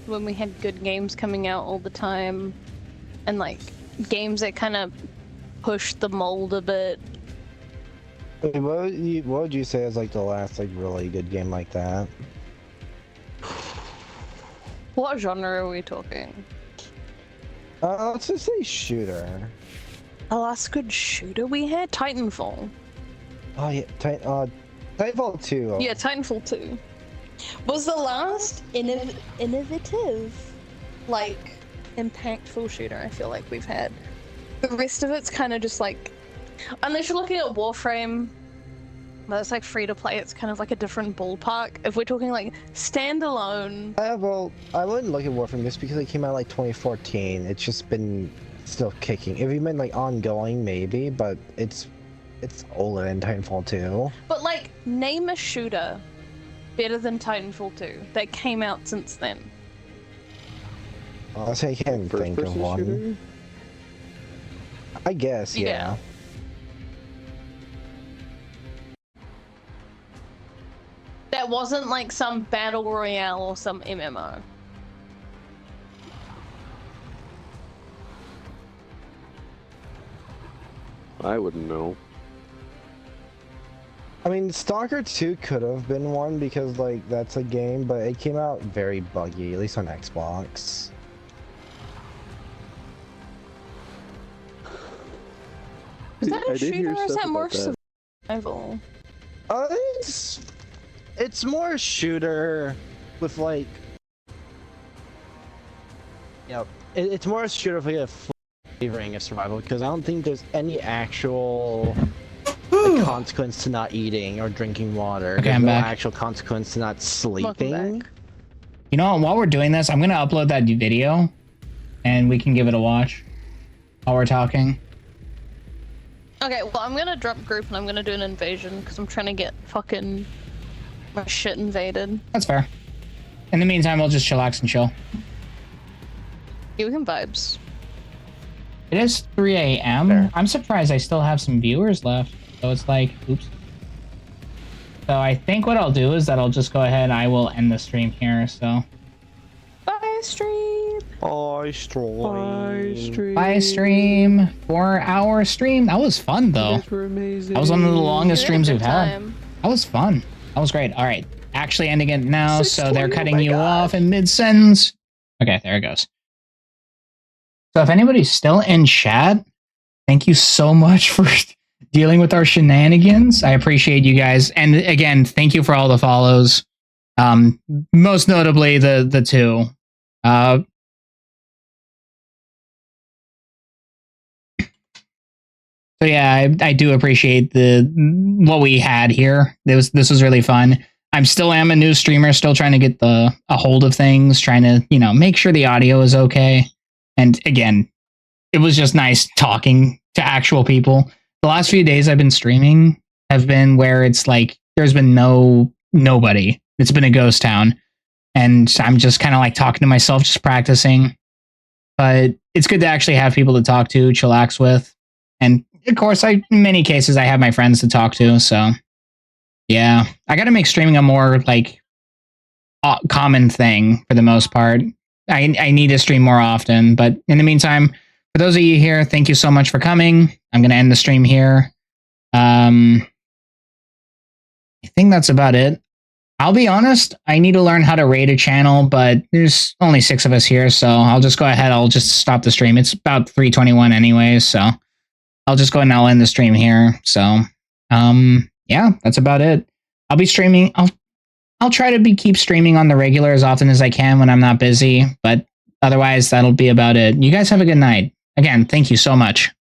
when we had good games coming out all the time, and like games that kind of pushed the mold a bit. Wait, what would you say is like the last like really good game like that? What genre are we talking? Let's just say shooter. The last good shooter we had? Titanfall. Oh yeah, Titanfall 2. Yeah, Titanfall 2. was the last innovative, like, impactful shooter I feel like we've had. The rest of it's kind of just like, unless you're looking at Warframe, well, it's like free to play, it's kind of like a different ballpark. If we're talking like standalone. Well, I wouldn't look at Warframe just because it came out like 2014. It's just been still kicking. If you meant like ongoing, maybe, but it's older than Titanfall 2. But like, name a shooter better than Titanfall 2 that came out since then. Honestly, I can't think of one. Shooter? I guess, yeah. That wasn't like some battle royale or some MMO. I wouldn't know. I mean, Stalker 2 could have been one because, like, that's a game, but it came out very buggy, at least on Xbox. Is that a shooter or is that more survival? It's more a shooter with, like... Yep. It's more a shooter with, like, a flavoring of survival, because I don't think there's any actual... consequence to not eating or drinking water. Okay, There's I'm no back. actual consequence to not sleeping. You know what? While we're doing this, I'm going to upload that video and we can give it a watch while we're talking. Okay, well, I'm gonna drop group and I'm gonna do an invasion because I'm trying to get fucking my shit invaded. That's fair. In the meantime, we'll just chillax and chill. Yeah, we can vibes. It is 3 a.m. Fair. I'm surprised I still have some viewers left. So it's like, oops. So I think what I'll do is that I'll just go ahead. I will end the stream here. So bye stream. Bye stream. Bye stream. bye stream. 4-hour stream. That was fun though. These were amazing. That was one of the longest streams we've had. Time. That was fun. That was great. All right, actually ending it now. So they're 6:20, cutting oh my you God. off in mid sentence. Okay, there it goes. So if anybody's still in chat, thank you so much for dealing with our shenanigans. I appreciate you guys. And again, thank you for all the follows. Most notably the two. So yeah, I do appreciate what we had here. This was really fun. I'm still am a new streamer, still trying to get a hold of things, trying to, make sure the audio is okay. And again, it was just nice talking to actual people. The last few days I've been streaming have been where it's like there's been nobody. It's been a ghost town. And I'm just kind of like talking to myself, just practicing. But it's good to actually have people to talk to, chillax with. And of course, in many cases, I have my friends to talk to. So yeah, I got to make streaming a more like common thing for the most part. I need to stream more often. But in the meantime, for those of you here, thank you so much for coming. I'm going to end the stream here. I think that's about it. I'll be honest, I need to learn how to raid a channel, but there's only 6 of us here, so I'll just go ahead. I'll just stop the stream. It's about 3:21 anyways, so I'll just go ahead and I'll end the stream here. So, yeah, that's about it. I'll be streaming. I'll try to keep streaming on the regular as often as I can when I'm not busy, but otherwise that'll be about it. You guys have a good night. Again, thank you so much.